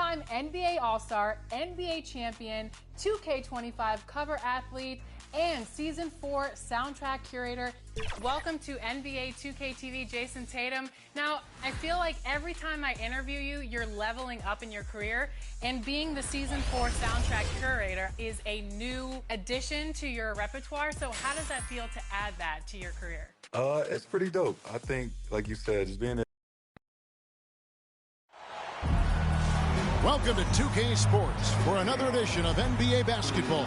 two-time NBA All-Star, NBA champion, 2K25 cover athlete, and Season 4 soundtrack curator. Welcome to NBA 2K TV, Jason Tatum. Now, I feel like every time I interview you, you're leveling up in your career, and being the Season 4 soundtrack curator is a new addition to your repertoire. So how does that feel to add that to your career? It's pretty dope. I think, like you said, just being Welcome to 2K Sports for another edition of NBA Basketball.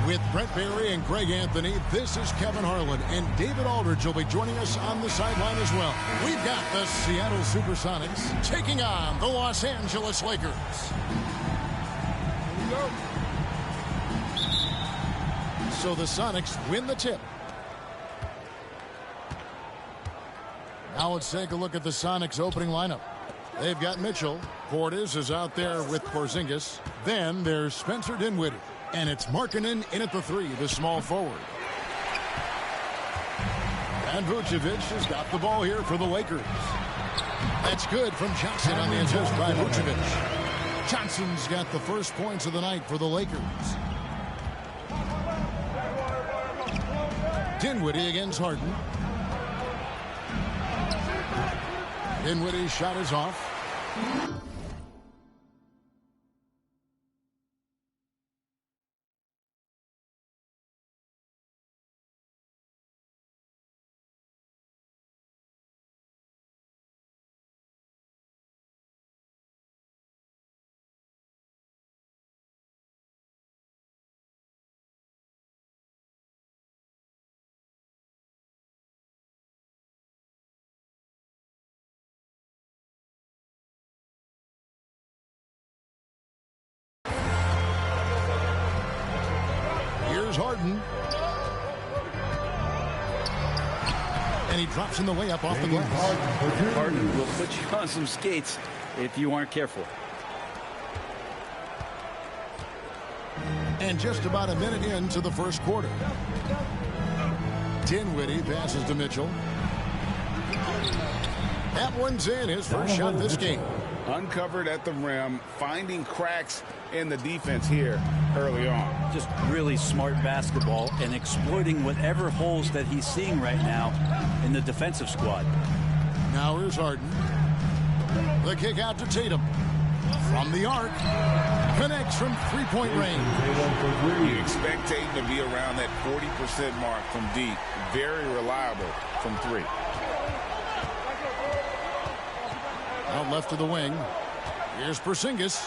With Brent Barry and Greg Anthony, this is Kevin Harlan, and David Aldridge will be joining us on the sideline as well. We've got the Seattle Supersonics taking on the Los Angeles Lakers. Here we go. So the Sonics win the tip. Now let's take a look at the Sonics opening lineup. They've got Mitchell. Portis is out there with Porzingis. Then there's Spencer Dinwiddie. And it's Markkanen in at the three, the small forward. And Vucevic has got the ball here for the Lakers. That's good from Johnson on the assist by Vucevic. Johnson's got the first points of the night for the Lakers. Dinwiddie against Harden. Dinwiddie's shot is off. Harden. And he drops in the layup off the glass. Harden will put you on some skates if you aren't careful. And just about a minute into the first quarter. Dinwiddie passes to Mitchell. That one's in, his first shot this game. Uncovered at the rim, finding cracks in the defense here early on. Just really smart basketball and exploiting whatever holes that he's seeing right now in the defensive squad. Now here's Harden. The kick out to Tatum. From the arc. Connects from three-point range. You expect Tatum to be around that 40% mark from deep. Very reliable from three. Out left of the wing. Here's Porzingis.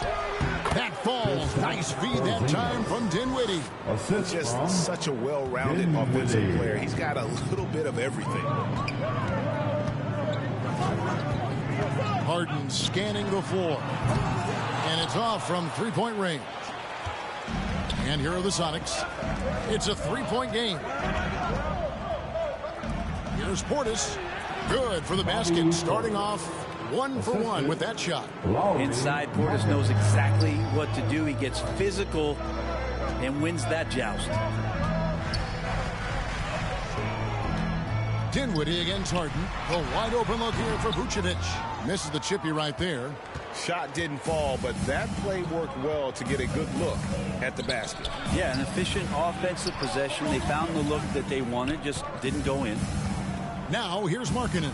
That falls. Nice feed that time from Dinwiddie. Just such a well-rounded offensive player. He's got a little bit of everything. Harden scanning the floor. And it's off from three-point range. And here are the Sonics. It's a three-point game. Here's Portis. Good for the basket. Starting off 1 for 1 with that shot. Inside, Portis knows exactly what to do. He gets physical and wins that joust. Dinwiddie against Harden. The wide open look here for Vucevic. Misses the chippy right there. Shot didn't fall, but that play worked well to get a good look at the basket. Yeah, an efficient offensive possession. They found the look that they wanted, just didn't go in. Now here's Markkanen.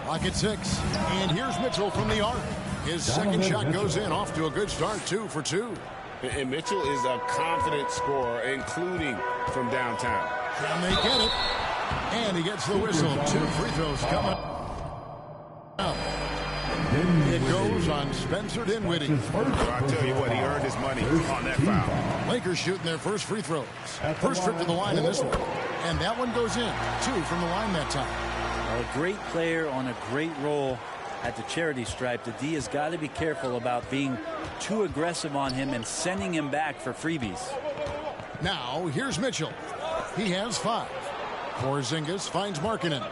Lock at 6. And here's Mitchell from the arc. His second shot goes in, off to a good start, 2 for 2. And Mitchell is a confident scorer, including from downtown. Can they get it? And he gets the whistle. 2 free throws coming up. It goes on Spencer Dinwiddie. Well, I'll tell you what, he earned his money on that foul. Lakers shooting their first free throws. First trip to the line in this one. And that one goes in. 2 from the line that time. A great player on a great role at the charity stripe. The D has got to be careful about being too aggressive on him and sending him back for freebies. Now, here's Mitchell. He has 5. Porzingis finds Markkanen.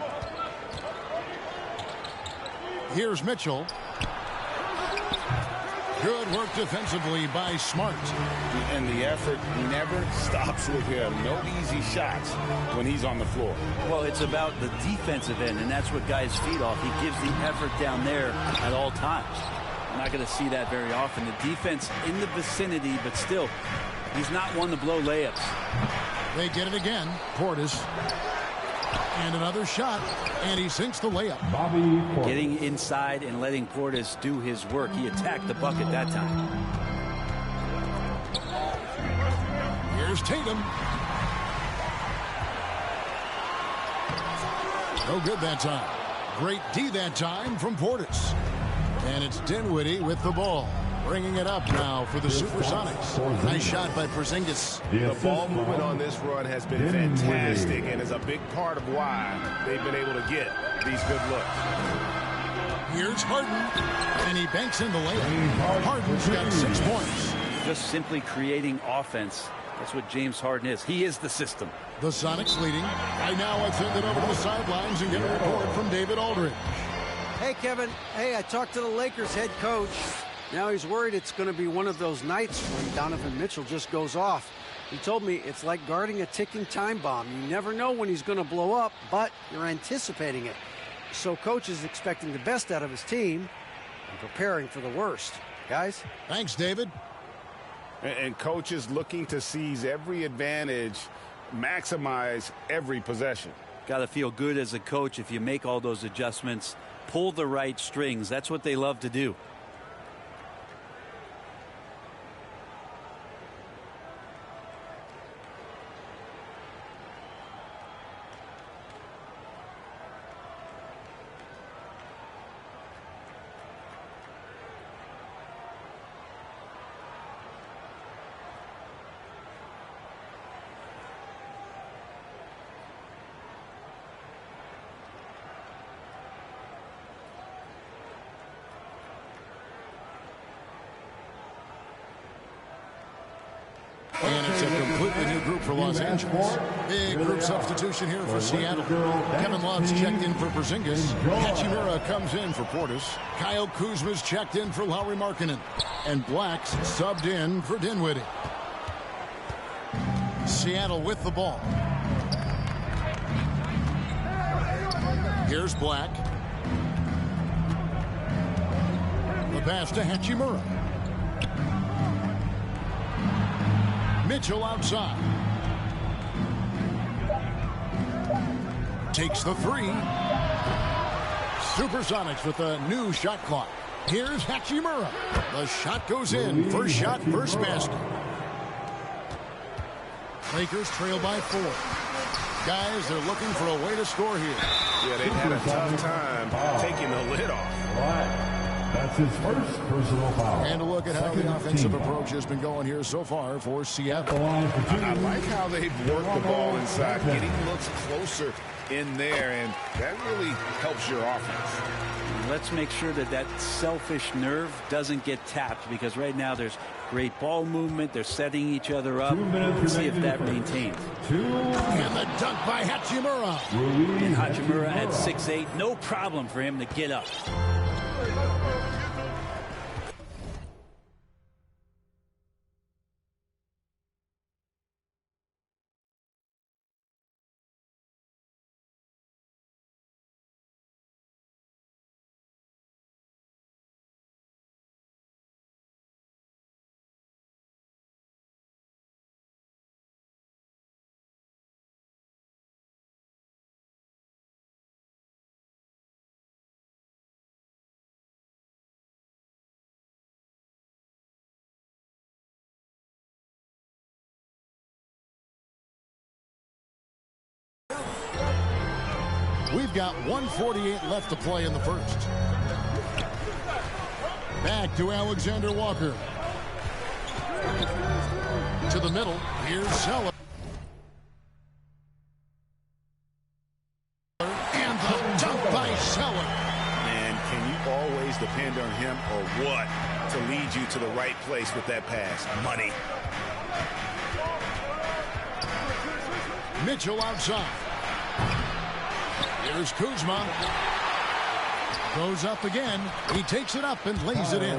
Here's Mitchell. Good work defensively by Smart. And the effort never stops with him. No easy shots when he's on the floor. Well, it's about the defensive end, and that's what guys feed off. He gives the effort down there at all times. We're not going to see that very often. The defense in the vicinity, but still, he's not one to blow layups. They get it again. Portis. And another shot, and he sinks the layup. Getting inside and letting Portis do his work. He attacked the bucket that time. Here's Tatum. No good that time. Great D that time from Portis. And it's Dinwiddie with the ball. Bringing it up now for the Supersonics. Nice shot by Porzingis. The ball movement on this run has been fantastic and is a big part of why they've been able to get these good looks. Here's Harden, and he banks in the layup. Harden's got 6 points. Just simply creating offense. That's what James Harden is. He is the system. The Sonics leading. Right now I send it over to the sidelines and get a report from David Aldridge. Hey, Kevin. Hey, I talked to the Lakers head coach. Now he's worried it's going to be one of those nights when Donovan Mitchell just goes off. He told me it's like guarding a ticking time bomb. You never know when he's going to blow up, but you're anticipating it. So coach is expecting the best out of his team and preparing for the worst. Guys? Thanks, David. And coach is looking to seize every advantage, maximize every possession. Got to feel good as a coach if you make all those adjustments, pull the right strings. That's what they love to do. And it's a completely new group for Los Angeles. Big group substitution here for Seattle. Kevin Love's checked in for Porzingis. Hachimura comes in for Portis. Kyle Kuzma's checked in for Lauri Markkanen. And Black's subbed in for Dinwiddie. Seattle with the ball. Here's Black. The pass to Hachimura. Mitchell outside. Takes the three. Supersonics with a new shot clock. Here's Hachimura. The shot goes in. First shot, first basket. Lakers trail by 4. Guys, they're looking for a way to score here. Yeah, they've had a tough time taking the lid off. That's his first personal foul. And a look at how the offensive approach has been going here so far for Seattle. I like how they've worked the ball inside, getting looks closer in there, and that really helps your offense. Let's make sure that that selfish nerve doesn't get tapped, because right now there's great ball movement. They're setting each other up. Let's see if that maintains. And the dunk by Hachimura. And Hachimura at 6'8", no problem for him to get up. We've got 1:48 left to play in the first. Back to Alexander Walker. To the middle. Here's Zeller. And the dunk by Zeller. And can you always depend on him or what to lead you to the right place with that pass? Money. Mitchell outside. Here's Kuzma. Goes up again. He takes it up and lays it in.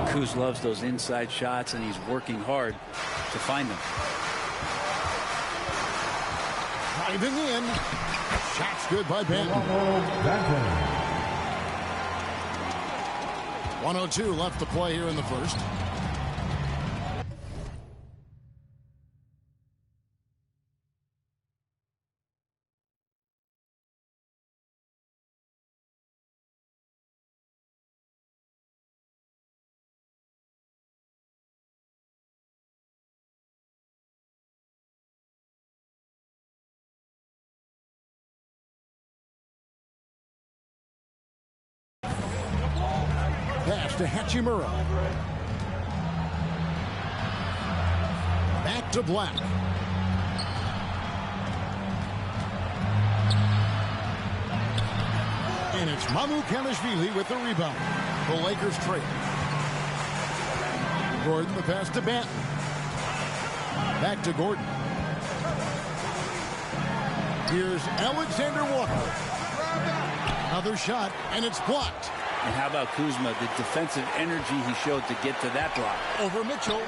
Kuz loves those inside shots, and he's working hard to find them. Driving in. Shot's good by Benton. 102 left to play here in the first. Pass to Hachimura. Back to Black. And it's Mamukelashvili with the rebound. The Lakers trail. Gordon, the pass to Banton. Back to Gordon. Here's Alexander Walker. Another shot, and it's blocked. And how about Kuzma, the defensive energy he showed to get to that block. Over Mitchell.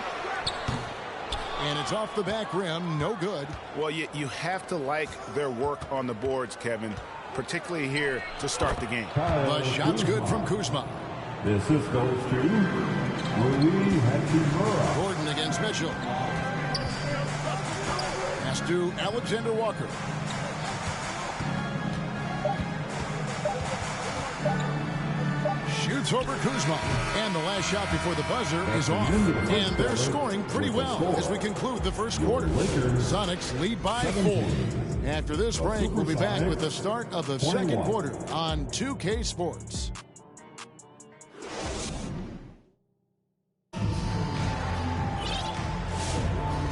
And it's off the back rim, no good. Well, you have to like their work on the boards, Kevin, particularly here to start the game. The shot's good from Kuzma. The assist goes to Rui Hachimura. Gordon against Mitchell. Pass to Alexander Walker. Shoots over Kuzma. And the last shot before the buzzer is off. And they're scoring pretty well as we conclude the first quarter. Sonics lead by 4. After this break, we'll be back with the start of the second quarter on 2K Sports.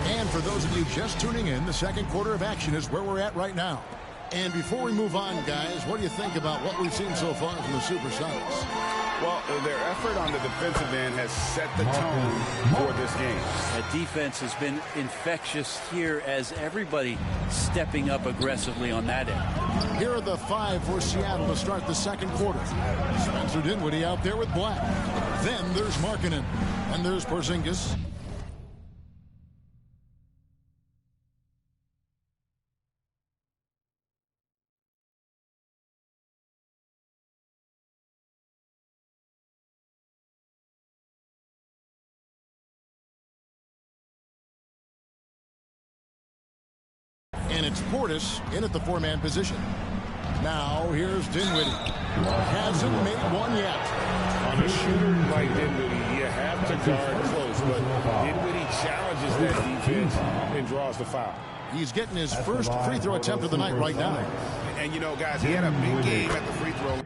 And for those of you just tuning in, the second quarter of action is where we're at right now. And before we move on, guys, what do you think about what we've seen so far from the Supersonics? Well, their effort on the defensive end has set the tone for this game. That defense has been infectious here as everybody stepping up aggressively on that end. Here are the 5 for Seattle to start the second quarter. Spencer Dinwiddie out there with Black. Then there's Markkanen. And there's Porzingis. And it's Portis in at the 4-man position. Now here's Dinwiddie. Hasn't made one yet. On a shooter like Dinwiddie, you have to guard close, but Dinwiddie challenges that defense and draws the foul. He's getting his first free throw attempt of the night right now. And you know, guys, he had a big game at the free throw.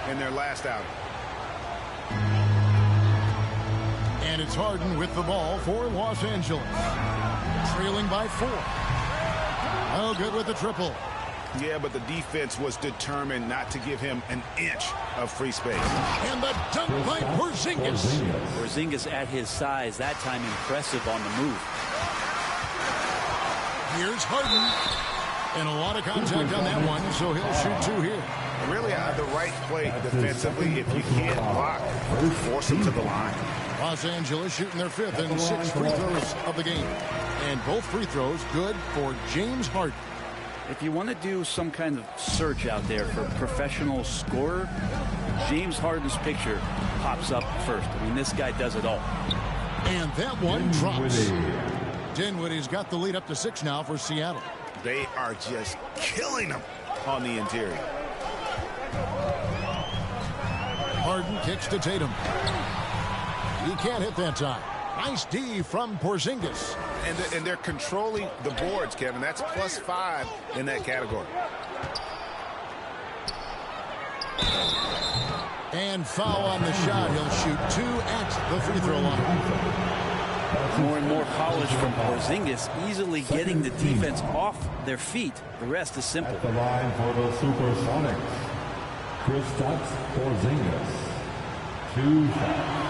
In their last outing. And it's Harden with the ball for Los Angeles. Trailing by 4. Oh, good with the triple. Yeah, but the defense was determined not to give him an inch of free space. And the dunk by Porzingis. Porzingis at his size, that time impressive on the move. Here's Harden. And a lot of contact on that one, so he'll shoot 2 here. Really the right play defensively. If you can't block, force them to the line. Los Angeles shooting their 5th and 6th free throws of the game. And both free throws good for James Harden. If you want to do some kind of search out there for professional scorer, James Harden's picture pops up first. I mean, this guy does it all. And that one drops. Dinwiddie's got the lead up to 6 now for Seattle. They are just killing them on the interior. Harden kicks to Tatum. He can't hit that time. Nice D from Porzingis. And they're controlling the boards, Kevin. That's +5 in that category. And foul on the shot. He'll shoot 2 at the free throw line. More and more polish from Porzingis, easily getting the defense off their feet. The rest is simple. At the line for the Supersonics, Kristaps Porzingis. 2 shots.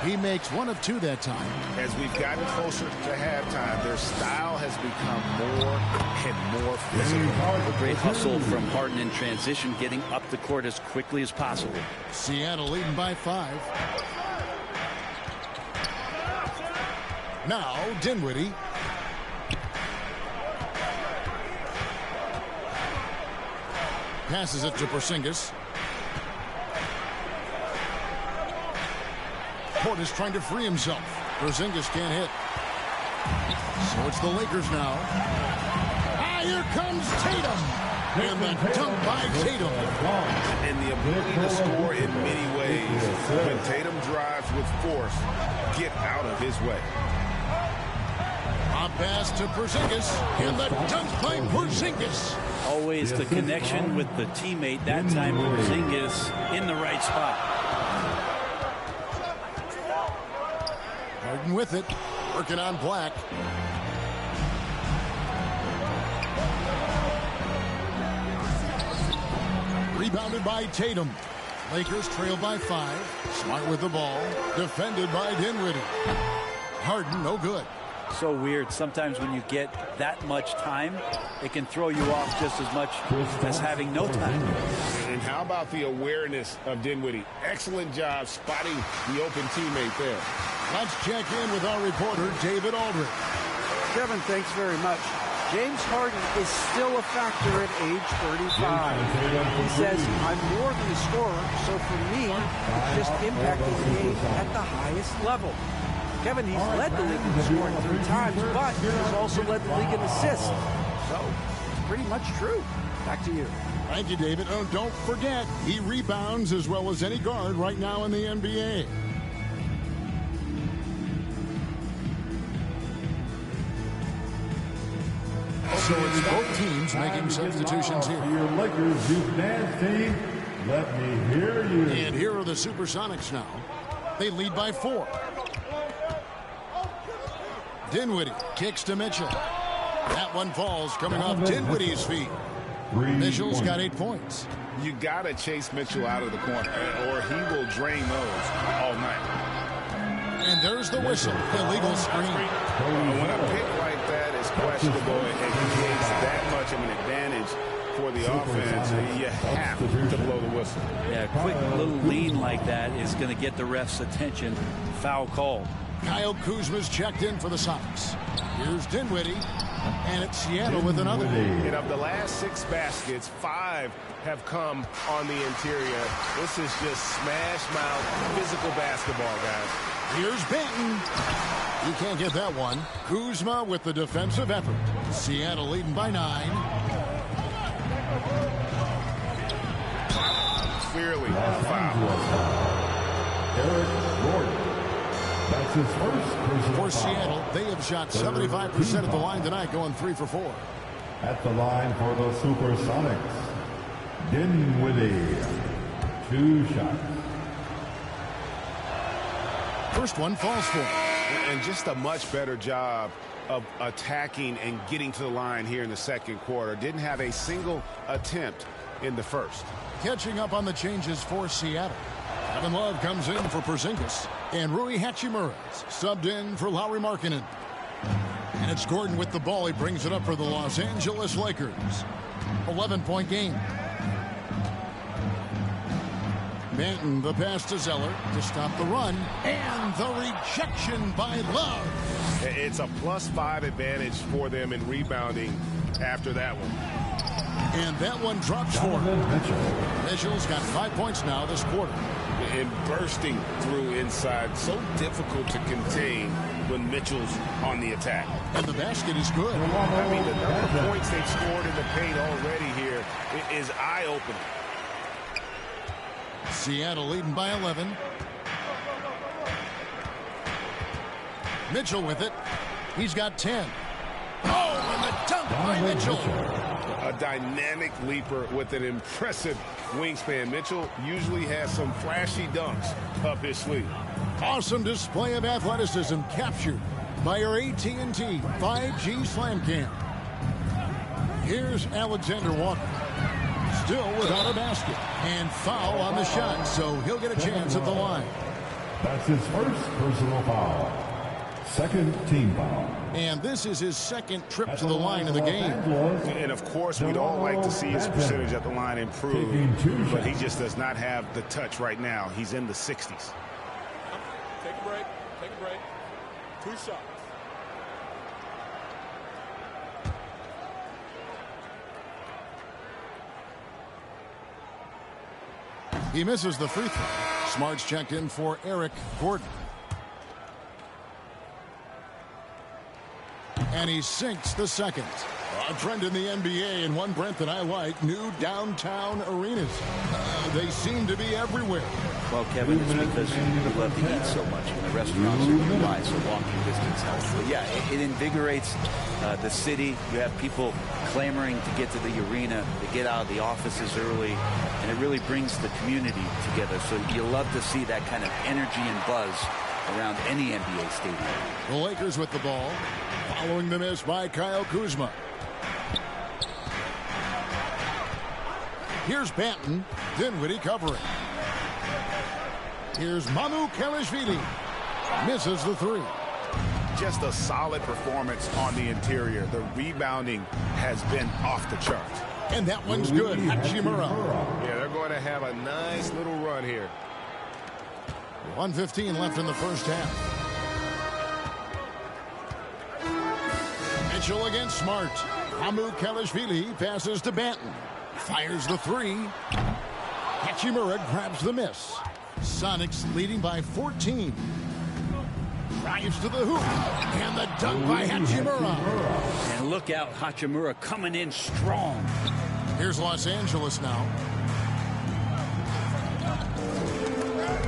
He makes 1 of 2 that time. As we've gotten closer to halftime, their style has become more and more physical. A great hustle from Harden in transition, getting up the court as quickly as possible. Seattle leading by 5. Now Dinwiddie. Passes it to Porzingis. Portis trying to free himself. Porzingis can't hit. So it's the Lakers now. Ah, here comes Tatum. And the dunk by Tatum. And the ability to score in many ways. When Tatum drives with force, get out of his way. A pass to Porzingis. And the dunk by Porzingis. Always the connection with the teammate. That time Porzingis in the right spot. Harden with it. Working on Black. Rebounded by Tatum. Lakers trail by 5. Smart with the ball. Defended by Dinwiddie. Harden, no good. So weird. Sometimes when you get that much time, it can throw you off just as much as having no time. And how about the awareness of Dinwiddie? Excellent job spotting the open teammate there. Let's check in with our reporter, David Aldridge. Kevin, thanks very much. James Harden is still a factor at age 35. He says, I'm more than a scorer, so for me, it's just impacting the game at the highest level. Kevin, he's led the league in scoring 3 times, but he's also led the league in assists. So, it's pretty much true. Back to you. Thank you, David. Oh, don't forget, he rebounds as well as any guard right now in the NBA. So it's both teams making substitutions here. For your Lakers youth dance team, let me hear you. And here are the Supersonics now. They lead by 4. Dinwiddie kicks to Mitchell. That one falls coming off Dinwiddie's feet. Mitchell's got 8 points. You got to chase Mitchell out of the corner, or he will drain those all night. And there's the whistle. Illegal screen. When a pick like that is questionable and creates that much of an advantage for the offense, you have to blow the whistle. Yeah, a quick little lean like that is going to get the ref's attention. Foul called. Kyle Kuzma's checked in for the Sox. Here's Dinwiddie, and it's Seattle with another. And of the last 6 baskets, 5 have come on the interior. This is just smash mouth physical basketball, guys. Here's Benton. You can't get that one. Kuzma with the defensive effort. Seattle leading by 9. Clearly foul. Eric Gordon. That's his first personal For Seattle, they have shot 75% at the line tonight, going 3 for 4. At the line for the Supersonics, Dinwiddie. 2 shots. First one falls for him. And just a much better job of attacking and getting to the line here in the second quarter. Didn't have a single attempt in the first. Catching up on the changes for Seattle. Kevin Love comes in for Porzingis. And Rui Hachimura subbed in for Lauri Markkanen. And it's Gordon with the ball. He brings it up for the Los Angeles Lakers. 11-point game. Benton, the pass to Zeller to stop the run. And the rejection by Love. It's a +5 advantage for them in rebounding after that one. And that one drops for him. Mitchell's got 5 points now this quarter. And bursting through inside. So difficult to contain when Mitchell's on the attack. And the basket is good. I mean, the number of points they've scored in the paint already here is eye-opening. Seattle leading by 11. Mitchell with it. He's got 10. Oh, and the dunk by Mitchell. A dynamic leaper with an impressive wingspan. Mitchell usually has some flashy dunks up his sleeve. Awesome display of athleticism captured by our AT&T 5G Slam Cam. Here's Alexander Walker. Still without a basket. And foul on the shot, so he'll get a chance at the line. That's his first personal foul. Second team foul. And this is his second trip to the line of the game. And of course, we'd all like to see his percentage at the line improve, but he just does not have the touch right now. He's in the 60s. Take a break. Take a break. 2 shots. He misses the free throw. Smart's checked in for Eric Gordon. And he sinks the second. A trend in the NBA, and one, Brent, that I like, new downtown arenas. They seem to be everywhere. Well, Kevin, it's because you love to eat so much, and the restaurants are nearby, so walking distance helps. But yeah, it invigorates the city. You have people clamoring to get to the arena, to get out of the offices early, and it really brings the community together. So you love to see that kind of energy and buzz around any NBA stadium. The Lakers with the ball, following the miss by Kyle Kuzma. Here's Banton. Dinwiddie covering. Here's Mamu Kelishvili. Misses the three. Just a solid performance on the interior. The rebounding has been off the charts. And that one's good. Hachimura. Yeah, they're going to have a nice little run here. 1:15 left in the first half. Mitchell against Smart. Mamu Kelishvili passes to Banton. Fires the three. Hachimura grabs the miss. Sonics leading by 14. Drives to the hoop. And the dunk by Hachimura. And look out, Hachimura coming in strong. Here's Los Angeles now.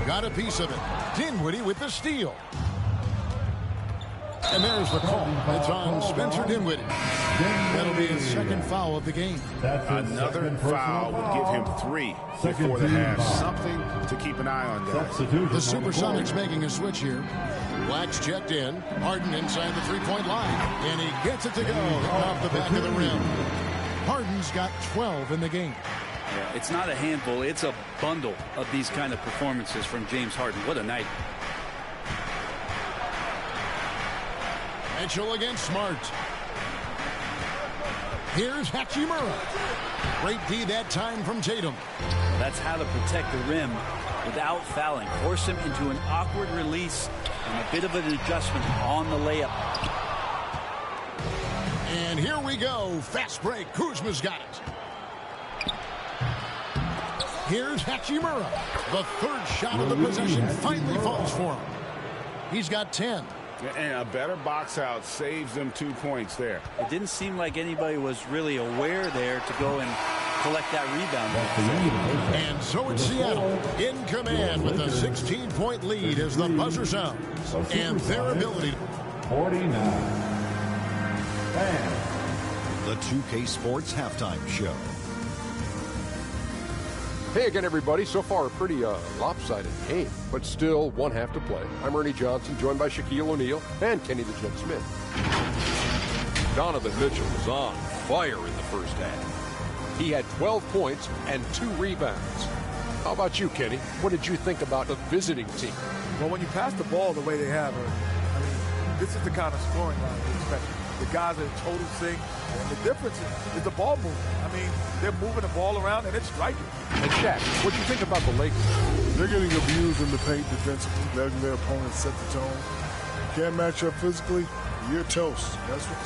Got a piece of it. Dinwiddie with the steal. And there's the call. It's on Spencer Dinwiddie. That'll be his second foul of the game. Another foul would give him 3 before the half. Something to keep an eye on, guys. The Supersonics making a switch here. Black's checked in. Harden inside the three-point line. And he gets it to go off the back of the rim. Harden's got 12 in the game. Yeah, it's not a handful. It's a bundle of these kind of performances from James Harden. What a night. Mitchell against Smart. Here's Hachimura. Great D that time from Tatum. That's how to protect the rim without fouling. Force him into an awkward release and a bit of an adjustment on the layup. And here we go. Fast break. Kuzma's got it. Here's Hachimura. The third shot of the possession finally falls for him. He's got 10. And a better box out saves them 2 points there. It didn't seem like anybody was really aware there to go and collect that rebound. And so it's Seattle in command with a 16-point lead as the buzzer sounds. And their ability. 49. The 2K Sports Halftime Show. Hey again, everybody. So far, a pretty lopsided game, but still one half to play. I'm Ernie Johnson, joined by Shaquille O'Neal and Kenny the Jet Smith. Donovan Mitchell was on fire in the first half. He had 12 points and 2 rebounds. How about you, Kenny? What did you think about the visiting team? Well, when you pass the ball the way they have, this is the kind of scoring line we expect. The guys are in total sync. And the difference is the ball movement. They're moving the ball around and it's striking. And Shaq, what do you think about the Lakers? They're getting abused in the paint defensively, letting their opponents set the tone. Can't match up physically, you're toast. That's what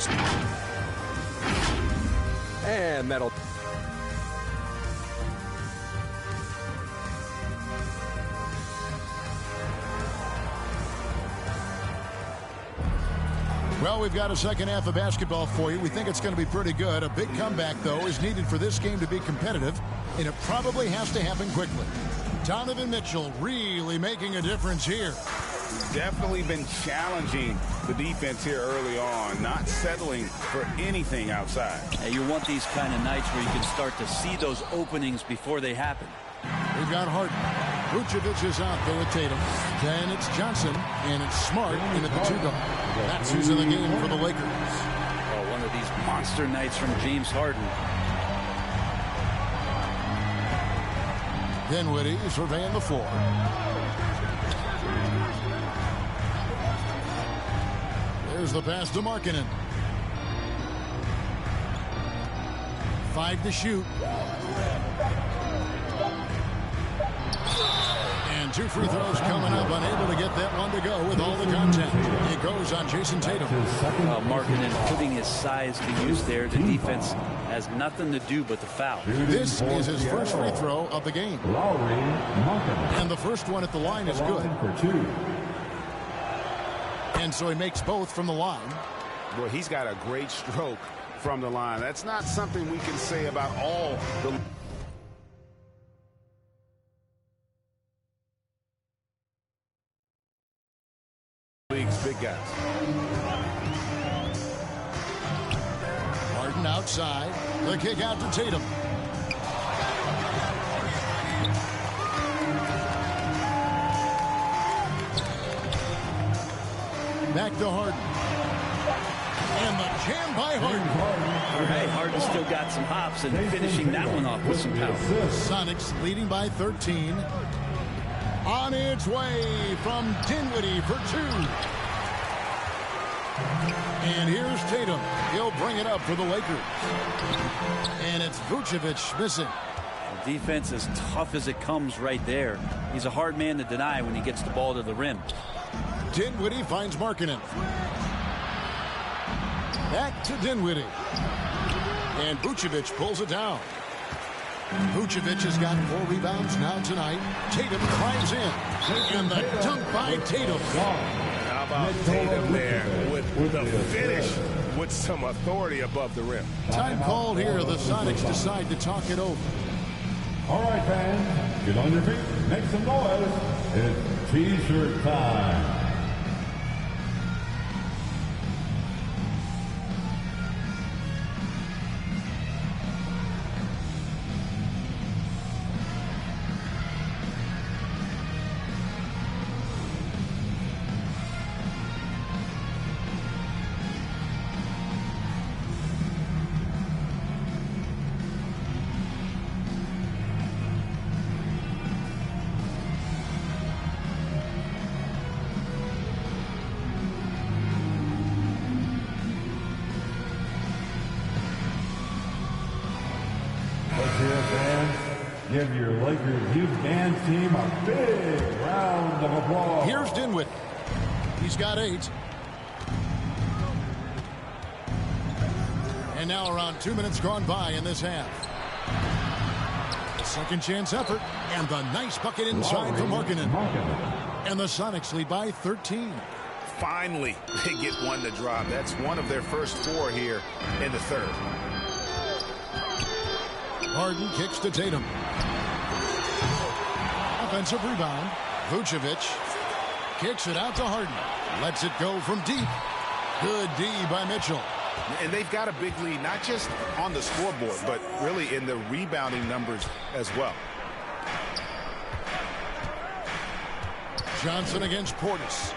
the And that'll... Well, we've got a second half of basketball for you. We think it's going to be pretty good. A big comeback, though, is needed for this game to be competitive, and it probably has to happen quickly. Donovan Mitchell really making a difference here. Definitely been challenging the defense here early on, not settling for anything outside. Yeah, you want these kind of nights where you can start to see those openings before they happen. We've got Harden. Vucevic is out there with Tatum. Then it's Johnson, and it's Smart in at the 2 guard. That's who's in the game for the Lakers. Oh, one of these monster nights from James Harden. Dinwiddie surveying the floor. There's the pass to Markkanen. 5 to shoot. And 2 free throws coming up, unable to get that one to go with all the contact. It goes on Jason Tatum. Markkanen putting his size to use there. The defense has nothing to do but the foul. This is his first free throw of the game. And the first one at the line is good. And so he makes both from the line. Boy, he's got a great stroke from the line. That's not something we can say about all the league's big guys. Harden outside. The kick out to Tatum. Back to Harden. And the jam by Harden. All right, Harden still got some hops and finishing that one off with some power. Sonics leading by 13. On its way from Dinwiddie for 2. And here's Tatum. He'll bring it up for the Lakers. And it's Vucevic missing. The defense as tough as it comes right there. He's a hard man to deny when he gets the ball to the rim. Dinwiddie finds Markkanen. Back to Dinwiddie. And Vucevic pulls it down. Vucevic has got 4 rebounds now tonight. Tatum climbs in. And the dunk by Tatum. How about Tatum there with the finish with some authority above the rim. Time called here. The Sonics decide to talk it over. All right, fans, get on your feet, make some noise. It's T-shirt time. Give your Lakers youth dance team a big round of applause. Here's Dinwiddie. He's got 8. And now around 2 minutes gone by in this half. A second chance effort. And the nice bucket inside for Markkanen. And the Sonics lead by 13. Finally, they get one to drop. That's one of their first 4 here in the third. Harden kicks to Tatum. Offensive rebound. Vucevic kicks it out to Harden. Lets it go from deep. Good D by Mitchell. And they've got a big lead, not just on the scoreboard, but really in the rebounding numbers as well. Johnson against Portis.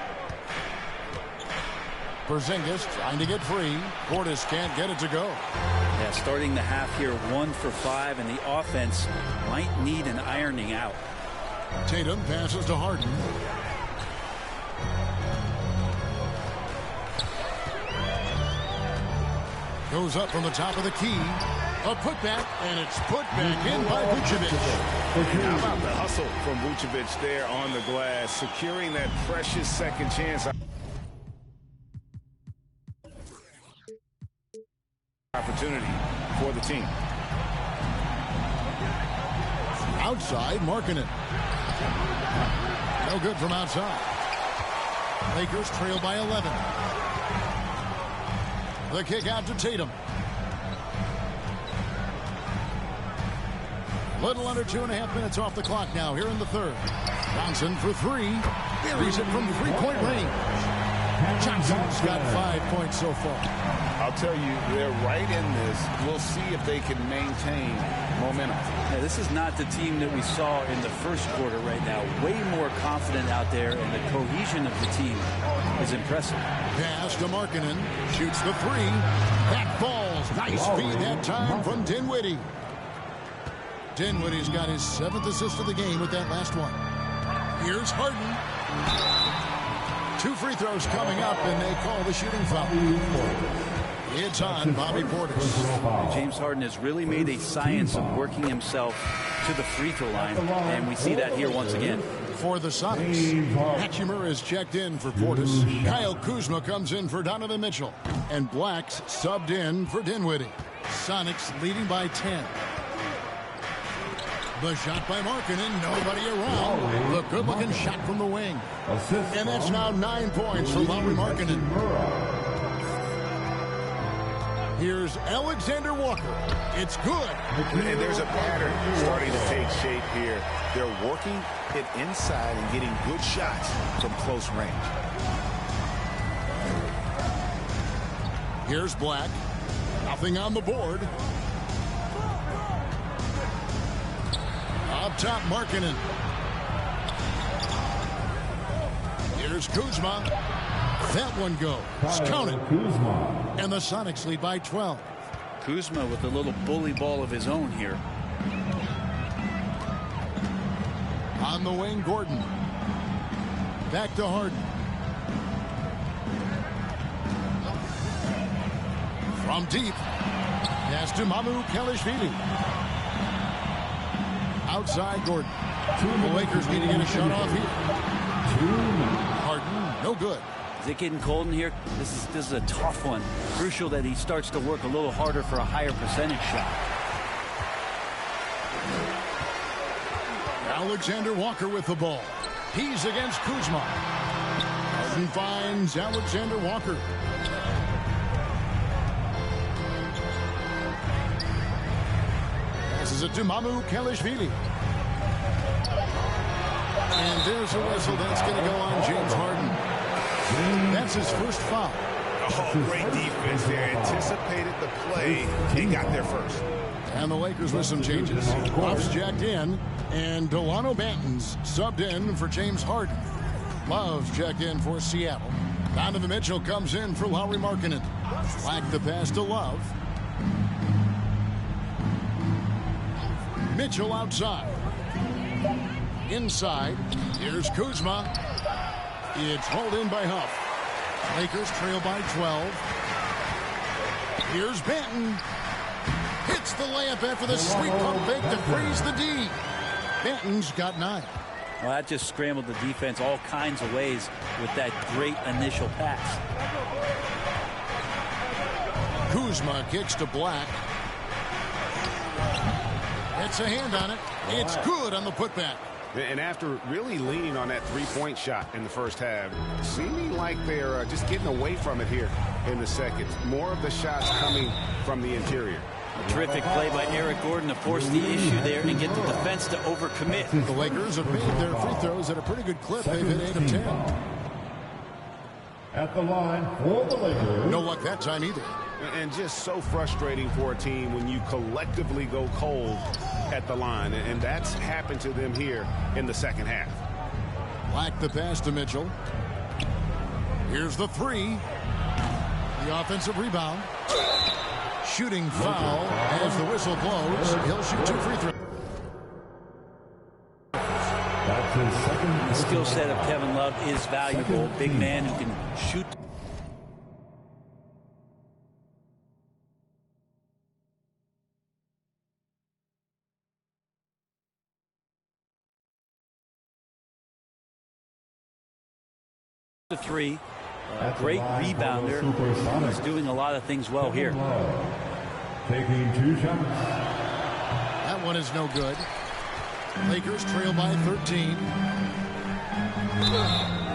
Porzingis trying to get free. Portis can't get it to go. Yeah, starting the half here 1 for 5, and the offense might need an ironing out. Tatum passes to Harden. Goes up from the top of the key. A putback, and it's put back in by Vucevic. How about the hustle from Vucevic there on the glass, securing that precious second chance opportunity for the team. Outside, Markkanen. No good from outside. Lakers trail by 11. The kick out to Tatum. Little under 2.5 minutes off the clock now here in the third. Johnson for three. Buries it from three-point range. Johnson's got 5 points so far. I'll tell you, they're right in this. We'll see if they can maintain momentum. Yeah, this is not the team that we saw in the first quarter right now. Way more confident out there, and the cohesion of the team is impressive. Pass to Markkanen. Shoots the three. That falls. Nice feed that time from Dinwiddie. Dinwiddie's got his 7th assist of the game with that last one. Here's Harden. 2 free throws coming up, and they call the shooting foul. It's on Bobby Portis. James Harden has really made a science of working himself to the free throw line, and we see that here once again. For the Sonics, Hatchimer is checked in for Portis. Kyle Kuzma comes in for Donovan Mitchell, and Black's subbed in for Dinwiddie. Sonics leading by 10. The shot by Markkanen, nobody around. The good-looking shot from the wing. And that's now 9 points for Lauri Markkanen. Here's Alexander Walker. It's good. And there's a pattern starting to take shape here. They're working it inside and getting good shots from close range. Here's Black. Nothing on the board. Up top, Markkanen. Here's Kuzma. That one goes. Counted. And the Sonics lead by 12. Kuzma with a little bully ball of his own here. On the wing, Gordon. Back to Harden. From deep. Pass to Mamu Kelishvili. Outside Gordon. The Lakers need to get a shot off here. Harden, no good. Is it getting cold in here? This is a tough one. Crucial that he starts to work a little harder for a higher percentage shot. Alexander Walker with the ball. He's against Kuzma. Harden finds Alexander Walker. Passes it to Mamu Kelishvili. And there's a whistle that's going to go on James Harden. That's his first foul. Oh, great defense there. Anticipated the play and got there first. And the Lakers with some changes. Love's jacked in, and Delano Banton's subbed in for James Harden. Love's checked in for Seattle. Donovan Mitchell comes in for Lauri Markkanen. Black the pass to Love. Mitchell outside. Inside, here's Kuzma. It's hauled in by Huff. Lakers trail by 12. Here's Banton. Hits the layup after the sweep pump fake to freeze the D. Banton's got 9. Well, that just scrambled the defense all kinds of ways with that great initial pass. Kuzma kicks to Black. Gets a hand on it. It's good on the putback. And after really leaning on that three-point shot in the first half, seeming like they're just getting away from it here in the second. More of the shots coming from the interior. A terrific play by Eric Gordon to force the issue there and get the defense to overcommit. The Lakers have made their free throws at a pretty good clip. They've hit 8 of 10. At the line for the Lakers. No luck that time either. And just so frustrating for a team when you collectively go cold at the line. And that's happened to them here in the second half. Black the pass to Mitchell. Here's the three. The offensive rebound. Shooting foul as the whistle blows. He'll shoot 2 free throws. The skill set of Kevin Love is valuable. Big man who can shoot. The three. Great rebounder. He's doing a lot of things well here. Taking 2 shots. That one is no good. Lakers trail by 13.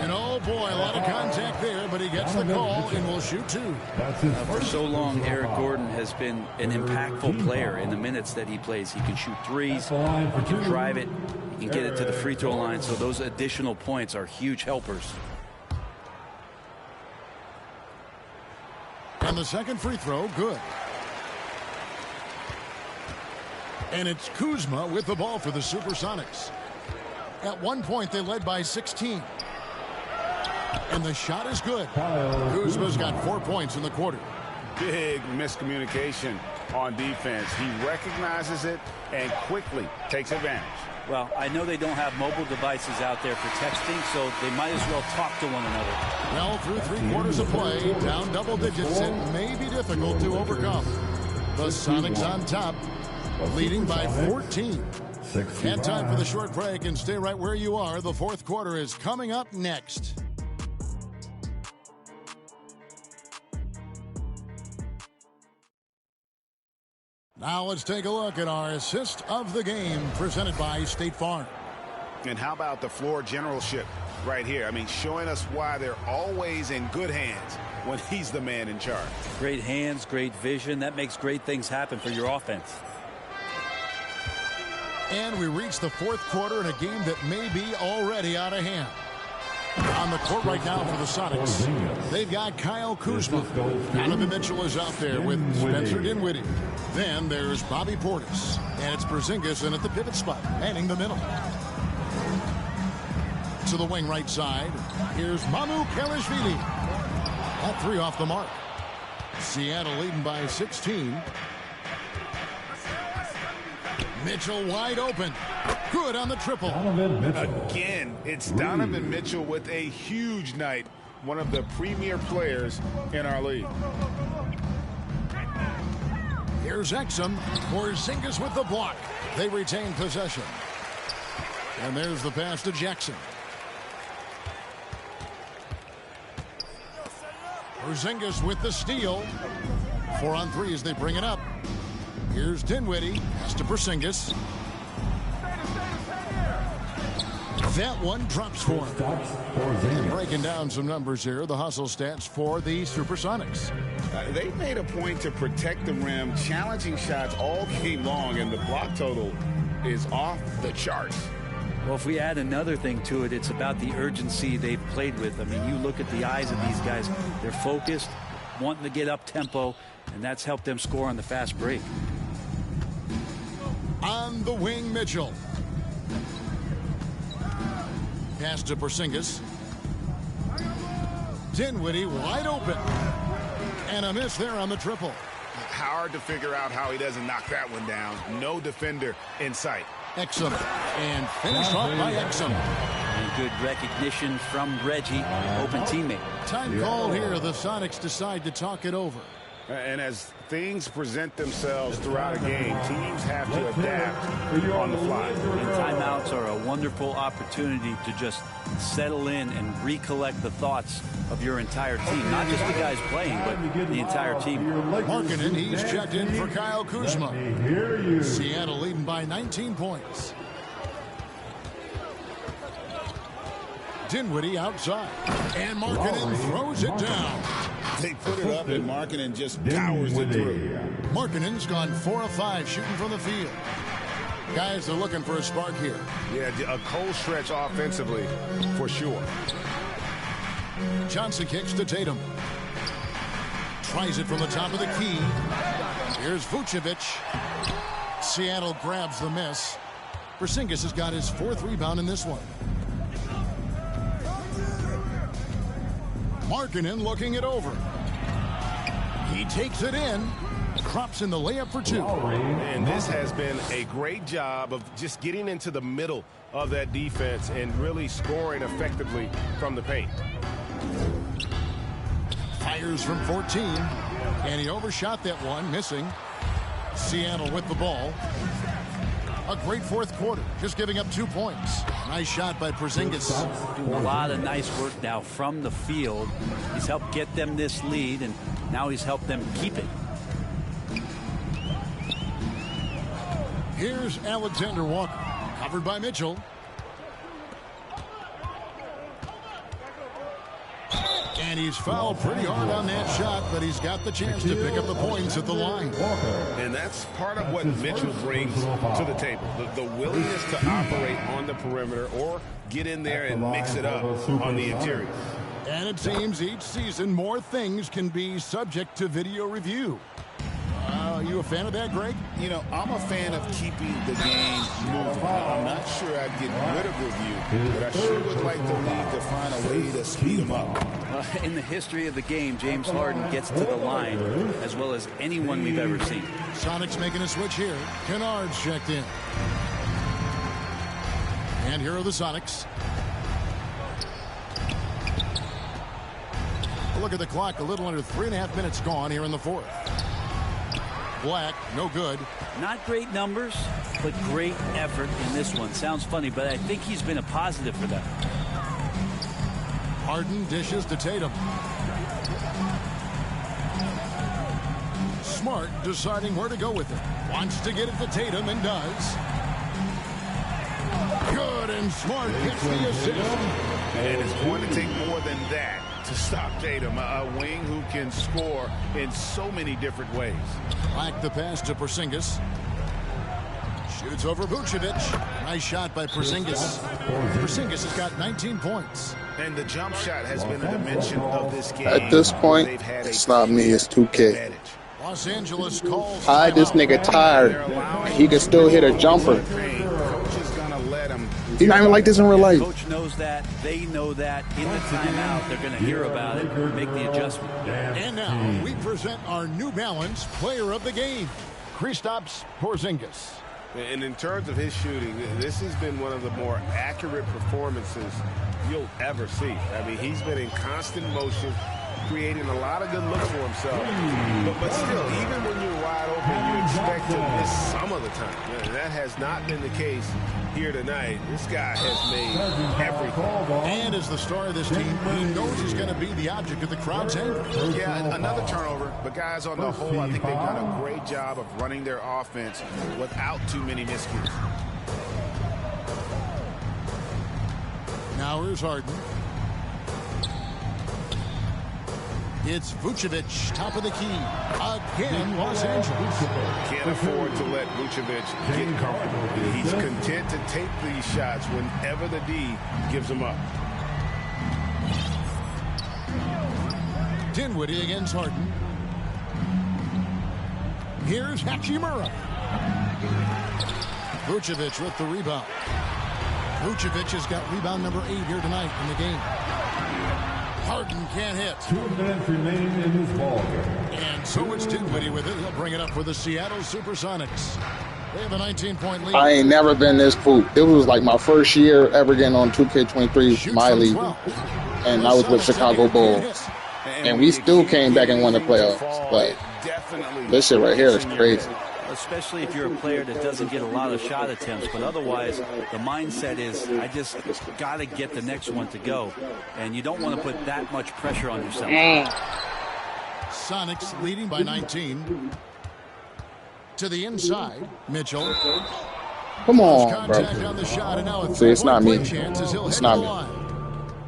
And oh boy, a lot of contact there, but he gets the call and will shoot two. For so long, Eric Gordon has been an impactful player in the minutes that he plays. He can shoot threes, he can drive it, he can get it to the free throw line. So those additional points are huge helpers. And the second free throw, good. And it's Kuzma with the ball for the Supersonics. At one point, they led by 16. And the shot is good. Kuzma's got 4 points in the quarter. Big miscommunication on defense. He recognizes it and quickly takes advantage. Well, I know they don't have mobile devices out there for texting, so they might as well talk to one another. Well, through 3 quarters of play, down double digits, it may be difficult to overcome. The Sonics on top, leading by 14. And time for the short break, and stay right where you are. The fourth quarter is coming up next. Now let's take a look at our assist of the game presented by State Farm. And how about the floor generalship right here? I mean, showing us why they're always in good hands when he's the man in charge. Great hands, great vision. That makes great things happen for your offense. And we reach the fourth quarter in a game that may be already out of hand. On the court right now for the Sonics, they've got Kyle Kuzma. Donovan Mitchell is out there with Spencer Dinwiddie. Then there's Bobby Portis. And it's Porzingis in at the pivot spot, manning the middle. To the wing right side, here's Mamu Kelishvili. That 3 off the mark. Seattle leading by 16. Mitchell wide open. Good on the triple. Again, it's Donovan Mitchell with a huge night. One of the premier players in our league. Here's Exum. Porzingis with the block. They retain possession. And there's the pass to Jackson. Porzingis with the steal. 4 on 3 as they bring it up. Here's Dinwiddie. Pass to Porzingis. That one drops for him. Breaking down some numbers here. The hustle stats for the Supersonics. They made a point to protect the rim, challenging shots all game long, and the block total is off the charts. Well, if we add another thing to it, it's about the urgency they've played with. I mean, you look at the eyes of these guys. They're focused, wanting to get up tempo, and that's helped them score on the fast break. On the wing, Mitchell. Pass to Porzingis. Dinwiddie wide open. And a miss there on the triple. Hard to figure out how he doesn't knock that one down. No defender in sight. Exum. And finished off by Exum. And good recognition from Reggie, open teammate. Time called here. The Sonics decide to talk it over. And as things present themselves throughout a game, teams have to adapt on the fly. And timeouts are a wonderful opportunity to just settle in and recollect the thoughts of your entire team. Not just the guys playing, but the entire team. Markkanen, he's checked in for Kyle Kuzma. Seattle leading by 19 points. Dinwiddie outside. And Markkanen throws it down. They put it up, and Markkanen just powers it through. Markkanen's gone 4 of 5 shooting from the field. Guys are looking for a spark here. Yeah, a cold stretch offensively for sure. Johnson kicks to Tatum. Tries it from the top of the key. Here's Vucevic. Seattle grabs the miss. Porzingis has got his 4th rebound in this one. Markkanen looking it over. He takes it in. Crops in the layup for 2. And this has been a great job of just getting into the middle of that defense and really scoring effectively from the paint. Fires from 14. And he overshot that one, missing. Seattle with the ball. A great 4th quarter, just giving up 2 points. Nice shot by Porzingis. Doing a lot of nice work now from the field. He's helped get them this lead, and now he's helped them keep it. Here's Alexander Walker, covered by Mitchell. And he's fouled pretty hard on that shot, but he's got the chance to pick up the points at the line. And that's part of what Mitchell brings to the table. The willingness to operate on the perimeter or get in there and mix it up on the interior. And it seems each season more things can be subject to video review. Are you a fan of that, Greg? You know, I'm a fan of keeping the game moving. I'm not sure I'd get rid of review, but I sure would like the league to find a way to speed them up. In the history of the game, James Harden gets to the line as well as anyone we've ever seen. Sonics making a switch here. Kennard's checked in. And here are the Sonics. Look at the clock. A little under 3.5 minutes gone here in the fourth. Black, no good. Not great numbers, but great effort in this one. Sounds funny, but I think he's been a positive for them. Harden dishes to Tatum. Smart deciding where to go with it. Wants to get it to Tatum and does. Good, and Smart gets the assist. And it's going to take more than that to stop Tatum, a wing who can score in so many different ways. Like the pass to Porzingis. Shoots over Vucevic. Nice shot by Porzingis. Porzingis has got 19 points. And the jump shot has been a dimension of this game. At this point, it's not me, it's 2K. Los Angeles calls. This nigga tired. He can still hit a jumper. He's not even like this in real life. Coach knows that. They know that. In the timeout, they're going to hear about it and make the adjustment. And now we present our New Balance player of the game, Kristaps Porzingis. And in terms of his shooting, this has been one of the more accurate performances you'll ever see. I mean, he's been in constant motion, creating a lot of good looks for himself. But still, even when you're wide open, you expect to miss some of the time. And that has not been the case here tonight. This guy has made everything. And as the star of this team, he knows he's going to be the object of the crowd's anger. Yeah, another turnover. But guys, on the whole, I think they've done a great job of running their offense without too many miscues. Now here's Harden. It's Vucevic, top of the key. Again, Los Angeles. Can't afford to let Vucevic get comfortable. He's content to take these shots whenever the D gives them up. Dinwiddie against Harden. Here's Hachimura. Vucevic with the rebound. Vucevic has got rebound number 8 here tonight in the game. Harden can't hit. 2 minutes remaining in this ball game. And so it's Dinwiddie with it. He'll bring it up for the Seattle Supersonics. They have a 19-point lead. I ain't never been this pooped. It was like my first year ever getting on 2K23, my league. And I was with Chicago Bulls. And we still came back and won the playoffs. But this shit right here is crazy. Especially if you're a player that doesn't get a lot of shot attempts. But otherwise, the mindset is, I just got to get the next one to go. And you don't want to put that much pressure on yourself. Sonics leading by 19. To the inside, Mitchell. Come on, contact bro. on the shot, and now See, it's not me. It's not me.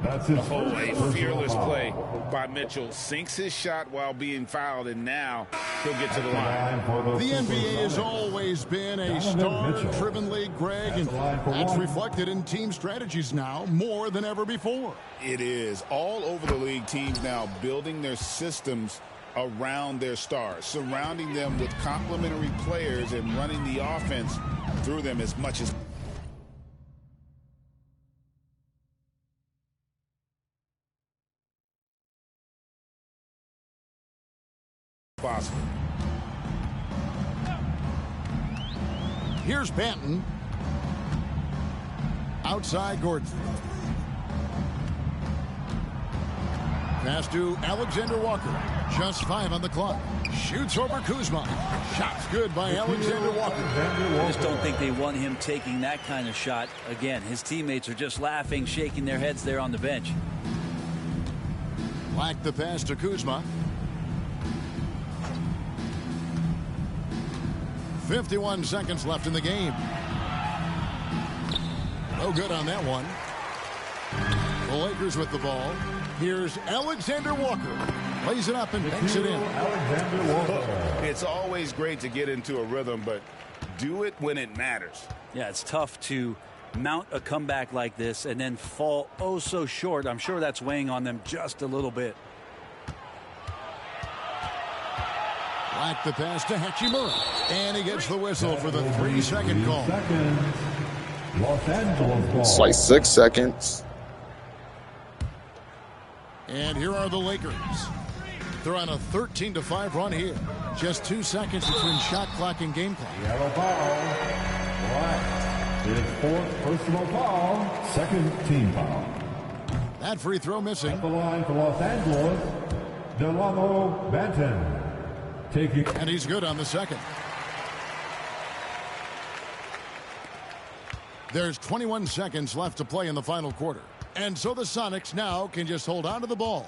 A fearless play by Mitchell. Sinks his shot while being fouled, and now he'll get to the line. The NBA has always been a star-driven league, Greg, and that's reflected in team strategies now more than ever before. It is. All over the league, teams now building their systems around their stars, surrounding them with complementary players and running the offense through them as much as possible. Here's Banton. Outside Gordon. Pass to Alexander Walker. Just 5 on the clock. Shoots over Kuzma. Shots good by Alexander Walker. I just don't think they want him taking that kind of shot. Again, his teammates are just laughing, shaking their heads there on the bench. Like the pass to Kuzma. 51 seconds left in the game. No good on that one. The Lakers with the ball. Here's Alexander Walker. Lays it up and banks it in. Alexander Walker. It's always great to get into a rhythm, but do it when it matters. Yeah, it's tough to mount a comeback like this and then fall oh so short. I'm sure that's weighing on them just a little bit. Like the pass to Hachimura. And he gets the whistle for the 3-second call. Los Angeles ball. It's like 6 seconds. And here are the Lakers. They're on a 13-5 run here. Just 2 seconds between shot clock and game clock. Yellow ball. Black is fourth personal foul. Second team foul. That free throw missing. At the line for Los Angeles, Delano Banton. And he's good on the second. There's 21 seconds left to play in the final quarter. And so the Sonics now can just hold on to the ball.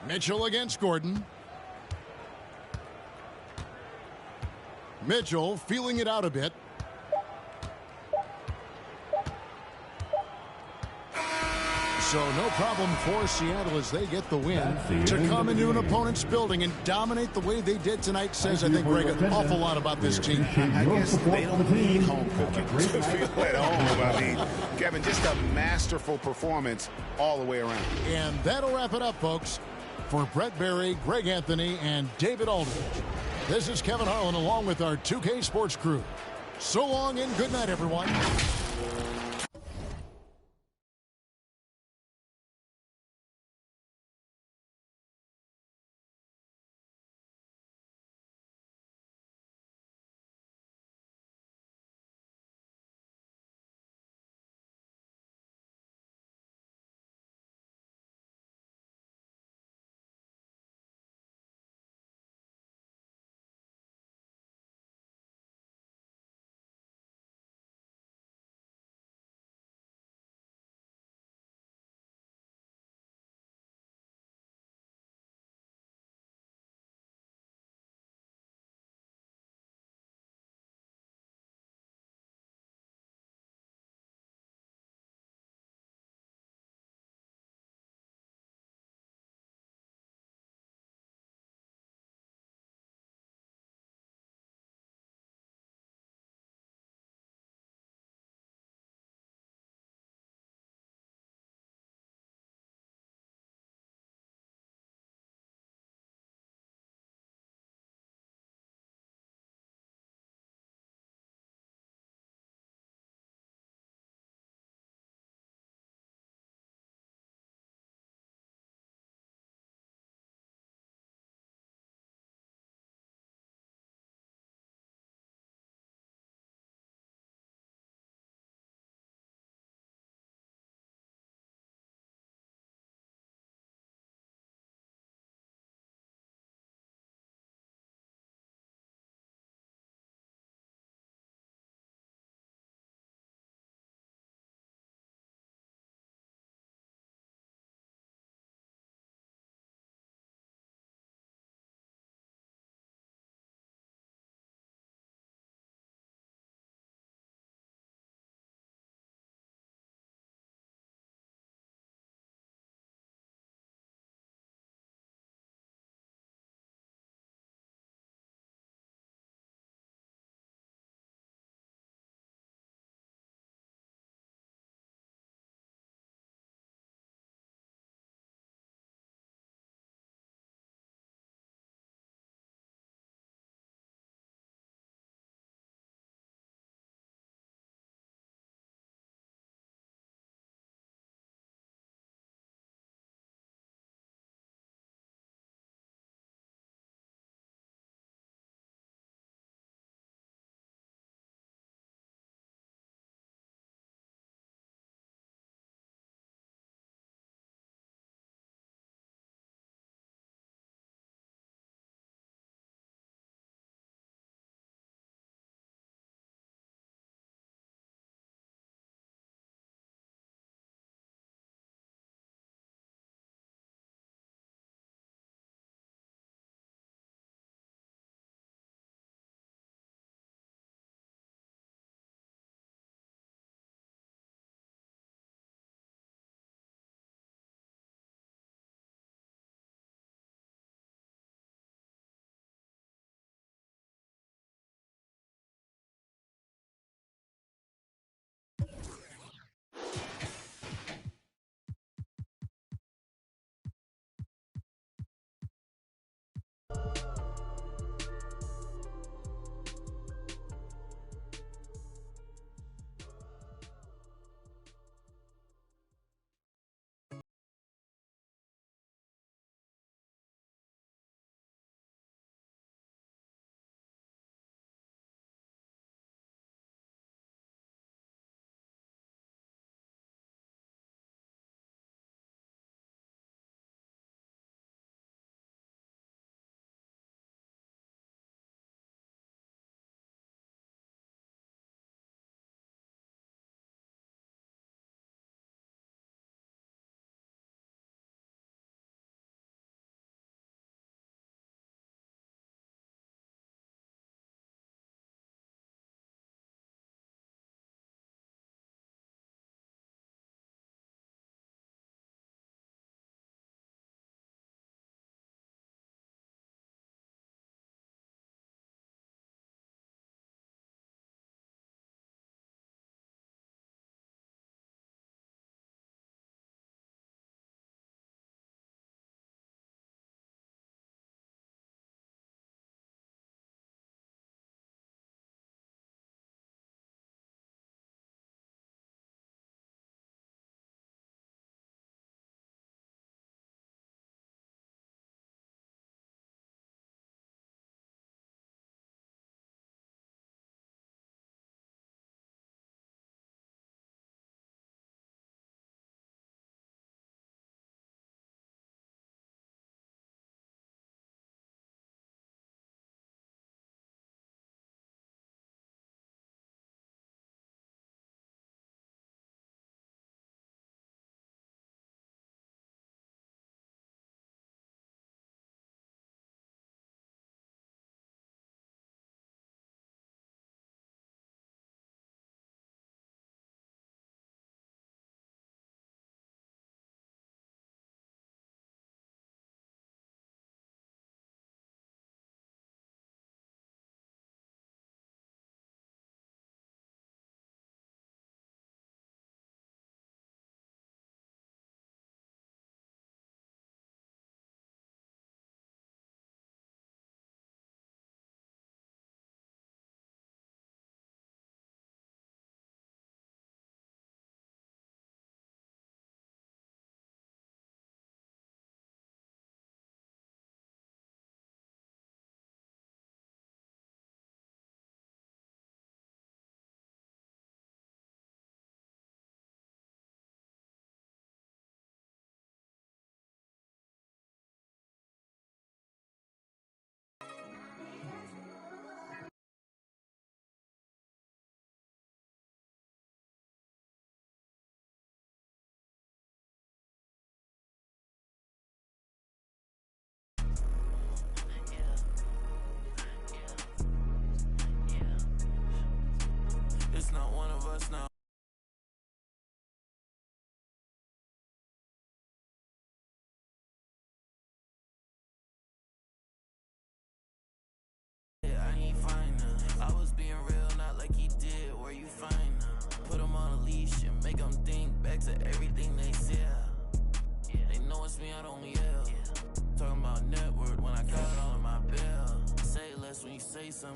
Mitchell against Gordon. Mitchell feeling it out a bit. So no problem for Seattle as they get the win. To come into an opponent's building and dominate the way they did tonight says, I think, Greg, an awful lot about this team. I guess they don't need home cooking to feel at home. I mean, Kevin, just a masterful performance all the way around. And that'll wrap it up, folks. For Brett Berry, Greg Anthony, and David Aldridge, this is Kevin Harlan along with our 2K Sports crew. So long and good night, everyone.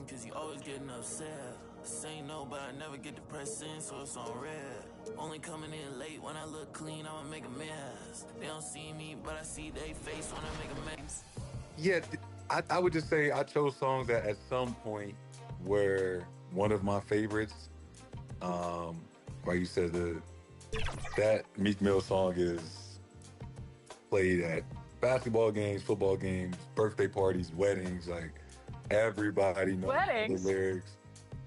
Cause you always getting upset. Say no, but I never get depressing, so it's on red. Only coming in late when I look clean, I'ma make a mess. They don't see me, but I see they face when I make a mess. Yeah, I would just say I chose songs that at some point were one of my favorites. Like you said, that Meek Mill song is played at basketball games, football games, birthday parties, weddings, like everybody knows the lyrics.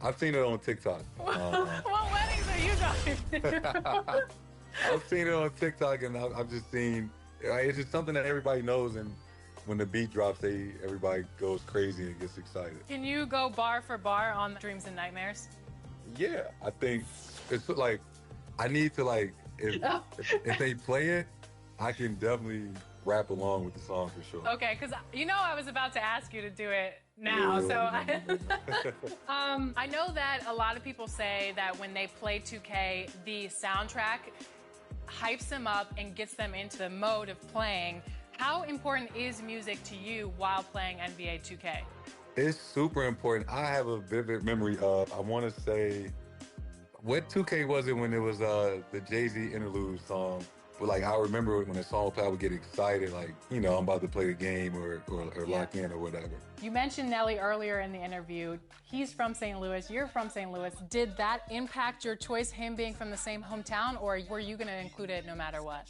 I've seen it on TikTok. What weddings are you going to? I've seen it on TikTok, and I've just seen, it's just something that everybody knows, and when the beat drops, everybody goes crazy and gets excited. Can you go bar for bar on Dreams and Nightmares? Yeah, I think it's like, I need to like, if they play it, I can definitely rap along with the song for sure. Okay, because you know I was about to ask you to do it now, so I know that a lot of people say that when they play 2K, the soundtrack hypes them up and gets them into the mode of playing. How important is music to you while playing NBA 2K? It's super important. I have a vivid memory of, I want to say, what 2K was it when it was the Jay-Z interlude song? But like, I remember when the song played, I would get excited, like, you know, I'm about to play the game or lock in or whatever. You mentioned Nelly earlier in the interview. He's from St. Louis. You're from St. Louis. Did that impact your choice, him being from the same hometown, or were you going to include it no matter what?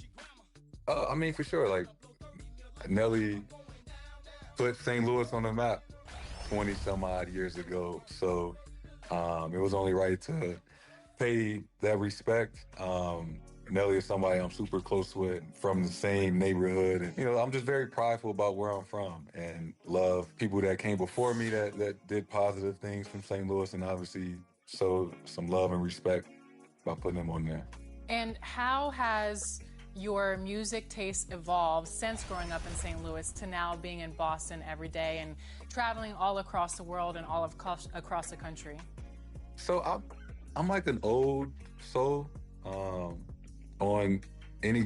I mean, for sure. Like, Nelly put St. Louis on the map 20 some odd years ago. So it was only right to pay that respect. Nelly is somebody I'm super close with, from the same neighborhood. And, you know, I'm just very prideful about where I'm from and love people that came before me that did positive things from St. Louis, and obviously show some love and respect by putting them on there. And how has your music taste evolved since growing up in St. Louis to now being in Boston every day and traveling all across the world and all across the country? So I'm like an old soul. On any.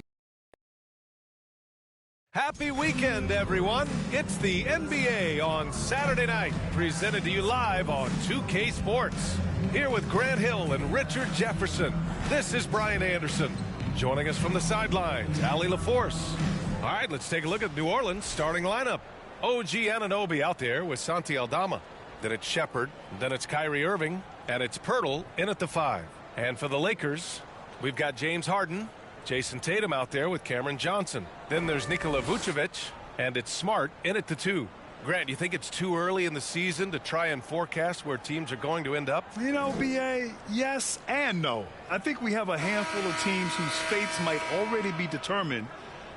Happy weekend, everyone. It's the NBA on Saturday night, presented to you live on 2K Sports. Here with Grant Hill and Richard Jefferson, this is Brian Anderson. Joining us from the sidelines, Allie LaForce. All right, let's take a look at New Orleans' starting lineup. OG Anunoby out there with Santi Aldama. Then it's Shepard, then it's Kyrie Irving, and it's Pirtle in at the 5. And for the Lakers, we've got James Harden, Jason Tatum out there with Cameron Johnson. Then there's Nikola Vucevic, and it's Smart in at the 2. Grant, do you think it's too early in the season to try and forecast where teams are going to end up? You know, B.A., yes and no. I think we have a handful of teams whose fates might already be determined,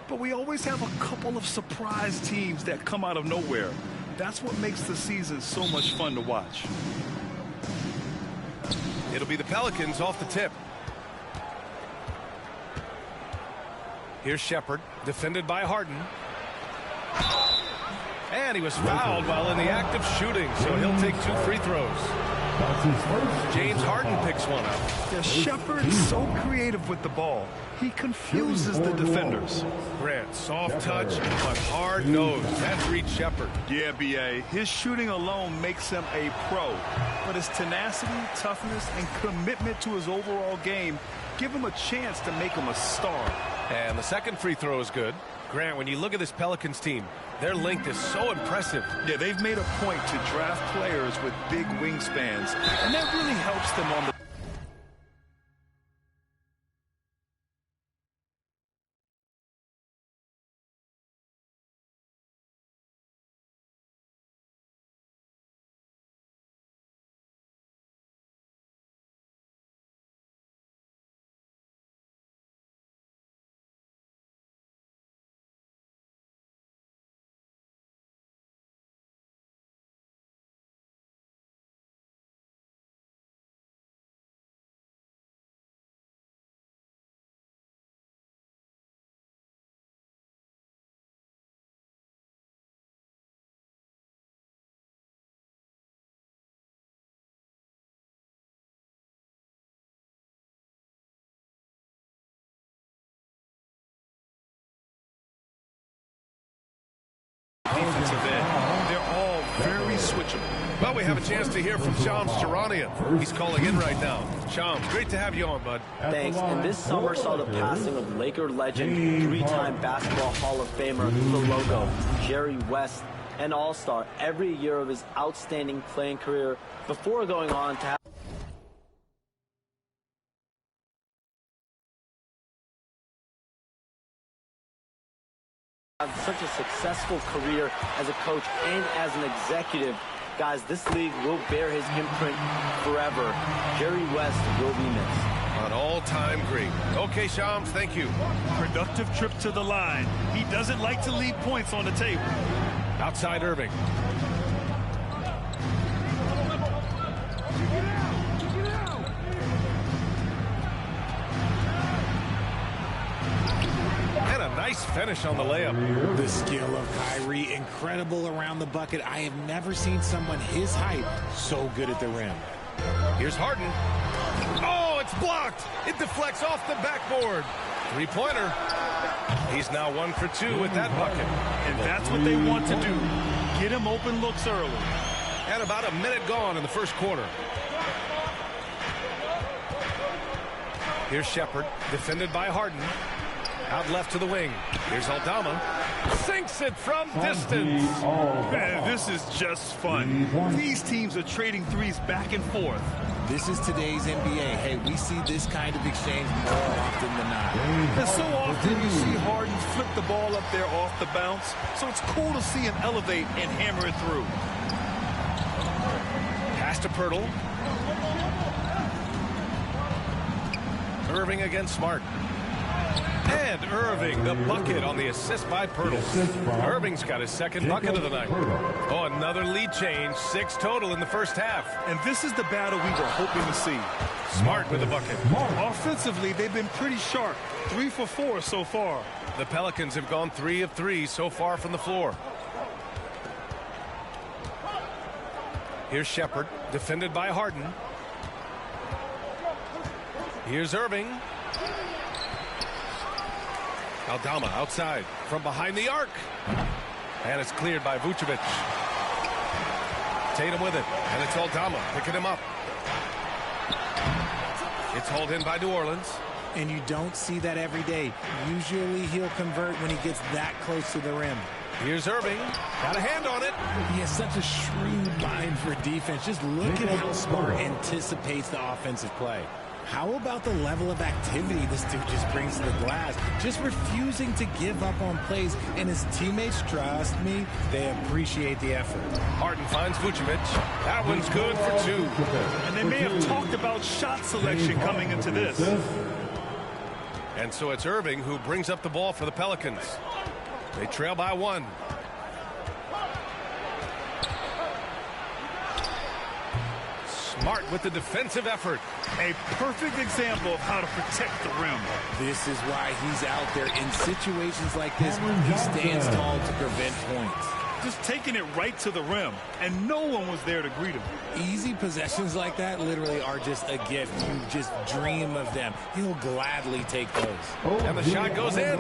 but we always have a couple of surprise teams that come out of nowhere. That's what makes the season so much fun to watch. It'll be the Pelicans off the tip. Here's Shepard, defended by Harden. And he was fouled while in the act of shooting, so he'll take 2 free throws. James Harden picks one up. Yeah, Shepard's so creative with the ball. He confuses the defenders. Grant, soft touch, but hard nose. That's Reed Shepard. Yeah, B.A., his shooting alone makes him a pro. But his tenacity, toughness, and commitment to his overall game give him a chance to make him a star. And the second free throw is good. Grant, when you look at this Pelicans team, their length is so impressive. Yeah, they've made a point to draft players with big wingspans, and that really helps them on the defensive end. They're all very switchable. Well, we have a chance to hear from Shams Charania. He's calling in right now. Shams, great to have you on, bud. Thanks. And this summer saw the passing of Laker legend, 3-time Basketball Hall of Famer, the logo, Jerry West, an all-star every year of his outstanding playing career before going on to have such a successful career as a coach and as an executive. Guys, this league will bear his imprint forever. Jerry West will be missed. An all-time great. Okay, Shams, thank you. Productive trip to the line. He doesn't like to leave points on the table. Outside Irving. And a nice finish on the layup. The skill of Kyrie, incredible around the bucket. I have never seen someone his height so good at the rim. Here's Harden. Oh, it's blocked. It deflects off the backboard. Three-pointer. He's now 1 for 2 with that bucket. And that's what they want to do. Get him open looks early. And about a minute gone in the first quarter. Here's Shepard, defended by Harden. Out left to the wing. Here's Aldama. Sinks it from distance. Man, this is just fun. These teams are trading threes back and forth. This is today's NBA. Hey, we see this kind of exchange more often than not. And so often you see Harden flip the ball up there off the bounce. So it's cool to see him elevate and hammer it through. Pass to Pirtle. Irving against Smart. And Irving, the bucket on the assist by Pirtle. Irving's got his second bucket of the night. Oh, another lead change. 6 total in the first half. And this is the battle we were hoping to see. Smart with the bucket. Offensively, they've been pretty sharp. 3 for 4 so far. The Pelicans have gone 3 of 3 so far from the floor. Here's Shepard, defended by Harden. Here's Irving. Aldama outside from behind the arc. And it's cleared by Vucevic. Tatum with it. And it's Aldama picking him up. It's hauled in by New Orleans. And you don't see that every day. Usually he'll convert when he gets that close to the rim. Here's Irving. Got a hand on it. He has such a shrewd mind for defense. Just look at how Smart anticipates the offensive play. How about the level of activity this dude just brings to the glass? Just refusing to give up on plays, and his teammates, trust me, they appreciate the effort. Harden finds Vucevic. That one's good for 2. And they may have talked about shot selection coming into this. And so it's Irving who brings up the ball for the Pelicans. They trail by 1. Smart with the defensive effort. A perfect example of how to protect the rim. This is why he's out there in situations like this. He stands tall to prevent points. Just taking it right to the rim, and no one was there to greet him. Easy possessions like that literally are just a gift. You just dream of them. He'll gladly take those. And the shot goes in.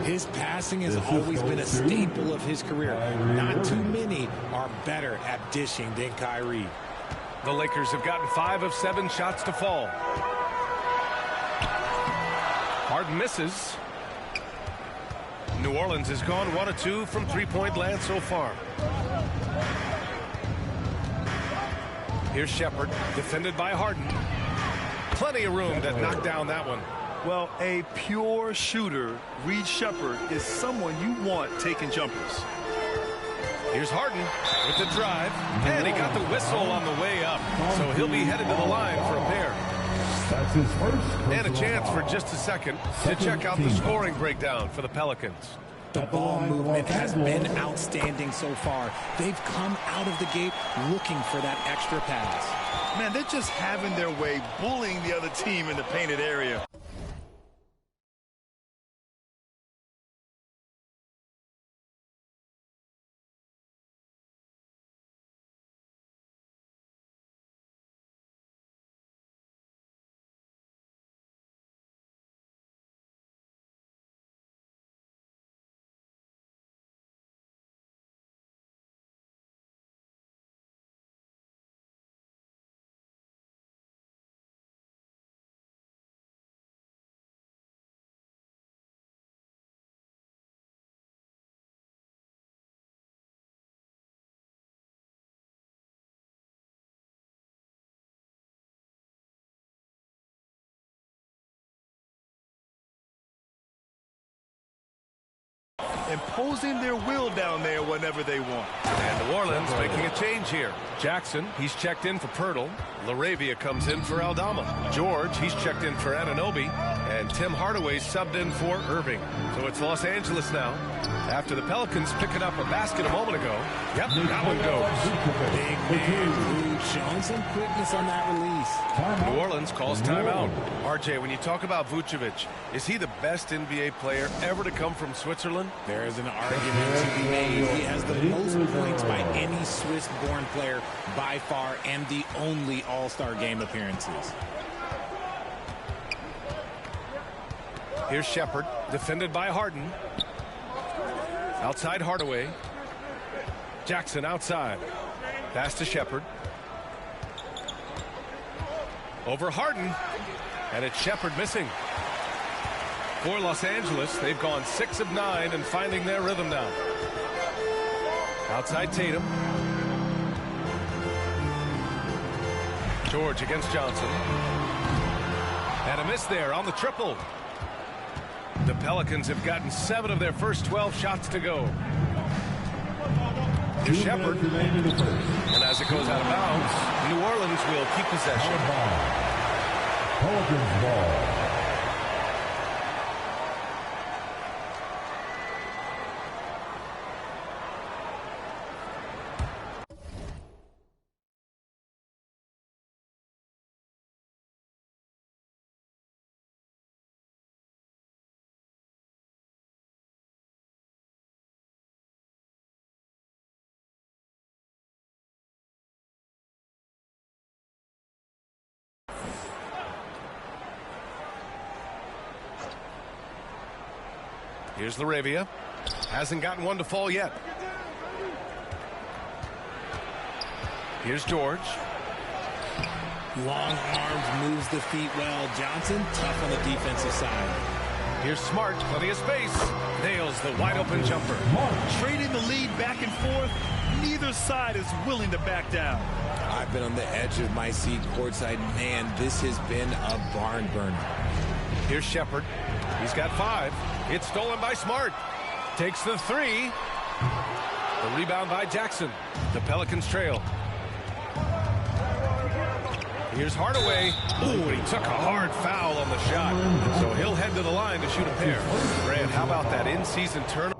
His passing has always been a staple of his career. Not too many are better at dishing than Kyrie. The Lakers have gotten 5 of 7 shots to fall. Harden misses. New Orleans has gone 1 of 2 from 3-point land so far. Here's Shepard, defended by Harden. Plenty of room to knock down that one. Well, a pure shooter, Reed Shepard, is someone you want taking jumpers. Here's Harden with the drive, and he got the whistle on the way up, so he'll be headed to the line for a pair. That's his first. And a chance for just a second to check out the scoring breakdown for the Pelicans. The ball movement has been outstanding so far. They've come out of the gate looking for that extra pass. Man, they're just having their way, bullying the other team in the painted area. Imposing their will down there whenever they want. And New Orleans making a change here. Jackson, he's checked in for Pirtle. LaRavia comes in for Aldama. George, he's checked in for Anunoby. And Tim Hardaway subbed in for Irving. So it's Los Angeles now. After the Pelicans picking up a basket a moment ago. Yep, that one goes. Big man, showing some quickness on that release. New Orleans calls timeout. RJ, when you talk about Vucevic, is he the best NBA player ever to come from Switzerland? There is an argument to be made. He has the most points by any Swiss-born player by far, and the only All-Star game appearances. Here's Shepard, defended by Harden. Outside Hardaway. Jackson outside. Pass to Shepard. Over Harden. And it's Shepard missing. For Los Angeles, they've gone 6 of 9 and finding their rhythm now. Outside Tatum. George against Johnson. And a miss there on the triple. The Pelicans have gotten 7 of their first 12 shots to go. Here's Shepard. And as it goes out of bounds, New Orleans will keep possession. Pelicans ball. Here's Laravia. Hasn't gotten one to fall yet. Here's George. Long arms, moves the feet well. Johnson, tough on the defensive side. Here's Smart, plenty of space. Nails the wide open jumper. Trading the lead back and forth. Neither side is willing to back down. I've been on the edge of my seat courtside. Man, this has been a barn burner. Here's Shepard. He's got 5. It's stolen by Smart. Takes the 3. The rebound by Jackson. The Pelicans trail. Here's Hardaway. Ooh, he took a hard foul on the shot. So he'll head to the line to shoot a pair. Grant, how about that in-season turnover?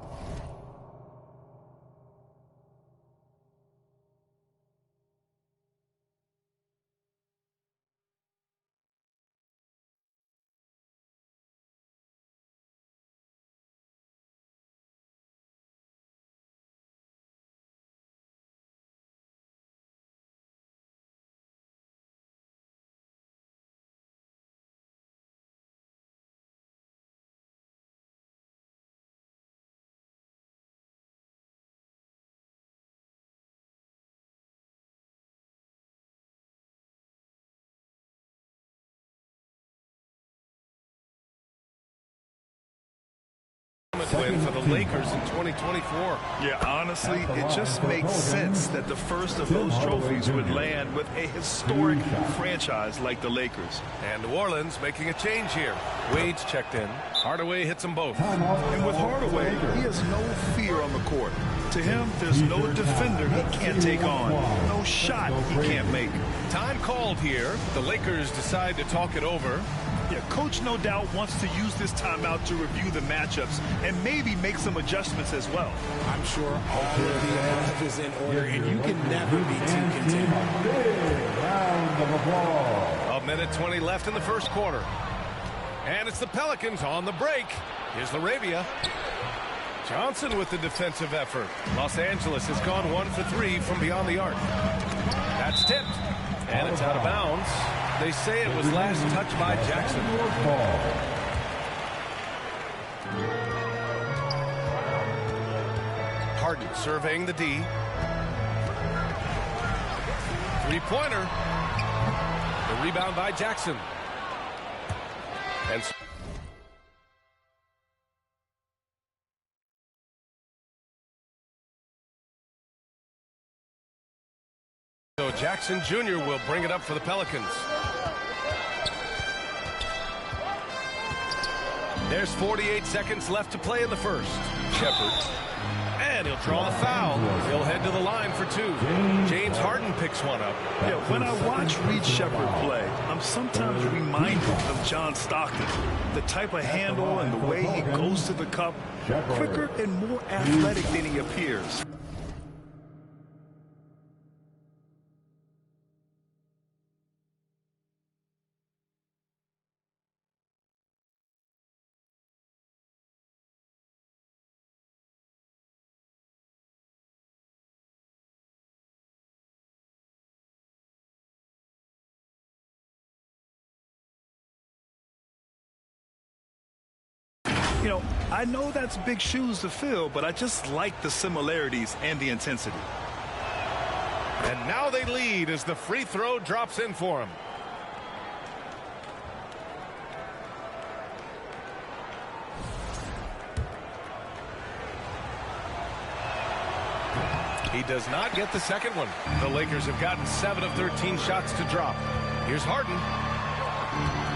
Win for the Lakers in 2024. Yeah, honestly, it just makes sense that the first of those trophies would land with a historic franchise like the Lakers. And New Orleans making a change here. Wade's checked in. Hardaway hits them both. And with Hardaway, he has no fear on the court. To him, there's no defender he can't take on. No shot he can't make. Time called here. The Lakers decide to talk it over. Yeah, coach no doubt wants to use this timeout to review the matchups and maybe make some adjustments as well. I'm sure all of the above is in order, and you can never be too content. Round of applause. 1:20 left in the first quarter. And it's the Pelicans on the break. Here's Laravia. Johnson with the defensive effort. Los Angeles has gone 1 for 3 from beyond the arc. That's tipped. And it's out of bounds. They say it was last touched by Jackson. Harden surveying the D. Three-pointer. The rebound by Jackson. And so Jackson Jr. will bring it up for the Pelicans. There's 48 seconds left to play in the first. Shepard. And he'll draw the foul. He'll head to the line for 2. James Harden picks one up. Yeah, when I watch Reed Shepard play, I'm sometimes reminded of John Stockton. The type of handle and the way he goes to the cup, quicker and more athletic than he appears. You know, I know that's big shoes to fill, but I just like the similarities and the intensity. And now they lead as the free throw drops in for him. He does not get the second one. The Lakers have gotten 7 of 13 shots to drop. Here's Harden.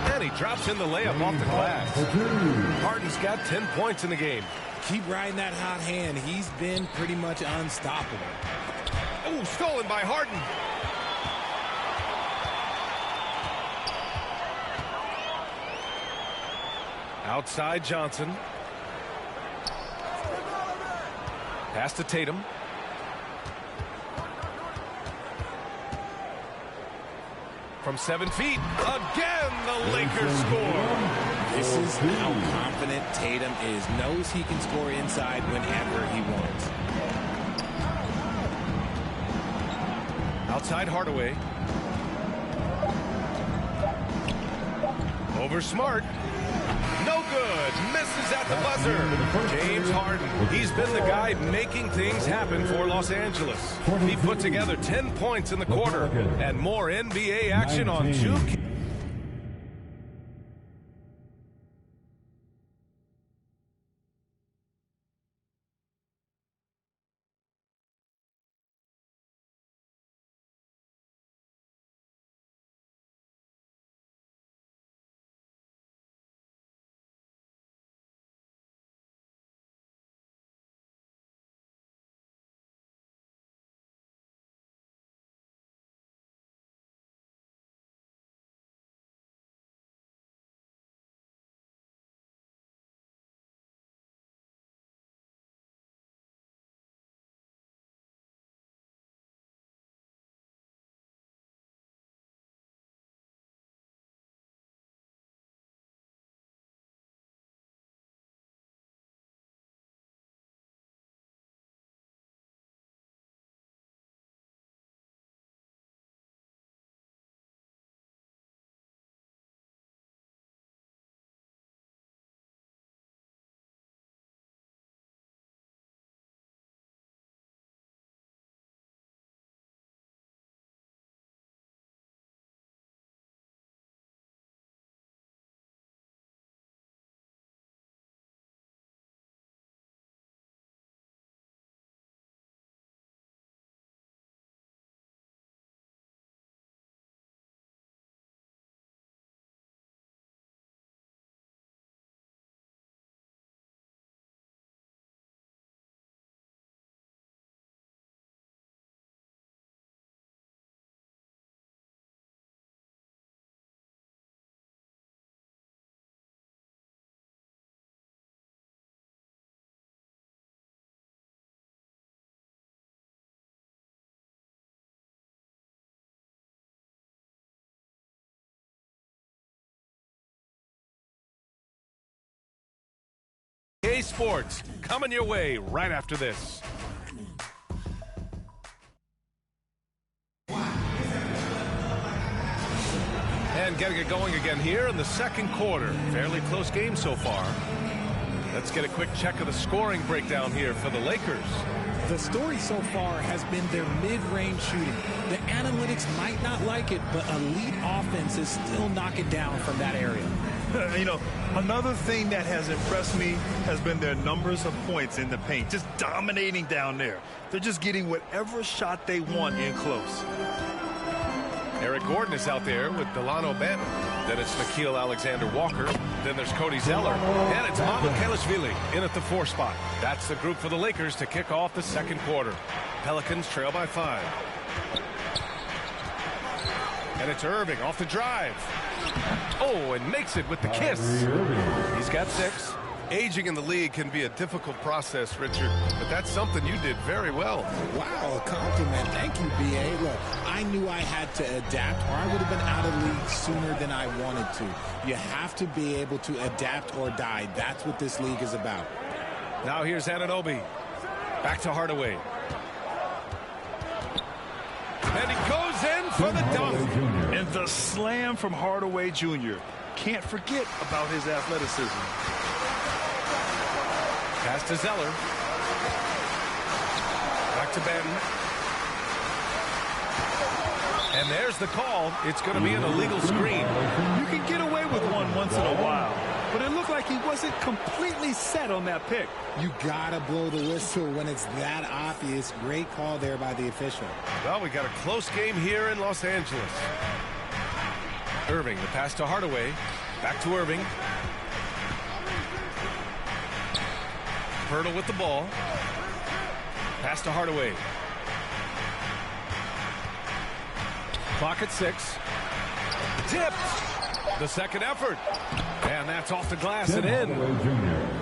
And he drops in the layup off the glass. Harden's got 10 points in the game. Keep riding that hot hand. He's been pretty much unstoppable. Oh, stolen by Harden. Outside Johnson. Pass to Tatum. From 7 feet. Again, the Lakers score. This is how confident Tatum is. Knows he can score inside whenever he wants. Outside Hardaway. Over Smart. No good. Misses at the buzzer. James Harden. He's been the guy making things happen for Los Angeles. He put together 10 points in the quarter. And more NBA action on 2K. Sports coming your way right after this. And getting it going again here in the second quarter. Fairly close game so far. Let's get a quick check of the scoring breakdown here for the Lakers. The story so far has been their mid-range shooting. The analytics might not like it, but elite offenses still knock it down from that area. You know, another thing that has impressed me has been their numbers of points in the paint, just dominating down there. They're just getting whatever shot they want in close. Eric Gordon is out there with Delano Banton. Then it's Nickeil Alexander-Walker. Then there's Cody Zeller. And it's Mamukelashvili in at the 4 spot. That's the group for the Lakers to kick off the second quarter. Pelicans trail by 5. And it's Irving off the drive. Oh, and makes it with the kiss. He's got 6. Aging in the league can be a difficult process, Richard, but that's something you did very well. Wow, a compliment. Thank you, B.A. Look, I knew I had to adapt, or I would have been out of league sooner than I wanted to. You have to be able to adapt or die. That's what this league is about. Now here's Anunoby. Back to Hardaway. And he goes in for the dunk. And the slam from Hardaway Jr. Can't forget about his athleticism. Pass to Zeller. Back to Benton. And there's the call. It's going to be an illegal screen. You can get away with one once in a while, but it looked like he wasn't completely set on that pick. You got to blow the whistle when it's that obvious. Great call there by the official. Well, we got a close game here in Los Angeles. Irving, the pass to Hardaway. Back to Irving. Pirtle with the ball. Pass to Hardaway. Clock at 6. Tipped. The second effort. And that's off the glass and in.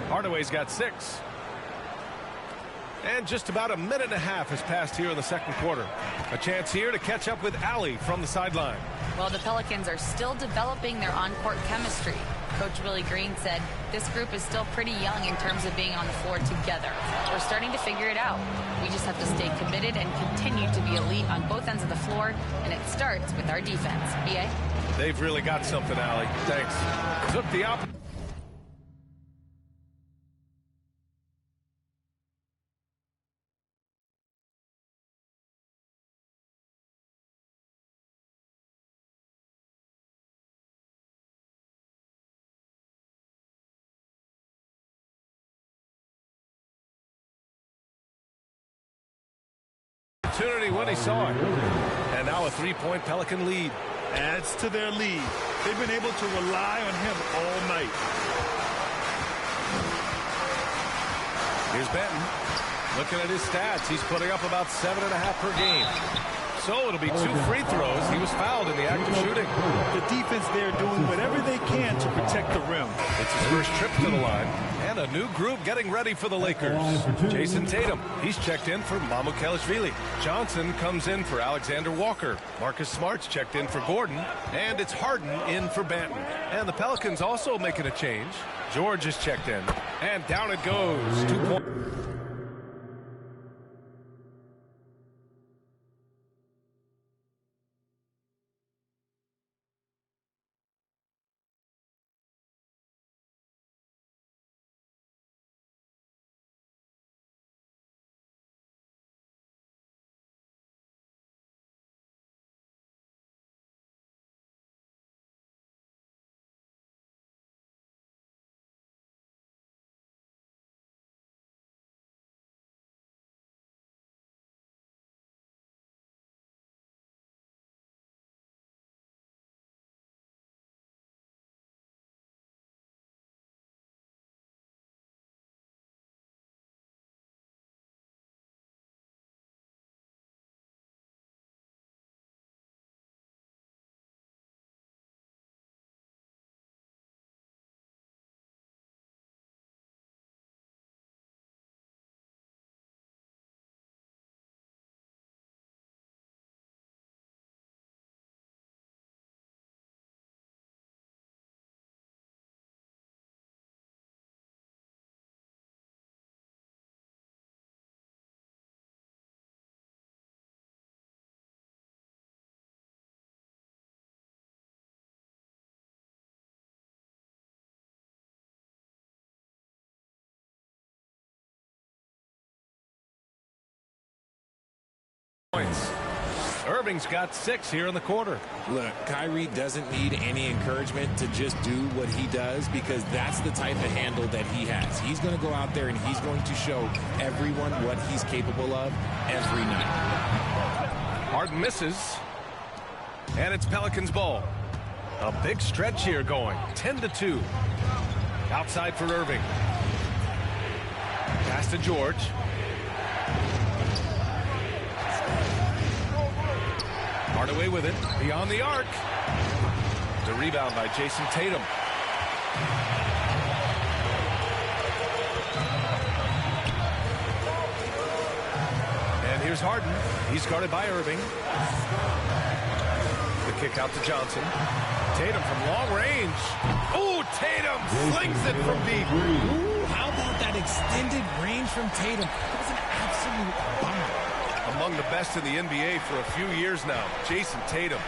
Hardaway's got 6. And just about a minute and a half has passed here in the second quarter. A chance here to catch up with Allie from the sideline. Well, the Pelicans are still developing their on-court chemistry. Coach Willie Green said this group is still pretty young in terms of being on the floor together. We're starting to figure it out. We just have to stay committed and continue to be elite on both ends of the floor, and it starts with our defense. B.A.? They've really got something, Allie. Thanks. Took the opportunity. When he saw it. And now a three-point Pelican lead. Adds to their lead. They've been able to rely on him all night. Here's Benton. Looking at his stats, he's putting up about 7.5 per game. So it'll be 2 free throws. He was fouled in the act of shooting. The defense there doing whatever they can to protect the rim. It's his first trip to the line. And a new group getting ready for the Lakers. Jason Tatum, he's checked in for Mamukelashvili. Johnson comes in for Alexander Walker. Marcus Smart's checked in for Gordon. And it's Harden in for Banton. And the Pelicans also making a change. George is checked in. And down it goes. 2 points. Irving's got 6 here in the quarter. Look, Kyrie doesn't need any encouragement to just do what he does, because that's the type of handle that he has. He's going to go out there and he's going to show everyone what he's capable of every night. Harden misses. And it's Pelicans ball. A big stretch here going. 10-2. Outside for Irving. Pass to George. Hardaway with it, beyond the arc. The rebound by Jason Tatum. And here's Harden. He's guarded by Irving. The kick out to Johnson. Tatum from long range. Oh, Tatum slings it from deep. Ooh, how about that extended range from Tatum? That was an absolute bomb. among the best in the NBA for a few years now. Jason Tatum.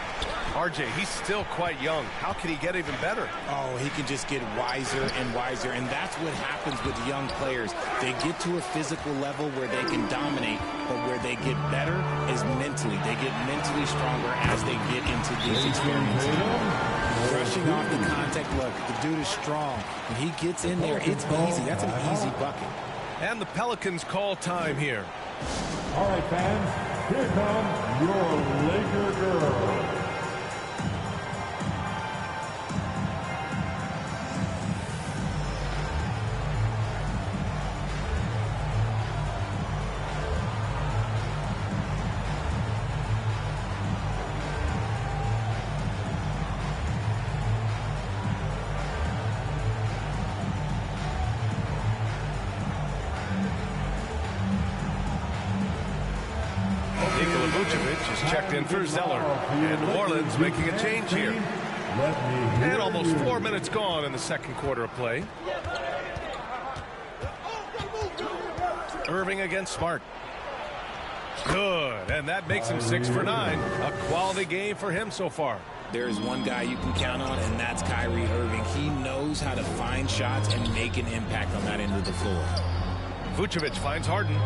RJ, he's still quite young. How can he get even better? Oh, he can just get wiser and wiser, and that's what happens with young players. They get to a physical level where they can dominate, but where they get better is mentally. They get mentally stronger as they get into these experiences. Brushing off the contact, look, the dude is strong. When he gets in there, it's easy. That's an easy bucket. And the Pelicans call time here. All right, fans, here comes your Laker girl. Checked in for Zeller. And New Orleans making a change here. And almost 4 minutes gone in the second quarter of play. Irving against Smart. Good. And that makes him 6 for 9. A quality game for him so far. There is one guy you can count on, and that's Kyrie Irving. He knows how to find shots and make an impact on that end of the floor. Vucevic finds Harden.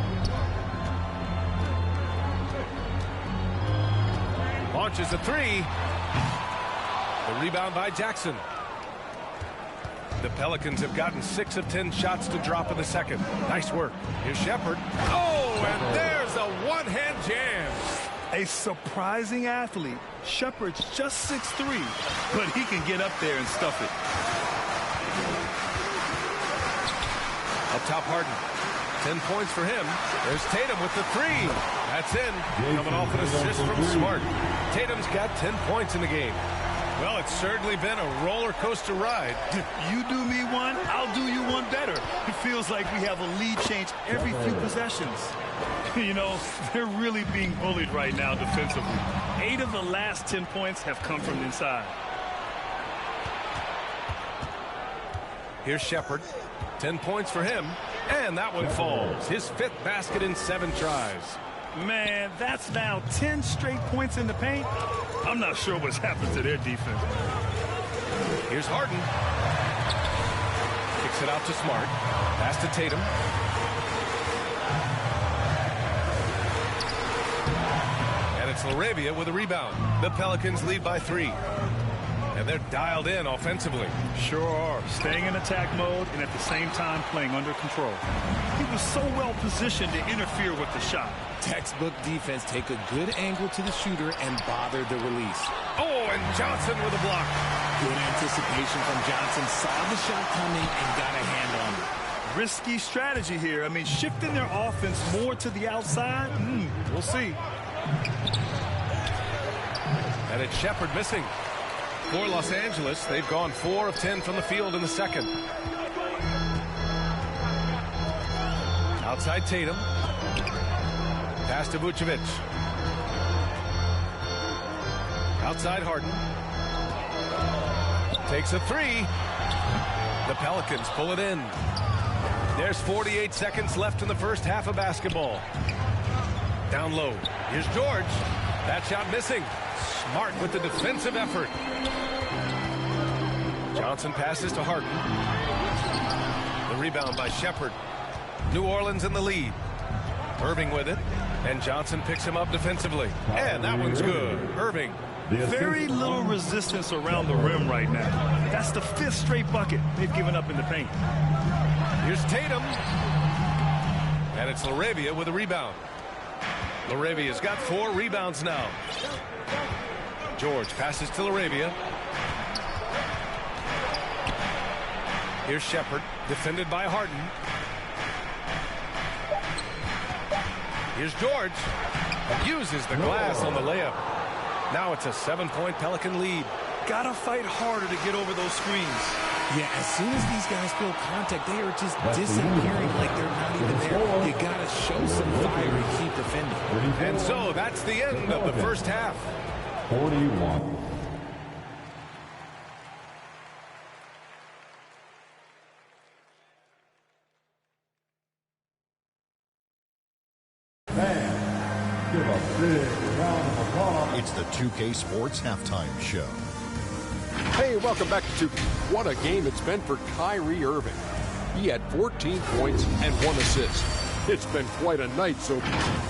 Launches a three. The rebound by Jackson. The Pelicans have gotten 6 of 10 shots to drop in the second. Nice work. Here's Shepherd. Oh, and there's a one-hand jam. A surprising athlete. Shepherd's just 6'3", but he can get up there and stuff it. Up top, Harden. 10 points for him. There's Tatum with the three. That's in. Coming off an assist from Smart. Tatum's got 10 points in the game. Well, it's certainly been a roller coaster ride. You do me one, I'll do you one better. It feels like we have a lead change every few possessions. You know, they're really being bullied right now defensively. 8 of the last 10 points have come from inside. Here's Shepherd. 10 points for him. And that one falls. His 5th basket in 7 tries. Man, that's now 10 straight points in the paint. I'm not sure what's happened to their defense. Here's Harden. Kicks it out to Smart. Pass to Tatum. And it's LaRavia with a rebound. The Pelicans lead by 3. And they're dialed in offensively. Sure are. Staying in attack mode and at the same time playing under control. He was so well positioned to interfere with the shot. Textbook defense. Take a good angle to the shooter and bother the release. Oh, and Johnson with a block. Good anticipation from Johnson. Saw the shot coming and got a hand on it. Risky strategy here. I mean, shifting their offense more to the outside. We'll see. And it's Shepherd missing. For Los Angeles, they've gone 4 of 10 from the field in the second. Outside Tatum. Pass to Vucevic. Outside Harden. Takes a three. The Pelicans pull it in. There's 48 seconds left in the first half of basketball. Down low. Here's George. That shot missing. Smart with the defensive effort. Johnson passes to Harden. The rebound by Shepherd. New Orleans in the lead. Irving with it. And Johnson picks him up defensively. And that one's good. Irving. Very little resistance around the rim right now. That's the 5th straight bucket they've given up in the paint. Here's Tatum. And it's LaRavia with a rebound. LaRavia's got 4 rebounds now. George passes to LaRavia. Here's Shepherd, defended by Harden. Here's George. Uses the glass on the layup. Now it's a 7-point Pelican lead. Gotta fight harder to get over those screens. Yeah, as soon as these guys feel contact, they are just disappearing like they're not even there. You gotta show some fire and keep defending. And so that's the end of the first half. 41. It's the 2K Sports Halftime Show. Hey, welcome back to 2K. What a game it's been for Kyrie Irving. He had 14 points and 1 assist. It's been quite a night so far.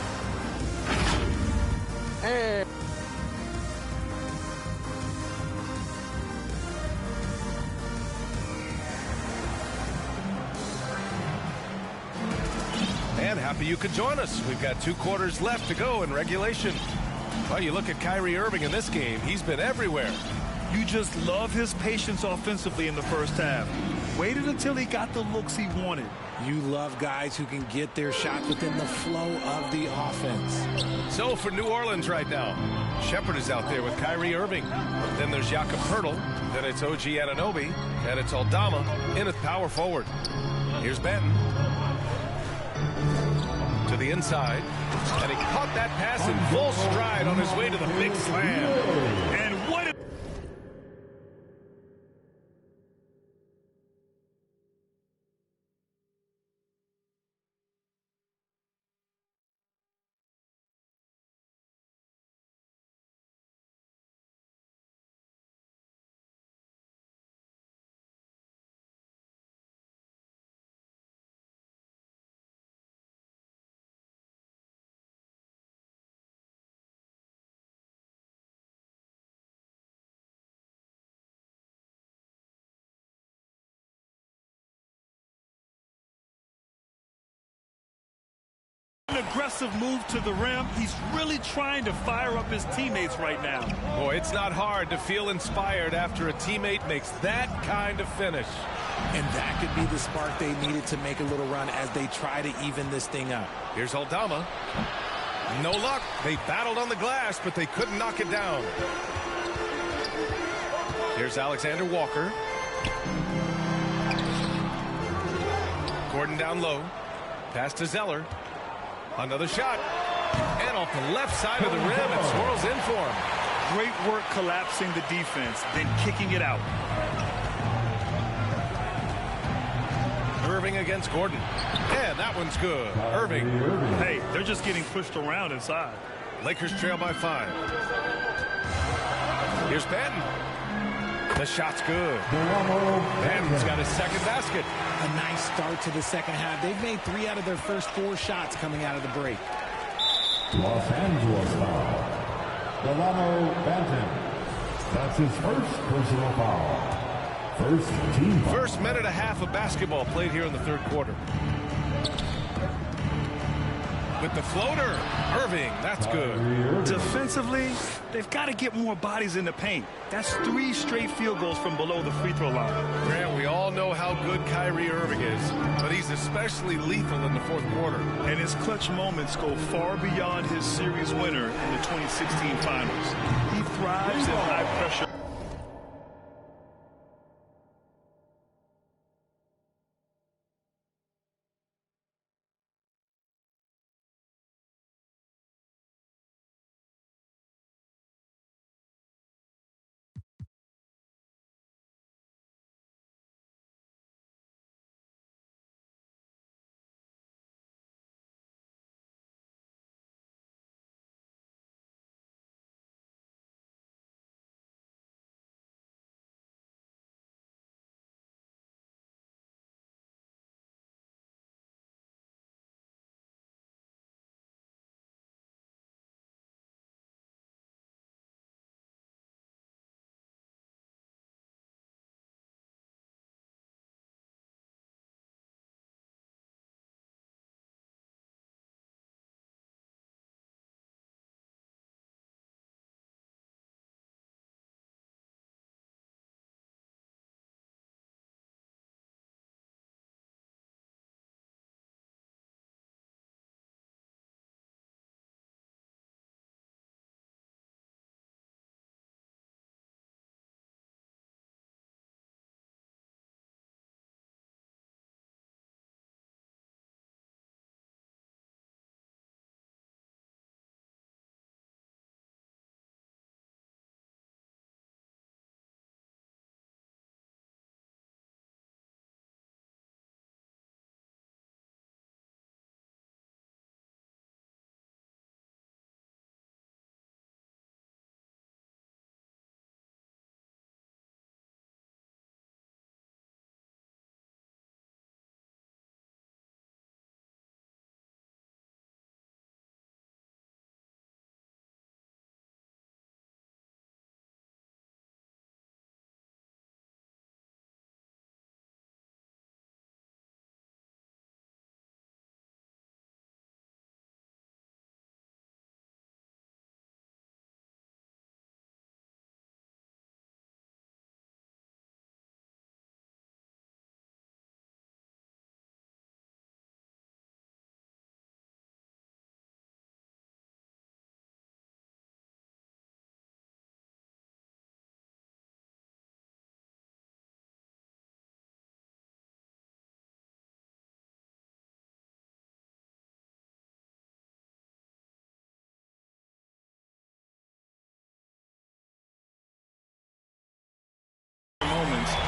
And happy you could join us. We've got 2 quarters left to go in regulation. Well, you look at Kyrie Irving in this game, he's been everywhere. You just love his patience offensively in the first half. Waited until he got the looks he wanted. You love guys who can get their shots within the flow of the offense. So for New Orleans right now, Shepard is out there with Kyrie Irving. Then there's Jakob Poeltl. Then it's OG Anunoby. And it's Aldama in at power forward. Here's Benton. To the inside. And he caught that pass in full stride on his way to the big slam. And what an aggressive move to the rim. He's really trying to fire up his teammates right now. Boy, it's not hard to feel inspired after a teammate makes that kind of finish. And that could be the spark they needed to make a little run as they try to even this thing up. Here's Aldama. No luck. They battled on the glass, but they couldn't knock it down. Here's Alexander Walker. Gordon down low. Pass to Zeller. Another shot. And off the left side of the rim, it swirls in for him. Great work collapsing the defense, then kicking it out. Irving against Gordon. And that one's good. Irving. Hey, they're just getting pushed around inside. Lakers trail by 5. Here's Benton. The shot's good. Benton's got his second basket. A nice start to the second half. They've made 3 out of their first 4 shots coming out of the break. Los Angeles foul. Delano Banton. That's his first personal foul. First team foul. First minute and a half of basketball played here in the third quarter. With the floater, Irving, that's good. Defensively, they've got to get more bodies in the paint. That's 3 straight field goals from below the free throw line. Grant, we all know how good Kyrie Irving is, but he's especially lethal in the fourth quarter. And his clutch moments go far beyond his series winner in the 2016 finals. He thrives in high pressure.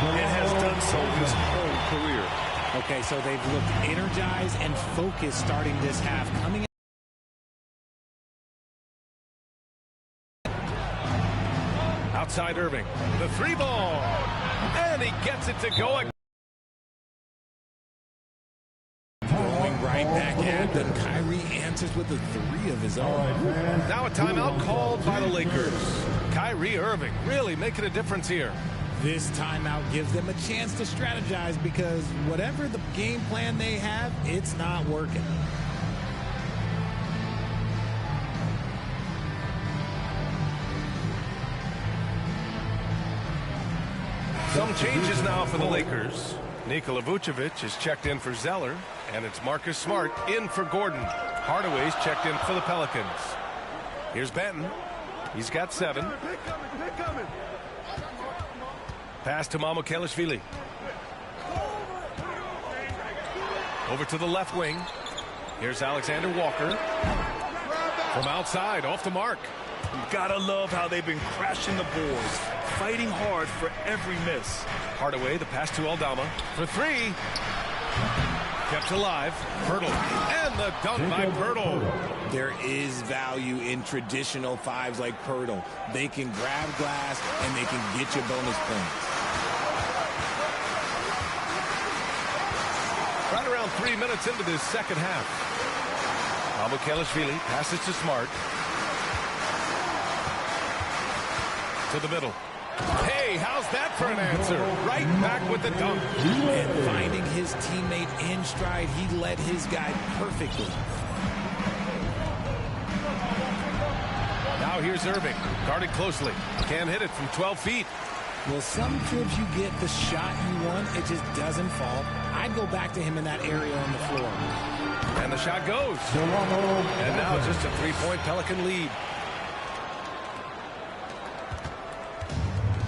and has done so his whole career. Okay, so they've looked energized and focused starting this half. Coming outside Irving, the 3 ball, and he gets it to go again. Going right back at them. Kyrie answers with a 3 of his own. Now a timeout called by the Lakers. Kyrie Irving really making a difference here. This timeout gives them a chance to strategize because whatever the game plan they have, it's not working. Some changes now for the Lakers. Nikola Vucevic is checked in for Zeller, and it's Marcus Smart in for Gordon. Hardaway's checked in for the Pelicans. Here's Benton. He's got 7. Pass to Mamukelashvili. Over to the left wing. Here's Alexander Walker. From outside, off the mark. You gotta love how they've been crashing the boards, fighting hard for every miss. Hardaway, the pass to Aldama for 3. Kept alive. Pirtle. And the dunk by Pirtle. There is value in traditional 5s like Pirtle. They can grab glass and they can get you bonus points. Right around 3 minutes into this second half. Mamukelashvili passes to Smart. To the middle. Hey, how's that for an answer? Right back with the dunk. And finding his teammate in stride, he led his guy perfectly. Now here's Irving, guarded closely. Can't hit it from 12 feet. Well, some trips you get the shot you want, it just doesn't fall. I'd go back to him in that area on the floor. And the shot goes. And now just a 3-point Pelican lead.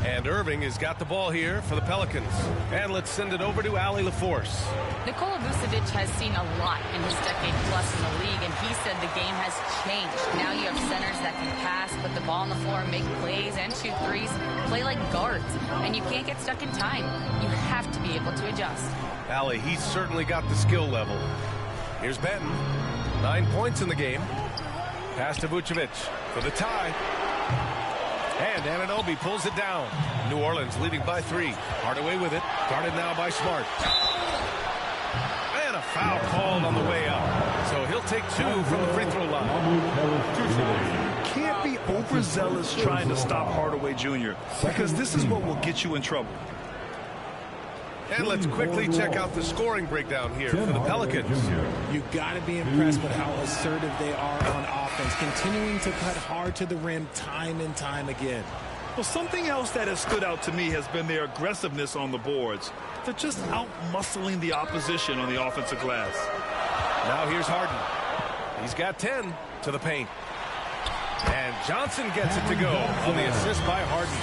And Irving has got the ball here for the Pelicans. And let's send it over to Allie LaForce. Nikola Vucevic has seen a lot in his decade plus in the league, and he said the game has changed. Now you have centers that can pass, put the ball on the floor, make plays, and shoot 3s, play like guards. And you can't get stuck in time. You have to be able to adjust. Allie, he's certainly got the skill level. Here's Benton. 9 points in the game. Pass to Vucevic for the tie. And Anunoby pulls it down. New Orleans leading by 3. Hardaway with it. Guarded now by Smart. And a foul called on the way up. So he'll take 2 from the free throw line. Can't be overzealous trying to stop Hardaway Jr. because this is what will get you in trouble. And let's quickly check out the scoring breakdown here for the Pelicans. You got to be impressed with how assertive they are on offense, continuing to cut hard to the rim time and time again. Well, something else that has stood out to me has been their aggressiveness on the boards. They're just out-muscling the opposition on the offensive glass. Now here's Harden. He's got 10 to the paint. And Johnson gets it to go on the assist by Harden.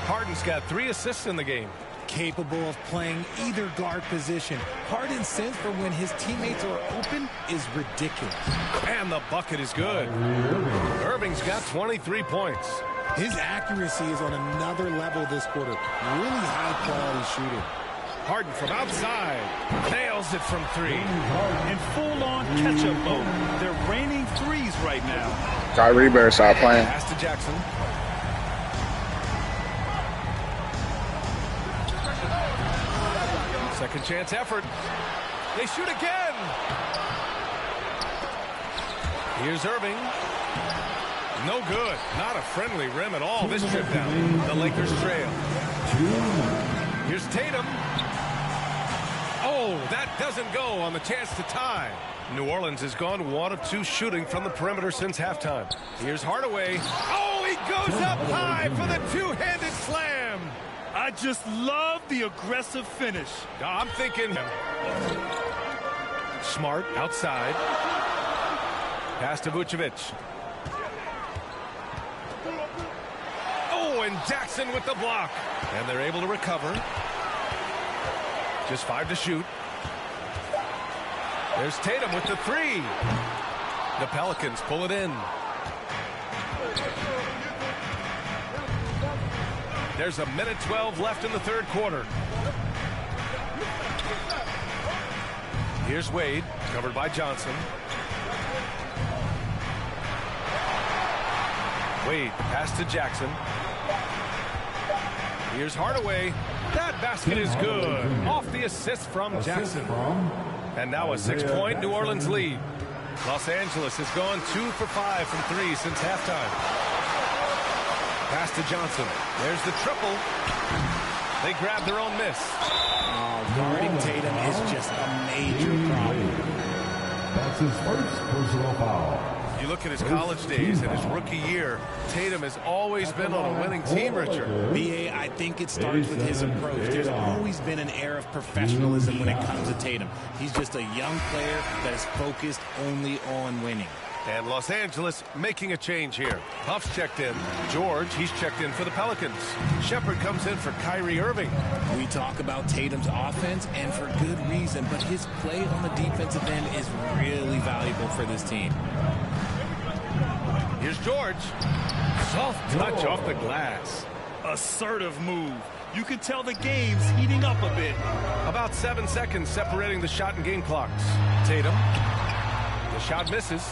Harden's got 3 assists in the game. Capable of playing either guard position. Harden's sense for when his teammates are open is ridiculous. And the bucket is good. Irving's got 23 points. His accuracy is on another level this quarter. Really high-quality shooting. Harden from outside. Nails it from 3. In full-on catch-up mode. They're raining 3s right now. Kyrie better stop playing. Pass to Jackson. Second chance effort. They shoot again. Here's Irving. No good. Not a friendly rim at all this trip down. The Lakers trail. Here's Tatum. Oh, that doesn't go on the chance to tie. New Orleans has gone 1 of 2 shooting from the perimeter since halftime. Here's Hardaway. Oh, he goes up high for the 2-handed slam. I just love the aggressive finish. I'm thinking Smart outside. Pass to Vucevic. Oh, and Jackson with the block. And they're able to recover. Just 5 to shoot. There's Tatum with the 3. The Pelicans pull it in. There's a minute 12 left in the third quarter. Here's Wade, covered by Johnson. Wade, pass to Jackson. Here's Hardaway. That basket is good. Off the assist from Jackson. And now a 6-point New Orleans lead. Los Angeles has gone 2 for 5 from 3 since halftime. Pass to Johnson. There's the triple. They grab their own miss. Guarding Tatum is just a major problem. That's his first personal foul. You look at his college days and his rookie year, Tatum has always been on a winning team, Richard. B.A., I think it starts with his approach. There's always been an air of professionalism when it comes to Tatum. He's just a young player that is focused only on winning. And Los Angeles making a change here. Huff's checked in. George, he's checked in for the Pelicans. Shepard comes in for Kyrie Irving. We talk about Tatum's offense, and for good reason, but his play on the defensive end is really valuable for this team. Here's George. Soft touch off the glass. Assertive move. You can tell the game's heating up a bit. About 7 seconds separating the shot and game clocks. Tatum. The shot misses.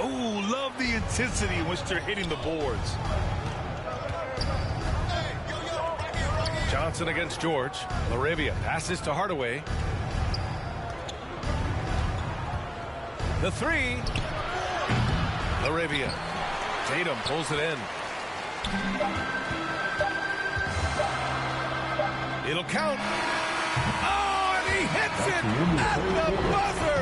Oh, love the intensity in which they're hitting the boards. Johnson against George. Laravia passes to Hardaway. The three. Laravia. Tatum pulls it in. It'll count. Oh, and he hits it at the buzzer.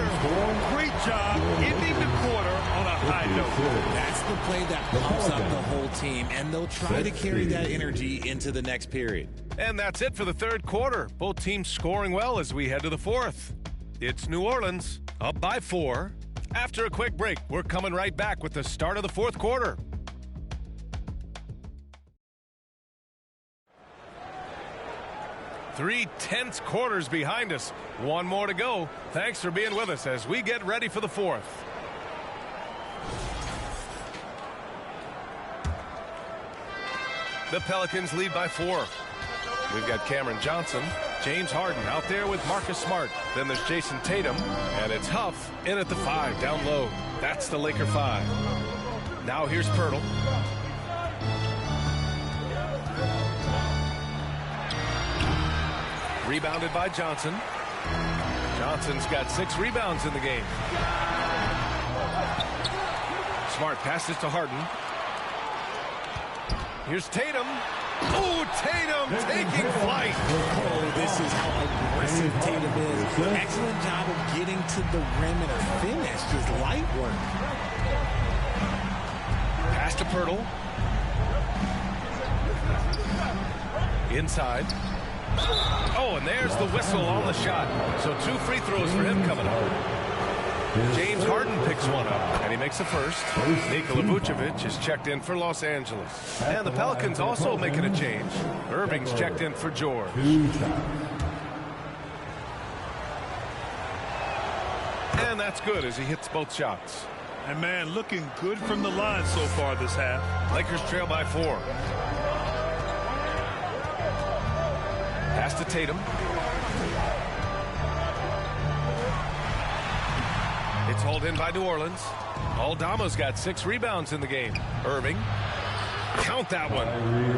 Great job ending the quarter on a high note. That's the play that pumps up the whole team, and they'll try to carry that energy into the next period. And that's it for the third quarter. Both teams scoring well as we head to the fourth. It's New Orleans up by 4. After a quick break, we're coming right back with the start of the fourth quarter. Three tense quarters behind us. One more to go. Thanks for being with us as we get ready for the fourth. The Pelicans lead by 4. We've got Cameron Johnson, James Harden out there with Marcus Smart. Then there's Jason Tatum, and it's Huff in at the 5 down low. That's the Laker 5. Now here's Pirtle. Rebounded by Johnson. Johnson's got 6 rebounds in the game. Smart passes to Harden. Here's Tatum. Oh, Tatum taking flight. Oh, this is how aggressive Tatum is. Excellent job of getting to the rim and a finish. Just light work. Pass to Pirtle. Inside. Oh, and there's the whistle on the shot. So 2 free throws for him coming up. James Harden picks one up, and he makes the first. Nikola Vucevic is checked in for Los Angeles. And the Pelicans also making a change. Irving's checked in for George. And that's good as he hits both shots. And man, looking good from the line so far this half. Lakers trail by 4. Pass to Tatum. It's hauled in by New Orleans. Aldama's got 6 rebounds in the game. Irving. Count that one.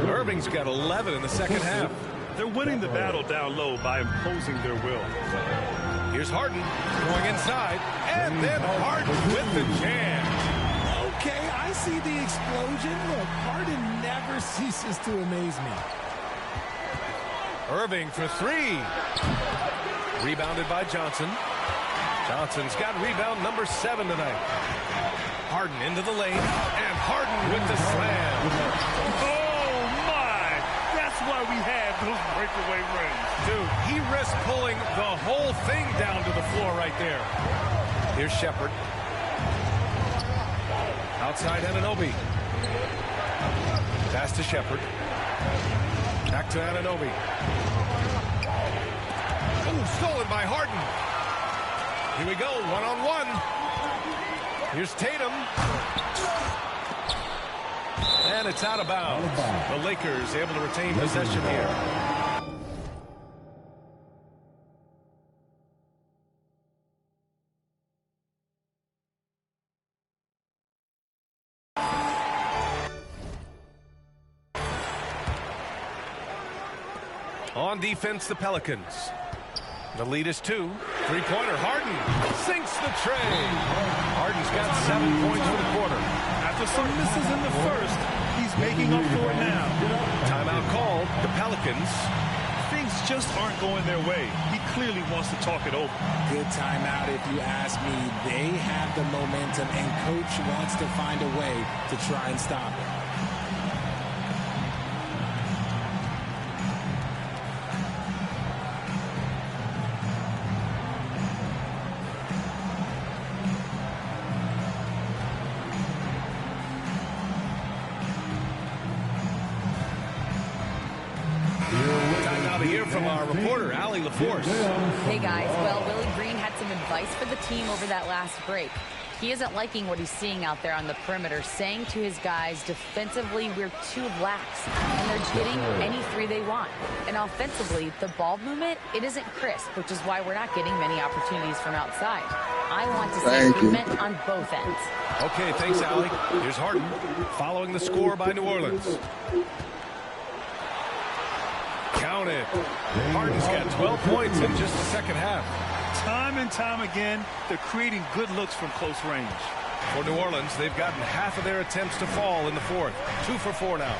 Irving's got 11 in the second half. They're winning the battle down low by imposing their will. Here's Harden going inside. And then Harden with the jam. Okay, I see the explosion. Look, Harden never ceases to amaze me. Irving for 3. Rebounded by Johnson. Johnson's got rebound number 7 tonight. Harden into the lane, and Harden with the slam. Oh, my! That's why we had those breakaway rings. Dude, he risked pulling the whole thing down to the floor right there. Here's Shepard. Outside Anunoby. Pass to Shepard. Back to Anunoby. Oh, stolen by Harden. Here we go, one-on-one. Here's Tatum. And it's out of bounds. The Lakers able to retain possession here. On defense, the Pelicans. The lead is 2. Three-pointer, Harden sinks the tray. Harden's got 7 points for the quarter. After some misses in the first, he's making up for it now. Timeout called. The Pelicans. Things just aren't going their way. He clearly wants to talk it over. Good timeout if you ask me. They have the momentum, and Coach wants to find a way to try and stop it. From our reporter, Allie LaForce. Hey guys, well, Willie Green had some advice for the team over that last break. He isn't liking what he's seeing out there on the perimeter, saying to his guys, defensively, we're too lax, and they're getting any three they want. And offensively, the ball movement, it isn't crisp, which is why we're not getting many opportunities from outside. I want to see improvement on both ends. Okay, thanks, Allie. Here's Harden, following the score by New Orleans. Count it. Harden's got 12 points in just the second half. Time and time again, they're creating good looks from close range. For New Orleans, they've gotten half of their attempts to fall in the fourth. 2 for 4 now.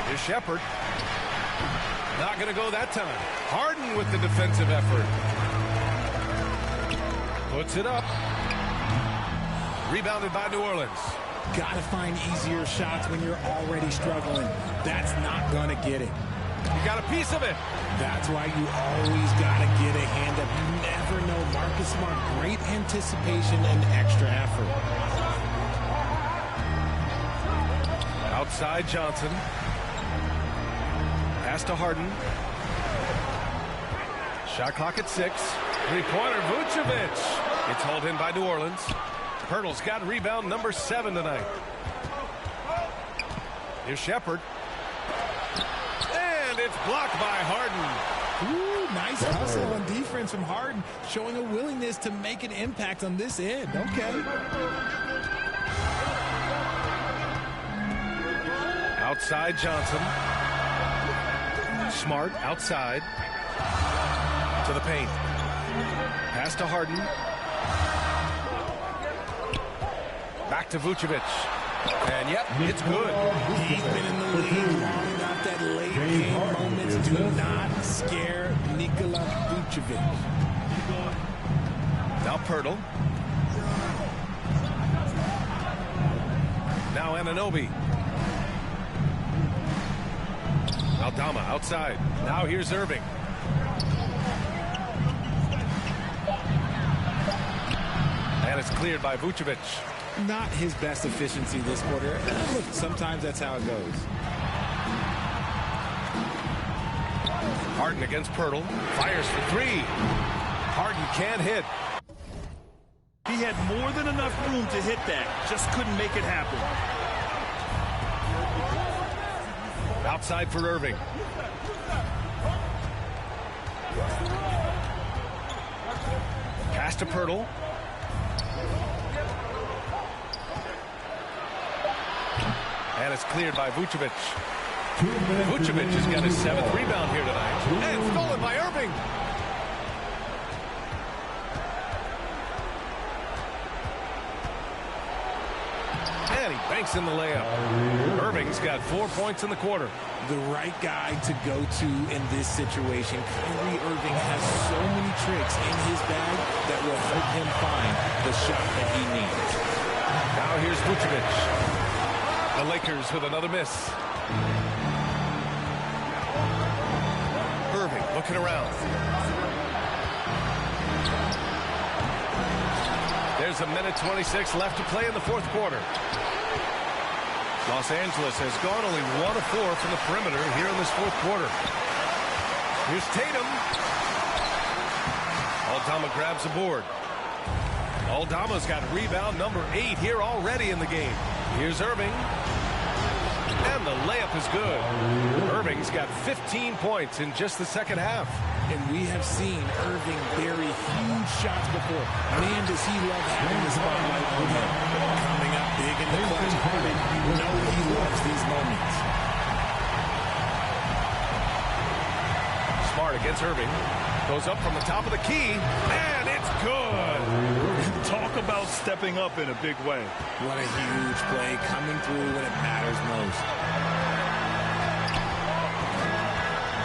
Here's Shepherd. Not going to go that time. Harden with the defensive effort. Puts it up. Rebounded by New Orleans. Got to find easier shots when you're already struggling. That's not going to get it. You got a piece of it. That's why you always got to get a hand up. You never know. Marcus Smart, great anticipation and extra effort. Outside Johnson. Pass to Harden. Shot clock at 6. Three-pointer, Vucevic. It's hauled in by New Orleans. Pirtle's got rebound number 7 tonight. Here's Shepherd. And it's blocked by Harden. Ooh, nice hustle on defense from Harden, showing a willingness to make an impact on this end. Okay. Outside Johnson. Smart outside. To the paint. Pass to Harden. Back to Vucevic. And yep, it's good. He's been in the league long enough that late game moments do not scare Nikola Vucevic. Now Pirtle. Now Anunoby. Aldama outside. Now here's Irving. And it's cleared by Vucevic. Not his best efficiency this quarter. Look, sometimes that's how it goes. Harden against Pirtle. Fires for 3. Harden can't hit. He had more than enough room to hit that. Just couldn't make it happen. Outside for Irving. Pass to Pirtle. And it's cleared by Vucevic. Vucevic has got his 7th rebound here tonight. And stolen by Irving. And he banks in the layup. Irving's got 4 points in the quarter. The right guy to go to in this situation. Kyrie Irving has so many tricks in his bag that will help him find the shot that he needs. Now here's Vucevic. The Lakers with another miss. Irving looking around. There's a minute 26 left to play in the fourth quarter. Los Angeles has gone only 1 of 4 from the perimeter here in this fourth quarter. Here's Tatum. Aldama grabs the board. Aldama's got rebound number 8 here already in the game. Here's Irving. And the layup is good. Irving's got 15 points in just the second half. And we have seen Irving bury huge shots before. Man, does he love having the spotlight on him. Coming up big in the clutch. Harden, you know he loves these moments. Smart against Irving. Goes up from the top of the key, and it's good. Talk about stepping up in a big way. What a huge play, coming through when it matters most.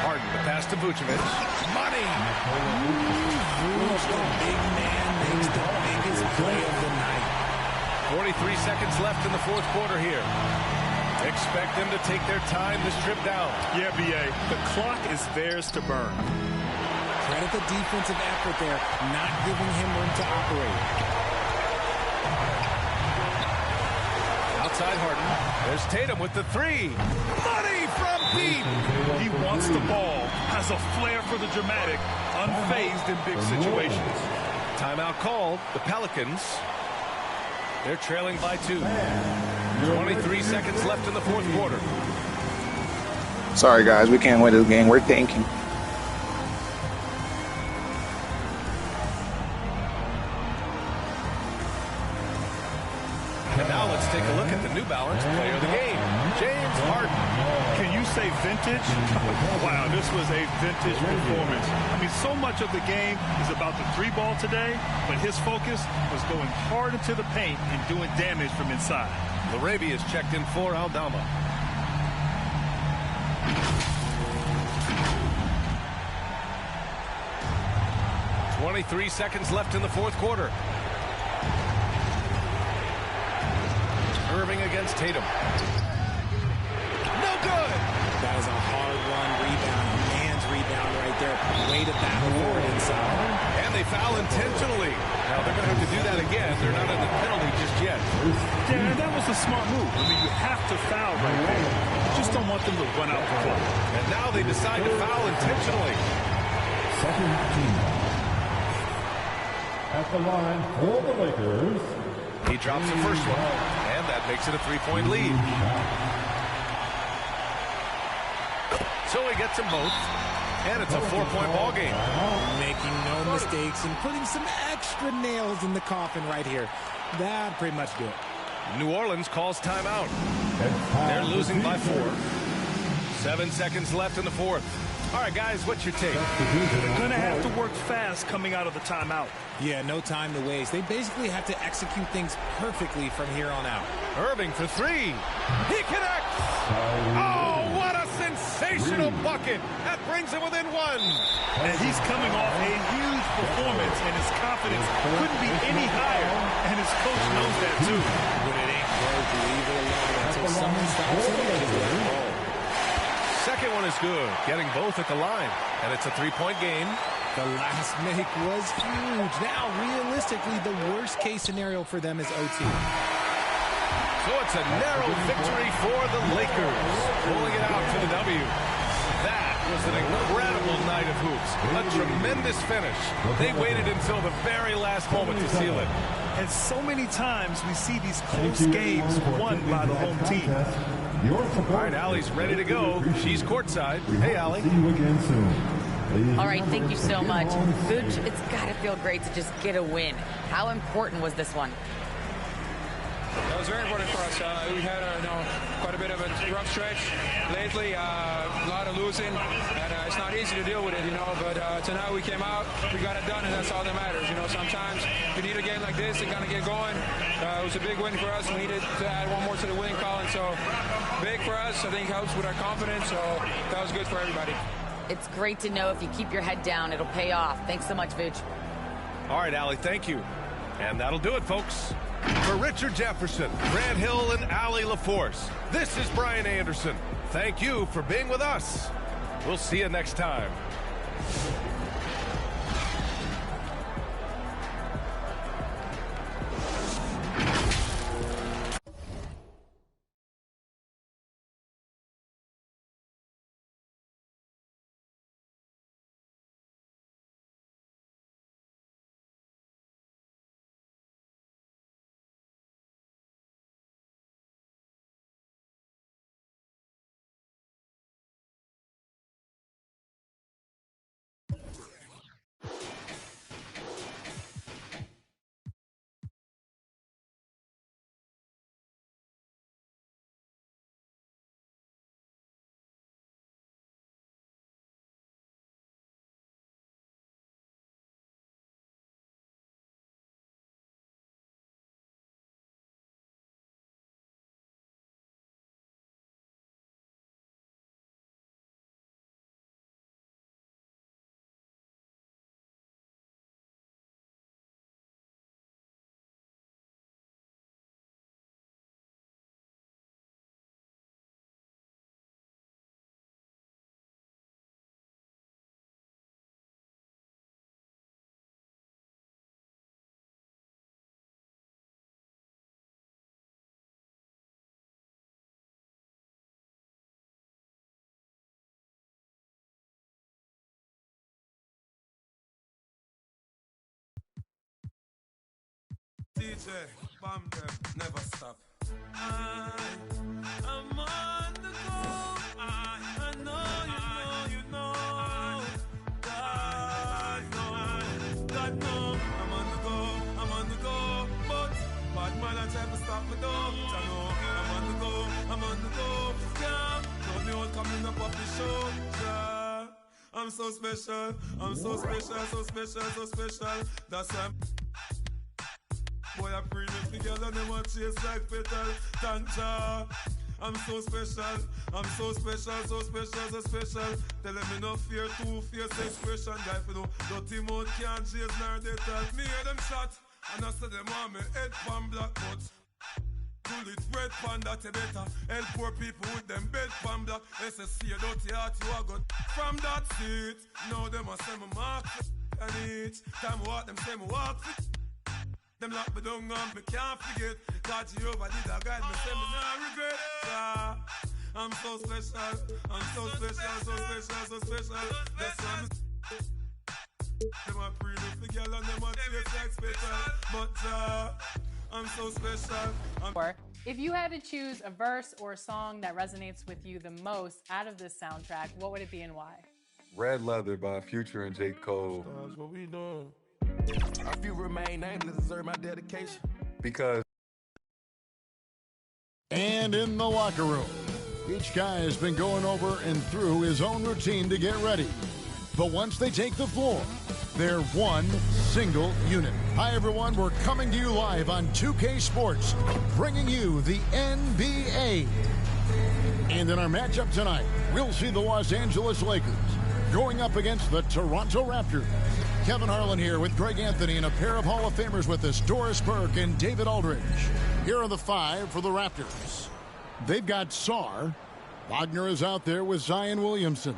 Harden, the pass to Vucevic. Money! Vuce, the big man, makes the biggest play of the night. 43 seconds left in the fourth quarter here. Expect them to take their time this trip down. Yeah, B.A., the clock is theirs to burn. Credit the defensive effort there, not giving him room to operate. Outside Harden. There's Tatum with the three. Money from deep. He wants the ball, has a flair for the dramatic, unfazed in big situations. Timeout called. The Pelicans. They're trailing by 2. 23 seconds left in the fourth quarter. Sorry, guys. We can't win this game. We're tanking. And now let's take a look at the New Balance player of the game, James Harden. Can you say vintage? Wow, this was a vintage performance. I mean, so much of the game is about the three ball today, but his focus was going hard into the paint and doing damage from inside. Larabi is checked in for Aldama. .23 seconds left in the fourth quarter. Irving against Tatum. No good. That is a hard-won rebound, a man's rebound right there. Way to battle for it inside. And they foul intentionally. Now they're going to have to do that again. They're not in the penalty just yet. Yeah, that was a smart move. I mean, you have to foul right there. You just don't want them to run out the clock. And now they decide to foul intentionally. Second team. At the line for the Lakers. He drops the first one, and that makes it a 3-point lead. So he gets them both, and it's a 4-point ball game. Making no mistakes and putting some extra nails in the coffin right here. That pretty much do it. New Orleans calls timeout. They're losing by 4. 7 seconds left in the fourth. All right, guys, what's your take? They're going to have to work fast coming out of the timeout. Yeah, no time to waste. They basically have to execute things perfectly from here on out. Irving for 3. He connects. Oh, what a sensational bucket. That brings him within 1. And he's coming off a huge performance, and his confidence couldn't be any higher. And his coach knows that, too. When it ain't broke, leave it alone until someone stops it. Second one is good, getting both at the line, and it's a 3-point game. The last make was huge. Now, realistically, the worst-case scenario for them is OT. So it's a narrow victory for the Lakers, pulling it out for the W. That was an incredible night of hoops, a tremendous finish. They waited until the very last moment to seal it. And so many times we see these close games won by the home team. All right, Allie's ready to go. She's courtside. Hey, Allie. See you again soon. All right, thank you so much. Vooch, it's got to feel great to just get a win. How important was this one? That was very important for us. We had quite a bit of a rough stretch lately, a lot of losing, and it's not easy to deal with it, but tonight we came out, we got it done, and that's all that matters. Sometimes you need a game like this to kind of get going. It was a big win for us. We needed to add one more to the winning column, so big for us. I think helps with our confidence, so that was good for everybody. It's great to know if you keep your head down, it'll pay off. Thanks so much, Vooch. All right, Allie, thank you. And that'll do it, folks. For Richard Jefferson, Grant Hill, and Allie LaForce, this is Brian Anderson. Thank you for being with us. We'll see you next time. DJ, bam them, never stop. I'm on the go. I know, you know. God know, I'm on the go. But bad man, I try to stop me though. I know, I'm on the go. Yeah, told me what coming up off the show. Yeah, I'm so special. So special. That's why boy, I bring it together and them want chase like petal. Tanja, I'm so special. So special. Tell them me no fear, two-face expression. Guy, for no dirty mouth can't chase nor they tell. Me hear them shot, and I say them on me head pan black but pull it red pan that you better. Help poor people with them bed pan black. SSC a dirty heart you a got. From that seat, now them a say me mark and each time walk them say me walk fit. Them lock me down and me can't forget. God Jehovah did a guide me, say me nah regret. Yeah, I'm so special. So special. That's why them a pre me for girl and them a taste like special. But I'm so special. If you had to choose a verse or a song that resonates with you the most out of this soundtrack, what would it be and why? Red Leather by Future and J. Cole. That's what we doing. If you remain nameless, deserve my dedication. Because. And in the locker room, each guy has been going over and through his own routine to get ready. But once they take the floor, they're one single unit. Hi, everyone. We're coming to you live on 2K Sports, bringing you the NBA. And in our matchup tonight, we'll see the Los Angeles Lakers going up against the Toronto Raptors. Kevin Harlan here with Greg Anthony and a pair of Hall of Famers with us, Doris Burke and David Aldridge. Here are the five for the Raptors. They've got Sarr. Wagner is out there with Zion Williamson.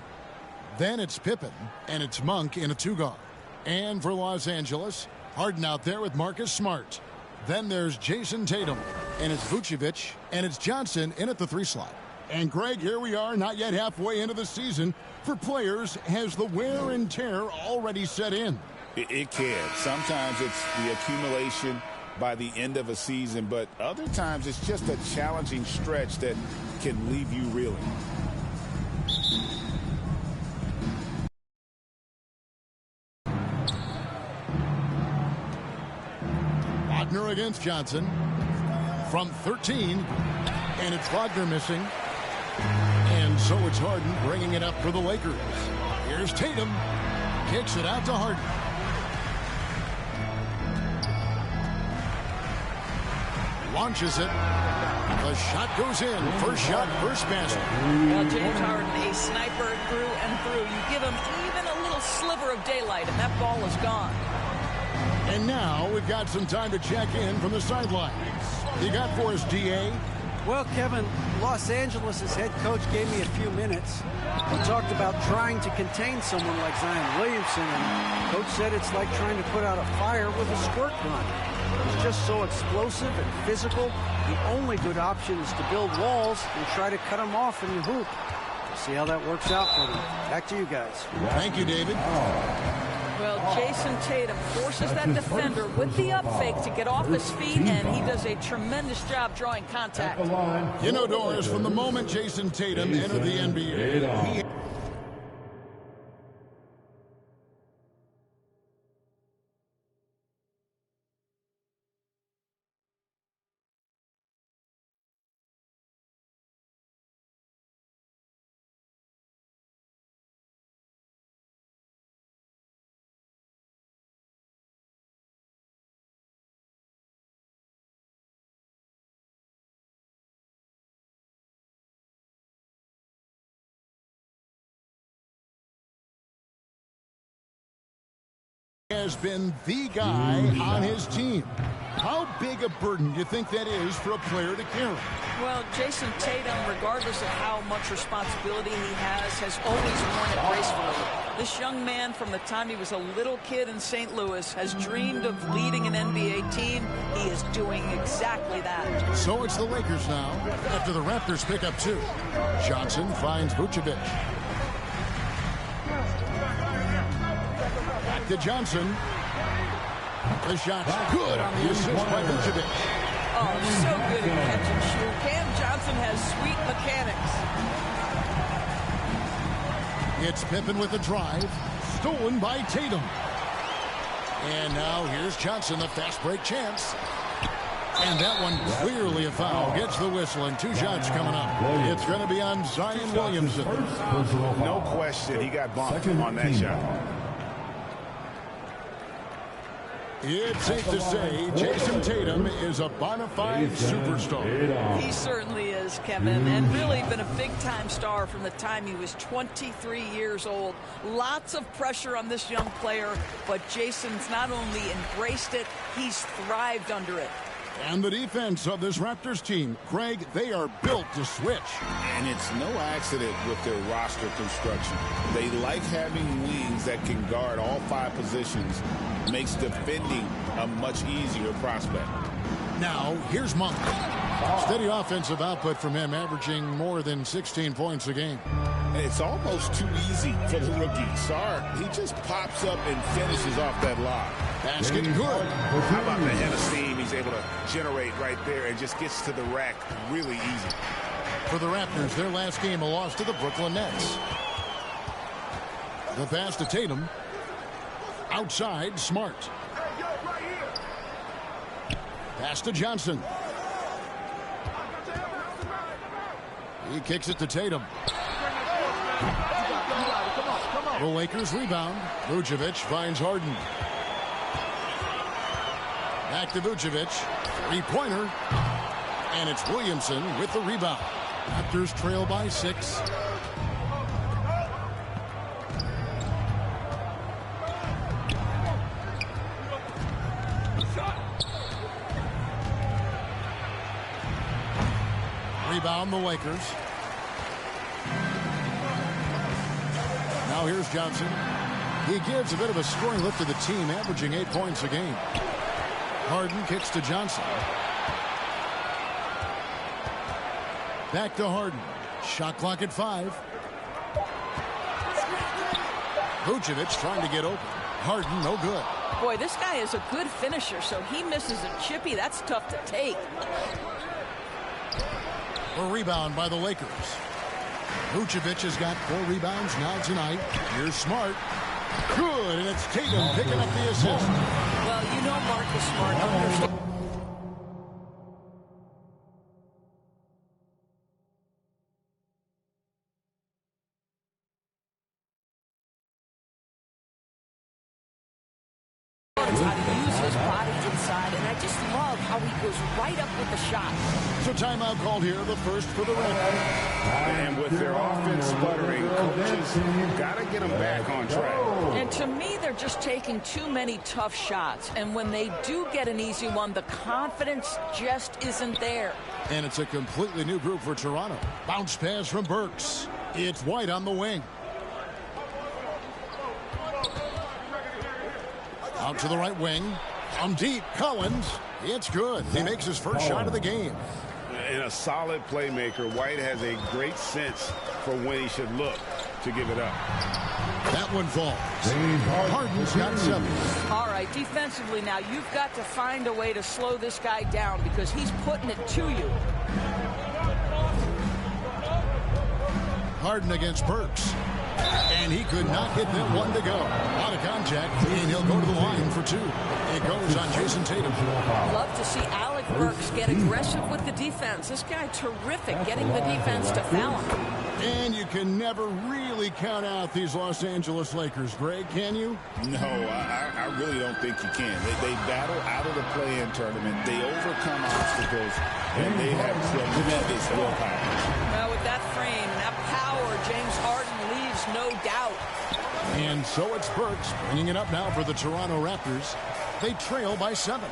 Then it's Pippen, and it's Monk in a two-guard. And for Los Angeles, Harden out there with Marcus Smart. Then there's Jason Tatum, and it's Vucevic, and it's Johnson in at the three slot. And Greg, here we are, not yet halfway into the season. For players, has the wear and tear already set in? It can. Sometimes it's the accumulation by the end of a season, but other times it's just a challenging stretch that can leave you reeling. Wagner against Johnson from 13, and it's Wagner missing. And so it's Harden bringing it up for the Lakers. Here's Tatum. Kicks it out to Harden. Launches it. The shot goes in. First shot, first basket. Well, James Harden, a sniper through and through. You give him even a little sliver of daylight, and that ball is gone. And now we've got some time to check in from the sideline. You got for us, D.A.? Well, Kevin, Los Angeles' head coach gave me a few minutes. We talked about trying to contain someone like Zion Williamson, and coach said it's like trying to put out a fire with a squirt gun. He's just so explosive and physical. The only good option is to build walls and try to cut him off in the hoop. We'll see how that works out for them. Back to you guys. Thank you, David. Well, Jason Tatum forces that defender with the up fake to get off his feet, and he does a tremendous job drawing contact. You know, Doris, from the moment Jason Tatum entered the NBA, has been the guy on his team. How big a burden do you think that is for a player to carry? Well, Jason Tatum, regardless of how much responsibility he has always worn it gracefully. This young man, from the time he was a little kid in St. Louis, has dreamed of leading an NBA team. He is doing exactly that. So it's the Lakers now, after the Raptors pick up two. Johnson finds Vucevic. Back to Johnson. The shot's good on the assist by Vucevic. Oh, so good at catch and shoot. Cam Johnson has sweet mechanics. It's Pippen with the drive. Stolen by Tatum. And now here's Johnson, the fast break chance. And that one clearly a foul. Gets the whistle, and 2 shots coming up. It's going to be on Zion Williamson. No question, he got bumped on that shot. It's safe to say Jason Tatum is a bona fide superstar. He certainly is, Kevin, and really been a big-time star from the time he was 23 years old. Lots of pressure on this young player, but Jason's not only embraced it, he's thrived under it. And the defense of this Raptors team, Greg, they are built to switch. And it's no accident with their roster construction. They like having wings that can guard all 5 positions. Makes defending a much easier prospect. Now, here's Monk. Steady offensive output from him, averaging more than 16 points a game. It's almost too easy for the rookie. Sarr, he just pops up and finishes off that lob. Basket good. How about the head of steam he's able to generate right there and just gets to the rack really easy. For the Raptors, their last game a loss to the Brooklyn Nets. The pass to Tatum. Outside, Smart. Pass to Johnson. He kicks it to Tatum. The Lakers rebound. Vucevic finds Harden. Back to Vucevic. 3-pointer. And it's Williamson with the rebound. Raptors trail by 6. Rebound the Lakers. Now here's Johnson. He gives a bit of a scoring lift to the team, averaging 8 points a game. Harden kicks to Johnson. Back to Harden. Shot clock at 5. Vucevic trying to get open. Harden, no good. Boy, this guy is a good finisher, so he misses a chippy. That's tough to take. A rebound by the Lakers. Vucevic has got 4 rebounds now tonight. Here's Smart. Good, and it's Tatum picking up the assist. Well, you know Marcus Smart understands. How to use his body inside, and I just love how he goes right up with the shot. So timeout called here, the first for the Raptors. And with their offense sputtering, coaches got to get them back on track. And to me, they're just taking too many tough shots. And when they do get an easy one, the confidence just isn't there. And it's a completely new group for Toronto. Bounce pass from Burks. It's White on the wing. Out to the right wing. From deep, Collins. It's good. He makes his first shot of the game. And a solid playmaker. White has a great sense for when he should look to give it up. That one falls. Harden's got 7. All right, defensively now, you've got to find a way to slow this guy down because he's putting it to you. Harden against Burks. And he could not hit that one to go. Out of contact, and he'll go to the line for 2. It goes on Jason Tatum. Love to see Alec Burks get aggressive with the defense. This guy terrific getting the defense to foul him. And you can never really count out these Los Angeles Lakers, Greg, can you? No, I really don't think you can. They battle out of the play-in tournament. They overcome obstacles, and they have tremendous willpower. Now, with that frame and that power, James Harden leaves no doubt. And so it's Burks bringing it up now for the Toronto Raptors. They trail by 7.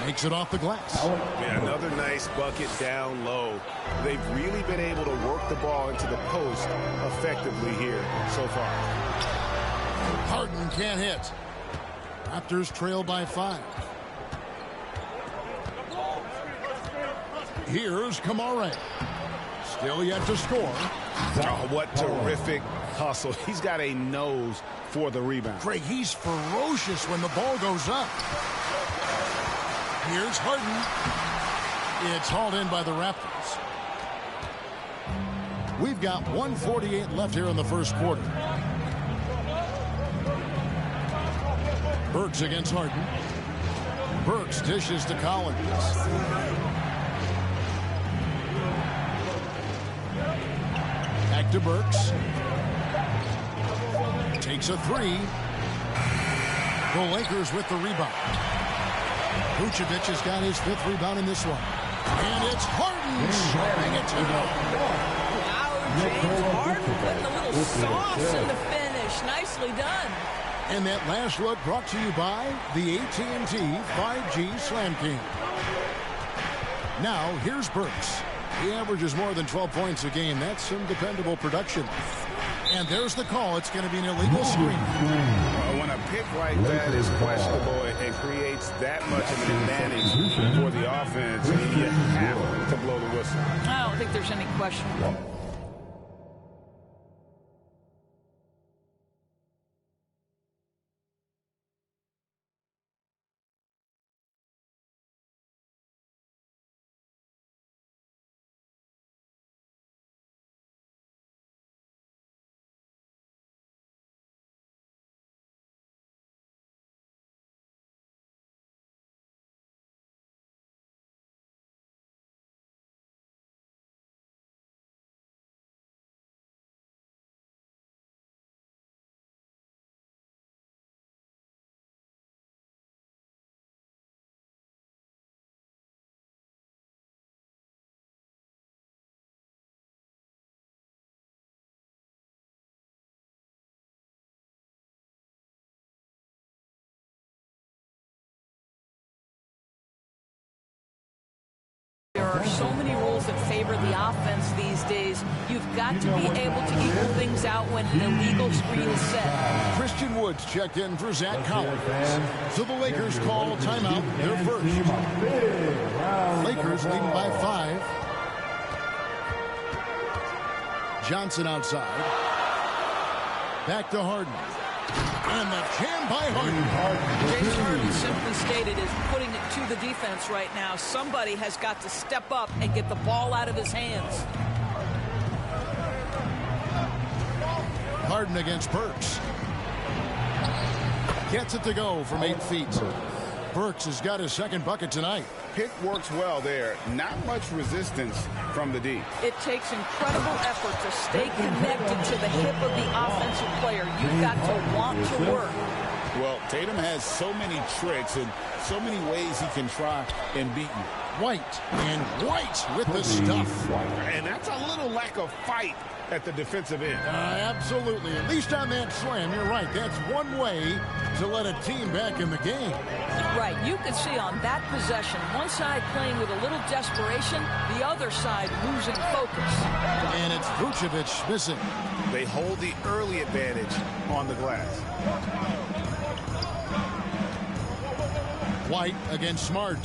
Makes it off the glass. Yeah, another nice bucket down low. They've really been able to work the ball into the post effectively here so far. Harden can't hit. Raptors trail by 5. Here's Kamara. Still yet to score. Oh, what terrific hustle. He's got a nose for the rebound. Craig, he's ferocious when the ball goes up. Here's Harden. It's hauled in by the Raptors. We've got 1:48 left here in the first quarter. Burks against Harden. Burks dishes to Collins. Back to Burks. Takes a three. The Lakers with the rebound. Vucevic has got his 5th rebound in this one. And it's Harden slamming it to go. Wow, James Harden putting a little sauce in the finish. Nicely done. And that last look brought to you by the AT&T 5G Slam King. Now, here's Burks. He averages more than 12 points a game. That's some dependable production. And there's the call. It's going to be an illegal screen. When a pick like that is questionable and creates that much of an advantage for the offense, you have to blow the whistle. I don't think there's any question. There are so many rules that favor the offense these days. You've got to be able to equal things out when an illegal screen is set. Christian Woods checked in for Zach Collins. So the Lakers call timeout, their first. Lakers leading by 5. Johnson outside. Back to Harden. And the jam by Harden. James Harden, simply stated, is putting it to the defense right now. Somebody has got to step up and get the ball out of his hands. Harden against Burks. Gets it to go from 8 feet. Burks has got his 2nd bucket tonight. Pick works well there. Not much resistance from the D. It takes incredible effort to stay connected to the hip of the offensive player. You've got to want to work. Well, Tatum has so many tricks and so many ways he can try and beat you. White with the stuff. And that's a little lack of fight at the defensive end. Absolutely. At least on that slam, you're right. That's one way to let a team back in the game. Right. You can see on that possession, one side playing with a little desperation, the other side losing focus. And it's Vucevic missing. They hold the early advantage on the glass. White against Smart.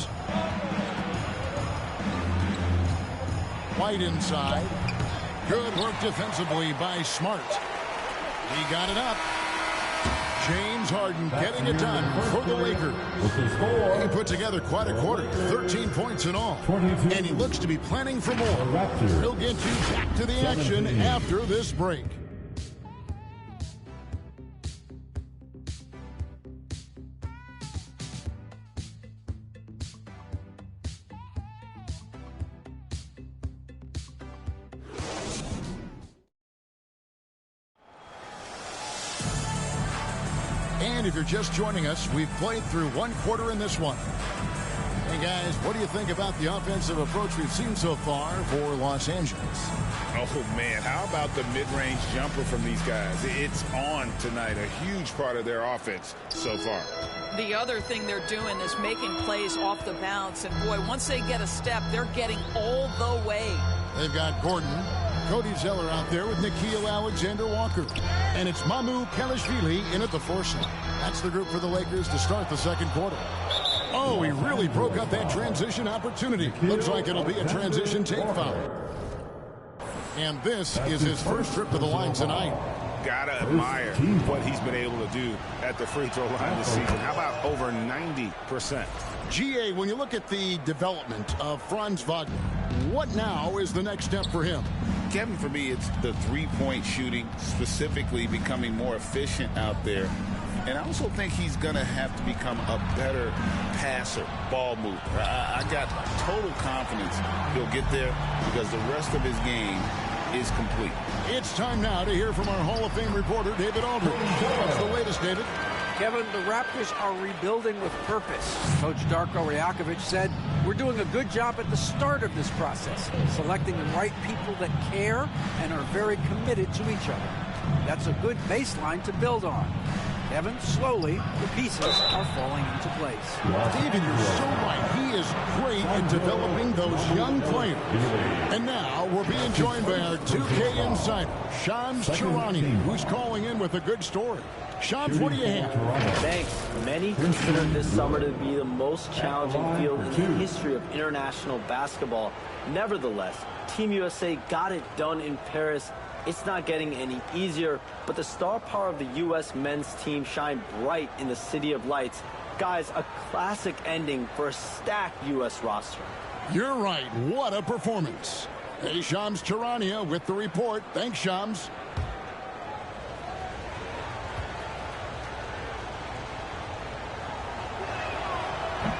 White inside. Good work defensively by Smart. He got it up. James Harden getting it done for the Lakers. He put together quite a quarter, 13 points in all. And he looks to be planning for more. He'll get you back to the action after this break. And if you're just joining us, we've played through 1 quarter in this one. Hey guys, what do you think about the offensive approach we've seen so far for Los Angeles? Oh man, how about the mid-range jumper from these guys? It's on tonight, a huge part of their offense so far. The other thing they're doing is making plays off the bounce. And boy, once they get a step, they're getting all the way. They've got Gordon, Cody Zeller out there with Nickeil Alexander-Walker. And it's Mamu Kelishvili in at the 4 slot. That's the group for the Lakers to start the 2nd quarter. Oh, he really broke up that transition opportunity. Looks like it'll be a transition take foul. And this is his first trip to the line tonight. Gotta admire what he's been able to do at the free throw line this season. How about over 90%? GA, when you look at the development of Franz Wagner, what now is the next step for him? Kevin, for me, it's the three-point shooting, specifically becoming more efficient out there. And I also think he's going to have to become a better passer, ball mover. I got total confidence he'll get there because the rest of his game is complete. It's time now to hear from our Hall of Fame reporter, David Aldridge. What's the latest, David? Kevin, the Raptors are rebuilding with purpose. Coach Darko Rajakovic said, we're doing a good job at the start of this process, selecting the right people that care and are very committed to each other. That's a good baseline to build on. Kevin, slowly, the pieces are falling into place. David, you're so right. He is great at developing those young players. And now we're being joined by our 2K insider, Shams Charania, who's calling in with a good story. Shams, what do you have? Thanks. Many consider this summer to be the most challenging field in the history of international basketball. Nevertheless, Team USA got it done in Paris. It's not getting any easier, but the star power of the U.S. men's team shined bright in the City of Lights. Guys, a classic ending for a stacked U.S. roster. You're right. What a performance. Hey, Shams Charania with the report. Thanks, Shams.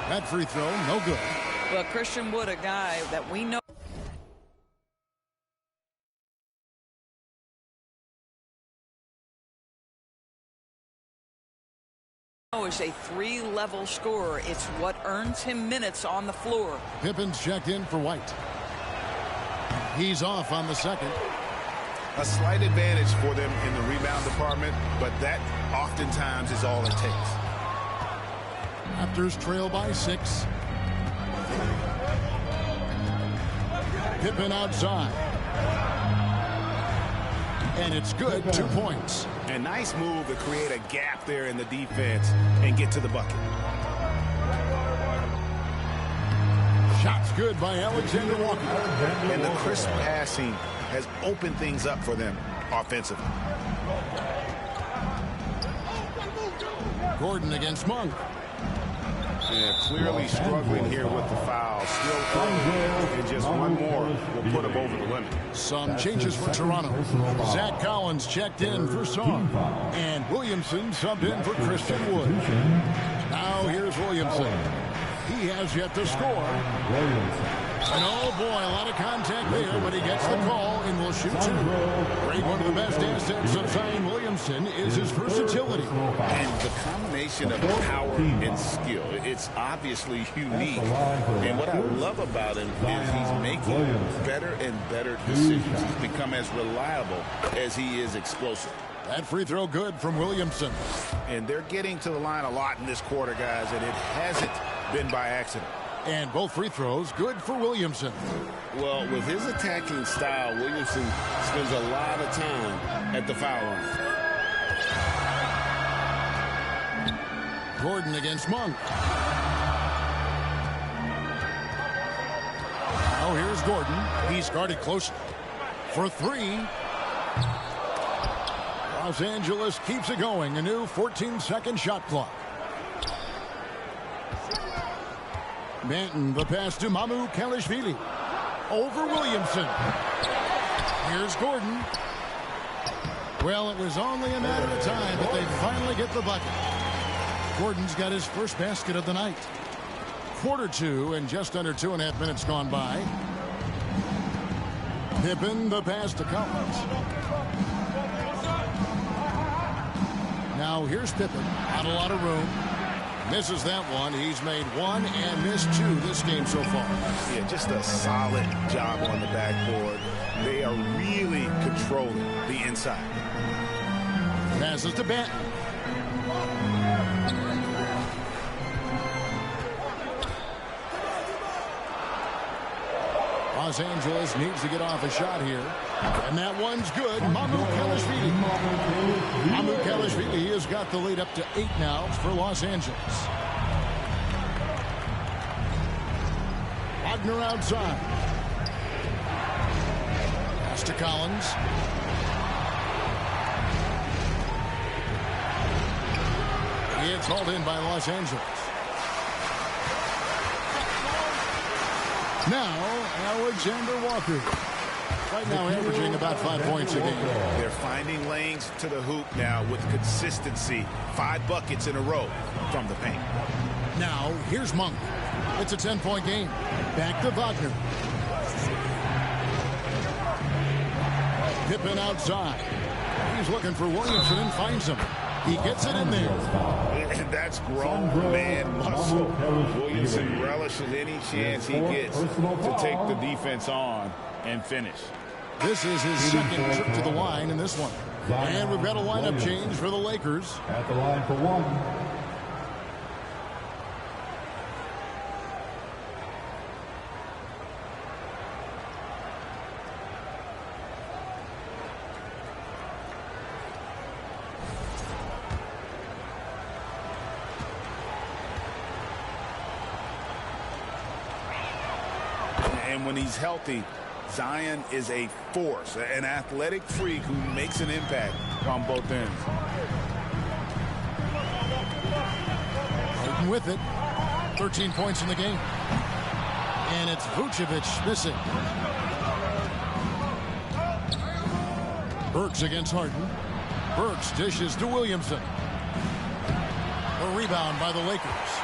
That free throw, no good. Well, Christian Wood, a guy that we know is a three-level scorer. It's what earns him minutes on the floor. Pippen's checked in for White. He's off on the second. A slight advantage for them in the rebound department, but that oftentimes is all it takes. Raptors trail by 6. Pippen outside. And it's good, 2 points. A nice move to create a gap there in the defense and get to the bucket. Shots good by Alexander Walker. And the crisp passing has opened things up for them offensively. Gordon against Monk. Yeah, clearly struggling here with the foul. Still early, and just one more will put him over the limit. Some changes for Toronto. Zach Collins checked in for Song. And Williamson subbed in for Christian Wood. Now here's Williamson. He has yet to score. And oh boy, a lot of contact there, but he gets the call and will shoot 2. Great, one of the best assets of Zion Williamson is his versatility. And the combination of power and skill, it's obviously unique. And what I love about him is he's making better and better decisions. He's become as reliable as he is explosive. That free throw good from Williamson. And they're getting to the line a lot in this quarter, guys, and it hasn't been by accident. And both free throws good for Williamson. Well, with his attacking style, Williamson spends a lot of time at the foul line. Gordon against Monk. Now here's Gordon. He's guarded closely for 3. Los Angeles keeps it going. A new 14-second shot clock. Manton, the pass to Mamu Kalishvili. Over Williamson. Here's Gordon. Well, it was only a matter of time, but they finally get the bucket. Gordon's got his first basket of the night. Quarter 2 and just under 2.5 minutes gone by. Pippen, the pass to Collins. Now here's Pippen. Not a lot of room. Misses that one. He's made 1 and missed 2 this game so far. Yeah, just a solid job on the backboard. They are really controlling the inside. Passes to Benton. Los Angeles needs to get off a shot here. And that one's good. Mamu Kalishvili. Mamu Kalishvili has got the lead up to 8 now for Los Angeles. Wagner outside. Pass Gets to Collins. It's hauled in by Los Angeles. Now, Alexander Walker. Right now averaging about 5 points a game. They're finding lanes to the hoop now with consistency. 5 buckets in a row from the paint. Now, here's Monk. It's a 10-point game. Back to Wagner. Pippen outside. He's looking for Williamson and finds him. He gets it in there. And that's grown man muscle. Williamson relishes any chance he gets to take the defense on and finish. This is his second trip to the line in this one. And we've got a lineup change for the Lakers. At the line for one. And when he's healthy, Zion is a force, an athletic freak who makes an impact on both ends. Harden with it. 13 points in the game. And it's Vucevic missing. Burks against Harden. Burks dishes to Williamson. A rebound by the Lakers.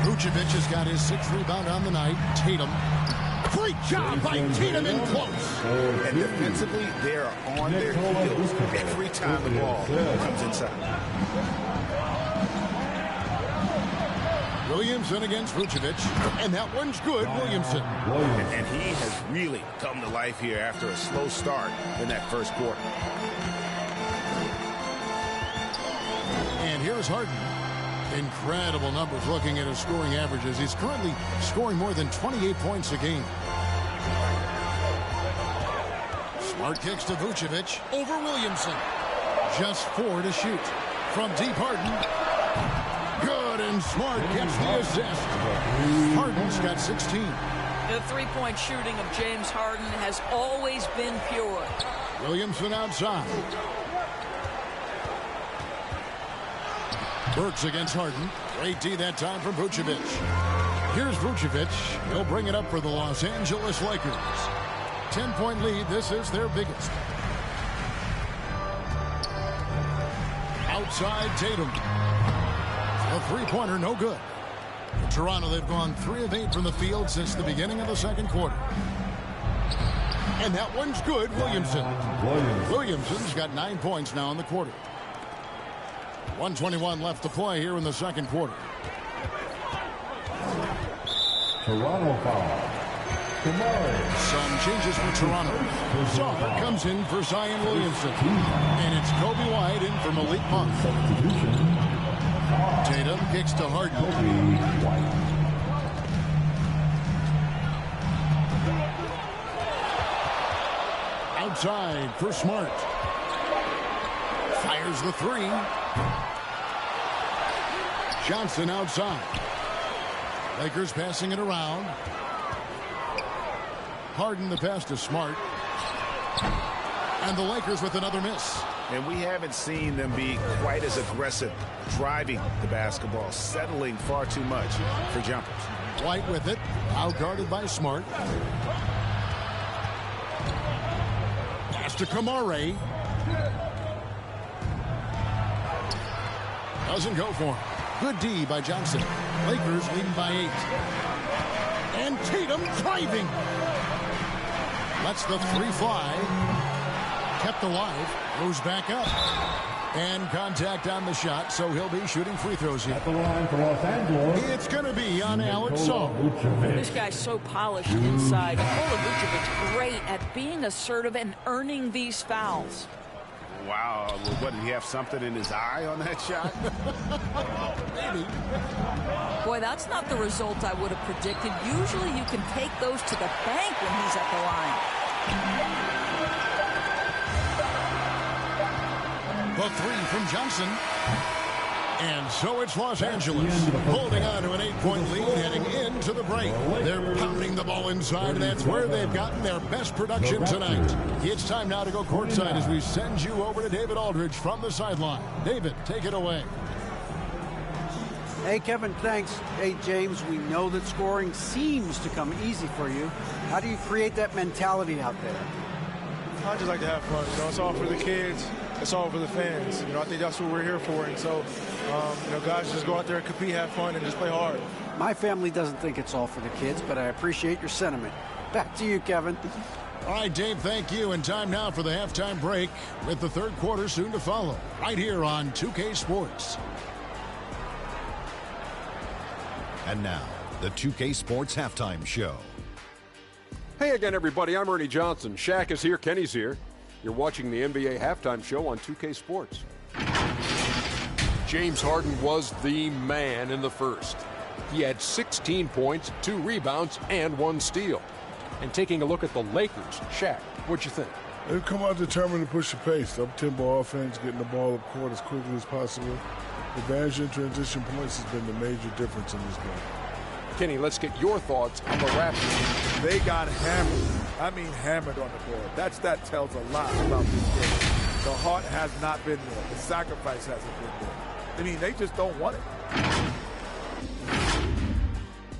Vucevic has got his 6th rebound on the night. Tatum. Great job by Tatum in close. And defensively, they are on their heels every time the ball comes inside. Williamson against Vucevic. And that one's good, Williamson. And he has really come to life here after a slow start in that first quarter. And here's Harden. Incredible numbers looking at his scoring averages. He's currently scoring more than 28 points a game. Smart kicks to Vucevic over Williamson. Just 4 to shoot. From deep, Harden. Good, and Smart gets the assist. Harden's got 16. The three-point shooting of James Harden has always been pure. Williamson outside. Burks against Harden. Great D that time from Vucevic. Here's Vucevic. He'll bring it up for the Los Angeles Lakers. 10-point lead. This is their biggest. Outside Tatum. A three-pointer, no good. For Toronto, they've gone 3 of 8 from the field since the beginning of the second quarter. And that one's good, Williamson. Williamson's got 9 points now in the quarter. 1:21 left to play here in the second quarter. Toronto foul. Some changes for Toronto. Zaw comes in for Zion Williamson. And it's Kobe White in for Malik Monk. Tatum kicks to Harden. Outside for Smart. Fires the 3. Johnson outside. Lakers passing it around. Harden the pass to Smart. And the Lakers with another miss. And we haven't seen them be quite as aggressive driving the basketball, settling far too much for jumpers. White with it. Out guarded by Smart. Pass to Kamare. Doesn't go for him. Good D by Johnson. Lakers leading by 8. And Tatum driving. Lets the 3 fly. Kept alive. Goes back up. And contact on the shot, so he'll be shooting free throws here. At the line for Los Angeles. It's going to be on Alex Zaw. This guy's so polished inside. Nikola Vucevic great at being assertive and earning these fouls. Wow, what, did he have something in his eye on that shot? Maybe. Boy, that's not the result I would have predicted. Usually you can take those to the bank when he's at the line. The 3 from Johnson. And so it's Los Angeles holding on to an 8-point lead heading into the break. They're pounding the ball inside, and that's where they've gotten their best production tonight. It's time now to go courtside as we send you over to David Aldridge from the sideline. David, take it away. Hey, Kevin, thanks. Hey, James, we know that scoring seems to come easy for you. How do you create that mentality out there? I just like to have fun. You know, it's all for the kids. It's all for the fans. You know, I think that's what we're here for. And so, you know, guys, just go out there and compete, have fun, and just play hard. My family doesn't think it's all for the kids, but I appreciate your sentiment. Back to you, Kevin. All right, Dave, thank you. And time now for the halftime break with the third quarter soon to follow right here on 2K Sports. And now, the 2K Sports Halftime Show. Hey again, everybody. I'm Ernie Johnson. Shaq is here. Kenny's here. You're watching the NBA Halftime Show on 2K Sports. James Harden was the man in the first. He had 16 points, 2 rebounds, and 1 steal. And taking a look at the Lakers, Shaq, what'd you think? They've come out determined to push the pace. Up-tempo offense, getting the ball up court as quickly as possible. Advantage in transition points has been the major difference in this game. Kenny, let's get your thoughts on the Raptors. They got hammered. I mean hammered on the board. That tells a lot about this game. The heart has not been there. The sacrifice hasn't been there. I mean, they just don't want it.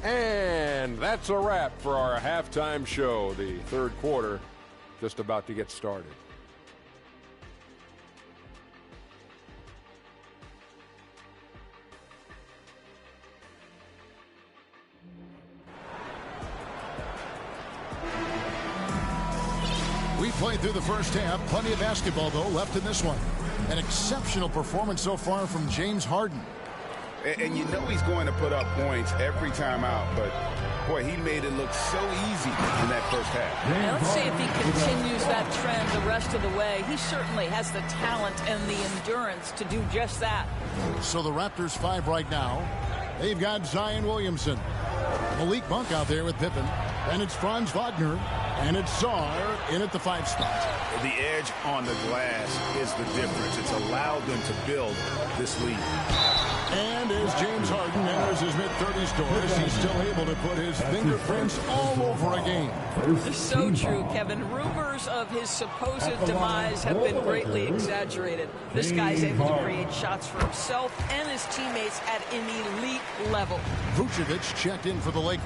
And that's a wrap for our halftime show. The third quarter just about to get started. We played through the first half. Plenty of basketball, though, left in this one. An exceptional performance so far from James Harden. And you know he's going to put up points every time out, but, boy, he made it look so easy in that first half. Now, let's see if he continues that trend the rest of the way. He certainly has the talent and the endurance to do just that. So the Raptors 5 right now. They've got Zion Williamson. Malik Monk out there with Pippen. And it's Franz Wagner. And it's Sarr in at the 5 spot. The edge on the glass is the difference. It's allowed them to build this lead. And as James Harden enters his mid-30s doors, he's still able to put his fingerprints all over a game. It's so true, Kevin. Rumors of his supposed demise have been greatly exaggerated. This guy's able to create shots for himself and his teammates at an elite level. Vucevic checked in for the Lakers.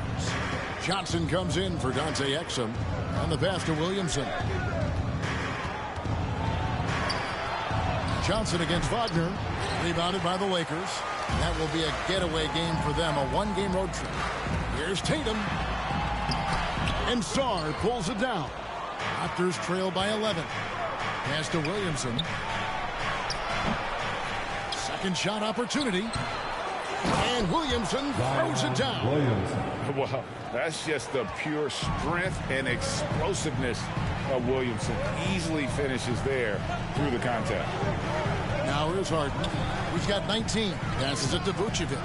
Johnson comes in for Dante Exum. And the pass to Williamson. Johnson against Wagner. Rebounded by the Lakers. That will be a getaway game for them, a one-game road trip. Here's Tatum. And Sarr pulls it down. Raptors trail by 11. Pass to Williamson. Second shot opportunity. And Williamson throws it down. Wow, that's just the pure strength and explosiveness of Williamson. Easily finishes there through the contact. Now here's Harden. He's got 19. Passes it to Vucevic.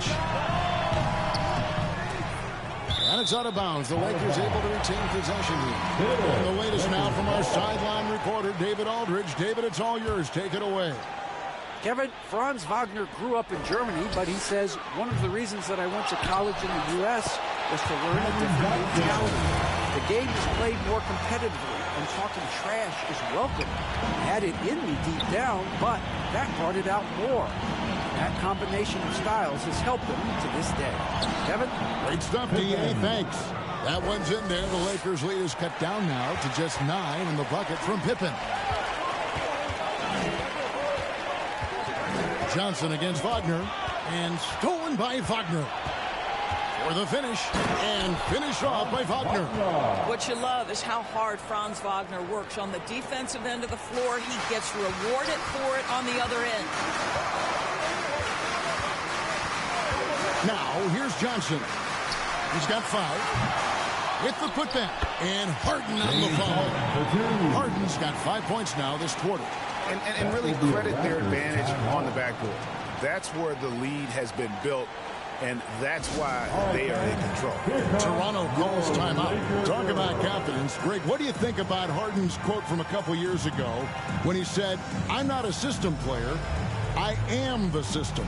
And it's out of bounds. The Lakers able to retain possession here. And the latest now from our sideline reporter, David Aldridge. David, it's all yours. Take it away. Kevin, Franz Wagner grew up in Germany, but he says one of the reasons that I went to college in the U.S. was to learn a different mentality. The game is played more competitively, and talking trash is welcome. I had it in me deep down, but that brought it out more. That combination of styles has helped him to this day. Kevin? Great stuff, D.A. Thanks. That one's in there. The Lakers lead is cut down now to just 9 in the bucket from Pippen. Johnson against Wagner, and stolen by Wagner. For the finish, and finish off by Wagner. What you love is how hard Franz Wagner works on the defensive end of the floor. He gets rewarded for it on the other end. Now, here's Johnson. He's got 5. With the putback, and Harden on the foul. Harden's got 5 points now this quarter. And really credit their advantage on the backboard. That's where the lead has been built, and that's why they are in control. Toronto calls timeout. Talk about confidence. Greg, what do you think about Harden's quote from a couple years ago when he said, I'm not a system player, I am the system.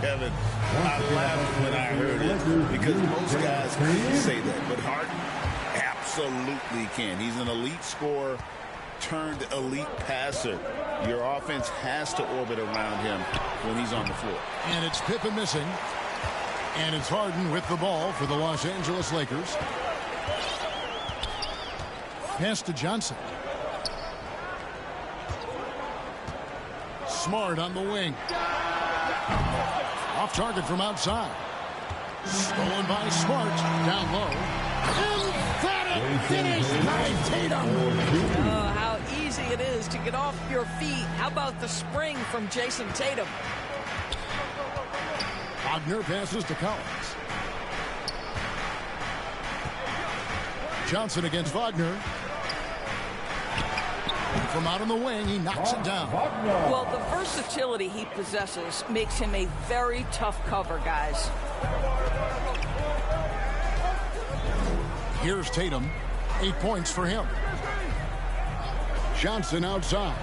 Kevin, I laughed when I heard it because most guys can't say that, but Harden absolutely can. He's an elite scorer turned elite passer. Your offense has to orbit around him when he's on the floor. And it's Pippen missing. And it's Harden with the ball for the Los Angeles Lakers. Pass to Johnson. Smart on the wing. Off target from outside. Stolen by Smart. Down low. Emphatic finish by Tatum. Oh, how easy it is to get off your feet. How about the spring from Jason Tatum? Wagner passes to Collins. Johnson against Wagner. From out on the wing, he knocks it down. Well, the versatility he possesses makes him a very tough cover, guys. Here's Tatum. 8 points for him. Johnson outside.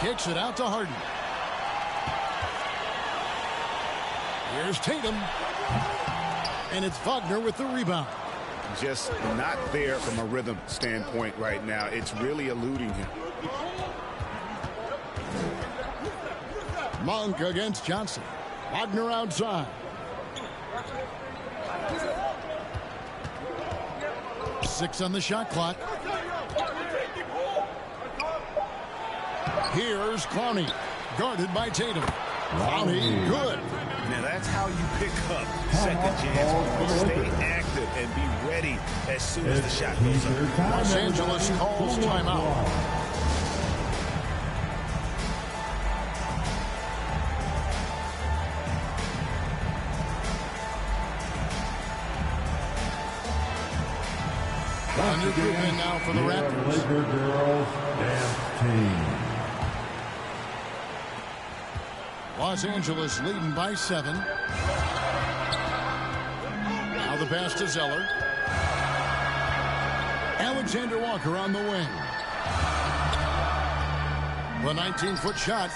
Kicks it out to Harden. Here's Tatum. And it's Wagner with the rebound. Just not there from a rhythm standpoint right now. It's really eluding him. Monk against Johnson. Wagner outside. Six on the shot clock. Here's Clowney. Guarded by Tatum. Clowney, good. Now that's how you pick up second chance. Stay active and be ready as soon as the shot goes up. Los Angeles calls timeout. A new group in now for the Raptors. Laker girls dance team. Los Angeles leading by 7. Now the pass to Zeller. Alexander Walker on the wing. The 19-foot shot.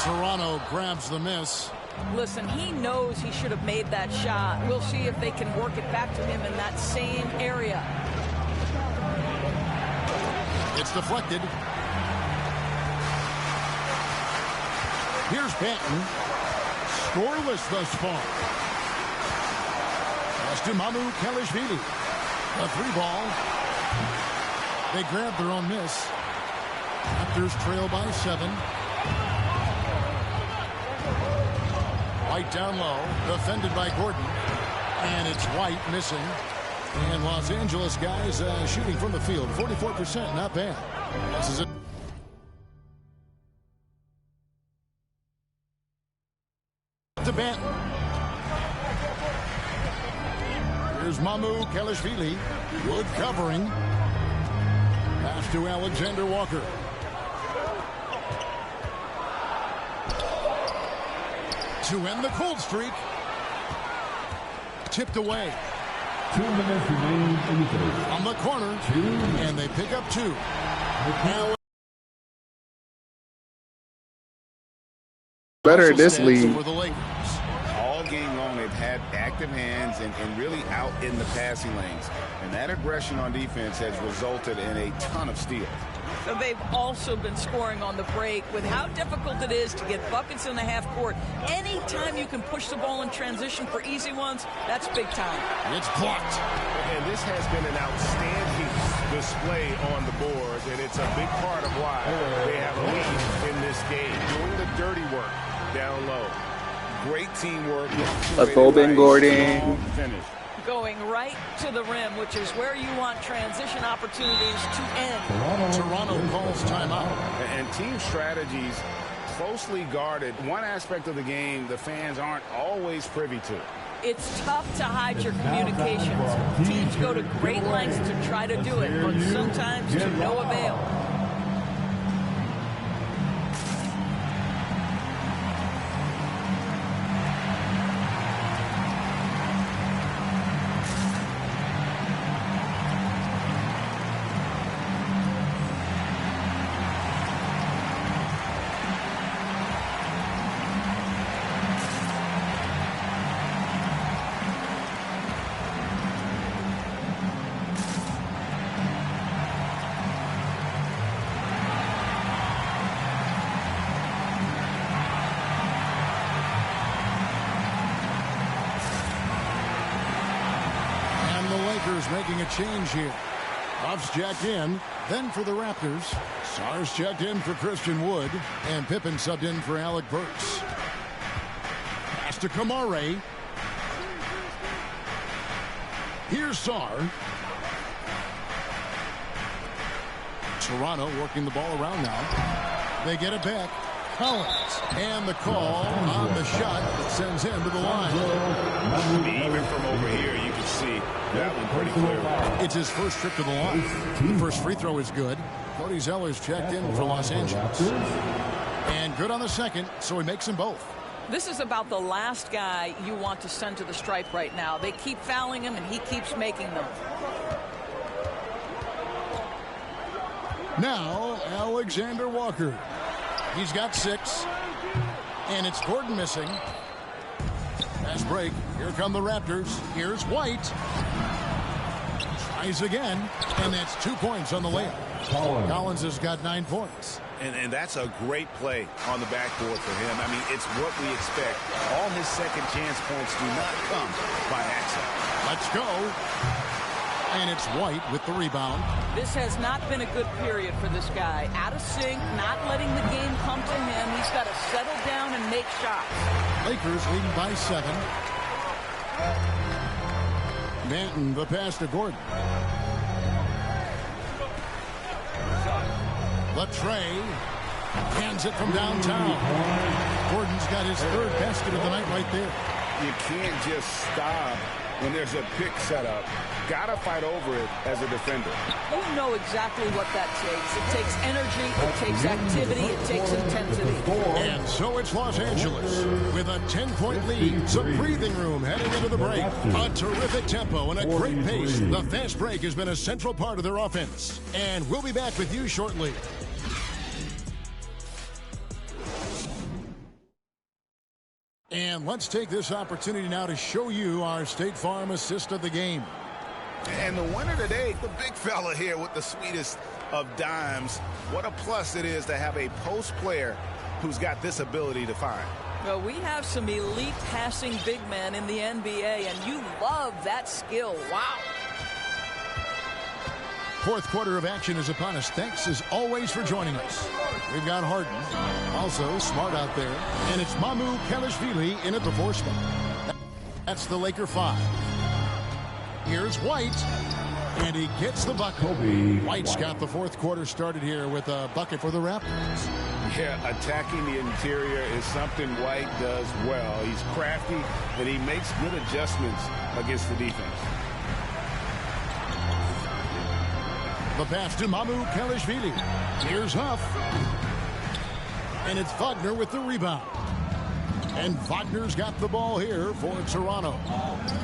Toronto grabs the miss. Listen, he knows he should have made that shot. We'll see if they can work it back to him in that same area. It's deflected. Here's Banton. Scoreless thus far. Pass to Mamu Kelishvili. A 3 ball. They grab their own miss. Raptors trail by 7. White down low, defended by Gordon. And it's White missing. And Los Angeles guys shooting from the field, 44%, not bad. This is it. To Benton. Here's Mamu Kelishvili. Good covering. Pass to Alexander Walker. To end the cold streak. Tipped away. 2 minutes remaining in the third. On the corner. And they pick up 2. Better in this league. For the Lakers. All game long, they've had active hands and really out in the passing lanes. And that aggression on defense has resulted in a ton of steals. So they've also been scoring on the break. With how difficult it is to get buckets in the half court, anytime you can push the ball in transition for easy ones, that's big time. It's blocked. And this has been an outstanding display on the boards, and it's a big part of why they have a lead in this game. Doing the dirty work down low. Great teamwork. Let's go, Ben Gordon. Finish. Going right to the rim, which is where you want transition opportunities to end. Toronto calls timeout. And team strategies closely guarded. One aspect of the game the fans aren't always privy to. It's tough to hide your communications. Teams go to great lengths to try to do it, but sometimes to no avail. Making a change here. Buffs checked in. Then for the Raptors, Sar's checked in for Christian Wood. And Pippen subbed in for Alec Burks. Pass to Kamare. Here's Sar. Toronto working the ball around now. They get it back. Collins. And the call on the shot that sends him to the line. Even from over here, you can see that one pretty clear. It's his first trip to the line. The first free throw is good. Cody Zeller's checked in for Los Angeles. And good on the second, so he makes them both. This is about the last guy you want to send to the stripe right now. They keep fouling him, and he keeps making them. Now, Alexander Walker. He's got 6. And it's Gordon missing. Fast break. Here come the Raptors. Here's White. Tries again. And that's 2 points on the layup. Collins has got 9 points. And that's a great play on the backboard for him. I mean, it's what we expect. All his second chance points do not come by accident. Let's go. And it's White with the rebound. This has not been a good period for this guy. Out of sync, not letting the game come to him. He's got to settle down and make shots. Lakers leading by 7. Manton, the pass to Gordon. Latrey hands it from downtown. Gordon's got his 3rd basket of the night right there. You can't just stop when there's a pick set up. Gotta fight over it as a defender. You know exactly what that takes. It takes energy, it takes activity, it takes intensity. And so it's Los Angeles with a 10-point lead. Some breathing room heading into the break. A terrific tempo and a great pace. The fast break has been a central part of their offense. And we'll be back with you shortly. And let's take this opportunity now to show you our State Farm assist of the game. And the winner today, the big fella here with the sweetest of dimes. What a plus it is to have a post player who's got this ability to find. Well, we have some elite passing big men in the NBA, and you love that skill. Wow. Fourth quarter of action is upon us. Thanks, as always, for joining us. We've got Harden, also Smart out there, and it's Mamu Kelishvili in at the 4 spot. That's the Laker 5. Here's White, and he gets the bucket. White's got the fourth quarter started here with a bucket for the Raptors. Yeah, attacking the interior is something White does well. He's crafty, and he makes good adjustments against the defense. The pass to Mamu Kelishvili. Here's Huff. And it's Wagner with the rebound. And Wagner's got the ball here for Toronto.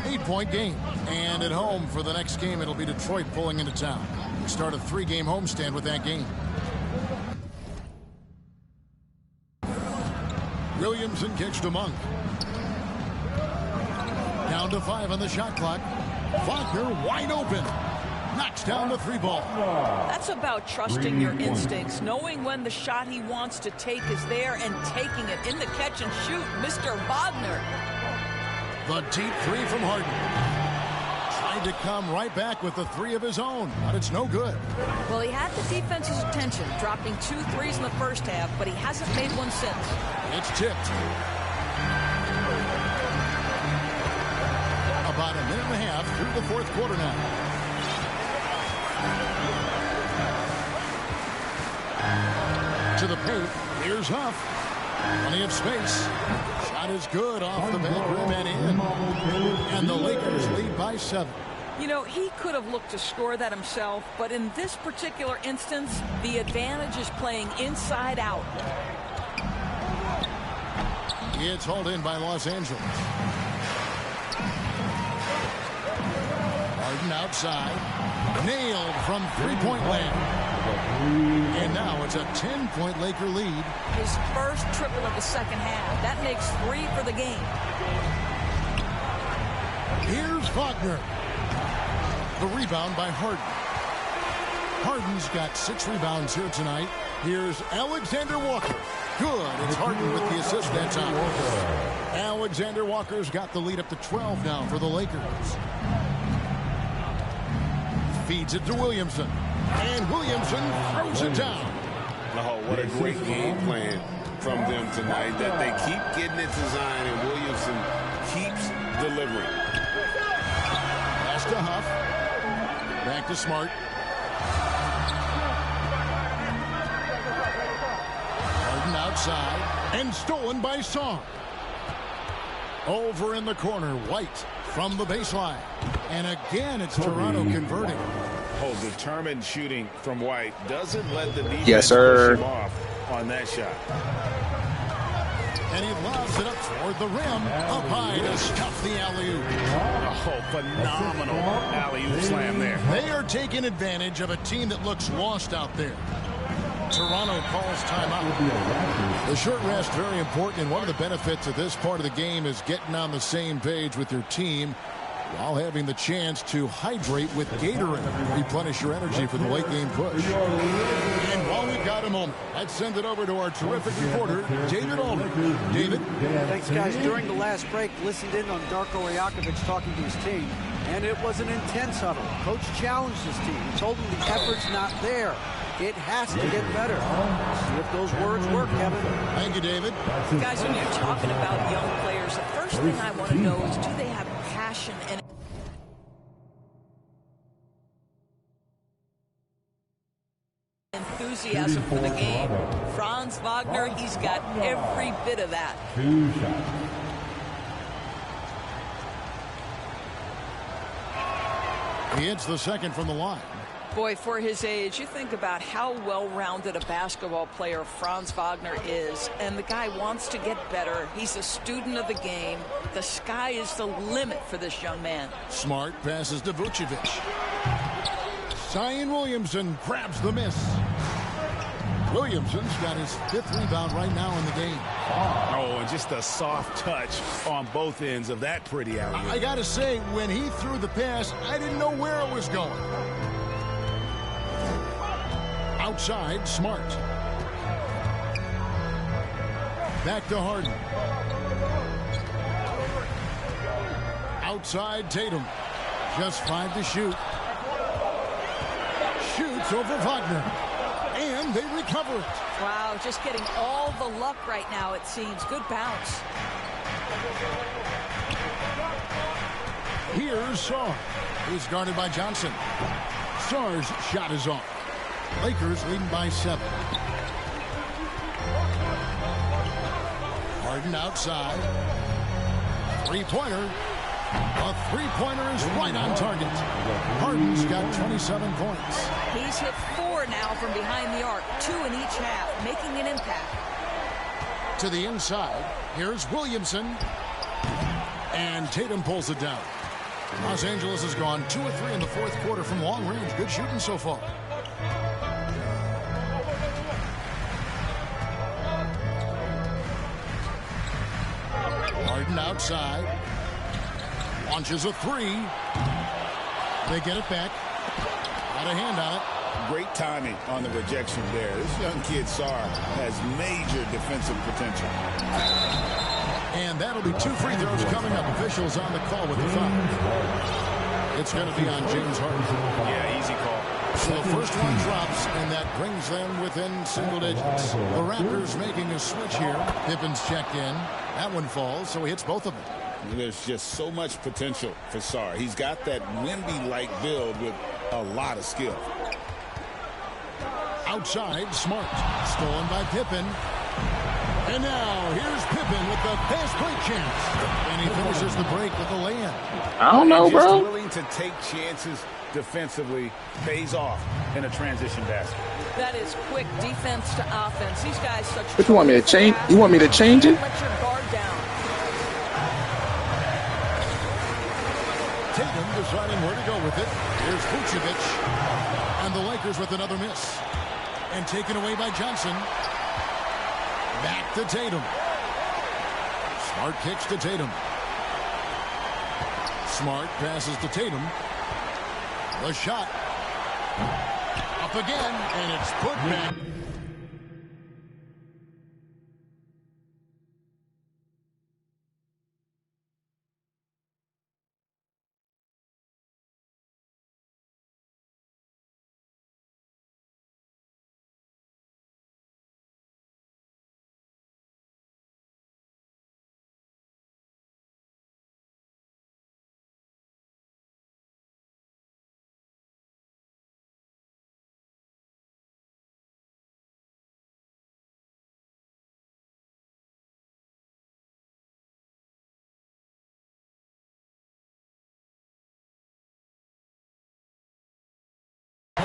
8-point game. And at home for the next game, it'll be Detroit pulling into town. We start a 3-game homestand with that game. Williamson kicks to Monk. Down to 5 on the shot clock. Wagner wide open. Knocks down the 3 ball. That's about trusting your instincts, knowing when the shot he wants to take is there and taking it in the catch and shoot. Mr. Wagner. The deep 3 from Harden. Tried to come right back with the 3 of his own, but it's no good. Well, he had the defense's attention, dropping 2 threes in the first half, but he hasn't made one since. It's tipped. About a minute and a half through the fourth quarter now. To the paint, here's Huff. Plenty of space. Shot is good off the back rim and in. And the Lakers lead by 7. You know, he could have looked to score that himself, but in this particular instance, the advantage is playing inside out. It's hauled in by Los Angeles. Harden outside. Nailed from 3-point land. And now it's a 10-point Laker lead. His first triple of the second half. That makes 3 for the game. Here's Wagner. The rebound by Harden. Harden's got 6 rebounds here tonight. Here's Alexander Walker. Good. It's Harden with the assist that time. Alexander Walker's got the lead up to 12 now for the Lakers. Feeds it to Williamson. And Williamson throws it down. Oh, what a great game plan from them tonight. That they keep getting it to Zion, and Williamson keeps delivering. Pass to Huff. Back to Smart. Harden outside. And stolen by Song. Over in the corner, White from the baseline. And again, it's Toronto converting. Oh, determined shooting from White. Doesn't let the defense yes, sir. push him off on that shot. And he lobs it up toward the rim. Up high to stuff the alley-oop. Oh, phenomenal alley-oop slam there. They are taking advantage of a team that looks lost out there. Toronto calls timeout. The short rest, very important, and one of the benefits of this part of the game is getting on the same page with your team while having the chance to hydrate with Gatorade. Replenish your energy for the late game push. And while we've got a moment, let's send it over to our terrific reporter, David Aldridge. David? Thanks, guys. During the last break, listened in on Darko Rajakovic talking to his team, and it was an intense huddle. Coach challenged his team. He told them the effort's not there. It has to get better. See if those words work, Kevin. Thank you, David. Guys, when you're talking about young players, the first thing I want to know is, do they have passion and enthusiasm for the game? Franz Wagner, he's got every bit of that. 2 shots. He hits the second from the line. Boy, for his age, you think about how well-rounded a basketball player Franz Wagner is, and the guy wants to get better. He's a student of the game. The sky is the limit for this young man. Smart passes to Vucevic. Zion Williamson grabs the miss. Williamson's got his 5th rebound right now in the game. Oh, and just a soft touch on both ends of that pretty alley. I got to say, when he threw the pass, I didn't know where it was going. Outside, Smart. Back to Harden. Outside, Tatum. Just 5 to shoot. shoots over Wagner. And they recover it. Wow, just getting all the luck right now, it seems. Good bounce. Here's Sarr. He's guarded by Johnson. Sarr's shot is off. Lakers leading by 7. Harden outside. Three-pointer. A three-pointer is right on target. Harden's got 27 points. He's hit 4 now from behind the arc, 2 in each half, making an impact. To the inside, here's Williamson. And Tatum pulls it down. Los Angeles has gone 2 of 3 in the fourth quarter from long range. Good shooting so far. Harden outside. Launches a 3. They get it back. Got a hand on it. Great timing on the rejection there. This young kid, Sarr, has major defensive potential. And that'll be 2 free throws coming up. Officials on the call with the foul. It's going to be on James Harden. Yeah, easy call. So the first one drops, and that brings them within single digits. The Raptors making a switch here. Pippen's checked in. That one falls, so he hits both of them. There's just so much potential for Sarr. He's got that Wemby-like build with a lot of skill. Outside, Smart. Stolen by Pippen. And now, here's Pippen with the fast break chance. And he finishes the break with a lay-in. I don't know, bro. Just willing to take chances defensively pays off in a transition basket. That is quick defense to offense. These guys such. But you want me to change? You want me to change it? Let your guard down. Tatum deciding where to go with it. Here's Vucevic. And the Lakers with another miss. And taken away by Johnson. Back to Tatum. Smart kicks to Tatum. Smart passes to Tatum. The shot. Up again, and it's put back.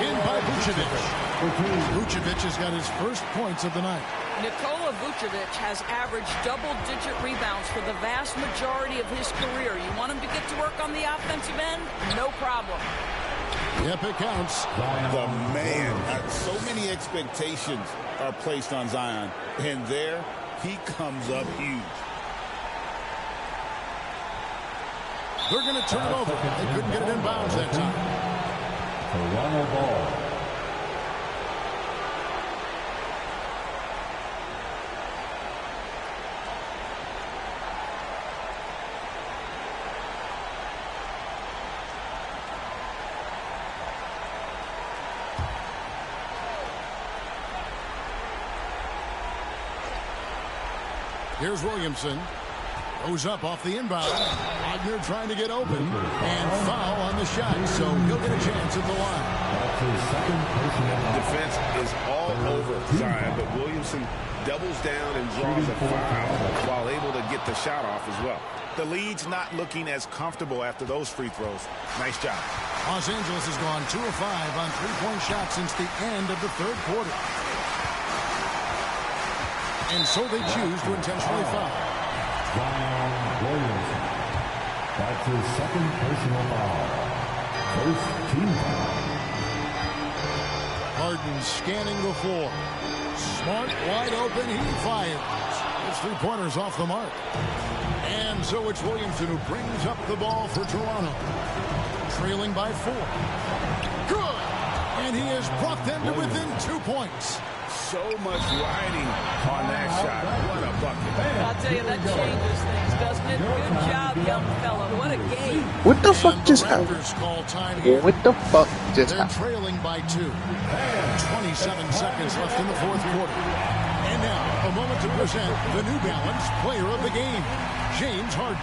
In by Vucevic. Vucevic has got his first points of the night. Nikola Vucevic has averaged double-digit rebounds for the vast majority of his career. You want him to get to work on the offensive end? No problem. Yep, it counts. The man. So many expectations are placed on Zion. And there, he comes up huge. They're going to turn it over. They couldn't get it in bounds that time. Toronto ball. Here's Williamson. Goes up off the inbound. Wagner trying to get open. And foul on the shot, so he'll get a chance at the line. Defense is all over Zion, but Williamson doubles down and draws a foul while able to get the shot off as well. The lead's not looking as comfortable after those free throws. Nice job. Los Angeles has gone 2 of 5 on three-point shots since the end of the third quarter. And so they choose to intentionally foul. Zion Williamson. That's his second personal foul. First team foul. Harden scanning the floor. Smart wide open. He fires. His three-pointer's off the mark. And so it's Williamson who brings up the ball for Toronto. Trailing by 4. Good! And he has brought them to within 2 points. So much riding on that shot. What a bucket. I'll tell you, that changes things, doesn't it? Good job, young fellow. What a game. What the fuck just happened? What the fuck just happened? They're trailing by 2. 27 seconds left in the fourth quarter. And now, a moment to present the New Balance Player of the Game, James Harden.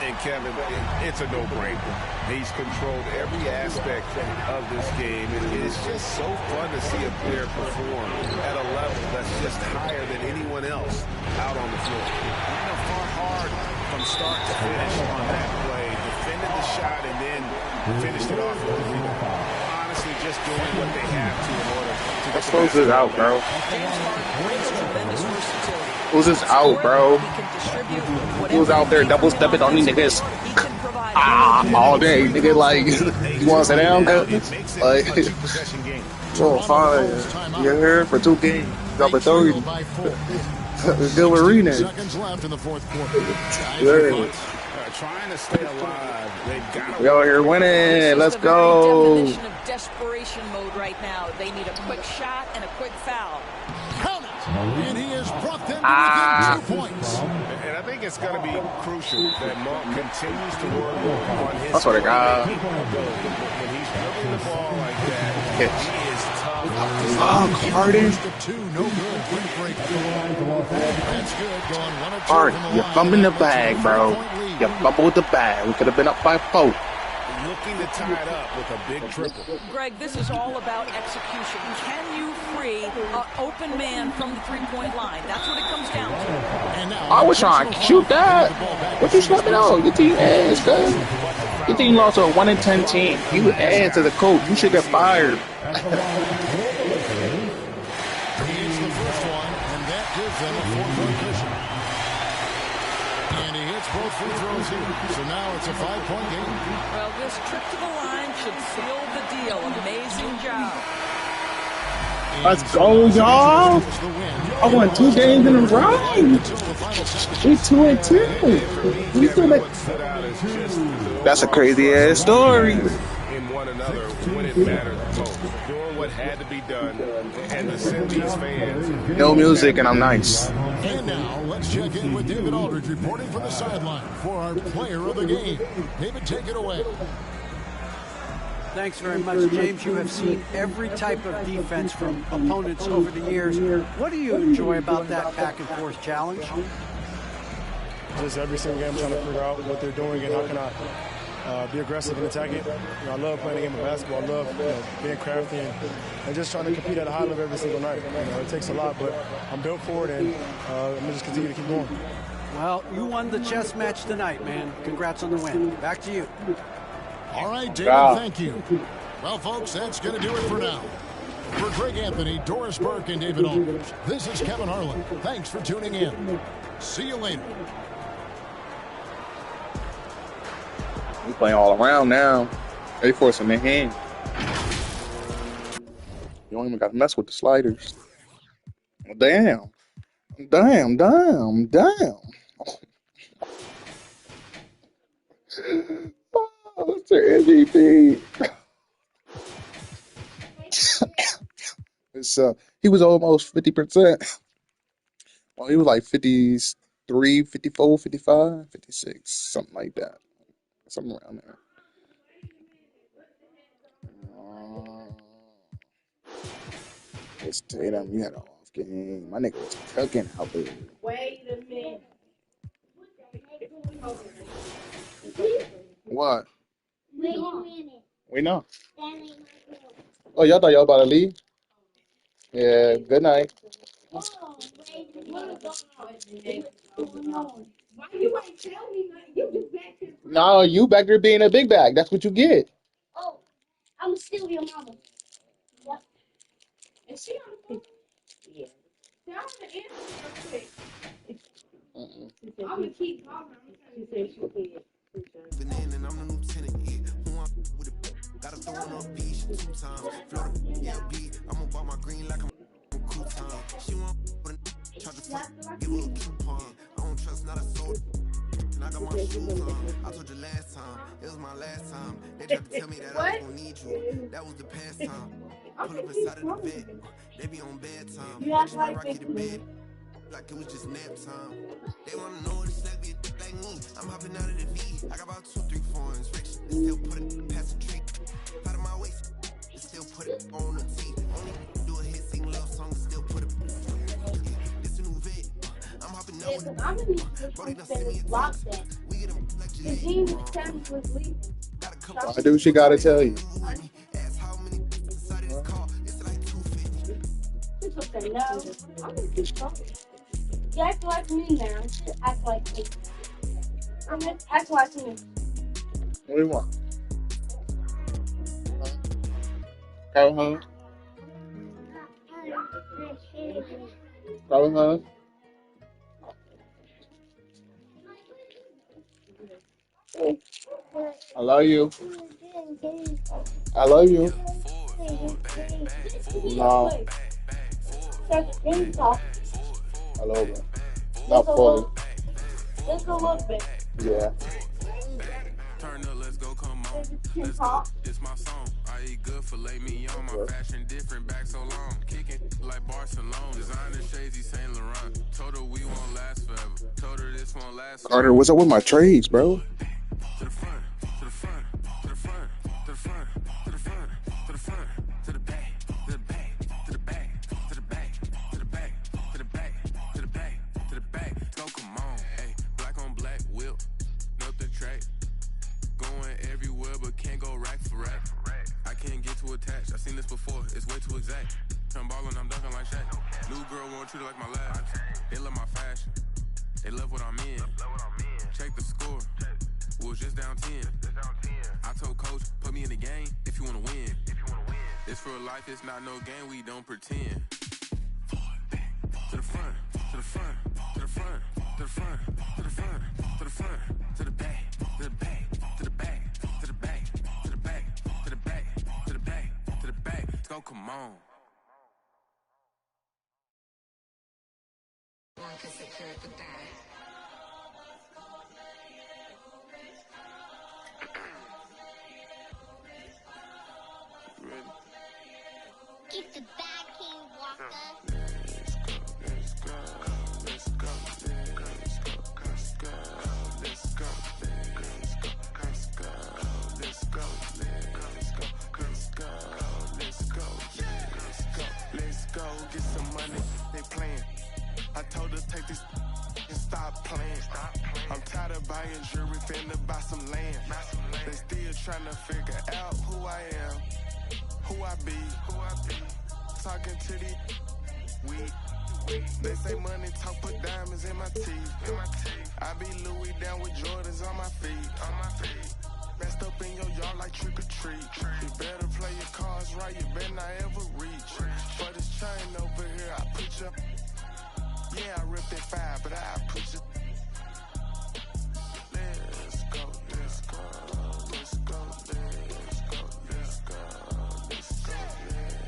And Kevin, it's a no-brainer. He's controlled every aspect of this game. It is just so fun to see a player perform at a level that's just higher than anyone else out on the floor. Fought hard from start to finish on that play. Defended the shot and then finished it off with a rebound. Honestly, just doing what they have to in order to Let's close this out, bro. Who's this out, bro? Who's out there double stepping on these niggas? All day, nigga. Like, you want to sit down, cuz? Like, oh, fine. You're here for 2 games. Drop a 30. Good with reading. Seconds left in the fourth quarter. Yeah. Trying to stay alive. They've got We out here winning. Let's go. Definition of desperation mode right now. They need a quick shot and a quick foul. Count it. And he has brought them to within 2 points. And I think it's going to be crucial that Monk continues to work on his. I swear to God. When he's dribbling the ball like that, he is tough. Harden. No good. Break. That's good. Going 1 or 2. Harden, you bumping the bag, bro. You fumbled the bag. We could have been up by 4. Looking to tie it up with a big triple. Greg, this is all about execution. Can you free an open man from the three-point line? That's what it comes down to. I was trying to shoot that. What you slapping on? Your team ass, cuz. Your team lost to a 1-10 team. You ass as a coach. You should get fired. He's the first one, and that gives them a 4-point cushion. And he hits both free throws here. So now it's a 5-point game. Well, this trip to the line should seal the deal. Amazing job. Let's go, y'all. I won 2 games in a row. We 2-2. We feel like that's a crazy ass story. In one another when it mattered most. Doing what had to be done and to send these fans. No music and I'm nice. And now let's check in with David Aldridge reporting from the sideline for our player of the game. David, take it away. Thanks very much, James. You have seen every type of defense from opponents over the years. What do you enjoy about that back-and-forth challenge? Just every single game, I'm trying to figure out what they're doing and how can I be aggressive and attack it. I love playing the game of basketball. I love being crafty and just trying to compete at a high level every single night. It takes a lot, but I'm built for it, and I'm going to just continue to keep going. Well, you won the chess match tonight, man. Congrats on the win. Back to you. All right, David, thank you. Well, folks, that's going to do it for now. For Greg Anthony, Doris Burke, and David Aldridge, this is Kevin Harlan. Thanks for tuning in. See you later. We playing all around now. They forcing their hand. You don't even got to mess with the sliders. Damn. Damn. What's their MVP? He was almost 50%. Well, he was like 53, 54, 55, 56, something like that. Something around there. It's Tatum. You had an off game. My nigga was cooking out there. Wait a minute. What? Wait a minute. We know. Oh, y'all thought y'all about to leave? Yeah, good night. Oh, wait, what is going on? Why you ain't tell me nothing? You just back here. No, you back there being a big bag. That's what you get. Oh, I'm still your mama. Yep. And she on the phone? Yeah. Tell her to answer real quick. I'm going to keep calling her. She said she did. Gotta throw on a beach 2 times. Florida, LB. I'm gonna buy my green like I'm cool time. She want try to fuck, give her a coupon. I don't trust not a soul. I got my shoes on. I told you last time, it was my last time. They tried to tell me that I was gonna need you. That was the past time. Pull up inside of the vet. They be on bedtime. They just might rock you to bed. Like it was just nap time. They wanna know what it's like to be like me. I'm hopping out of the V. I got about 2, 3 foreigns. Rich, and still put it past the tree. Out of my waist, and still put it on the T. Only do a hit, sing love song, and still put it. This a new vid. I'm hopping out with it. Brody done send me a text. We get them like Janae. I do. She gotta tell you. Ask how many inside of this car. It's like 250. It's okay, no. I'm gonna keep talking. You act like me now. You act like me. I'm gonna act like me. What do you want? Go home. Go home. I love you. I love you. No. I love her. Not fully. Just a little bit. Yeah. Turn up, let's go, come on. Let's go, this my song. I eat good, fillet me on. My fashion different, back so long. Kicking like Barcelona. Designer shades, Saint Laurent. Told her we won't last forever. Told her this won't last forever. Carter, what's up with my trades, bro? To the front, to the front, to the front, to the front, to the front, to the front, to the back, to the back, to the back, to the back, to the back, to the back, to the back, to the back. Go, come on, hey, black on black whip, note the track. Going everywhere, but can't go rack for rack. I can't get too attached. I seen this before. It's way too exact. I'm ballin', I'm dunking like Shaq. New girl won't treat it like my last. They love my fashion. They love what I'm in. Check the score. We was just down 10. I told coach, put me in the game if you wanna win. It's real life, it's not no game. We don't pretend. To the front, to the front, to the front, to the front, to the front, to the front, to the back, to the back, to the back, to the back, to the back, to the back, to the back, to the back. Let's go, come on. Keep the bag, King Walker. Let's go, let's go, let's go, let's go, let's go, let's go, let's go, let's go, let's go, let's go, let's go, let's go, get some money. They playing. I told her take this and stop playing. I'm tired of buying jewelry, finna buy some land. They still trying to figure out who I am, who I be. Talking to the weed. They say money talk, put diamonds in my teeth. I be Louis down with Jordans on my feet. Messed up in your yard like trick or treat. You better play your cards right, you better not ever reach. For this chain over here, I put you. Yeah, I ripped that 5, but I put you. Let's go, let's go, let's go, let's go, let's go, let's go,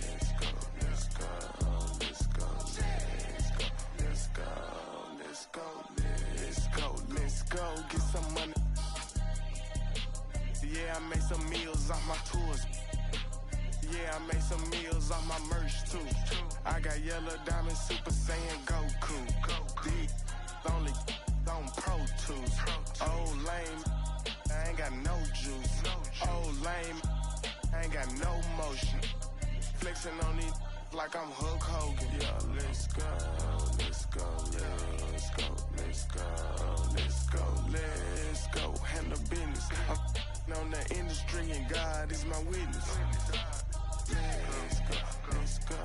let's go, let's go, let's go, let's go, let's go, let's go, let's go, get some money. Yeah, I made some meals off my tours. Yeah, I made some meals off my merch too. I got yellow diamond Super Saiyan Goku. These only on Pro Tools. Old lame, I ain't got no juice. Old lame, I ain't got no motion. Flexing on these like I'm Hulk Hogan. Yeah, let's go, let's go, let's go, let's go, let's go, let's go. Handle business. I'm on the industry and God is my witness. Let's go, let's go,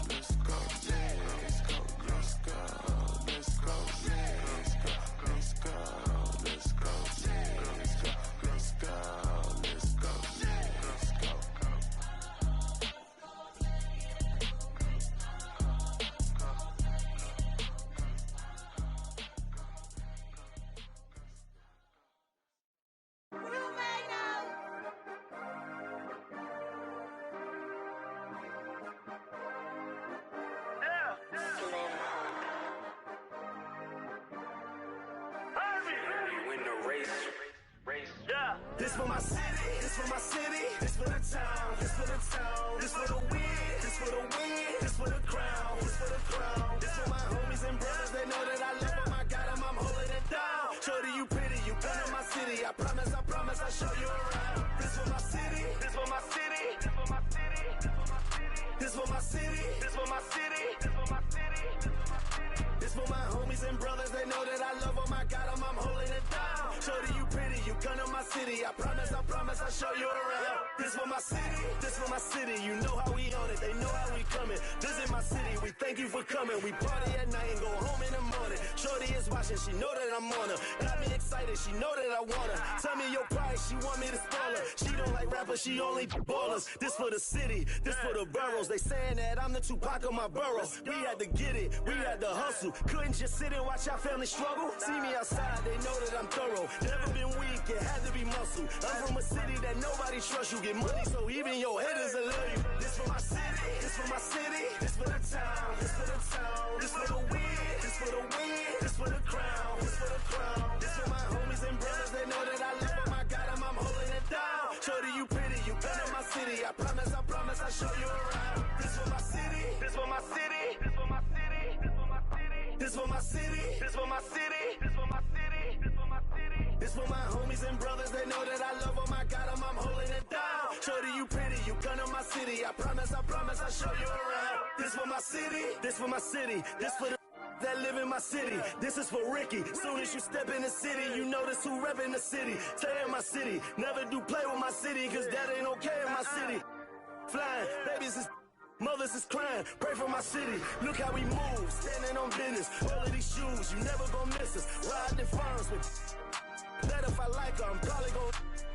let's go, let's go, let's go, let's go, let's go, let's go, let's go, let's go, let's go, let's go, let's go. This for my city, this for my city, this for the town, this for the town, this for the win, this for the win, this for the crown, this for the crown. This for my homies and brothers, they know that I love them, I got them, I'm holding it down. Shorty, you pretty, you come to my city, I promise, I'll show you around. This for my city, this for my city, this for my city, this for my city, this for my city, this for my city, this for my homies and brothers, they know that I love them, I got them, I'm holding it down. Shorty, you pretty, you come to my city, I promise, I'll show you around. This for my city, you know how we on it, they know how we coming. Visit my city, we thank you for coming. We party at night and go home in the morning. Shorty is watching, she know that I'm on her. Got me excited, she know that I want her. Tell me your price, she want me to spoil her. She don't like rappers, she only ballers. This for the city, this for the boroughs. They saying that I'm the Tupac of my borough. We had to get it, we had to hustle. Couldn't just sit and watch our family struggle. See me outside, they know that I'm thorough. Never been weak, it had to be muscle. I'm from a city that nobody trusts you. Get money so even your haters will love you. This for my city, this for my city, this for the town, this for the town, this for the win, this for the win, this for the crown, this for the crown. This for my homies and brothers, they know that I love them, I got them, I'm holding it down. Shorty, you pretty, you come to my city, I promise, I'll show you around. This for my city, this for my city, this for my city, this for my city, this for my city, this for my city, this for my city, this for my homies and brothers, they know that I love them, I got them, I'm holding it down. Shorty, you pretty, you come to my city, I promise, I'll show you around. This for my city, this for my city, this for the that live in my city. This is for Ricky. Soon as you step in the city, you notice who reppin' the city. Stay in my city, never do play with my city, cause that ain't okay in my city. Flying, babies is mothers is crying, pray for my city. Look how we move, standing on business. All of these shoes, you never gon' miss us. Riding in farms with that if I like her, I'm probably gon'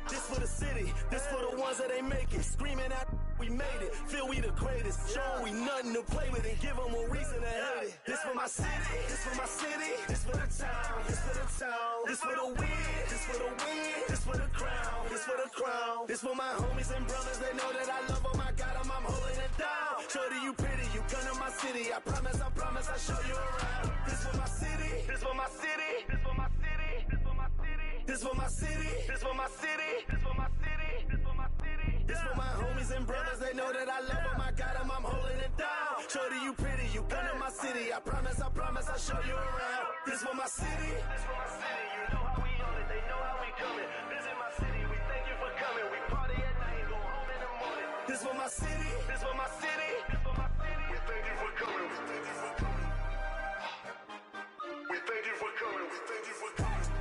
this for the city, this for the ones that ain't make it. Screaming out, we made it, feel we the greatest. Show we nothing to play with and give them a reason to hate it. This for my city, this for my city, this for the town, this for the town, this for the win, this for the win, this for the crown, this for the crown. This for my homies and brothers, they know that I love them, I got them, I'm holding it down. Shorty, you pretty, you come to my city, I promise, I'll show you around. This for my city, this for my city, this for my city, this for my city, this for my city, this for my city, this for my city, this for my city. This for my homies and brothers, they know that I love them, I got them, I'm holding it down. Shorty, you pretty, you come to my city, I promise, I'll show you around. This for my city, this for my city, you know how we on it, they know how we coming. Visit my city, we thank you for coming, we party at night and go home in the morning. This for my city, this for my city, this for my city, we thank you for coming, we thank you for coming. We thank you for coming, we thank you for coming.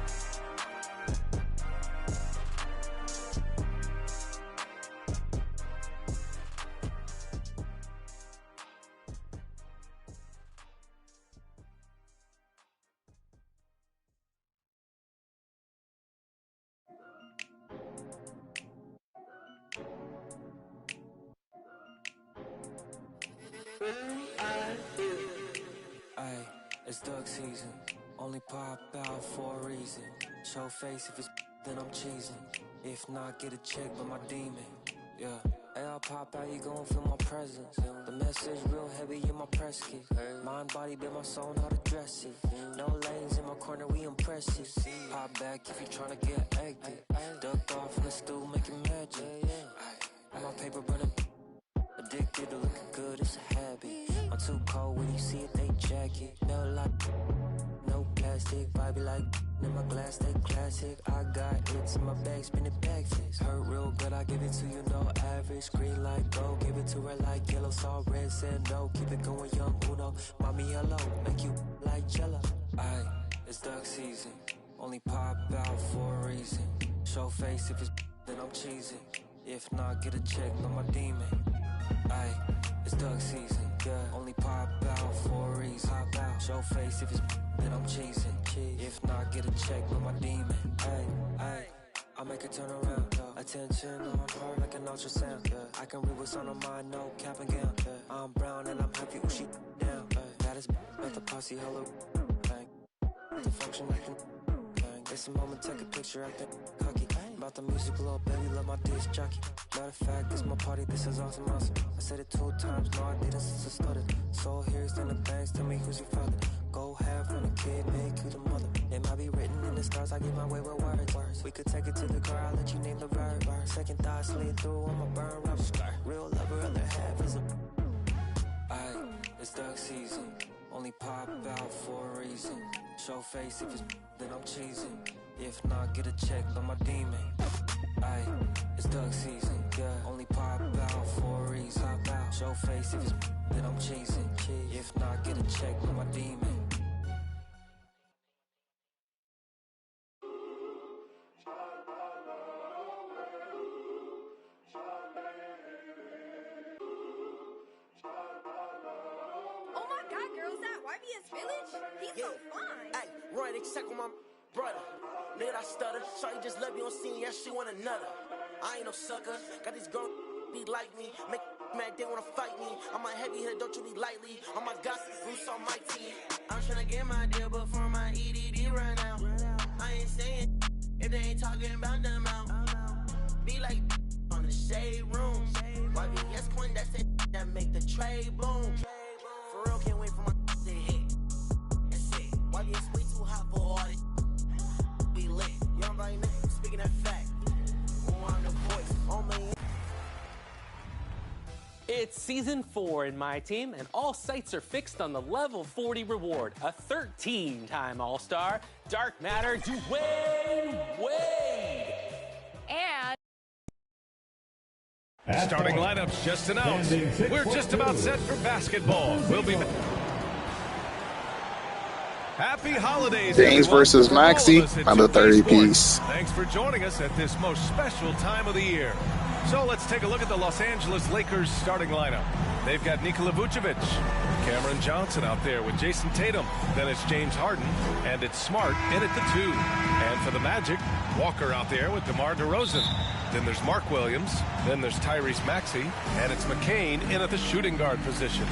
Ay, it's duck season. Only pop out for a reason. Show face if it's then I'm cheesing. If not, get a check by my demon. Yeah. Hey, I'll pop out, you gon' feel my presence. The message real heavy in my press kit. Mind, body, been my soul, how to dress it. No lanes in my corner, we impressive. Pop back if you tryna get active. Ducked off in the stool, making magic. Ay, my paper burning. Addicted to looking good, it's a habit. I'm too cold when you see it, they jacket. No like, no plastic. Vibe like in my glass, they classic. I got hits in my bag, spin it back fist. Hurt real good, I give it to you, no average. Green light, go, give it to her like yellow. Saw red, said no, keep it going young, Uno. Mommy, hello, make you like jello. Aye, it's duck season. Only pop out for a reason. Show face if it's then I'm cheesing. If not, get a check on my demon. Aye, it's duck season, yeah. Only pop out for a reason. Pop out, show face if it's then I'm cheesing. If not, get a check with my demon. Aye, I make it turn around. Attention on her like an ultrasound. I can read what's on her mind, no cap and gown. I'm brown and I'm happy when she down. That is at the posse, hello. Bang, the function like an bang. It's a moment, take a picture, acting cocky. About the music, little baby, love my disc jockey. Matter of fact, this my party, this is awesome. I said it 2 times, no I didn't since I started. So here's in the banks, tell me who's your father. Go half on a kid, make you the mother. It might be written in the stars, I get my way with words. We could take it to the car, I'll let you name the verb. Second thought slid through, I'ma burn rubber. Real lover, other half is a... Aye, it's duck season. Only pop out for a reason. Show face if it's then I'm cheesing. If not, get a check by my demon. Aye, it's duck season, yeah. Only pop out for a reason. Show face if it's then I'm cheesing. If not, get a check by my demon. Oh my God, girl, is that YBS Village? He's so fine. Hey, Roy, they check on my brother. Nigga, I stutter. Shawty just let me on scene, yeah, she want another. I ain't no sucker. Got these girls be like me. Make mad, they wanna fight me. I'm a heavy hitter, don't you be lightly. On my gossip, Bruce on my team. I'm tryna get my deal before my EDD run out. I ain't saying if they ain't talking about the amount. Be like on the shade room. YBS Quinn, that's it that make the trade boom. For real, can't wait for my to hit. That's it. YBS way too hot for all this. Be lit. Young body nigga, speaking that fact. On the voice, on my. It's season 4 in my team, and all sights are fixed on the level 40 reward. A 13-time All-Star, Dark Matter Dwayne Wade. And starting lineups just announced. We're just about set for basketball. We'll be happy holidays. James versus Maxey on the 30-piece. Thanks for joining us at this most special time of the year. So let's take a look at the Los Angeles Lakers starting lineup. They've got Nikola Vucevic, Cameron Johnson out there with Jason Tatum. Then it's James Harden, and it's Smart in at the 2. And for the Magic, Walker out there with DeMar DeRozan. Then there's Mark Williams. Then there's Tyrese Maxey. And it's McCain in at the shooting guard position.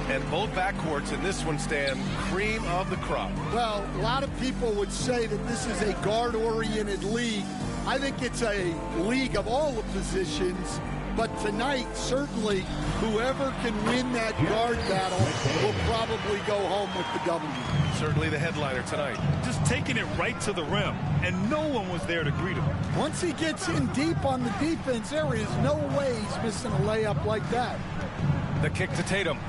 And both backcourts in this one stand cream of the crop. Well, a lot of people would say that this is a guard-oriented league. I think it's a league of all the positions. But tonight, certainly, whoever can win that guard battle will probably go home with the W. Certainly the headliner tonight. Just taking it right to the rim, and no one was there to greet him. Once he gets in deep on the defense, there is no way he's missing a layup like that. The kick to Tatum.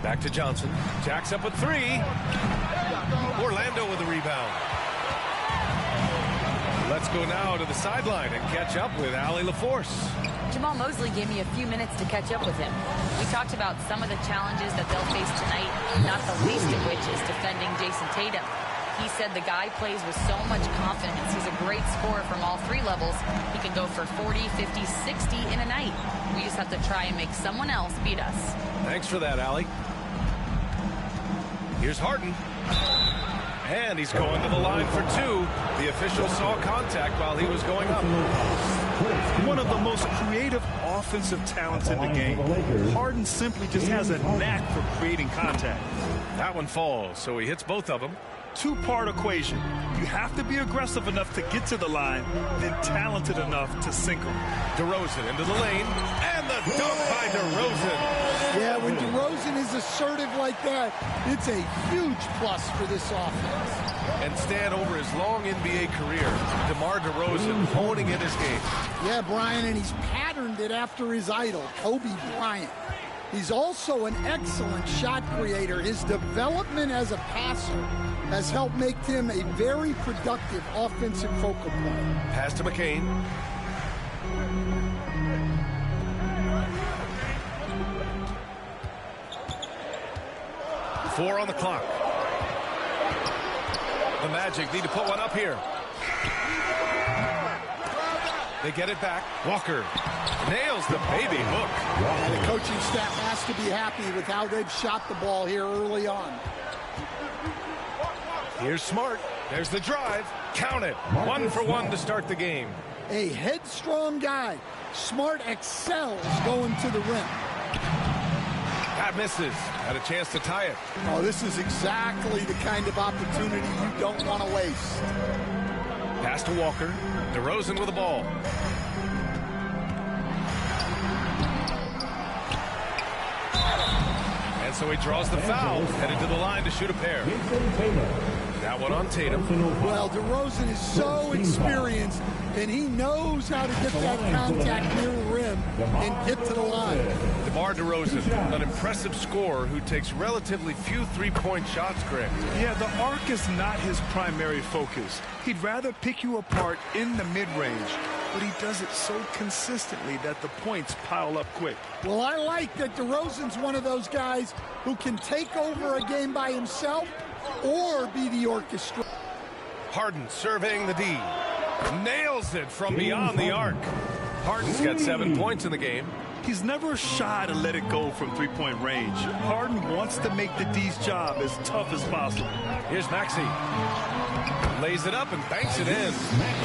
Back to Johnson. Jacks up with 3. Orlando with the rebound. Let's go now to the sideline and catch up with Allie LaForce. Jamal Mosley gave me a few minutes to catch up with him. We talked about some of the challenges that they'll face tonight, not the least of which is defending Jason Tatum. He said the guy plays with so much confidence. He's a great scorer from all 3 levels. He can go for 40, 50, 60 in a night. We just have to try and make someone else beat us. Thanks for that, Allie. Here's Harden. And he's going to the line for 2. The official saw contact while he was going up. One of the most creative offensive talents in the game. Harden simply just has a knack for creating contact. That one falls, so he hits both of them. 2-part equation. You have to be aggressive enough to get to the line, then talented enough to sink them. DeRozan into the lane, and the dunk by DeRozan. Yeah, when DeRozan is assertive like that, it's a huge plus for this offense. And stand over his long NBA career, DeMar DeRozan honing in his game. Yeah, Brian, and he's patterned it after his idol, Kobe Bryant. He's also an excellent shot creator. His development as a passer has helped make him a very productive offensive focal point. Pass to McCain. Four on the clock. The Magic need to put one up here. They get it back. Walker nails the baby hook. And the coaching staff has to be happy with how they've shot the ball here early on. Here's Smart. There's the drive. Count it. 1 for 1 to start the game. A headstrong guy. Smart excels going to the rim. That misses. Had a chance to tie it. Oh, this is exactly the kind of opportunity you don't want to waste. Pass to Walker. DeRozan with the ball. so he draws the foul, headed to the line to shoot a pair. That one on Tatum. Well, DeRozan is so experienced, and he knows how to get that contact near the rim and get to the line. DeMar DeRozan, an impressive scorer who takes relatively few three-point shots, Greg. Yeah, the arc is not his primary focus. He'd rather pick you apart in the mid-range, but he does it so consistently that the points pile up quick. Well, I like that DeRozan's one of those guys who can take over a game by himself or be the orchestra. Harden surveying the D. Nails it from beyond the arc. Harden's got 7 points in the game. He's never shy to let it go from three-point range. Harden wants to make the D's job as tough as possible. Here's Maxey. Lays it up and banks it in.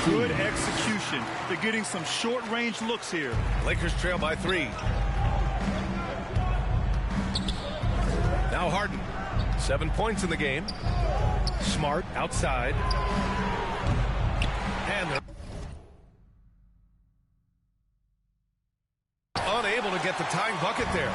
Good execution. They're getting some short-range looks here. Lakers trail by 3. Now Harden. 7 points in the game. Smart outside. And they're unable to get the tying bucket there.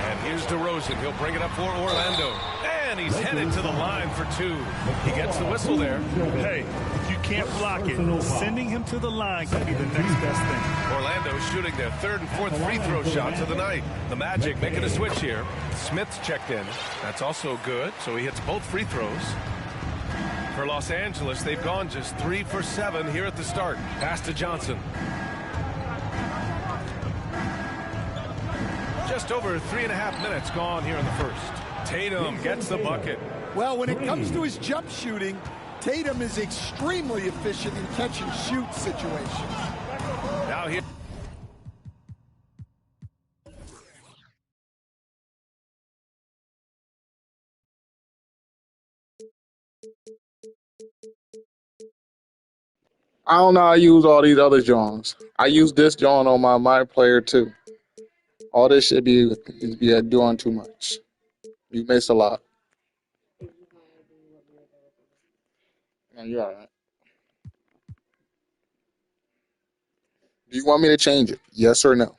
And here's DeRozan. He'll bring it up for Orlando. And he's headed to the line for 2. He gets the whistle there. Hey, if you can't block it, sending him to the line could be the next best thing. Orlando shooting their 3rd and 4th free throw shots of the night. The Magic making a switch here. Smith's checked in. That's also good, so he hits both free throws. For Los Angeles, they've gone just 3 for 7 here at the start. Pass to Johnson. Just over 3.5 minutes gone here in the first. Tatum gets the bucket. Well, when it comes to his jump shooting, Tatum is extremely efficient in catch-and-shoot situations. Now here. I don't know how I use all these other Johns. I use this John on my player too. All this should be doing too much. You miss a lot. No, you're all right. Do you want me to change it? Yes or no?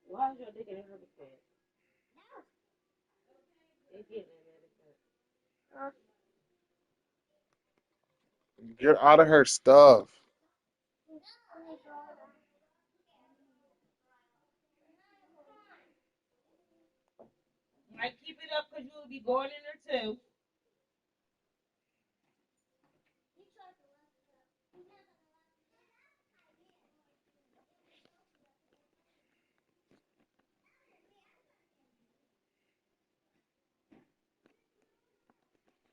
Why is your dick in her bed? Get out of her stuff. Might keep it up because you will be going in there too.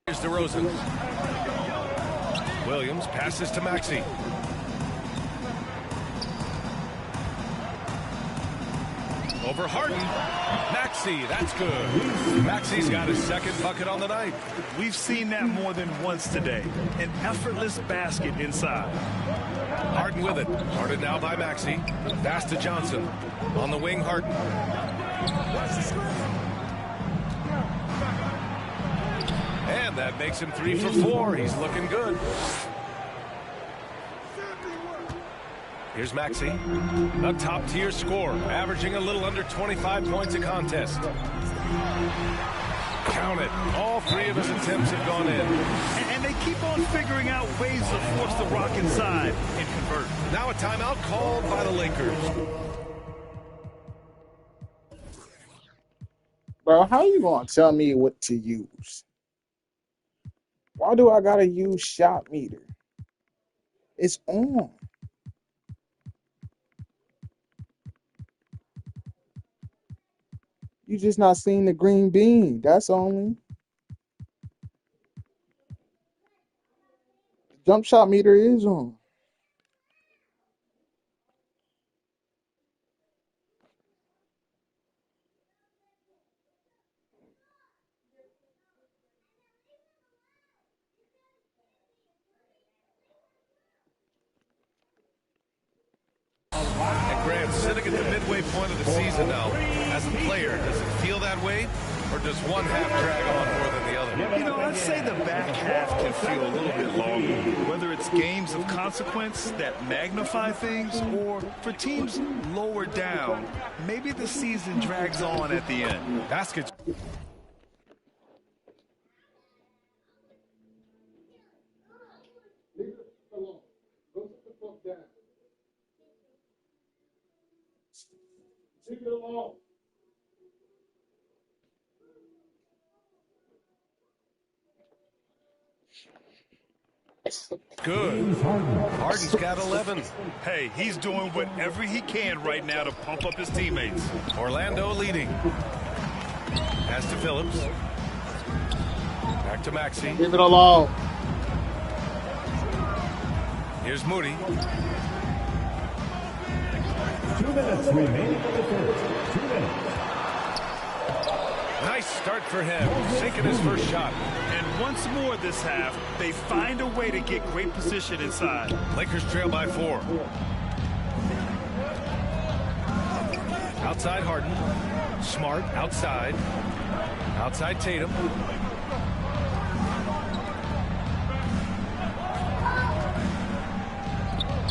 Here's DeRozan. Williams passes to Maxey. Over Harden. Maxey, that's good. Maxey's got his 2nd bucket on the night. We've seen that more than once today. An effortless basket inside. Harden with it. Guarded now by Maxey. Pass to Johnson. On the wing, Harden. And that makes him 3 for 4. He's looking good. Here's Maxey, a top-tier scorer, averaging a little under 25 points a contest. Count it. All 3 of his attempts have gone in. And they keep on figuring out ways to force the rock inside and convert. Now a timeout called by the Lakers. Bro, how you gonna tell me what to use? Why do I gotta use shot meter? It's on. You just not seeing the green bean. That's only. The jump shot meter is on. And Grant sitting at the midway point of the season now. As a player, does it feel that way? Or does one half drag on more than the other? You know, I'd say the back half can feel a little bit longer. Whether it's games of consequence that magnify things, or for teams lower down, maybe the season drags on at the end. Baskets. Leave it alone. Good. Harden's got 11. Hey, he's doing whatever he can right now to pump up his teammates. Orlando leading. Pass to Phillips. Back to Maxey. Leave it alone. Here's Moody. 2 minutes remaining in the first. 2 minutes. Nice start for him. Sinking his first shot. And once more this half, they find a way to get great position inside. Lakers trail by 4. Outside Harden. Smart outside. Outside Tatum.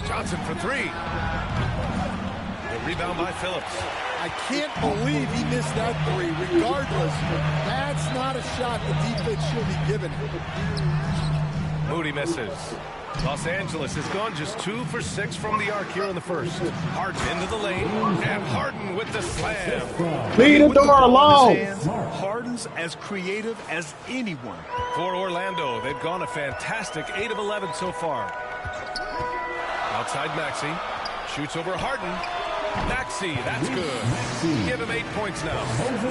Johnson for 3. The rebound by Phillips. I can't believe he missed that 3. Regardless, that's not a shot the defense should be giving him. Moody misses. Los Angeles has gone just 2 for 6 from the arc here in the first. Harden into the lane, and Harden with the slam. Leave the door alone. Harden's as creative as anyone. For Orlando, they've gone a fantastic 8 of 11 so far. Outside Maxey. Shoots over Harden. Maxey, that's good. Give him 8 points now.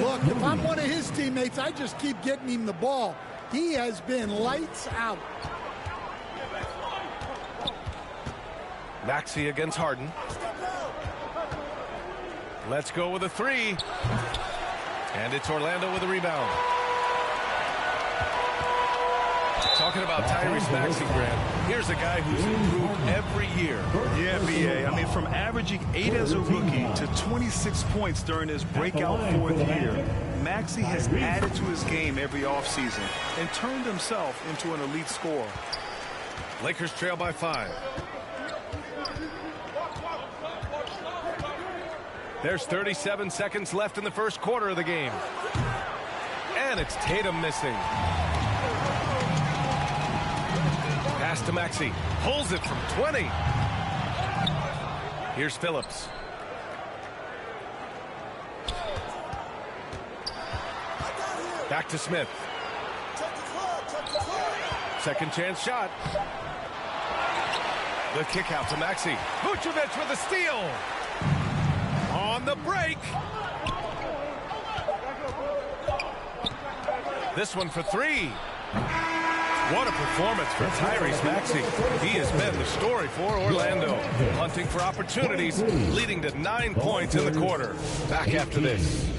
Look, if I'm one of his teammates, I just keep getting him the ball. He has been lights out. Maxey against Harden. Let's go with a 3. And it's Orlando with a rebound. Talking about Tyrese Maxey, Grant, here's a guy who's improved every year. Yeah, B.A. I mean, from averaging 8 as a rookie to 26 points during his breakout 4th year, Maxey has added to his game every offseason and turned himself into an elite scorer. Lakers trail by 5. There's 37 seconds left in the first quarter of the game. And it's Tatum missing. Pass to Maxey. Pulls it from 20. Here's Phillips. Back to Smith. Second chance shot. The kick out to Maxey. Vucevic with a steal. On the break. This one for 3. What a performance for Tyrese Maxey. He has been the story for Orlando. Hunting for opportunities, leading to 9 points in the quarter. Back after this.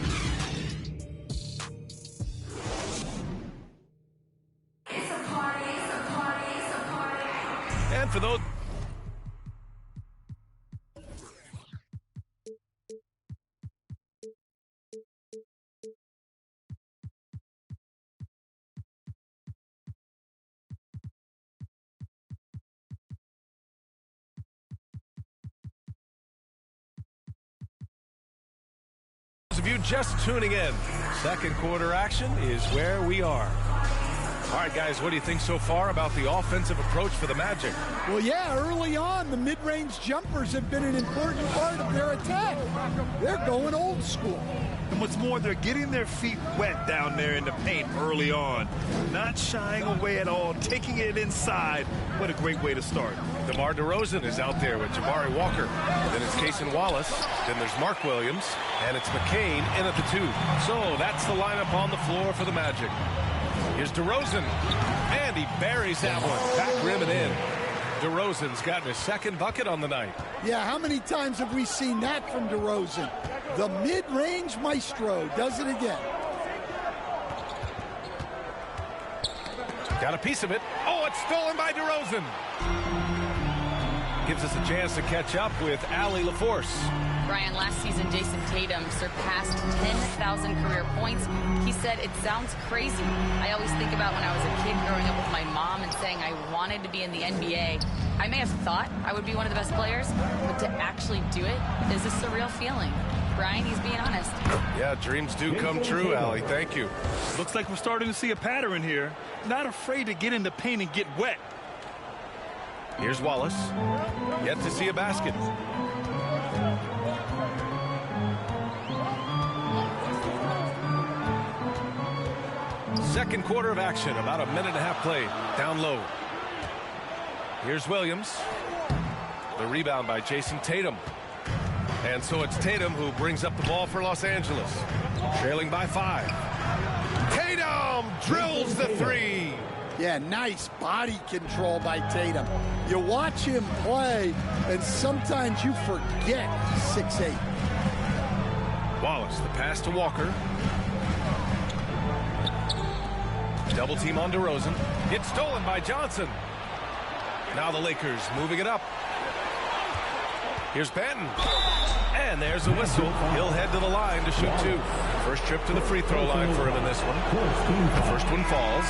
And for those... of you just tuning in, second quarter action is where we are. All right, guys, what do you think so far about the offensive approach for the Magic? Well, yeah, early on, the mid-range jumpers have been an important part of their attack. They're going old school. And what's more, they're getting their feet wet down there in the paint early on. Not shying away at all, taking it inside. What a great way to start. DeMar DeRozan is out there with Jabari Walker. Then it's Cason Wallace. Then there's Mark Williams. And it's McCain in at the 2. So that's the lineup on the floor for the Magic. Here's DeRozan. And he buries that one. Back rim and in. DeRozan's gotten his second bucket on the night. Yeah, how many times have we seen that from DeRozan? The mid-range maestro does it again. Got a piece of it. Oh, it's stolen by DeRozan. gives us a chance to catch up with Allie LaForce. Brian, last season, Jason Tatum surpassed 10,000 career points. He said, it sounds crazy. I always think about when I was a kid growing up with my mom and saying I wanted to be in the NBA. I may have thought I would be one of the best players, but to actually do it is a surreal feeling. Brian, he's being honest. Yeah, dreams do come true, Allie. Thank you. Looks like we're starting to see a pattern here. Not afraid to get in the paint and get wet. Here's Wallace. Yet to see a basket. Second quarter of action, about a minute and a half played. Down low. Here's Williams. The rebound by Jason Tatum. And so it's Tatum who brings up the ball for Los Angeles. Trailing by 5. Tatum drills the 3. Yeah, nice body control by Tatum. You watch him play, and sometimes you forget he's 6'8". Wallace, the pass to Walker. Double team on DeRozan. It's stolen by Johnson. Now the Lakers moving it up. Here's Benton. And there's a whistle. He'll head to the line to shoot 2. First trip to the free throw line for him in this one. The first one falls.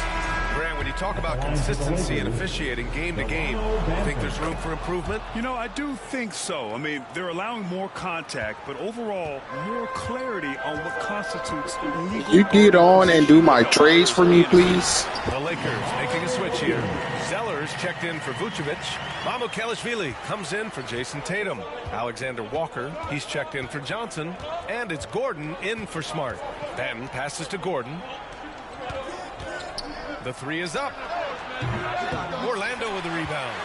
Grant, when you talk about consistency and officiating game to game, you think there's room for improvement? You know, I do think so. I mean, they're allowing more contact, but overall, more clarity on what constitutes legal. You get on and do my trades for me, please. The Lakers making a switch here. Zellers checked in for Vucevic. Mamukelashvili comes in for Jason Tatum. Alexander Walker, he's checked in for Johnson. And it's Gordon in for Smart. Benton passes to Gordon. The 3 is up. Orlando with the rebound.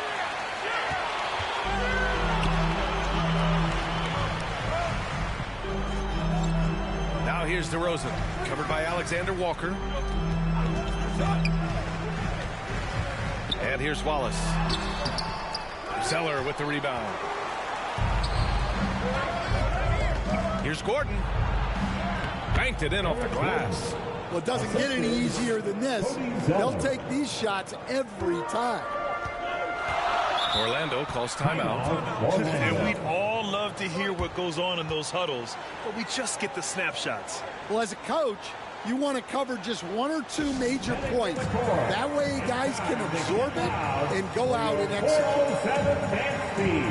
Now here's DeRozan, covered by Alexander Walker. And here's Wallace. Zeller with the rebound. Here's Gordon. Banked it in off the glass. Well, it doesn't get any easier than this. They'll take these shots every time. Orlando calls timeout. And we'd all love to hear what goes on in those huddles, but we just get the snapshots. Well, as a coach, you want to cover just 1 or 2 major points. That way guys can absorb it and go out and execute.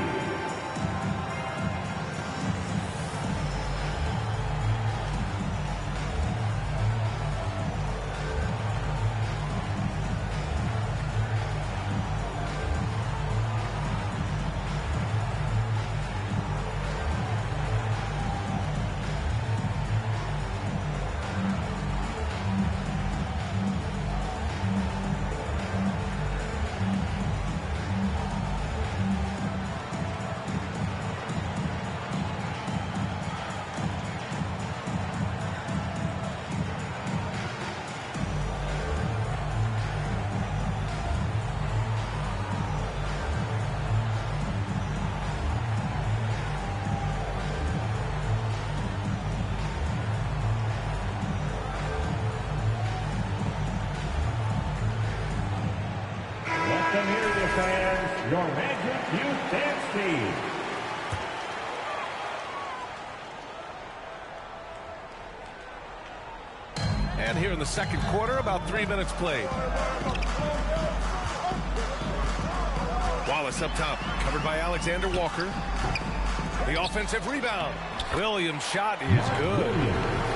Your Magic Youth Dance Team. And here in the second quarter, about 3 minutes played. Wallace up top, covered by Alexander Walker. The offensive rebound. Williams' shot is good.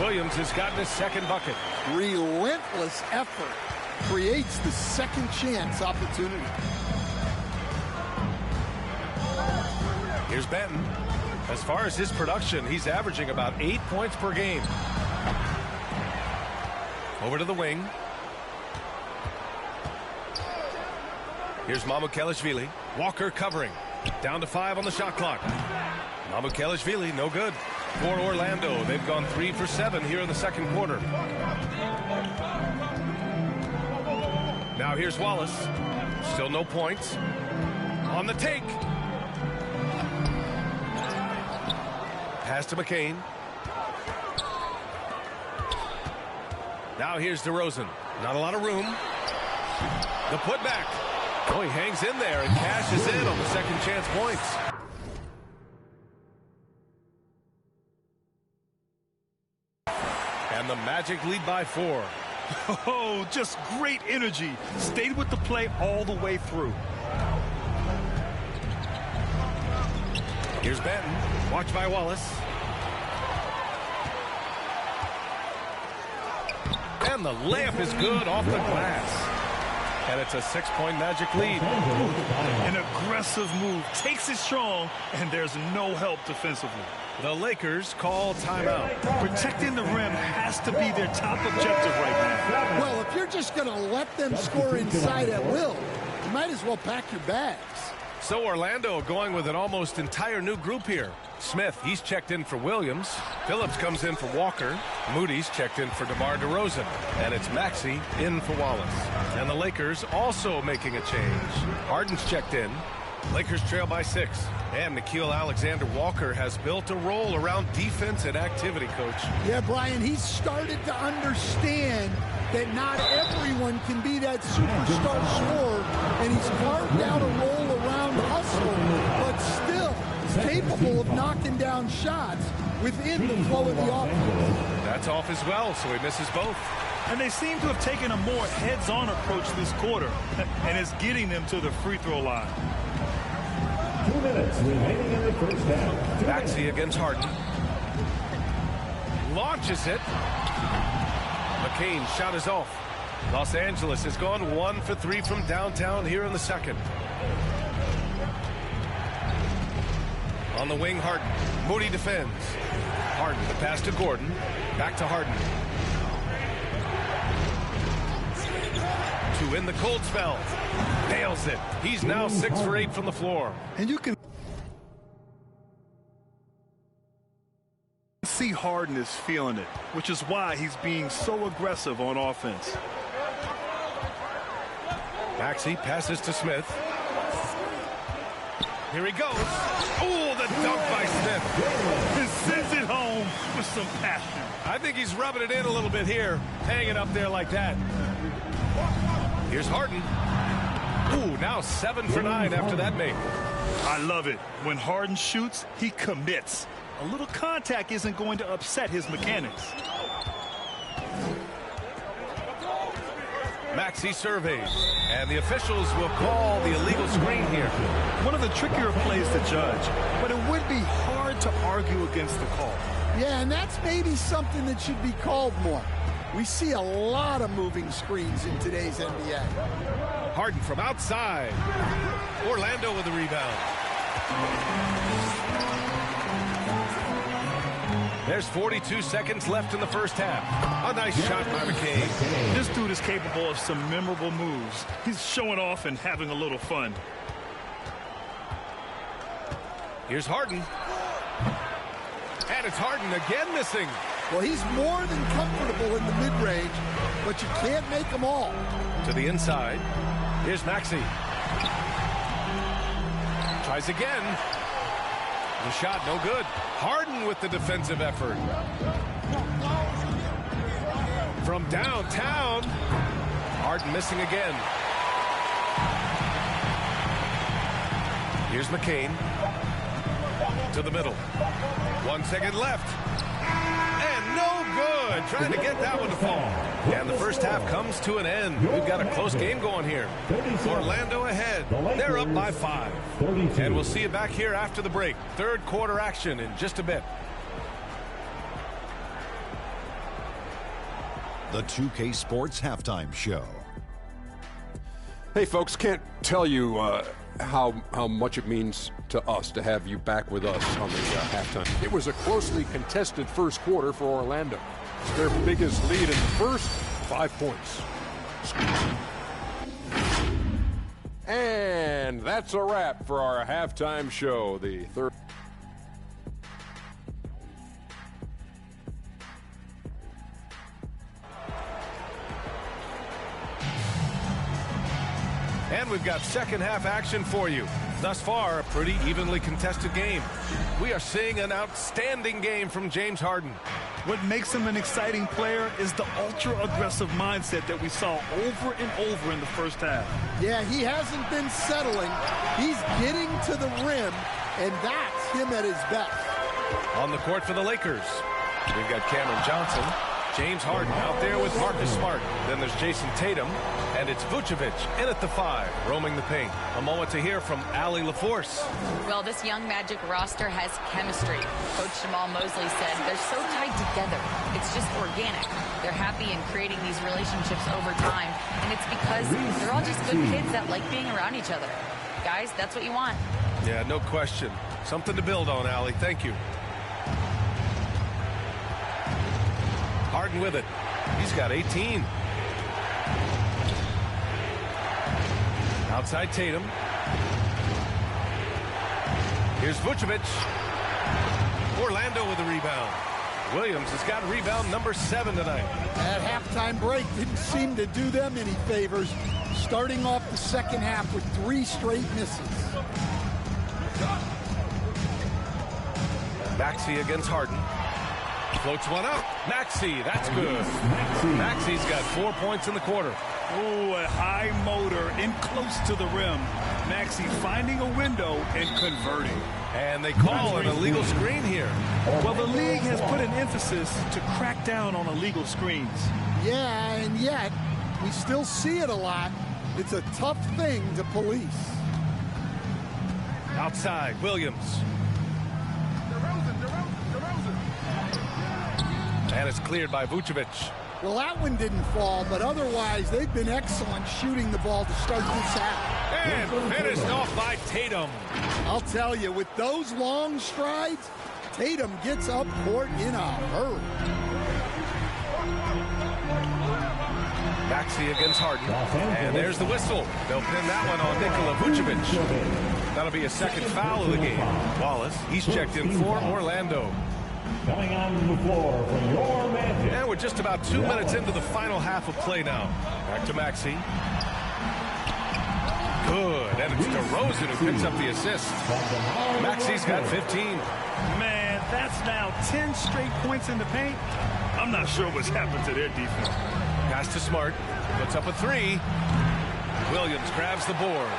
Williams has gotten his second bucket. Relentless effort creates the second chance opportunity. Here's Benton. As far as his production, he's averaging about 8 points per game. Over to the wing. Here's Mamukelashvili. Walker covering. Down to 5 on the shot clock. Mamukelashvili, no good. For Orlando, they've gone 3 for 7 here in the second quarter. Now here's Wallace. Still no points. On the take. Pass to McCain. Now here's DeRozan. Not a lot of room. The putback. Oh, he hangs in there and cashes in on the second chance points. And the Magic lead by 4. Oh, just great energy. Stayed with the play all the way through. Here's Benton. Watched by Wallace. And the layup is good off the glass. And it's a 6-point Magic lead. An aggressive move. Takes it strong, and there's no help defensively. The Lakers call timeout. Protecting the rim has to be their top objective right now. Well, if you're just going to let them score inside at will, you might as well pack your bags. So Orlando going with an almost entire new group here. Smith, he's checked in for Williams. Phillips comes in for Walker. Moody's checked in for DeMar DeRozan. And it's Maxey in for Wallace. And the Lakers also making a change. Harden's checked in. Lakers trail by 6. And Nickeil Alexander-Walker has built a role around defense and activity, Coach. Yeah, Brian, he's started to understand that not everyone can be that superstar scorer, and he's carved out a role around hustle, but still capable of knocking down shots within the flow of the offense. That's off as well, so he misses both. And they seem to have taken a more heads-on approach this quarter, and it's getting them to the free throw line. 2 minutes remaining in the first half. Maxey against Harden. Launches it. McCain's shot is off. Los Angeles has gone 1 for 3 from downtown here in the second. On the wing, Harden. Moody defends. Harden, the pass to Gordon. Back to Harden. 2 in the cold spell. Nails it. He's now 6 for 8 from the floor. And you can see Harden is feeling it, which is why he's being so aggressive on offense. Maxey passes to Smith. Here he goes. Oh, the dunk by Smith. And sends it home with some passion. I think he's rubbing it in a little bit here, hanging up there like that. Here's Harden. Ooh, now 7 for 9 after that make. I love it. When Harden shoots, he commits. A little contact isn't going to upset his mechanics. Maxey surveys, and the officials will call the illegal screen here. One of the trickier plays to judge, but it would be hard to argue against the call. Yeah, and that's maybe something that should be called more. We see a lot of moving screens in today's NBA. Harden from outside. Orlando with the rebound. There's 42 seconds left in the first half. A nice shot by McCain. This dude is capable of some memorable moves. He's showing off and having a little fun. Here's Harden. And it's Harden again missing. Well, he's more than comfortable in the mid-range, but you can't make them all. To the inside. Here's Maxey. Tries again. The shot no good. Harden with the defensive effort. From downtown. Harden missing again. Here's McCain. To the middle. 1 second left. And no good. Trying to get that one to fall. And the first half comes to an end. We've got a close game going here. Orlando ahead. They're up by 5. And we'll see you back here after the break. Third quarter action in just a bit. The 2K Sports Halftime Show. Hey, folks, can't tell you how much it means to us to have you back with us on the halftime. It was a closely contested first quarter for Orlando. It's their biggest lead in the first, 5 points. And that's a wrap for our halftime show. The third. And we've got second half action for you. Thus far, a pretty evenly contested game. We are seeing an outstanding game from James Harden. What makes him an exciting player is the ultra-aggressive mindset that we saw over and over in the first half. Yeah, he hasn't been settling. He's getting to the rim, and that's him at his best. On the court for the Lakers, we've got Cameron Johnson, James Harden out there with Marcus Smart. Then there's Jason Tatum, and it's Vucevic in at the 5, roaming the paint. A moment to hear from Allie LaForce. Well, this young Magic roster has chemistry. Coach Jamal Mosley said they're so tied together. It's just organic. They're happy in creating these relationships over time, and it's because they're all just good kids that like being around each other. Guys, that's what you want. Yeah, no question. Something to build on, Allie. Thank you. Harden with it. He's got 18. Outside Tatum. Here's Vucevic. Orlando with a rebound. Williams has got rebound number 7 tonight. That halftime break didn't seem to do them any favors. Starting off the second half with 3 straight misses. Maxey against Harden. Floats one up. Maxey, that's good. Maxey's got 4 points in the quarter. Oh, a high motor in close to the rim. Maxey finding a window and converting. And they call an illegal screen here. Well, the league has put an emphasis to crack down on illegal screens. Yeah, and yet we still see it a lot. It's a tough thing to police. Outside, Williams. And it's cleared by Vucevic. Well, that one didn't fall, but otherwise they've been excellent shooting the ball to start this half. And finished off by Tatum. I'll tell you, with those long strides, Tatum gets up court in a hurry. Maxey against Harden. And there's the whistle. They'll pin that one on Nikola Vucevic. That'll be a second foul of the game. Wallace, he's checked in for Orlando. Coming on the floor for your Magic. And we're just about 2 minutes into the final half of play now. Back to Maxey. Good. And it's DeRozan who picks up the assist. Maxey's got 15. Man, that's now 10 straight points in the paint. I'm not sure what's happened to their defense. Pass to Smart. Puts up a 3. Williams grabs the board.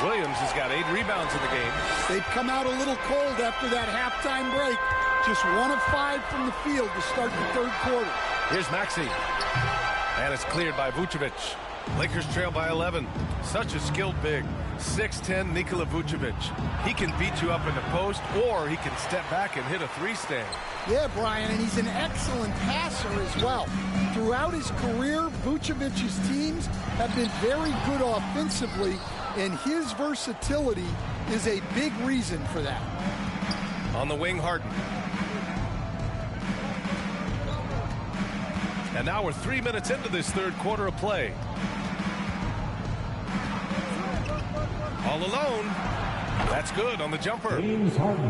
Williams has got 8 rebounds in the game. They've come out a little cold after that halftime break. Just 1 of 5 from the field to start the third quarter. Here's Maxey. And it's cleared by Vucevic. Lakers trail by 11. Such a skilled big. 6'10" Nikola Vucevic. He can beat you up in the post, or he can step back and hit a 3-stand. Yeah, Brian, and he's an excellent passer as well. Throughout his career, Vucevic's teams have been very good offensively, and his versatility is a big reason for that. On the wing, Harden. And now we're 3 minutes into this third quarter of play. All alone. That's good on the jumper.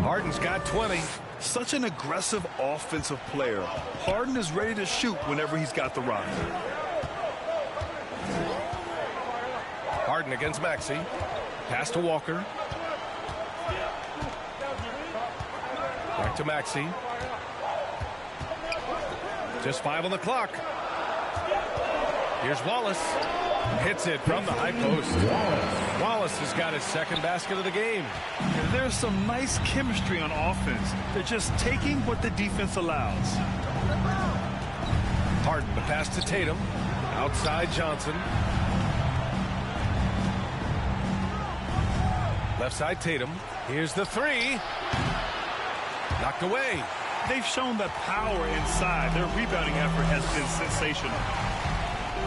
Harden's got 20. Such an aggressive offensive player. Harden is ready to shoot whenever he's got the rock. Harden against Maxey. Pass to Walker. Back to Maxey. Just 5 on the clock. Here's Wallace. Hits it from the high post. Wallace has got his second basket of the game. There's some nice chemistry on offense. They're just taking what the defense allows. Harden, the pass to Tatum. Outside Johnson. Left side Tatum. Here's the 3. Knocked away. They've shown that power inside. Their rebounding effort has been sensational.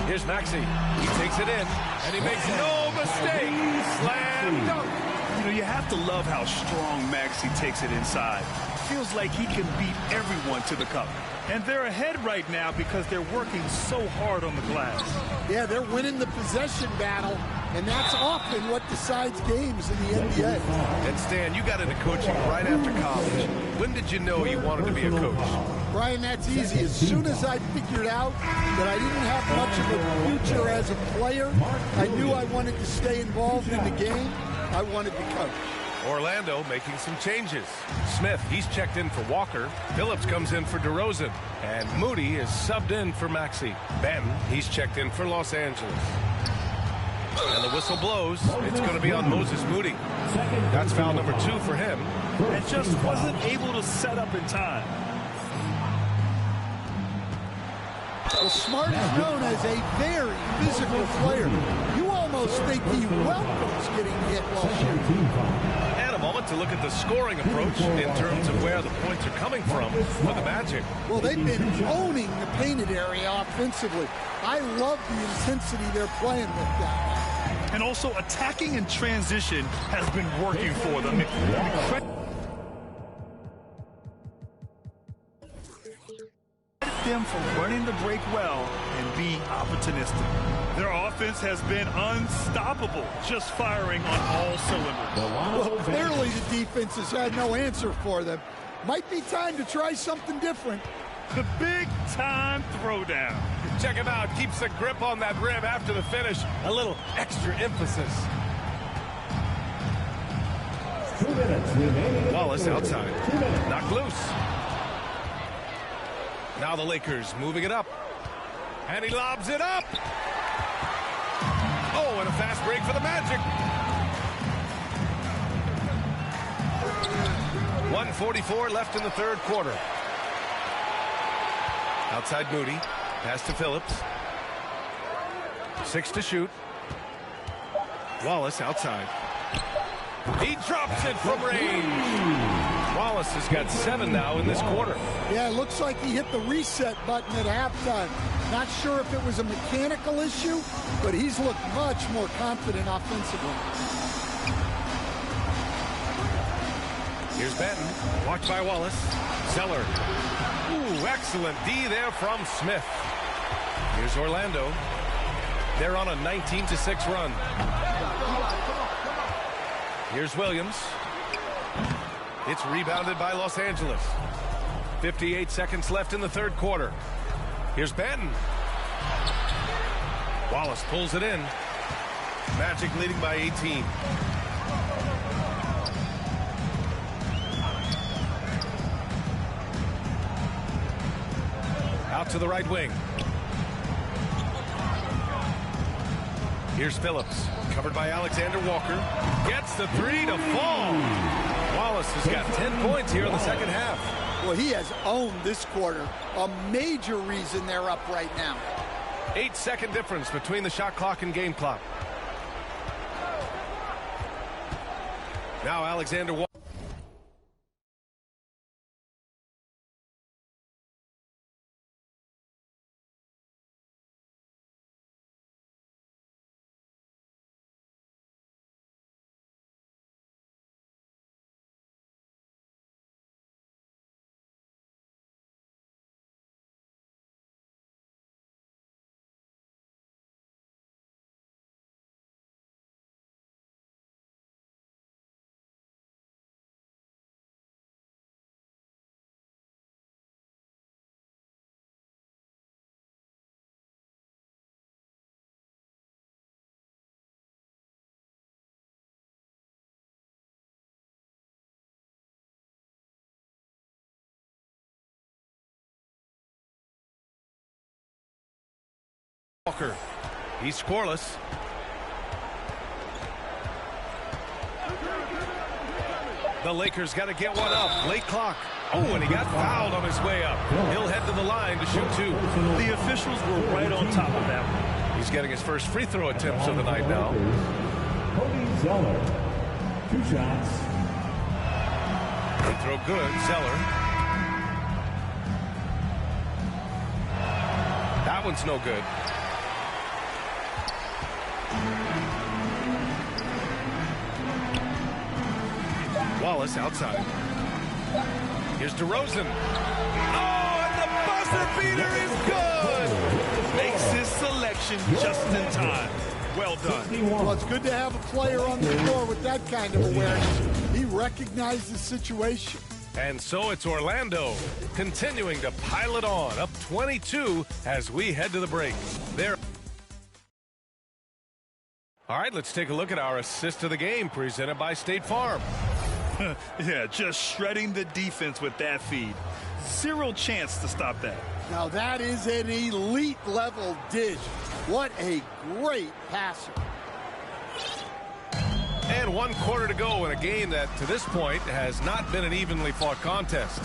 Here's Maxey. He takes it in, and he makes no mistake. Slam dunk. You know, you have to love how strong Maxey takes it inside. Feels like he can beat everyone to the cup. And they're ahead right now because they're working so hard on the glass. Yeah, they're winning the possession battle, and that's often what decides games in the NBA. And Stan, you got into coaching right after college. When did you know you wanted to be a coach? Brian, that's easy. As soon as I figured out that I didn't have much of a future as a player, I knew I wanted to stay involved in the game. I wanted to coach. Orlando making some changes. Smith, he's checked in for Walker. Phillips comes in for DeRozan. And Moody is subbed in for Maxey. Benton, he's checked in for Los Angeles. And the whistle blows. It's going to be on Moses Moody. That's foul number 2 for him. And just wasn't able to set up in time. Well, Smart is known as a very physical player. You almost think he welcomes getting hit while shooting. And a moment to look at the scoring approach in terms of where the points are coming from for the Magic. Well, they've been owning the painted area offensively. I love the intensity they're playing with down there. And also attacking in transition has been working for them. Them for running the break well and being opportunistic. Their offense has been unstoppable, just firing on all cylinders. Well, clearly the defense has had no answer for them. Might be time to try something different. The big-time throwdown. Check him out. Keeps a grip on that rim after the finish. A little extra emphasis. 2 minutes remaining. Wallace outside. Knocked loose. Now the Lakers moving it up. And he lobs it up. Oh, and a fast break for the Magic. 1:44 left in the third quarter. Outside Moody. Pass to Phillips. 6 to shoot. Wallace outside. He drops it from range. Wallace has got 7 now in this quarter. Yeah, it looks like he hit the reset button at halftime. Not sure if it was a mechanical issue, but he's looked much more confident offensively. Here's Benton. Watched by Wallace. Zeller. Ooh, excellent D there from Smith. Here's Orlando. They're on a 19-6 run. Here's Williams. It's rebounded by Los Angeles. 58 seconds left in the third quarter. Here's Benton. Wallace pulls it in. Magic leading by 18. Out to the right wing. Here's Phillips. Covered by Alexander Walker. Gets the 3 to fall. Wallace has got 10 points here in the second half. Well, he has owned this quarter. A major reason they're up right now. 8-second difference between the shot clock and game clock. Now Alexander Walker. Walker. He's scoreless. The Lakers got to get one up. Late clock. Oh, and he got fouled on his way up. He'll head to the line to shoot 2. The officials were right on top of that one. He's getting his first free throw attempts of the night now. Cody Zeller. 2 shots. Free throw good. Zeller. That one's no good. Wallace outside. Here's DeRozan. Oh, and the buzzer beater is good. Makes his selection just in time. Well done. Well, it's good to have a player on the floor with that kind of awareness. He recognized the situation. And so it's Orlando continuing to pile it on, up 22 as we head to the break. There. All right, let's take a look at our assist of the game presented by State Farm. Yeah, just shredding the defense with that feed. Zero chance to stop that. Now that is an elite level dish. What a great passer. And 1 quarter to go in a game that, to this point, has not been an evenly fought contest.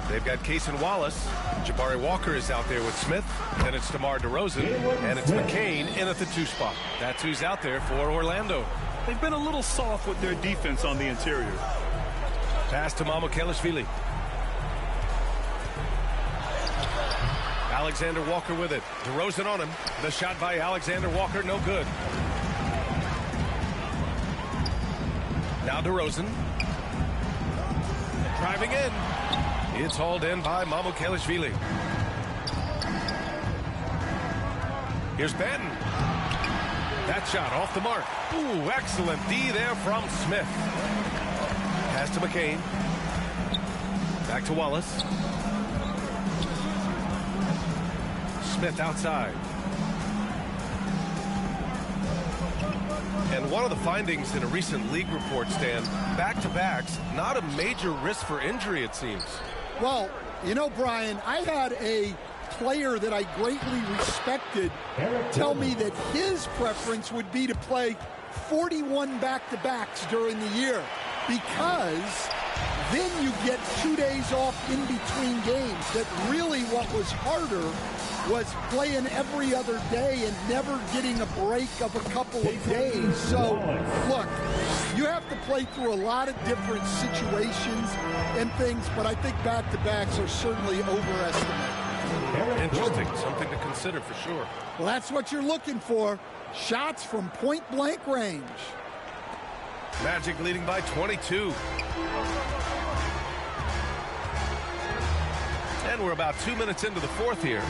They've got Cason Wallace. Jabari Walker is out there with Smith. Then it's DeMar DeRozan. And it's McCain in at the 2 spot. That's who's out there for Orlando. They've been a little soft with their defense on the interior. Pass to Mamukelashvili. Alexander Walker with it. DeRozan on him. The shot by Alexander Walker, no good. Now DeRozan. Driving in. It's hauled in by Mamukelashvili. Here's Benton. That shot off the mark. Ooh, excellent D there from Smith. Pass to McCain. Back to Wallace. Smith outside. And one of the findings in a recent league report, Stan, back-to-backs, not a major risk for injury, it seems. Well, you know, Brian, I had a player that I greatly respected tell me that his preference would be to play 41 back-to-backs during the year, because then you get 2 days off in between games. That really what was harder was playing every other day and never getting a break of a couple of days. So, look, you have to play through a lot of different situations and things, but I think back-to-backs are certainly overestimated. Interesting. Something to consider for sure. Well, that's what you're looking for. Shots from point-blank range. Magic leading by 22. And we're about 2 minutes into the fourth here.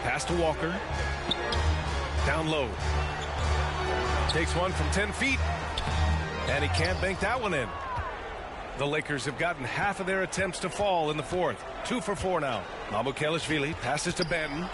Pass to Walker. Down low. Takes one from 10 feet. And he can't bank that one in. The Lakers have gotten half of their attempts to fall in the fourth. 2 for 4 now. Mamukelashvili passes to Benton.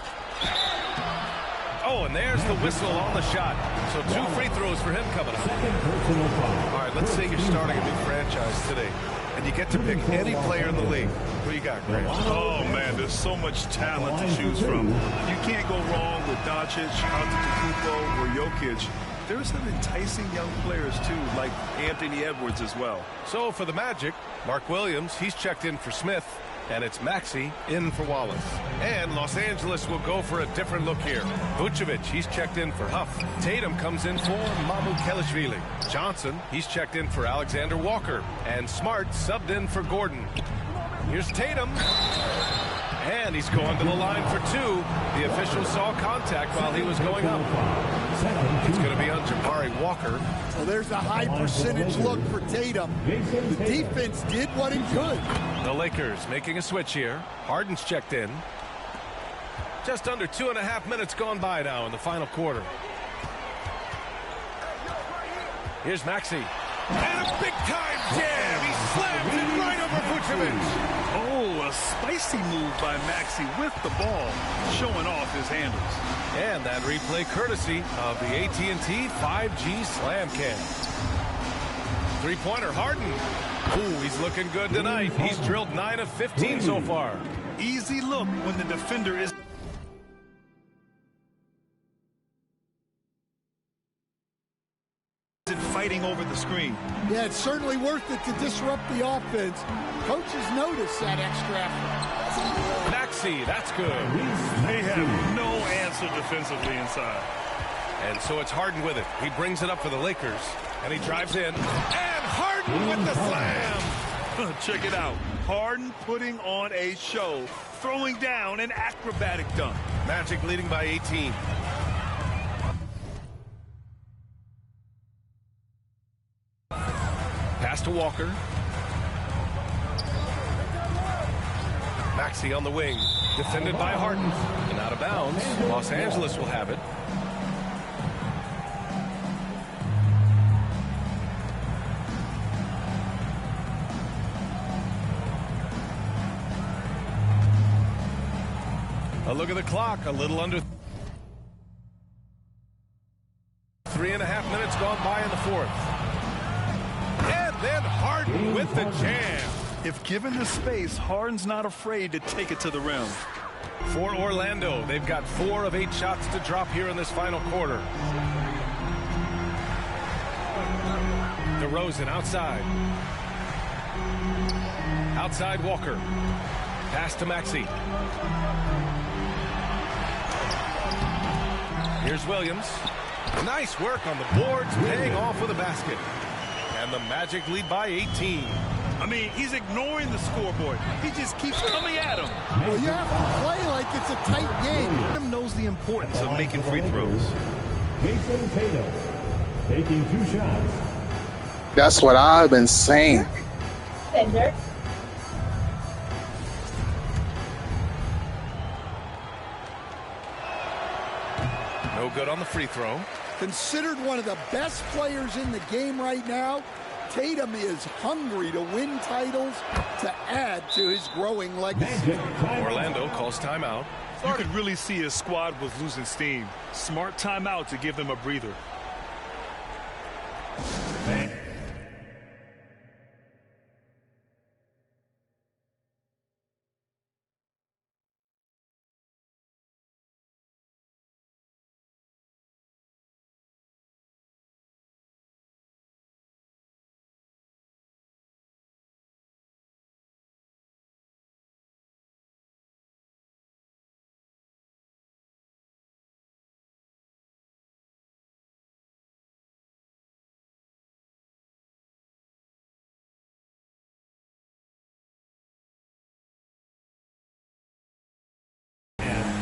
Oh, and there's the whistle on the shot. So 2 free throws for him coming up. All right, let's say you're starting a new franchise today, and you get to pick any player in the league. Who you got, Grant? Oh, man, there's so much talent to choose from. You can't go wrong with Doncic, Antetokounmpo, or Jokic. There's some enticing young players, too, like Anthony Edwards as well. So for the Magic, Mark Williams, he's checked in for Smith, and it's Maxey in for Wallace. And Los Angeles will go for a different look here. Vucevic, he's checked in for Huff. Tatum comes in for Mamukelashvili. Johnson, he's checked in for Alexander Walker. And Smart subbed in for Gordon. Here's Tatum. And he's going to the line for 2. The official saw contact while he was going up. It's going to be on Jabari Walker. Well, there's a high percentage look for Tatum. The defense did what it could. The Lakers making a switch here. Harden's checked in. Just under 2.5 minutes gone by now in the final quarter. Here's Maxey. And a big-time jam. He slams it right over Vucevic. Oh, a spicy move by Maxey with the ball, showing off his handles. And that replay courtesy of the AT&T 5G Slam Cam. Three-pointer, Harden. Ooh, he's looking good tonight. He's drilled 9 of 15 so far. Easy look when the defender is fighting over the screen. Yeah, it's certainly worth it to disrupt the offense. Coaches notice that extra effort. Maxey, that's good. They have no answer defensively inside. And so it's Harden with it. He brings it up for the Lakers, and he drives in. And Harden with the slam. Check it out. Harden putting on a show, throwing down an acrobatic dunk. Magic leading by 18. Pass to Walker. Maxey on the wing. Defended by Harden. And out of bounds. Los Angeles will have it. A look at the clock. A little under 3.5 minutes gone by in the fourth. And then Harden with the jam. If given the space, Harden's not afraid to take it to the rim. For Orlando, they've got 4 of 8 shots to drop here in this final quarter. DeRozan outside. Outside Walker. Pass to Maxey. Here's Williams. Nice work on the boards, paying off with a basket. And the Magic lead by 18. I mean, he's ignoring the scoreboard. He just keeps coming at him. Well, you have to play like it's a tight game. Tatum knows the importance of making free throws. Jason Tatum taking 2 shots. That's what I've been saying. No good on the free throw. Considered one of the best players in the game right now, Tatum is hungry to win titles to add to his growing legacy. Orlando calls timeout. You could really see his squad was losing steam. Smart timeout to give them a breather.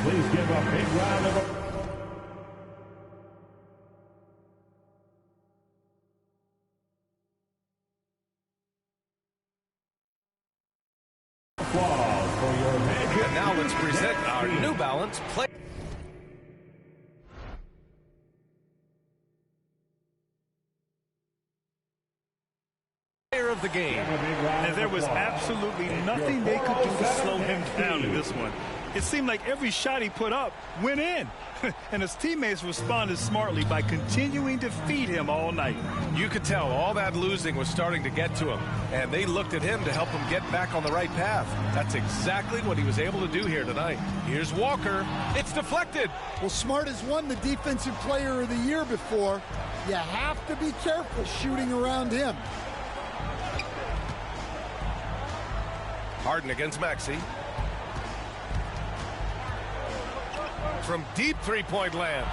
Please give a big round of applause for your Magic. And now let's present our New Balance play. Player of the game. And there was absolutely nothing they could do to slow him down in this one. It seemed like every shot he put up went in. And his teammates responded smartly by continuing to feed him all night. You could tell all that losing was starting to get to him, and they looked at him to help him get back on the right path. That's exactly what he was able to do here tonight. Here's Walker. It's deflected. Well, Smart has won the Defensive Player of the Year before. You have to be careful shooting around him. Harden against Maxey. From deep three-point land.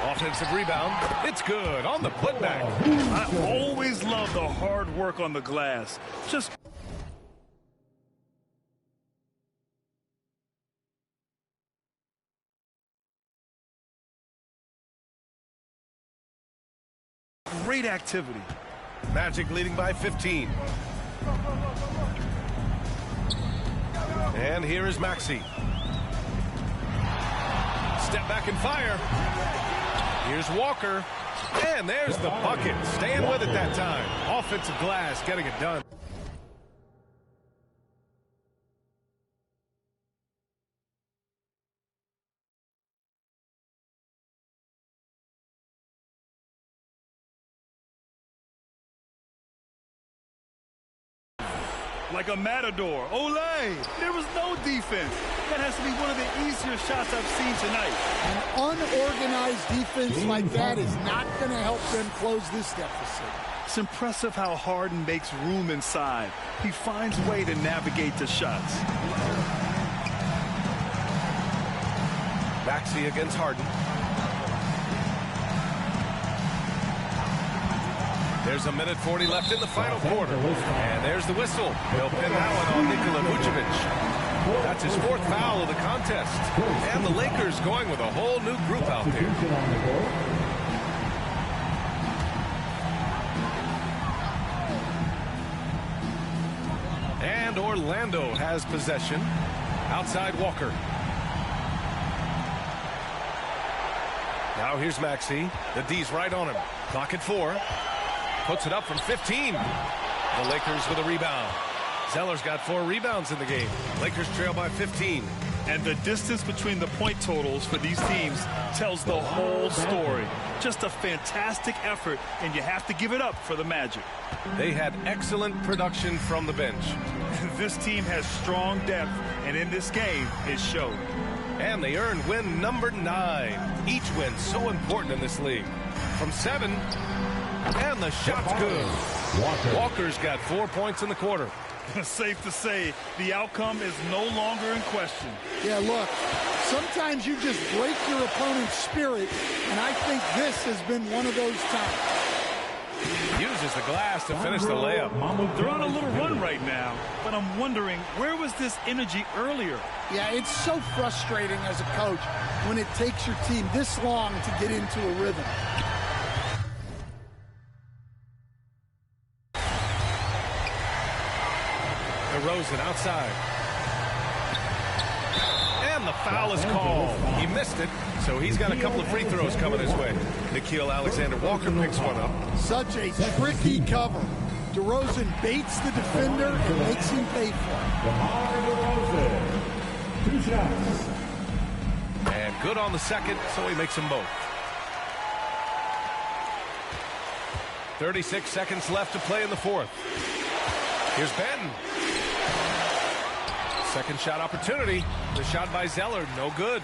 Offensive rebound. It's good on the putback. I always love the hard work on the glass. Just great activity. Magic leading by 15. And here is Maxey. Step back and fire. Here's Walker. And there's the bucket. Staying with it that time. Offensive glass getting it done. like a matador. Olay! There was no defense. That has to be one of the easier shots I've seen tonight. An unorganized defense like that is not going to help them close this deficit. It's impressive how Harden makes room inside. He finds a way to navigate the shots. Maxey against Harden. There's a minute 40 left in the final quarter. And there's the whistle. They'll pin that one on Nikola Vucevic. That's his fourth foul of the contest. And the Lakers going with a whole new group out there. And Orlando has possession. Outside Walker. Now here's Maxey. The D's right on him. Clock at 4. Puts it up from 15. The Lakers with a rebound. Zeller's got 4 rebounds in the game. Lakers trail by 15. And the distance between the point totals for these teams tells the whole story. Just a fantastic effort, and you have to give it up for the Magic. They had excellent production from the bench. This team has strong depth, and in this game, it showed. And they earned win number 9. Each win so important in this league. From 7, and the shot's good. Walker's got 4 points in the quarter. Safe to say, the outcome is no longer in question. Yeah, look, sometimes you just break your opponent's spirit, and I think this has been one of those times. Uses the glass to finish the layup. They're on a little run right now, but I'm wondering, where was this energy earlier? Yeah, it's so frustrating as a coach when it takes your team this long to get into a rhythm. DeRozan outside. And the foul is called. He missed it, so he's got a couple of free throws coming his way. Nikhil Alexander-Walker picks one up. Such a tricky cover. DeRozan baits the defender and makes him pay for it. DeRozan, 2 shots. And good on the second, so he makes them both. 36 seconds left to play in the fourth. Here's Benton. Second shot opportunity. The shot by Zeller, no good.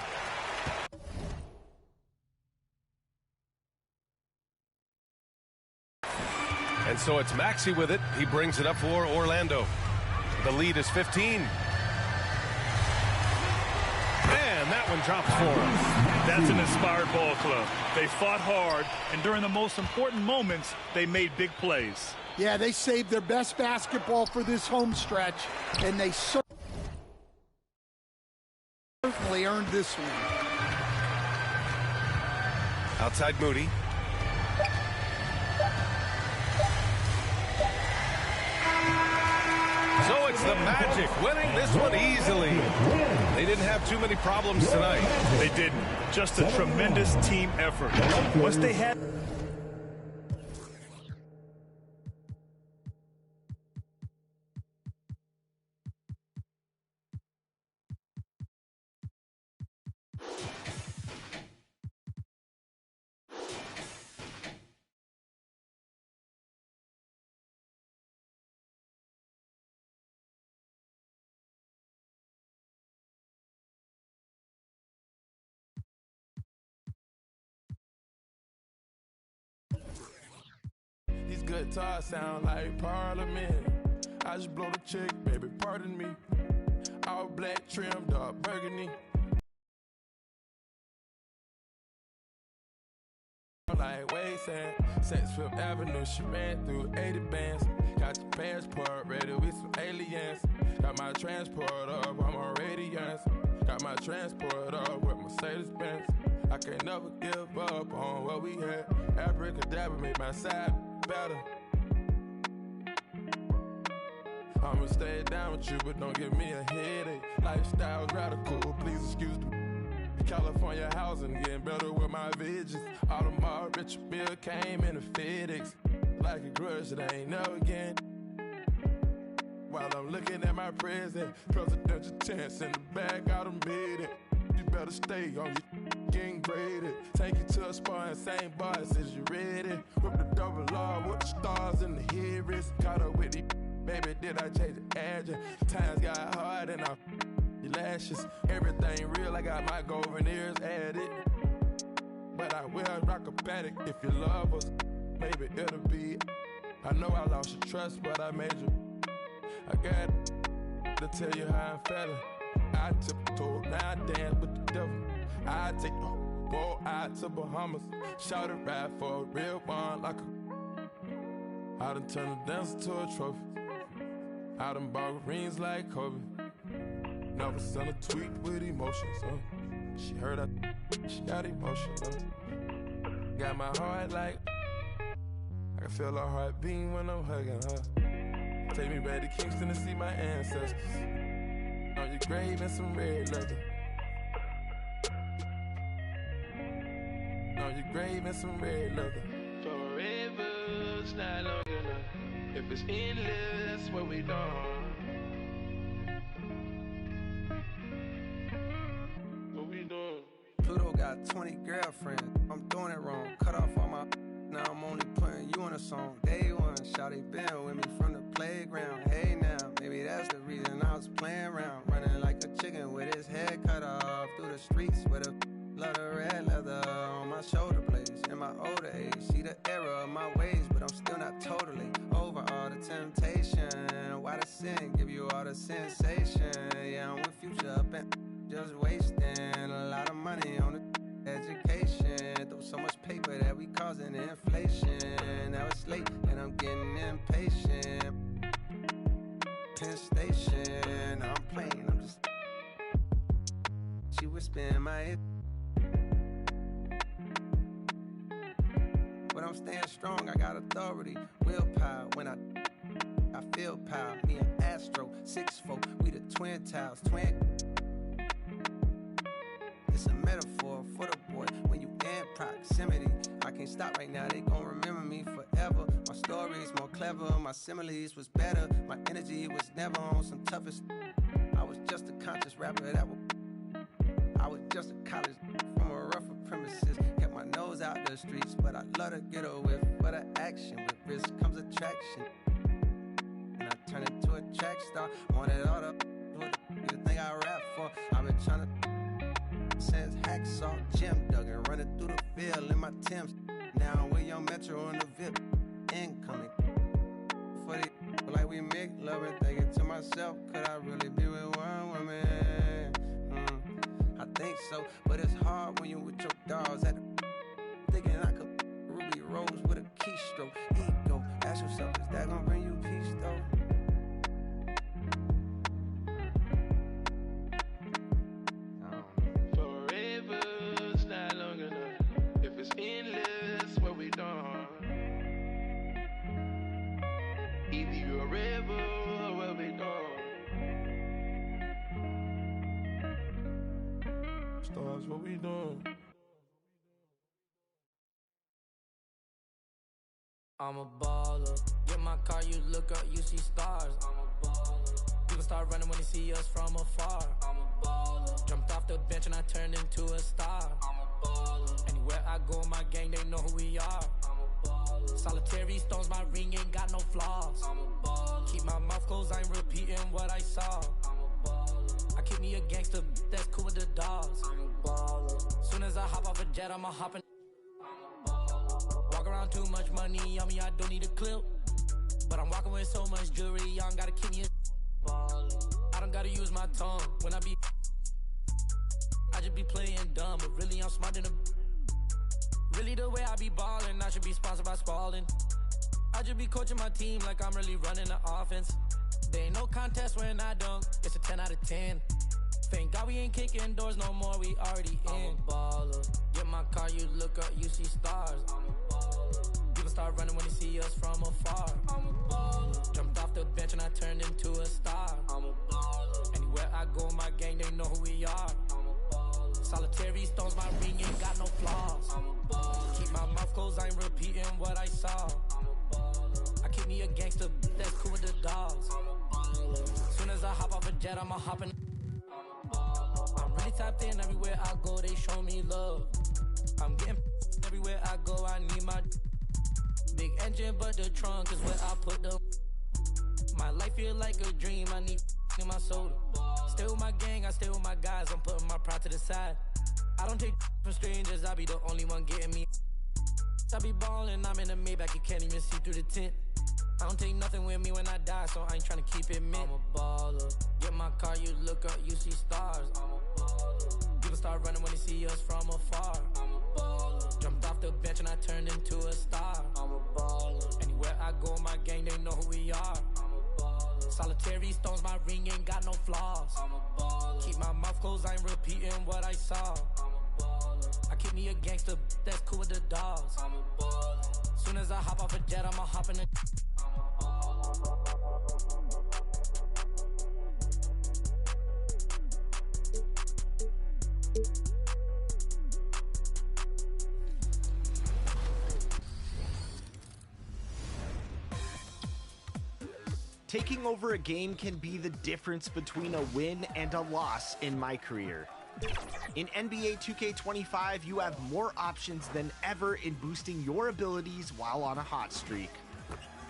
And so it's Maxey with it. He brings it up for Orlando. The lead is 15. And that one drops for him. That's an inspired ball club. They fought hard, and during the most important moments, they made big plays. Yeah, they saved their best basketball for this home stretch, and they certainly earned this one. Outside Moody. So it's the Magic winning this one easily. They didn't have too many problems tonight. They didn't. Just a tremendous team effort. Once they had... These guitars sound like Parliament. I just blow the chick, baby, pardon me. All black trim, dark burgundy. Like Waysand, Sex Fifth Avenue, she ran through 80 bands. Got your passport ready with some aliens. Got my transport up, I'm on radiance. Got my transport up with Mercedes-Benz. I can't never give up on what we had. Abracadabra made my side better. I'ma stay down with you, but don't give me a headache. Lifestyle's radical, please excuse me. California housing, getting better with my visions. Audemars, Richard Bill came in the FedEx. Like a grudge that I ain't never again. While I'm looking at my present, presidential chance in the back, out them bidding. You better stay on your getting graded. Take you to a spot and same boss as you ready. Whip the double R with the stars in the head wrist. Caught up with the baby, did I change the address? Times got hard and I your lashes. Everything real, I got my golden ears added. But I will rock a paddock if you love us. Maybe it'll be. I know I lost your trust, but I made you. I got to tell you how I'm feeling. I tiptoe, now I dance with the devil. I take the boat out to Bahamas. Shout it ride for a real one like a. I done turned a dancer to a trophy. I done bought rings like Kobe. Never sent a tweet with emotions, She heard she got emotions, Got my heart like. I can feel her heart beating when I'm hugging her. Take me back to Kingston to see my ancestors. On your grave and some red leather. On your grave and some red leather. Forever's not long enough. If it's endless, what we done? What we doing? Pluto got 20 girlfriends. I'm doing it wrong. Cut off all my. Now I'm only putting you on a song. Day one, shawty been with me from the playground. Hey now, maybe that's the reason I was playing around. Running like a chicken with his head cut off. Through the streets with a lot of red leather on my shoulder blades. In my older age, see the error of my ways, but I'm still not totally over all the temptation. Why the sin give you all the sensation? Yeah, I'm with Future up and just wasting a lot of money on the education. Through so much paper that we causing inflation. Now it's late and I'm getting impatient. Penn Station, I'm playing, I'm just. She whispering my ear. But I'm staying strong, I got authority, willpower. When I feel power, me and Astro, 6'4", we the twin towers, twin. It's a metaphor for the boy, when you in proximity. I can't stop right now, they gon' remember me forever. My story's more clever, my similes was better. My energy was never on some toughest. I was just a conscious rapper that was. I was just a college from a rougher premises. Kept my nose out the streets, but I love to get a whiff for the action. With risk comes attraction. And I turn into a track star. Wanted all the thing I rap for. I've been trying to since Hacksaw, Jim Duggan, running through the field in my Timbs. Now I'm with Young Metro on the VIP. Incoming. For the like we make love and thinking to myself, could I really be with one woman? I think so, but it's hard when you with your dogs at the thinking I could Ruby Rose with a keystroke. Ego, ask yourself, is that gonna bring you peace though? Forever's not long enough. If it's endless, what we done? Either you're a rebel or what we done? Stars, what we doing? I'm a baller. Get my car, you look up, you see stars. I'm a baller. People start running when they see us from afar. I'm a baller. Jumped off the bench and I turned into a star. I'm a baller. Anywhere I go, my gang, they know who we are. I'm a baller. Solitary stones, my ring ain't got no flaws. I'm a baller. Keep my mouth closed, I ain't repeating what I saw. I'm a baller. I keep me a gangster, that's cool with the dogs. I'm a baller. Soon as I hop off a jet, I'ma hop in. Walk around too much money on me, I don't need a clip. But I'm walking with so much jewelry, y'all gotta keep me a ballin'. I don't gotta use my tongue when I be. I just be playing dumb, but really I'm smarter than a. Really the way I be ballin', I should be sponsored by Spalding. I just be coaching my team like I'm really running the offense. There ain't no contest when I dunk, it's a 10 out of 10. Thank God we ain't kicking doors no more, we already in. I'm a baller. Get my car, you look up, you see stars. I'm a baller. People start running when they see us from afar. I'm a baller. Jumped off the bench and I turned into a star. I'm a baller. Anywhere I go, my gang, they know who we are. I'm a baller. Solitary stones, my ring ain't got no flaws. I'm a baller. Keep my mouth closed, I ain't repeating what I saw. I'm a baller. I keep me a gangster, that's cool with the dogs. I'm a baller. Soon as I hop off a jet, I'ma hop in. I'm really tapped in everywhere I go, they show me love. I'm getting everywhere I go, I need my big engine, but the trunk is where I put the. My life feel like a dream, I need in my soda. Stay with my gang, I stay with my guys, I'm putting my pride to the side. I don't take from strangers, I be the only one getting me. I be ballin', I'm in the Maybach, you can't even see through the tent. I don't take nothing with me when I die, so I ain't tryna keep it mint. I'm a baller. Get my car, you look up, you see stars. I'm a baller. People start running when they see us from afar. I'm a baller. Jumped off the bench and I turned into a star. I'm a baller. Anywhere I go, my gang, they know who we are. I'm a baller. Solitary stones, my ring ain't got no flaws. I'm a baller. Keep my mouth closed, I ain't repeating what I saw. I'm a baller. I keep me a gangster, that's cool with the dogs. I'm a baller. Soon as I hop off a jet, I'ma hop in the. Taking over a game can be the difference between a win and a loss in my career. In NBA 2K25, you have more options than ever in boosting your abilities while on a hot streak.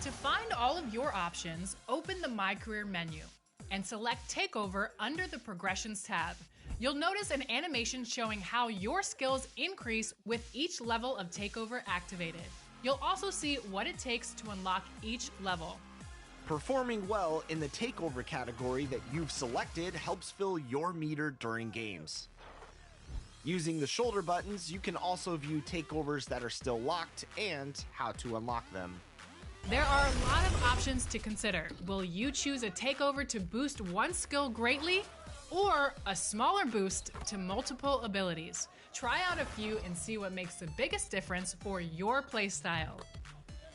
To find all of your options, open the My Career menu and select Takeover under the Progressions tab. You'll notice an animation showing how your skills increase with each level of Takeover activated. You'll also see what it takes to unlock each level. Performing well in the Takeover category that you've selected helps fill your meter during games. Using the shoulder buttons, you can also view takeovers that are still locked and how to unlock them. There are a lot of options to consider. Will you choose a takeover to boost one skill greatly, or a smaller boost to multiple abilities? Try out a few and see what makes the biggest difference for your playstyle.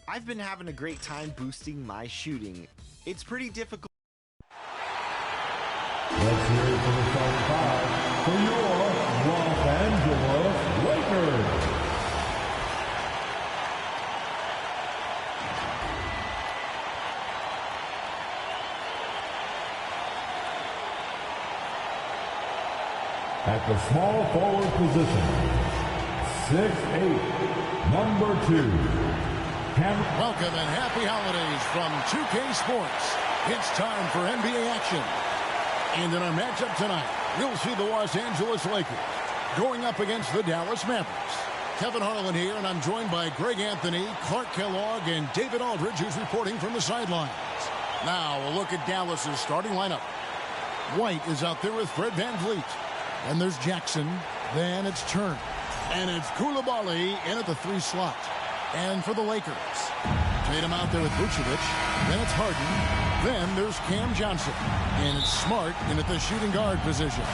I've been having a great time boosting my shooting. It's pretty difficult. Let's hear it for the starting five for your Los Angeles Lakers. At the small forward position, 6'8", number 2. Welcome and happy holidays from 2K Sports. It's time for NBA action. And in our matchup tonight, you'll see the Los Angeles Lakers going up against the Dallas Mavericks. Kevin Harlan here, and I'm joined by Greg Anthony, Clark Kellogg, and David Aldridge, who's reporting from the sidelines. Now, a look at Dallas's starting lineup. White is out there with Fred VanVleet. Then there's Jackson. Then it's Turner. And it's Koulibaly in at the 3 slot. And for the Lakers, Tatum out there with Vucevic. Then it's Harden. Then there's Cam Johnson. And it's Smart in at the shooting guard position.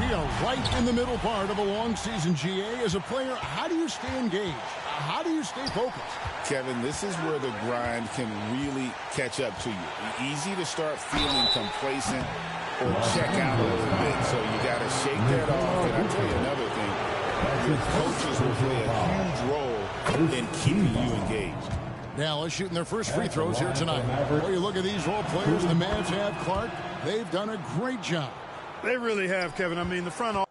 We are right in the middle part of a long season, GA. As a player, how do you stay engaged? How do you stay focused? Kevin, this is where the grind can really catch up to you. Easy to start feeling complacent or check out a little bit. So you got to shake that off. And I'll tell you another thing. Your coaches will play a huge role in keeping you engaged. Dallas shooting their first free throws here tonight. When you look at these role players the Mavs have, Clark, they've done a great job. They really have, Kevin. I mean, the front office.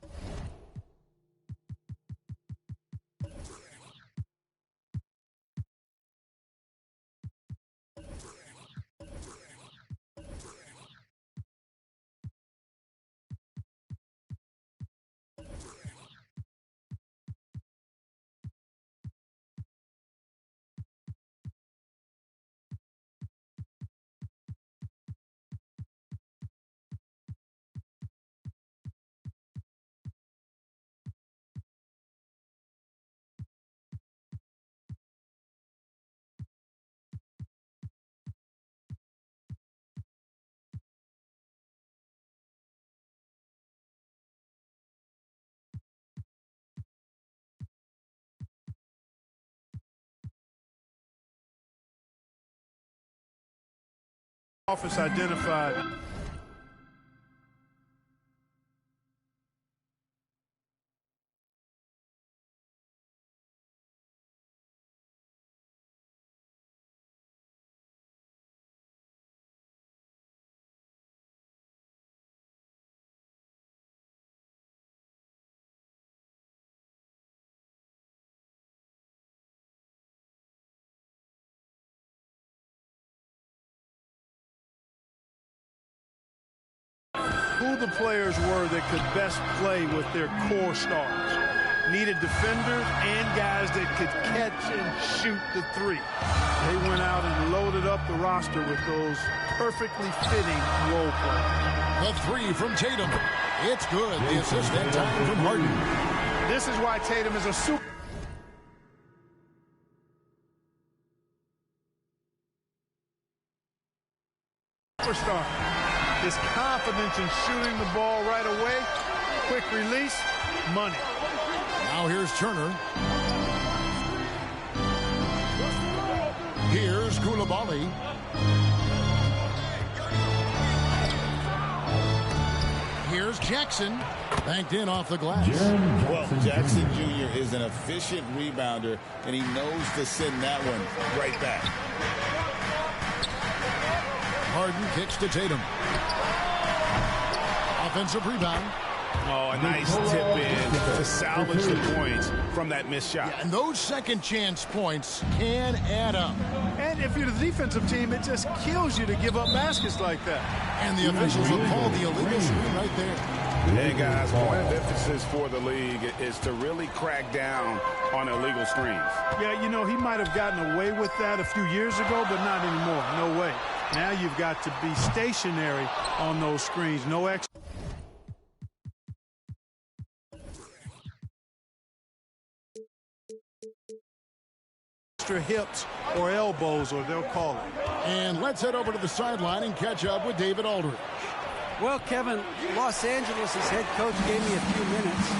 Identified. Who the players were that could best play with their core stars. Needed defenders and guys that could catch and shoot the 3. They went out and loaded up the roster with those perfectly fitting role players. The 3 from Tatum. It's good. The assist that time from Harden. This is why Tatum is a superstar. His confidence in shooting the ball right away, quick release, money. Now here's Turner. Here's Koulibaly. Here's Jackson banked in off the glass. Well, Jackson Jr. is an efficient rebounder, and he knows to send that one right back. Harden kicks to Tatum. Offensive rebound. Oh, a nice tip in to salvage the points from that missed shot. Yeah, and those second chance points can add up. And if you're the defensive team, it just kills you to give up baskets like that. And the officials have called the illegal shooting right there. Hey, guys, point of emphasis for the league is to really crack down on illegal screens. Yeah, you know, he might have gotten away with that a few years ago, but not anymore. No way. Now you've got to be stationary on those screens. No extra hips or elbows, or they'll call it. And let's head over to the sideline and catch up with David Aldridge. Well, Kevin, Los Angeles' head coach gave me a few minutes.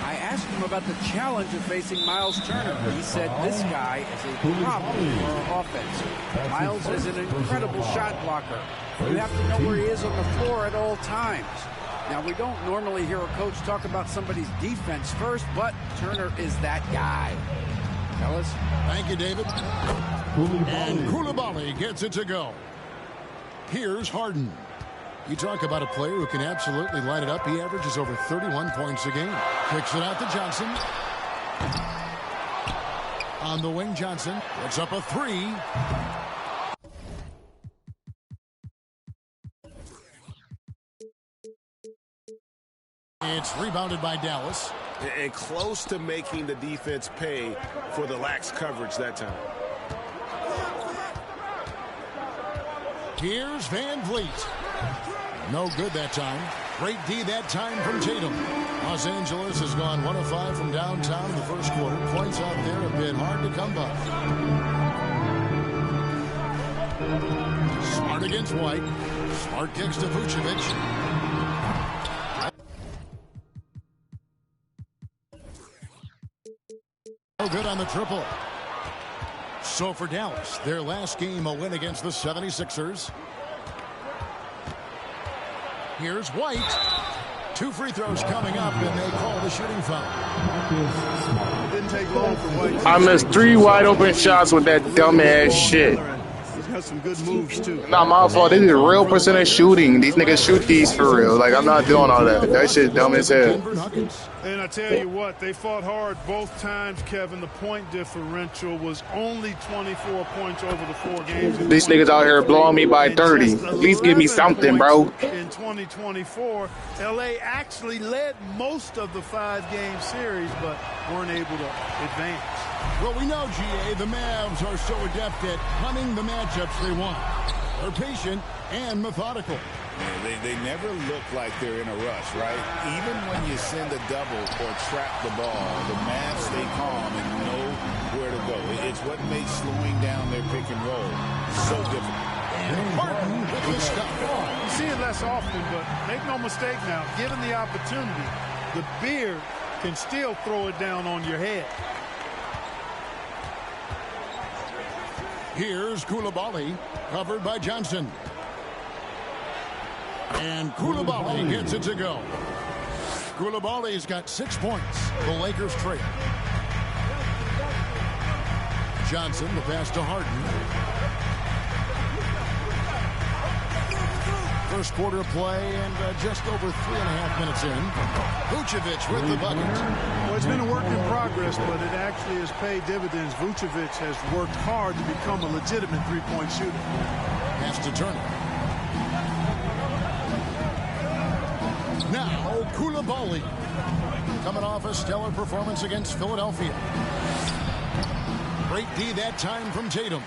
I asked him about the challenge of facing Miles Turner. He said this guy is a problem for our offense. Miles is an incredible shot blocker. You have to know where he is on the floor at all times. Now, we don't normally hear a coach talk about somebody's defense first, but Turner is that guy. Fellas. Thank you, David. And Koulibaly gets it to go. Here's Harden. You talk about a player who can absolutely light it up. He averages over 31 points a game. Kicks it out to Johnson. On the wing, Johnson puts up a three. It's rebounded by Dallas. And close to making the defense pay for the lax coverage that time. Here's Van Vliet. No good that time. Great D that time from Tatum. Los Angeles has gone 1 of 5 from downtown in the first quarter. Points out there have been hard to come by. Smart against White. Smart kicks to Vucevic. No good on the triple. So for Dallas, their last game, a win against the 76ers. Here's White. 2 free throws coming up, and they call the shooting foul. It didn't take long for White. I missed 3 wide open shots with that dumbass shit. He's got some good moves, too. Not my fault. This is real percentage shooting. These niggas shoot these for real. Like, I'm not doing all that. That shit dumb as hell. And I tell you what, they fought hard both times, Kevin. The point differential was only 24 points over the 4 games. These niggas out here blowing me by 30. At least give me something, bro. In 2024, LA actually led most of the 5-game series, but weren't able to advance. Well, we know, GA, the Mavs are so adept at hunting the matchups they want. They're patient and methodical. Yeah, they never look like they're in a rush, right? Even when you send a double or trap the ball, the Mavs stay calm and know where to go. It's what makes slowing down their pick and roll so difficult. And Harden with the stuff. You see it less often, but make no mistake now, given the opportunity, the beard can still throw it down on your head. Here's Koulibaly, covered by Johnson. And Koulibaly gets it to go. Koulibaly's got 6 points. The Lakers trail. Johnson, the pass to Harden. First quarter play and just over 3.5 minutes in. Vucevic with the bucket. Well, it's been a work in progress, but it actually has paid dividends. Vucevic has worked hard to become a legitimate three-point shooter. Pass to Turner. Now, Koulibaly. Coming off a stellar performance against Philadelphia. Great D that time from Tatum.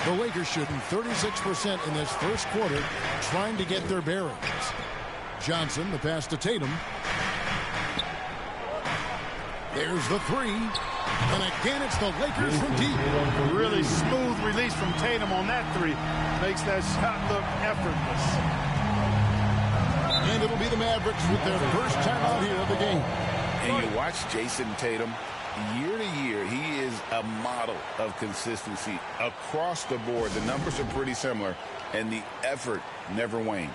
The Lakers shooting 36% in this first quarter, trying to get their bearings. Johnson, the pass to Tatum. There's the three. And again, it's the Lakers from deep. Really smooth release from Tatum on that three. Makes that shot look effortless. And it'll be the Mavericks with their first time out here of the game. And you watch Jason Tatum. Year to year, he is a model of consistency across the board. The numbers are pretty similar, and the effort never wanes.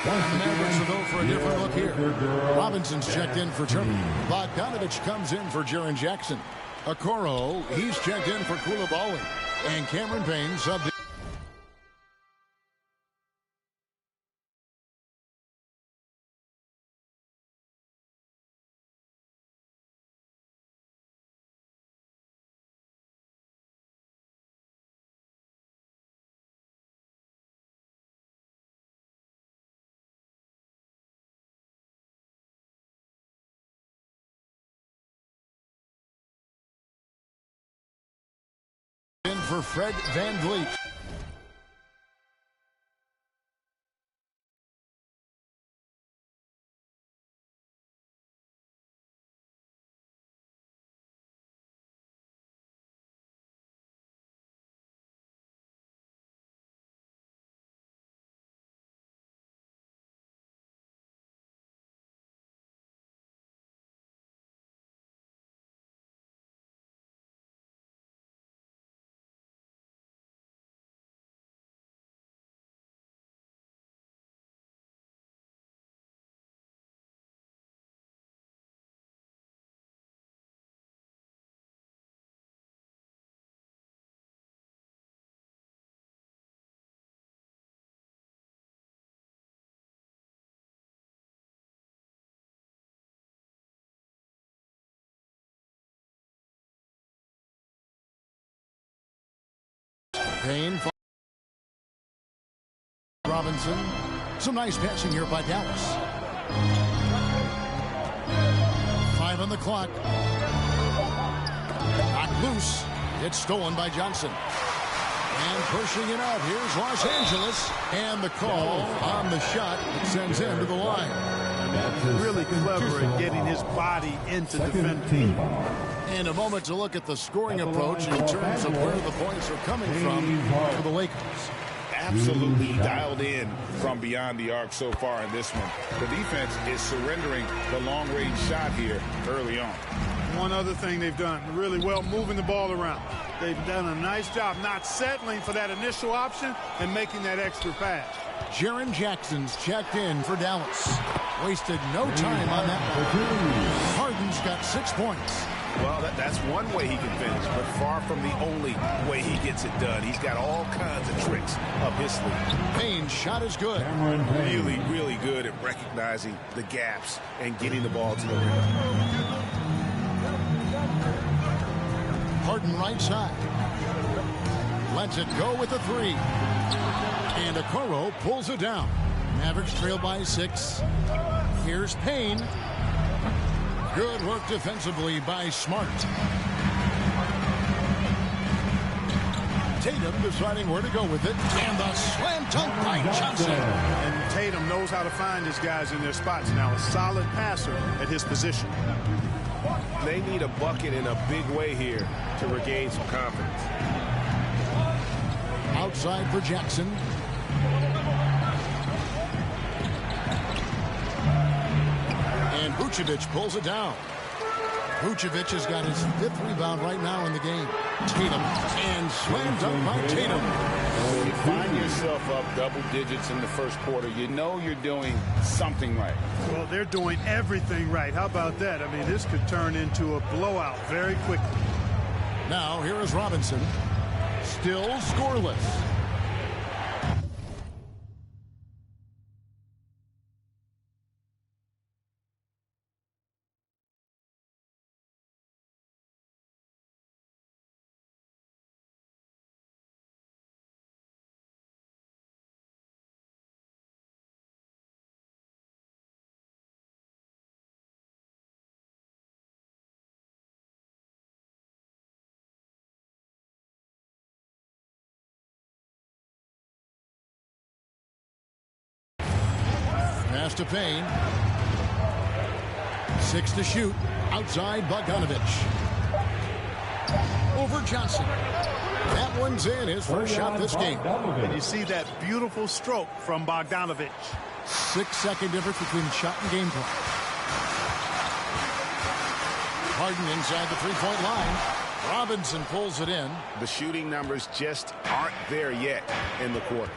And the Mavericks will go for a different look here. Robinson's checked in for Turner. Bogdanovich comes in for Jaren Jackson. Okoro, he's checked in for Koulibaly. And Cameron Payne subbed in. For Fred VanVleet. Payne. Robinson. Some nice passing here by Dallas. 5 on the clock. Knocked loose. It's stolen by Johnson. And pushing it out. Here's Los Angeles. And the call on the shot that sends him to the line. Really clever at getting his body into defending. And a moment to look at the scoring approach in terms of where the points are coming from for the Lakers. Absolutely dialed in from beyond the arc so far in this one. The defense is surrendering the long-range shot here early on. One other thing they've done really well, moving the ball around. They've done a nice job not settling for that initial option and making that extra pass. Jaren Jackson's checked in for Dallas. Wasted no time on that one. Harden's got 6 points. Well, that's one way he can finish, but far from the only way he gets it done. He's got all kinds of tricks up his sleeve. Payne's shot is good. Really, really good at recognizing the gaps and getting the ball to the rim. Harden right side. Lets it go with the 3. And Okoro pulls it down. Mavericks trail by 6. Here's Payne. Good work defensively by Smart. Tatum deciding where to go with it. And the slam dunk by Johnson. And Tatum knows how to find his guys in their spots now. A solid passer at his position. They need a bucket in a big way here to regain some confidence. Outside for Jackson. And Vucevic pulls it down. Vucevic has got his 5th rebound right now in the game. Tatum and slam dunk by Tatum. When you find yourself up double digits in the first quarter, you know you're doing something right. Well, they're doing everything right. How about that? I mean, this could turn into a blowout very quickly. Now, here is Robinson. Still scoreless. Pass to Payne. 6 to shoot. Outside Bogdanovich. Over Johnson. That one's in. His first shot this game. And you see that beautiful stroke from Bogdanovich. 6-second difference between shot and game clock. Harden inside the 3-point line. Robinson pulls it in. The shooting numbers just aren't there yet in the quarter.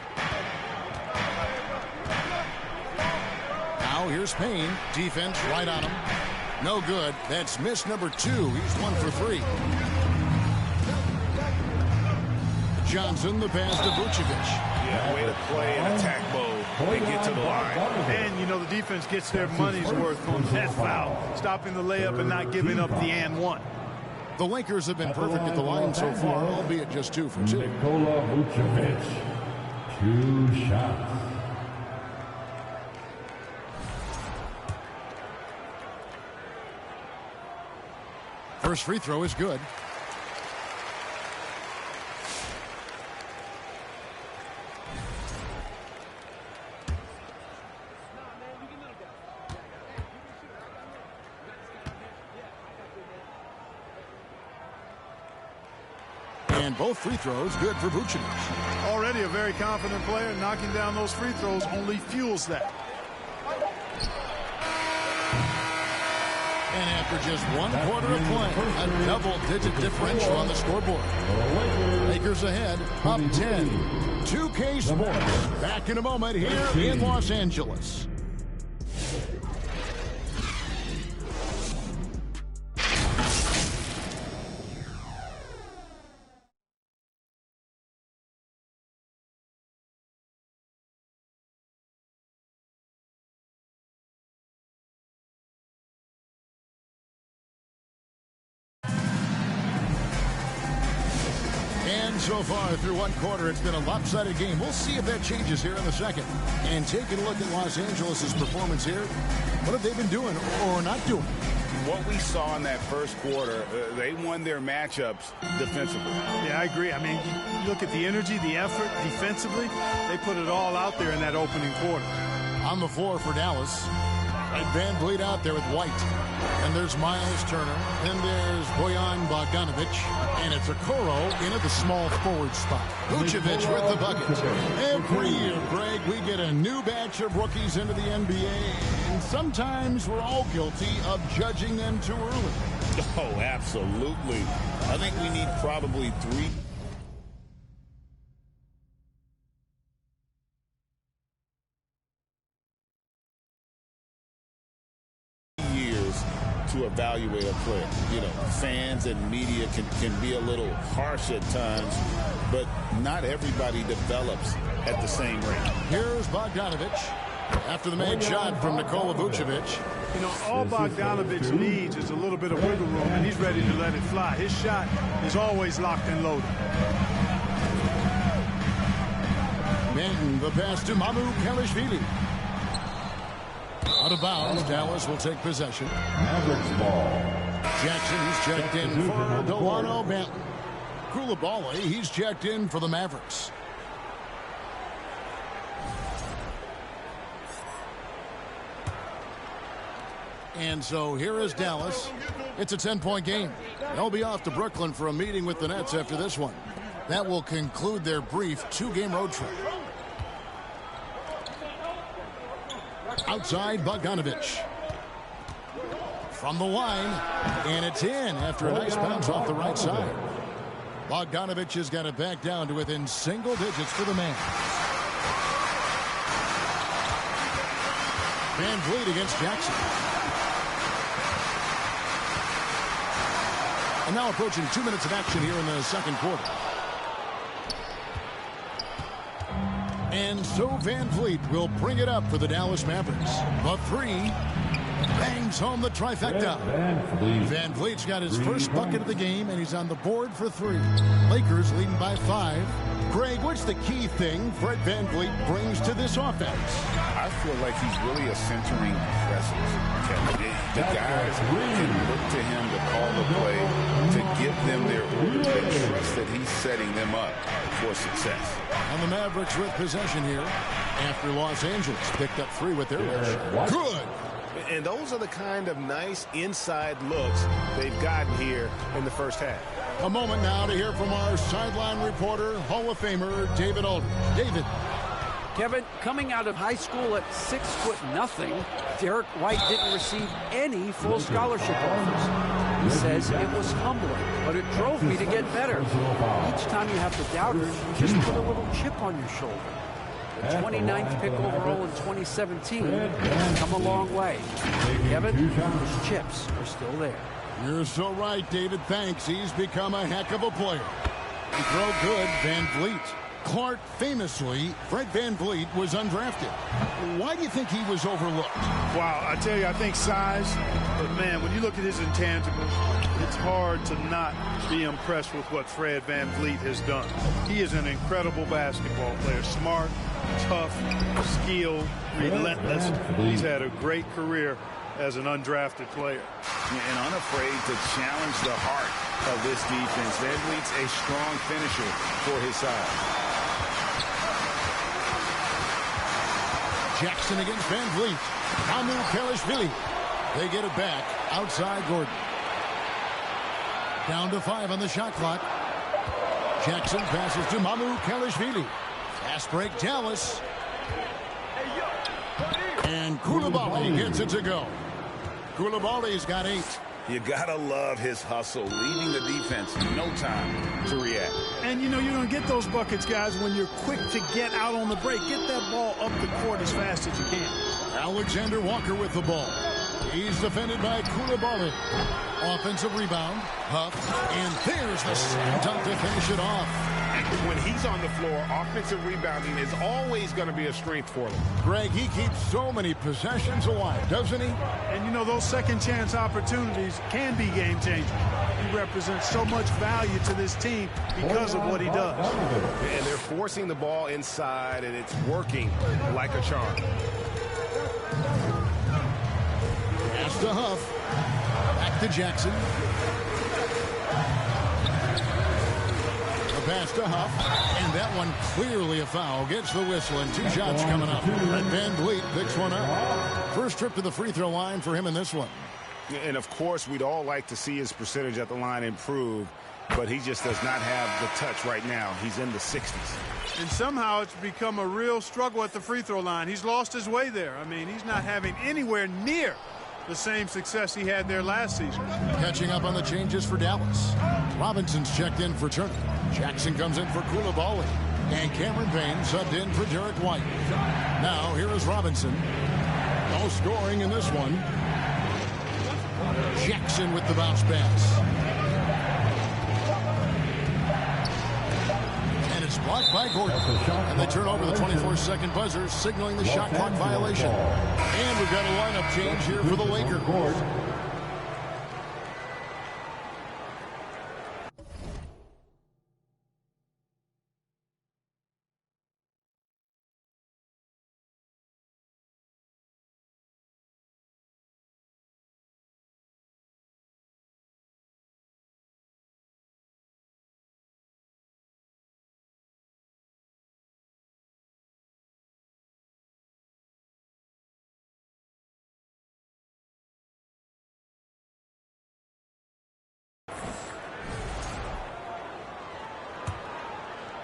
Now here's Payne. Defense right on him. No good. That's miss number 2. He's 1 for 3. Johnson, the pass to Vucevic. Yeah, way to play and attack mode and get to the line. And, you know, the defense gets their money's worth on that foul, stopping the layup and not giving up the and one. The Lakers have been perfect at the line so far, albeit just 2 for 2. Nikola Vucevic, 2 shots. First free throw is good. And both free throws good for Vucevic. Already a very confident player. Knocking down those free throws only fuels that. And after just 1 quarter of play, a double-digit differential on the scoreboard. Lakers ahead, up 10. 2K Sports. Back in a moment here in Los Angeles. And so far through 1 quarter, it's been a lopsided game. We'll see if that changes here in the second. And taking a look at Los Angeles' performance here, what have they been doing or not doing? What we saw in that first quarter, they won their matchups defensively. Yeah, I agree. I mean, you look at the energy, the effort defensively, they put it all out there in that opening quarter. On the floor for Dallas, Van Vliet out there with White. And there's Miles Turner. Then there's Bojan Bogdanovic. And it's Okoro in at the small forward spot. Vucevic with the bucket. Every year, Greg, we get a new batch of rookies into the NBA. And sometimes we're all guilty of judging them too early. Oh, absolutely. I think we need probably 3. To evaluate a player. You know, fans and media can be a little harsh at times, but not everybody develops at the same rate. Here's Bogdanovic after the made shot from Nikola Vucevic. You know, all Bogdanovic needs is a little bit of wiggle room, and he's ready to let it fly. His shot is always locked and loaded. Manton, the pass to Mamu Kelishvili. Out of bounds, Dallas will take possession. Mavericks ball. Jackson, he's checked in for Delano Banton. Koulibaly, he's checked in for the Mavericks. And so here is Dallas. It's a 10-point game. They'll be off to Brooklyn for a meeting with the Nets after this one. That will conclude their brief 2-game road trip. Outside, Bogdanovic. From the line, and it's in after a nice bounce off the right side. Bogdanovic has got it back down to within single digits for the man. Van Vliet against Jackson. And now approaching 2 minutes of action here in the second quarter. And so Van Vliet will bring it up for the Dallas Mavericks. The 3 bangs home the trifecta. Van Vliet's got his first bucket of the game, and he's on the board for 3. Lakers leading by 5. Greg, what's the key thing Fred Van Vliet brings to this offense? I feel like he's really a centering presence. The guys can look to him to call the play, to give them their order, and trust that he's setting them up for success. And the Mavericks with possession here after Los Angeles picked up 3 with their rush. Good. And those are the kind of nice inside looks they've gotten here in the first half. A moment now to hear from our sideline reporter, Hall of Famer David Aldridge. David. Kevin, coming out of high school at 6'0", Derek White didn't receive any full scholarship offers. He says it was humbling, but it drove me to get better. Each time you have to doubt it, you just put a little chip on your shoulder. The 29th pick overall in 2017. Come a long way. Kevin, those chips are still there. You're so right, David. Thanks. He's become a heck of a player. He throw good, Van Vliet. Clark, famously, Fred Van Vliet was undrafted. Why do you think he was overlooked? Wow, I tell you, I think size. But, man, when you look at his intangibles, it's hard to not be impressed with what Fred Van Vliet has done. He is an incredible basketball player. Smart, tough, skilled, relentless. He's had a great career as an undrafted player. And unafraid to challenge the heart of this defense. Van Vliet's a strong finisher for his side. Jackson against Van Vliet. Mamu Kelishvili. They get it back outside Gordon. Down to 5 on the shot clock. Jackson passes to Mamu Kelishvili. Fast break Dallas. And Koulibaly gets it to go. Koulibaly's got 8. You gotta love his hustle, leaving the defense no time to react. And you know you're gonna get those buckets, guys, when you're quick to get out on the break. Get that ball up the court as fast as you can. Alexander Walker with the ball. He's defended by Koulibaly. Offensive rebound. Huff. And there's the slam dunk to finish it off. When he's on the floor, offensive rebounding is always going to be a strength for them. Greg, he keeps so many possessions alive, doesn't he? And you know, those second chance opportunities can be game changers. He represents so much value to this team because of what he does. And they're forcing the ball inside, and it's working like a charm. Pass to Huff. Back to Jackson. Pass to Huff, and that one clearly a foul. Gets the whistle, and 2 shots coming up. Van Vliet picks one up. First trip to the free throw line for him in this one. And, of course, we'd all like to see his percentage at the line improve, but he just does not have the touch right now. He's in the 60s. And somehow it's become a real struggle at the free throw line. He's lost his way there. I mean, he's not having anywhere near the same success he had there last season. Catching up on the changes for Dallas. Robinson's checked in for Turner. Jackson comes in for Koulibaly. And Cameron Payne subbed in for Derek White. Now here is Robinson. No scoring in this one. Jackson with the bounce pass. And it's blocked by Gordon. And they turn over the 24-second buzzer, signaling the shot clock violation. And we've got a lineup change here for the Lakers.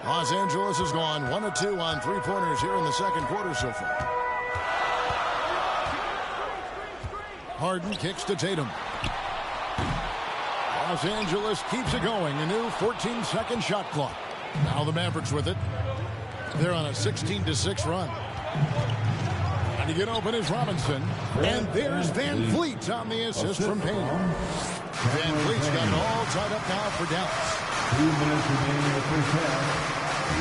Los Angeles has gone 1 of 2 on 3-pointers here in the second quarter so far. Harden kicks to Tatum. Los Angeles keeps it going. A new 14-second shot clock. Now the Mavericks with it. They're on a 16-6 run. And to get open is Robinson. And there's Van Vliet on the assist from Payne. Van Vliet's got it all tied up now for Dallas. 2 minutes remaining in the first half. 2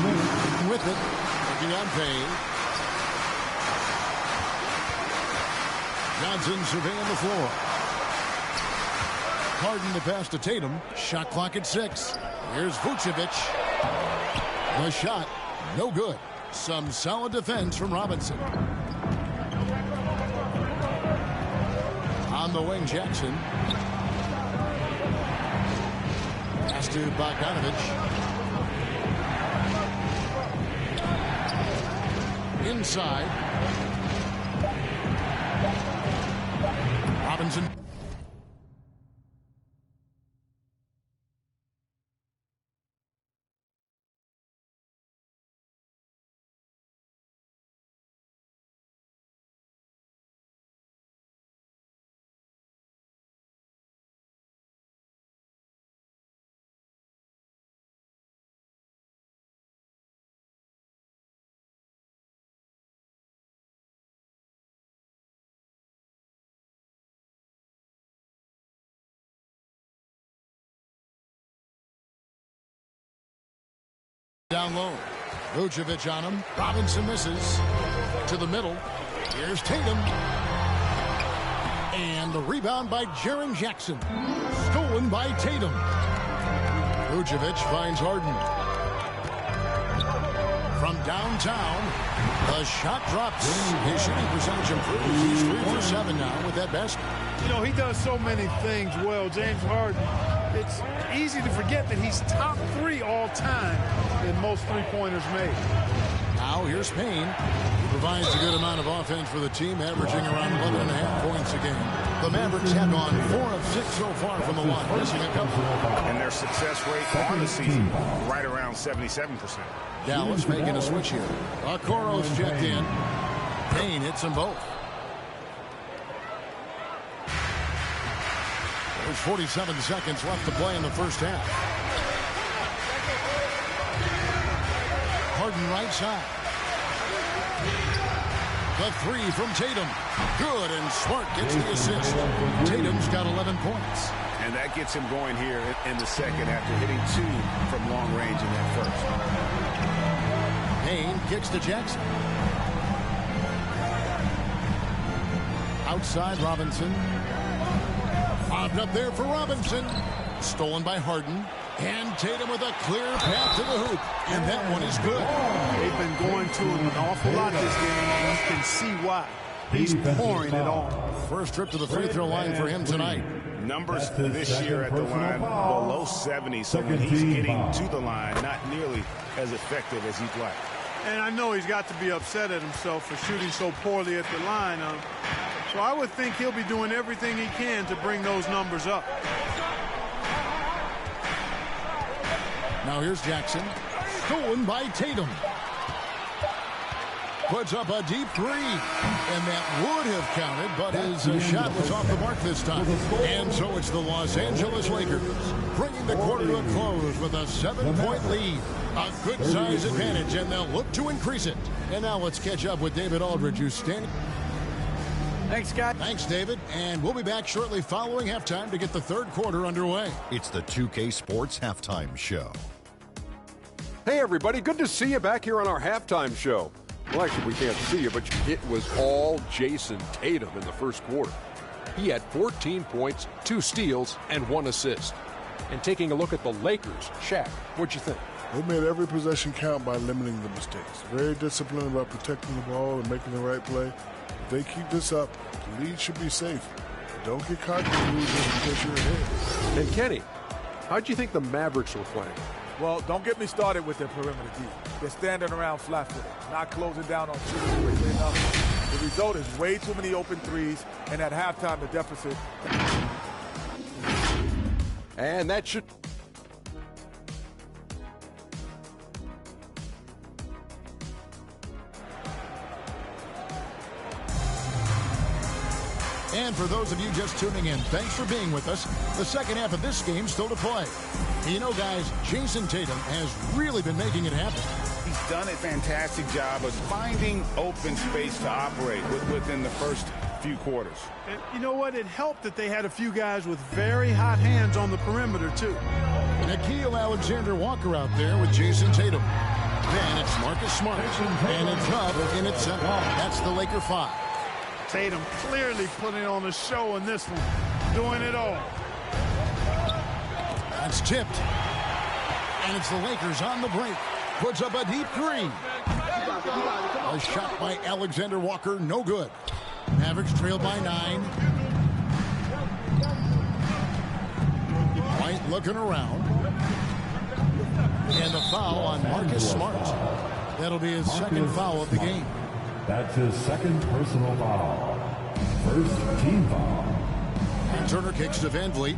minutes. With it, working on Payne. Johnson surveying the floor. Harden the pass to Tatum. Shot clock at 6. Here's Vucevic. The shot, no good. Some solid defense from Robinson. On the wing, Jackson. Pass to Bogdanovich. Inside. Robinson. down low. Vucevic on him. Robinson misses. To the middle. Here's Tatum. And the rebound by Jaren Jackson. Stolen by Tatum. Vucevic finds Harden. From downtown, the shot drops. His shooting percentage improves. He's 3 for 7 now with that basket. You know, he does so many things well, James Harden. It's easy to forget that he's top 3 all time in most three-pointers made. Now here's Payne. He provides a good amount of offense for the team, averaging around 11.5 points a game. The Mavericks have gone 4 of 6 so far from the line, missing a couple. And their success rate on the season, right around 77%. Dallas making a switch here. Okoro's checked in. Payne hits them both. There's 47 seconds left to play in the first half. Harden right side. The 3 from Tatum. Good, and Smart gets the assist. Tatum's got 11 points. And that gets him going here in the second after hitting 2 from long range in that first. Payne kicks to Jackson. Outside Robinson. Bobbed up there for Robinson. Stolen by Harden. And Tatum with a clear path to the hoop. And that one is good. They've been going to him an awful lot this game, and you can see why. He's pouring it on. First trip to the free throw line for him tonight. Numbers this year at the line below 70, so when he's getting to the line, not nearly as effective as he'd like. And I know he's got to be upset at himself for shooting so poorly at the line. So I would think he'll be doing everything he can to bring those numbers up. Now here's Jackson. Stolen by Tatum. Puts up a deep 3. And that would have counted, but his shot was off the mark this time. And so it's the Los Angeles Lakers bringing the quarter to a close with a 7-point lead. A good size advantage, and they'll look to increase it. And now let's catch up with David Aldridge, who's standing. Thanks, Scott. Thanks, David. And we'll be back shortly following halftime to get the third quarter underway. It's the 2K Sports Halftime Show. Hey, everybody. Good to see you back here on our halftime show. Well, actually, we can't see you, but it was all Jason Tatum in the first quarter. He had 14 points, 2 steals, and 1 assist. And taking a look at the Lakers, Shaq, what'd you think? They made every possession count by limiting the mistakes. Very disciplined about protecting the ball and making the right play. If they keep this up, the lead should be safe. Don't get caught in losing because you're ahead. And Kenny, how'd you think the Mavericks were playing? Well, don't get me started with their perimeter D. They're standing around flat-footed, not closing down on shooters quickly enough. The result is way too many open threes, and at halftime, the deficit. And that should... And for those of you just tuning in, thanks for being with us. The second half of this game still to play. You know, guys, Jason Tatum has really been making it happen. He's done a fantastic job of finding open space to operate within the first few quarters. And you know what? It helped that they had a few guys with very hot hands on the perimeter, too. Nickeil Alexander-Walker out there with Jason Tatum. Then it's Marcus Smart. And it's up in its center. That's the Laker 5. Tatum clearly putting on a show in this one, doing it all. That's tipped. And it's the Lakers on the break. Puts up a deep 3. A shot by Alexander Walker, no good. Mavericks trail by 9. White looking around. And the foul on Marcus Smart. That'll be his second foul of the game. That's his second personal foul. First team foul. And Turner kicks to Van Vliet.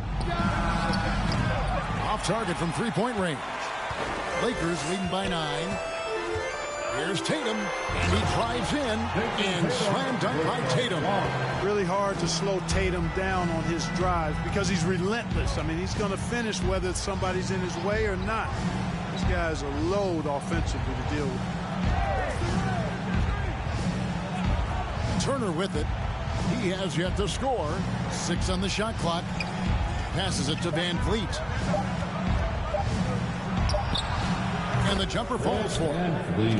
Off target from three-point range. Lakers leading by 9. Here's Tatum, and he drives in, and slam dunk by Tatum. Really hard to slow Tatum down on his drives because he's relentless. I mean, he's going to finish whether somebody's in his way or not. This guy's a load offensively to deal with. Turner with it. He has yet to score. 6 on the shot clock. Passes it to Van Vliet. And the jumper falls for him.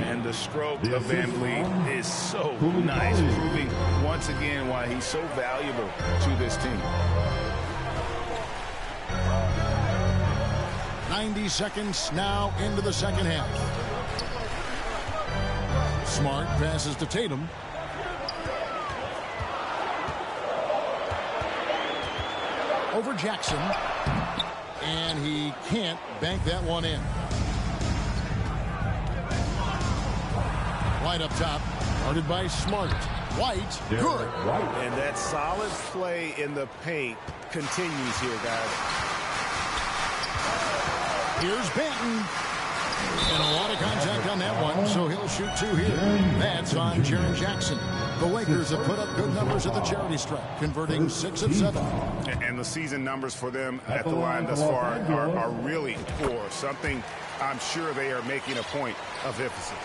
And the stroke of Van Vliet is so nice, proving once again why he's so valuable to this team. 90 seconds now into the second half. Smart passes to Tatum. Over Jackson. And he can't bank that one in. White up top. Guarded by Smart. White, good. And that solid play in the paint continues here, guys. Here's Banton. And a lot of contact on that one, so he'll shoot 2 here. That's on Jaren Jackson. The Lakers have put up good numbers at the charity stripe, converting 6 of 7. And the season numbers for them at the line thus far are really poor. Something I'm sure they are making a point of emphasis.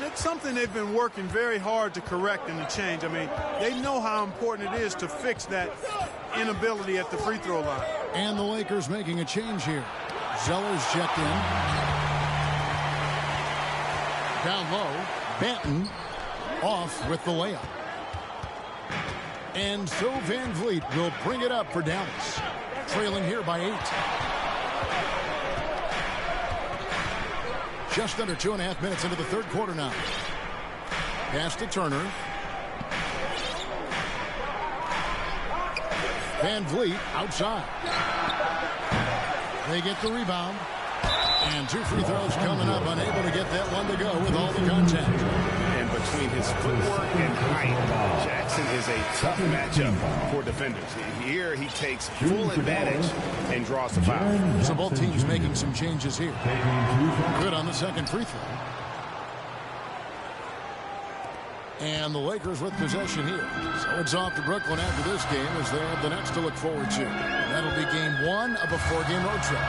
It's something they've been working very hard to correct and to change. I mean, they know how important it is to fix that inability at the free throw line. And the Lakers making a change here. Zeller's checked in. Down low, Banton off with the layup. And so Van Vliet will bring it up for Dallas. Trailing here by 8. Just under 2.5 minutes into the third quarter now. Pass to Turner. Van Vliet outside. They get the rebound. And 2 free throws coming up, unable to get that one to go with all the contact. And between his footwork and height, Jackson is a tough matchup for defenders. Here he takes full advantage and draws the foul. So both teams making some changes here. Good on the second free throw. And the Lakers with possession here. So it's off to Brooklyn after this game as they have the next to look forward to. That'll be game 1 of a 4-game road trip.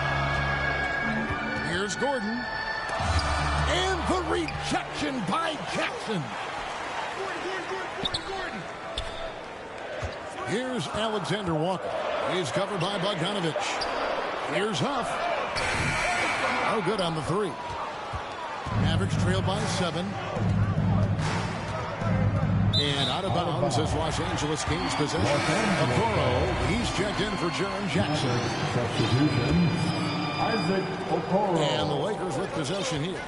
Here's Gordon. And the rejection by Jackson. Here's Alexander Walker. He's covered by Bogdanovich. Here's Huff. Oh, good on the 3. Mavericks trailed by 7. And out of bounds as Los Angeles gains possession. Okoro, he's checked in for Jaren Jackson. Substitution, Isaac Okoro. And the Lakers with possession here.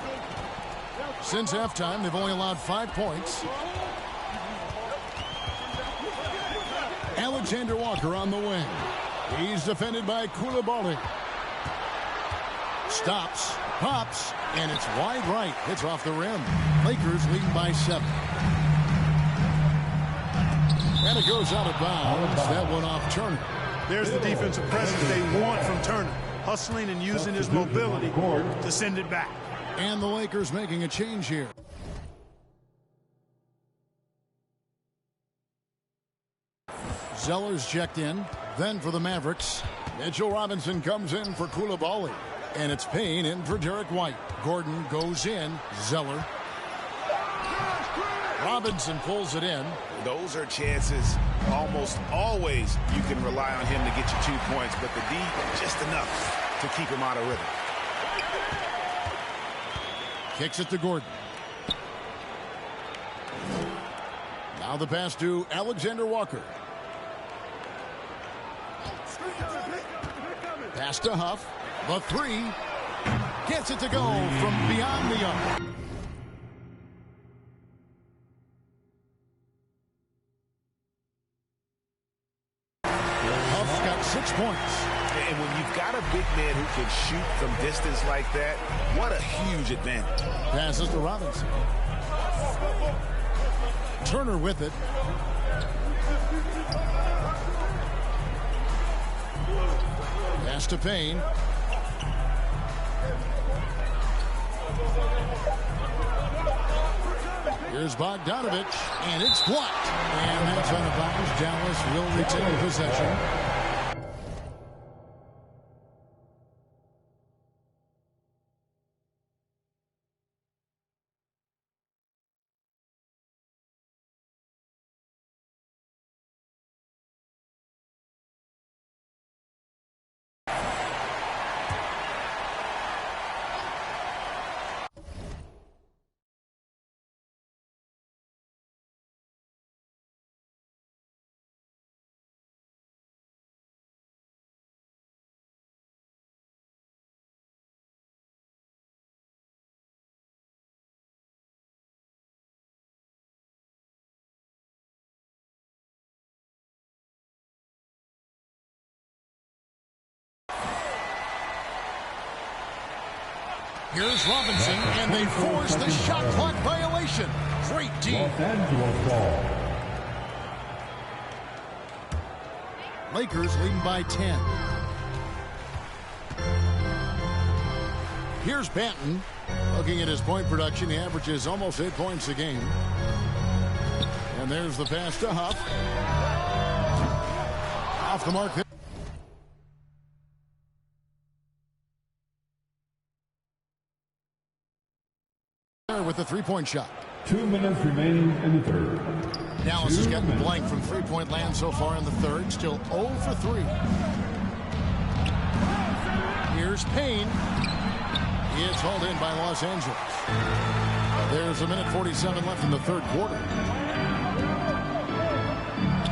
Since halftime, they've only allowed 5 points. Alexander Walker on the wing. He's defended by Koulibaly. Stops, pops, and it's wide right. It's off the rim. Lakers leading by 7. And it goes out of bounds. That one off Turner. There's the defensive presence they want from Turner. Hustling and using his mobility to send it back. And the Lakers making a change here. Zeller's checked in. Then for the Mavericks, Mitchell Robinson comes in for Koulibaly. And it's Payne in for Derek White. Gordon goes in. Zeller. Robinson pulls it in. Those are chances almost always you can rely on him to get you 2 points, but the D just enough to keep him out of rhythm. Kicks it to Gordon. Now the pass to Alexander Walker. Pass to Huff. The 3. Gets it to go from beyond the arc. Huff's got 6 points. And when you've got a big man who can shoot from distance like that, what a huge advantage. Passes to Robinson. Turner with it. Pass to Payne. Here's Bogdanovich, and it's blocked. And that's out of bounds. Dallas will retain possession. Here's Robinson, and they force the shot clock violation. Great D. Los Angeles ball. Lakers leading by 10. Here's Banton. Looking at his point production, he averages almost 8 points a game. And there's the pass to Huff. Off the mark. With the three-point shot. 2 minutes remaining in the third. Dallas has gotten blank from three-point land so far in the third. Still 0 for 3. Here's Payne. He is hauled in by Los Angeles. There's a minute 47 left in the third quarter.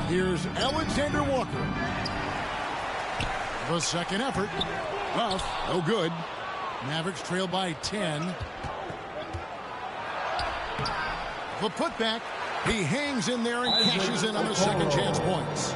Here's Alexander Walker. The second effort. Huff, no good. Mavericks trail by 10. The putback. He hangs in there and cashes in on the second chance points.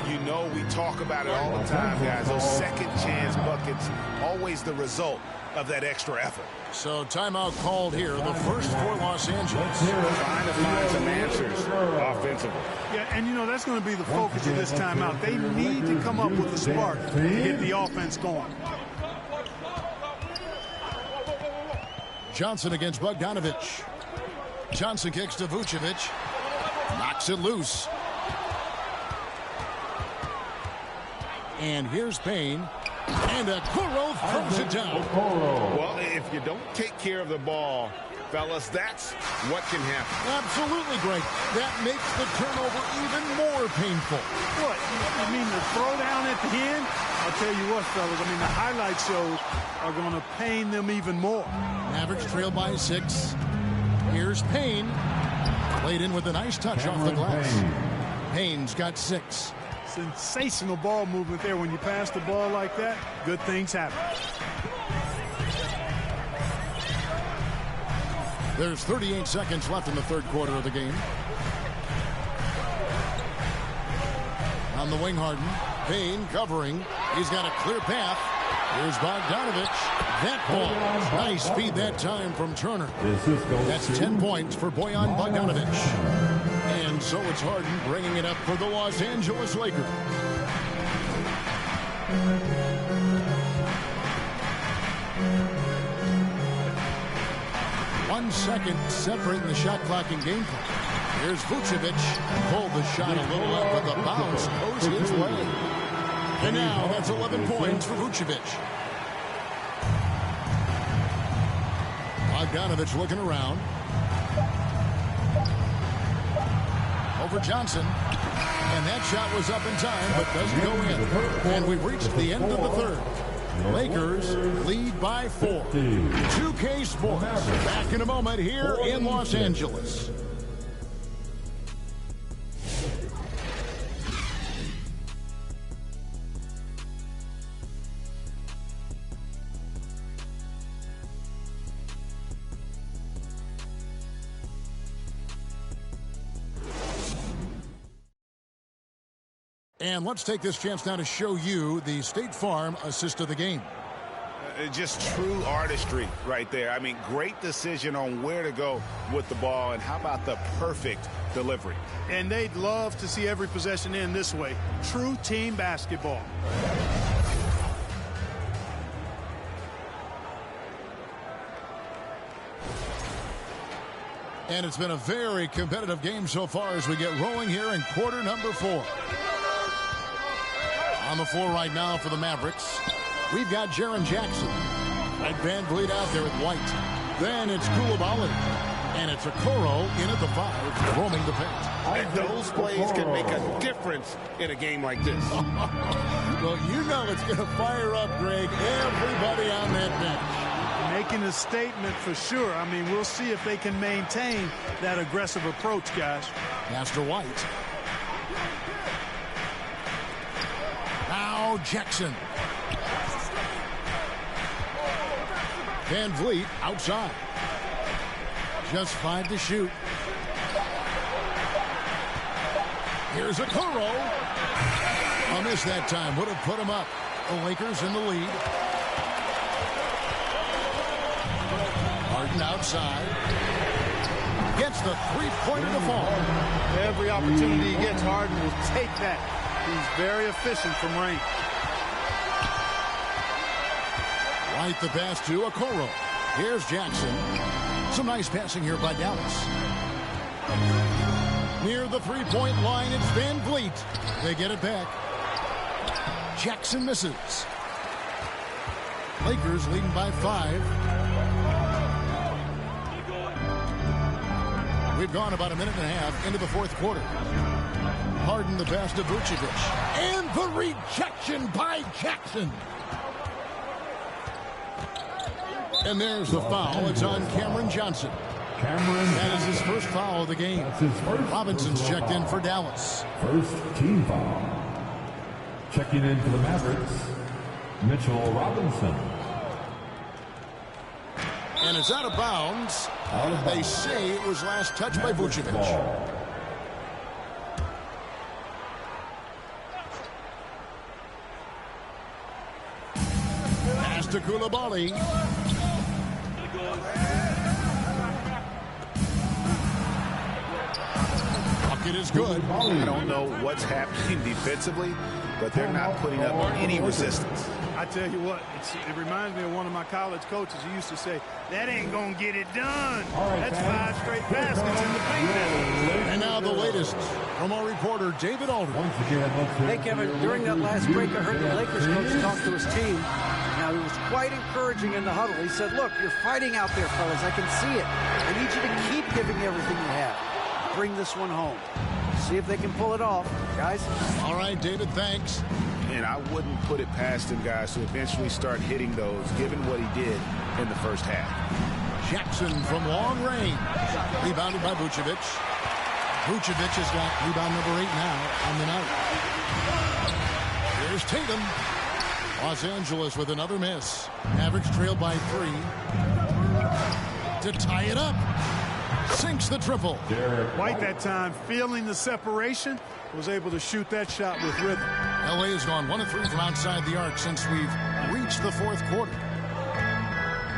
You know, we talk about it all the time, guys. Those second chance buckets, always the result of that extra effort. So timeout called here, the first for Los Angeles. Trying to find some answers offensively. Yeah, and you know, that's going to be the focus of this timeout. They need to come up with a spark to get the offense going. Johnson against Bogdanovich. Johnson kicks to Vucevic. Knocks it loose. And here's Payne. And Okoro throws it down. Well, if you don't take care of the ball, fellas, that's what can happen. Absolutely, Greg. That makes the turnover even more painful. What? I mean, the throwdown at the end? I'll tell you what, fellas. I mean, the highlight shows are going to pain them even more. Mavericks trail by 6. Here's Payne. Played in with a nice touch off the glass. Payne's got 6. Sensational ball movement there. When you pass the ball like that, good things happen. There's 38 seconds left in the third quarter of the game. On the wing, Harden. Payne covering. He's got a clear path. Here's Bogdanovich. That ball. Nice speed that time from Turner. That's 10 points for Bojan Bogdanovich. And so it's Harden bringing it up for the Los Angeles Lakers. 1 second separating the shot clock and game clock. Here's Vucevic. Pulled the shot a little up, but the bounce goes his way. And now that's 11 points for Vucevic. Bogdanovich looking around. Over Johnson. And that shot was up in time, but doesn't go in. And we've reached the end of the third. Lakers lead by 4. 2K Sports back in a moment here in Los Angeles. And let's take this chance now to show you the State Farm assist of the game. Just true artistry right there. I mean, great decision on where to go with the ball, and how about the perfect delivery? And they'd love to see every possession end this way. True team basketball. And it's been a very competitive game so far as we get rolling here in quarter number 4. On the floor right now for the Mavericks, we've got Jaren Jackson. And Van Vliet out there with White. Then it's Koulibaly. And it's Okoro in at the 5, roaming the paint. And those plays can make a difference in a game like this. Well, you know it's going to fire up, Greg, everybody on that bench. Making a statement for sure. I mean, we'll see if they can maintain that aggressive approach, guys. Master White. Now Jackson. Van Vliet outside. Just 5 to shoot. Here's Okoro. A miss that time. Would have put him up. The Lakers in the lead. Harden outside. Gets the three-pointer to fall. Every opportunity he gets, Harden will take that. He's very efficient from range. Right the pass to Okoro. Here's Jackson. Some nice passing here by Dallas. Near the three-point line, it's Van Vliet. They get it back. Jackson misses. Lakers leading by 5. We've gone about a minute and a half into the fourth quarter. Harden the pass to Vucevic. And the rejection by Jackson. And there's the foul. It's on Cameron Johnson. That is his first foul of the game. Robinson's checked in for Dallas. First team foul. Checking in for the Mavericks, Mitchell Robinson. And it's out of bounds. They say it was last touched by Vucevic. Pass to Koulibaly. Bucket is good. I don't know what's happening defensively, but they're not putting up any resistance. I tell you what, it reminds me of one of my college coaches who used to say, that ain't going to get it done. That's 5 straight baskets in the paint. And now the latest from our reporter, David Aldridge. Hey, Kevin, during that last break, I heard the Lakers coach talk to his team. Now, he was quite encouraging in the huddle. He said, look, you're fighting out there, fellas. I can see it. I need you to keep giving everything you have. Bring this one home. See if they can pull it off, guys. All right, David, thanks. And I wouldn't put it past him, guys, to eventually start hitting those, given what he did in the first half. Jackson from long range. Rebounded by Vucevic. Vucevic has got rebound number 8 now on the night. Here's Tatum. Los Angeles with another miss. Mavericks trailed by 3. To tie it up. Sinks the triple. White that time, feeling the separation, was able to shoot that shot with rhythm. LA has gone 1 of 3 from outside the arc since we've reached the fourth quarter.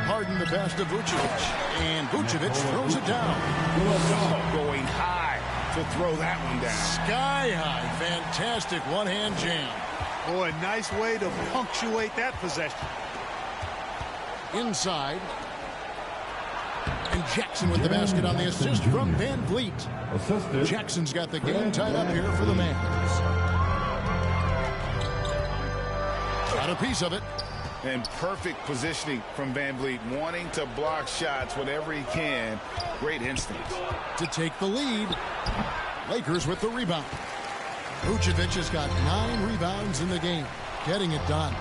Harden the pass to Vucevic, and Vucevic throws it down. Going high to throw that one down. Sky high, fantastic one-hand jam. Boy, nice way to punctuate that possession. Inside. And Jackson with the basket on the assist from Van Vliet. Assisted. Jackson's got the game tied up here for the Mavs. Got a piece of it. And perfect positioning from Van Vliet, wanting to block shots whenever he can. Great instinct. To take the lead. Lakers with the rebound. Vucevic has got 9 rebounds in the game. Getting it done.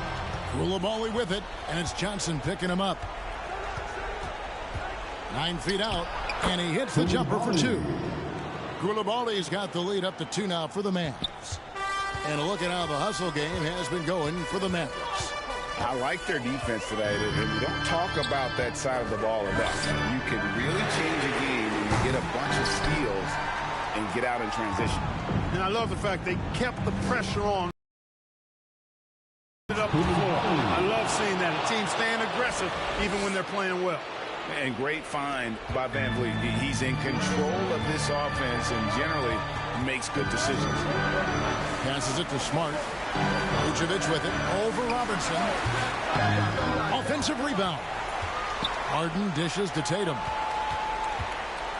Koulibaly with it, and it's Johnson picking him up. 9 feet out, and he hits the jumper for 2. Koulibaly's got the lead up to 2 now for the Mavs. And look at how the hustle game has been going for the Mavericks. I like their defense today, and we don't talk about that side of the ball enough. You can really change a game when you get a bunch of steals and get out in transition. And I love the fact they kept the pressure on. Up the floor. I love seeing that. A team staying aggressive even when they're playing well. And great find by Van Vliet. He's in control of this offense and generally makes good decisions. Passes it to Smart. Vucevic with it. Over Robinson. Offensive rebound. Harden dishes to Tatum.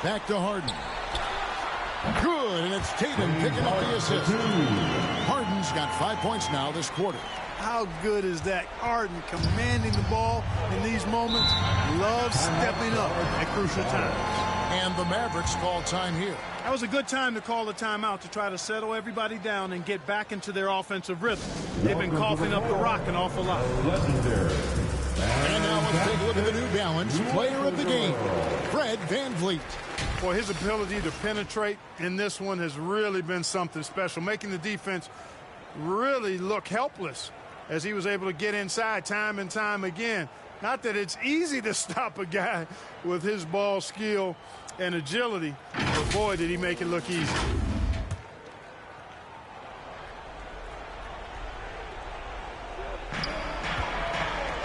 Back to Harden. Good, and it's Tatum picking up the assist. Harden's got 5 points now this quarter. How good is that? Harden commanding the ball in these moments. Loves stepping up at crucial times. And the Mavericks call time here. That was a good time to call the timeout to try to settle everybody down and get back into their offensive rhythm. They've been coughing up the rock an awful lot. And now let's take a look at the New Balance player of the game, Fred VanVleet. Boy, his ability to penetrate in this one has really been something special, making the defense really look helpless as he was able to get inside time and time again. Not that it's easy to stop a guy with his ball skill and agility, but boy, did he make it look easy.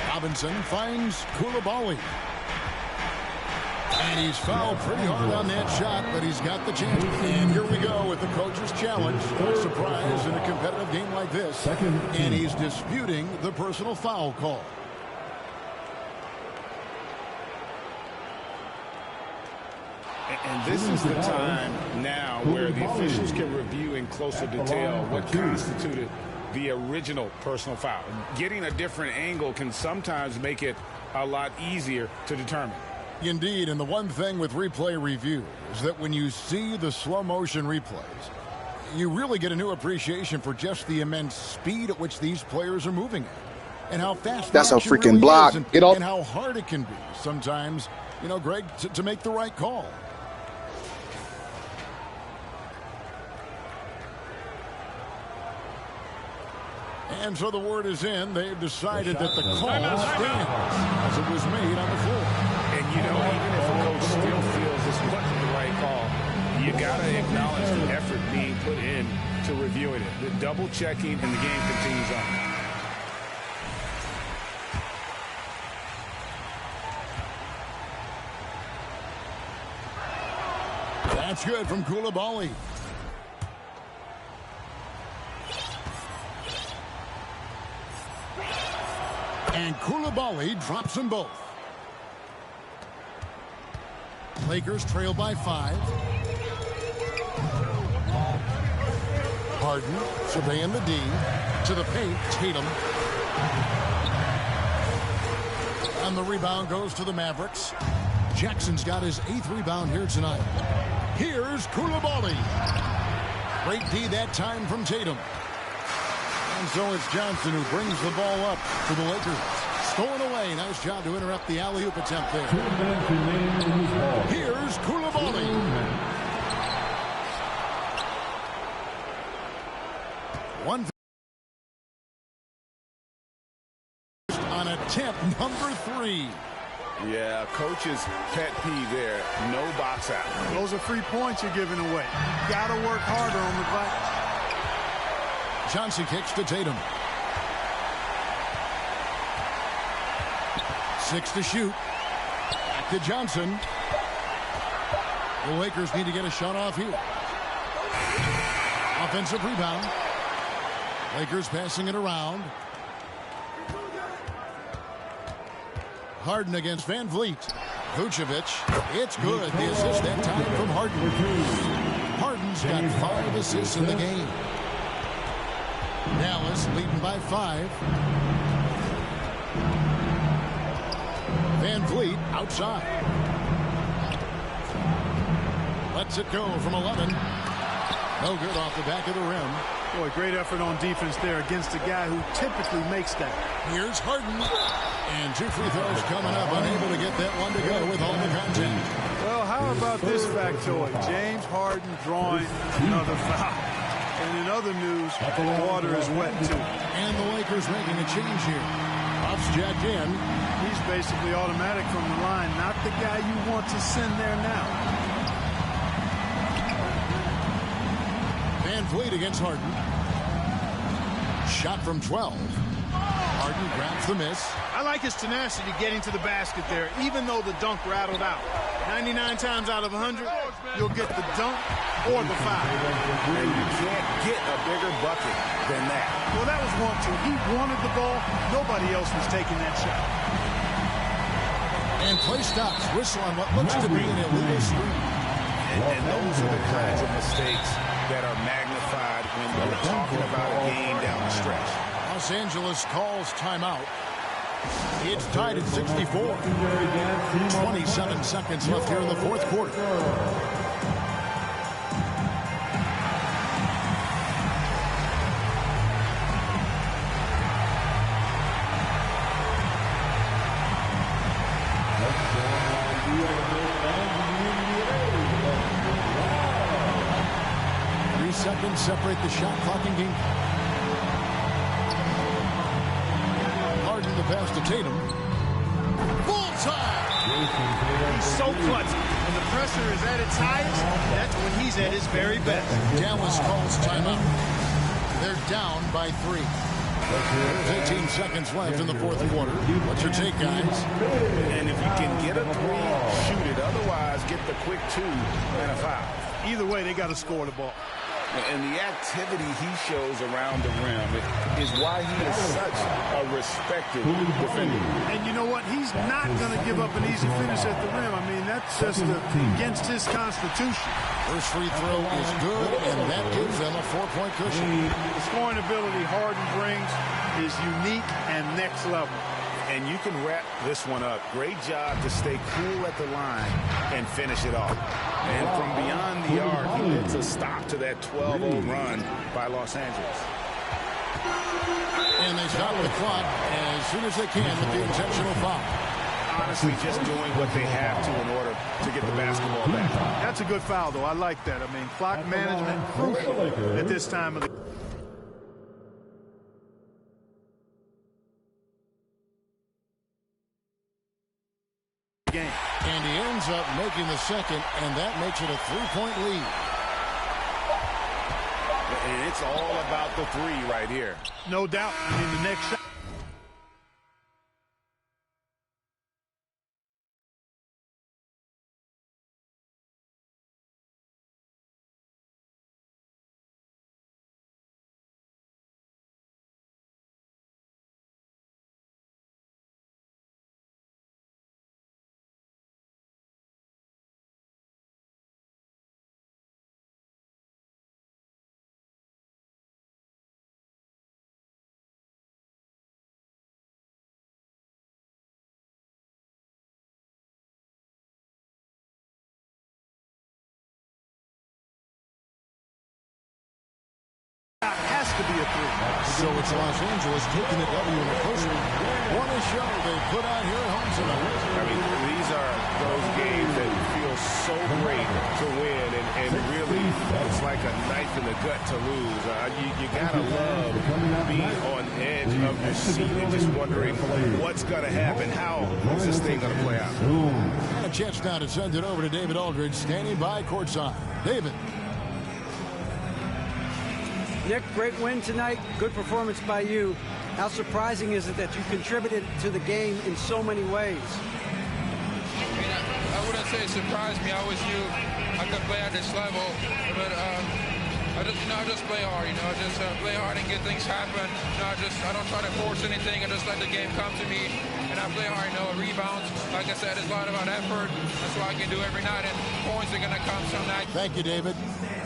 Robinson finds Koulibaly. And he's fouled pretty hard on that shot, but he's got the chance. And here we go with the coach's challenge. No surprise in a competitive game like this. And he's disputing the personal foul call. And this is the time now where the officials can review in closer detail what constituted the original personal foul. Getting a different angle can sometimes make it a lot easier to determine. Indeed, and the one thing with replay review is that when you see the slow motion replays, you really get a new appreciation for just the immense speed at which these players are moving at, and how fast that's a freaking really block. Get off. And how hard it can be sometimes, you know, Greg, to make the right call. And so the word is in. They've decided that the call stands as it was made on the floor. And, you know, even if a coach still feels this wasn't the right call, you got to acknowledge the effort being put in to reviewing it. The double checking, and the game continues on. That's good from Koulibaly. And Koulibaly drops them both. Lakers trail by 5. Harden surveying the D. To the paint, Tatum. And the rebound goes to the Mavericks. Jackson's got his 8th rebound here tonight. Here's Koulibaly. Great D that time from Tatum. And so it's Johnson who brings the ball up for the Lakers. Stolen away. Nice job to interrupt the alley-oop attempt there. Here's Koulibaly. One on attempt number 3. Yeah, coach's pet peeve there. No box out. Those are free points you're giving away. You got to work harder on the glass. Johnson kicks to Tatum. 6 to shoot. Back to Johnson. The Lakers need to get a shot off here. Offensive rebound. Lakers passing it around. Harden against Van Vliet. Vucevic. It's good. The assist that time from Harden. Harden's got 5 assists in the game. Dallas leading by 5. Van Vliet outside. Lets it go from 11. No good off the back of the rim. Boy, great effort on defense there against a guy who typically makes that. Here's Harden. And 2 free throws coming up. Unable to get that one to go with all the contact. Well, how about this factoid? James Harden drawing another foul. And in other news, the water is wet, too. And the Lakers making a change here. Puffs check in. He's basically automatic from the line. Not the guy you want to send there now. Van Vliet against Harden. Shot from 12. Harden grabs the miss. I like his tenacity getting to the basket there, even though the dunk rattled out. 99 times out of 100, you'll get the dunk or the foul. And you can't get a bigger bucket than that. Well, that was 1-2. He wanted the ball. Nobody else was taking that shot. And play stops. Whistle on what looks to be an illegal screen. And those are the kinds of mistakes that are magnified when we're talking about a game down the stretch. Los Angeles calls timeout. It's tied at 64. 27 seconds left here in the 4th quarter. Seconds separate the shot clock and game. Harden the pass to Tatum. Bullseye! He's so clutch. When the pressure is at its highest, that's when he's at his very best. Dallas calls timeout. They're down by 3. There's 18 seconds left in the fourth quarter. What's your take, guys? And if you can get a three, shoot it. Otherwise, get the quick 2 and a foul. Either way, they got to score the ball. And the activity he shows around the rim is why he is such a respected defender. And you know what? He's not going to give up an easy finish at the rim. I mean, that's just against his constitution. First free throw is good, and that gives them a 4-point cushion. The scoring ability Harden brings is unique and next level. And you can wrap this one up. Great job to stay cool at the line and finish it off. And from beyond the arc, he gets a stop to that 12-0 run by Los Angeles. And they stop the clock as soon as they can with the intentional foul. Honestly, just doing what they have to in order to get the basketball back. That's a good foul, though. I like that. I mean, clock management crucial at this time of the game. And he ends up making the second, and that makes it a 3-point lead. And it's all about the 3 right here. No doubt. I mean, the next shot. Has to be a 3. So it's Los Angeles taking the W in the first one. What a show they put on here at home tonight. I mean, these are those games that feel so great to win, and really, it's like a knife in the gut to lose. You gotta love being on edge of your seat and just wondering what's gonna happen. How is this thing gonna play out? And a chance now to send it over to David Aldridge, standing by courtside. David. Nick, great win tonight. Good performance by you. How surprising is it that you contributed to the game in so many ways? I mean, I wouldn't say it surprised me. I always knew I could play at this level, but I just play hard. I just play hard and get things happen. I don't try to force anything. I just let the game come to me, and I play hard. Rebounds. Like I said, it's a lot about effort. That's what I can do every night, and points are gonna come some night. Thank you, David.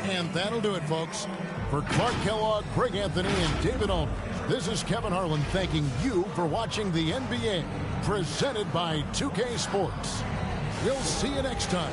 And that'll do it, folks. For Clark Kellogg, Greg Anthony, and David Aldridge, this is Kevin Harlan thanking you for watching the NBA, presented by 2K Sports. We'll see you next time.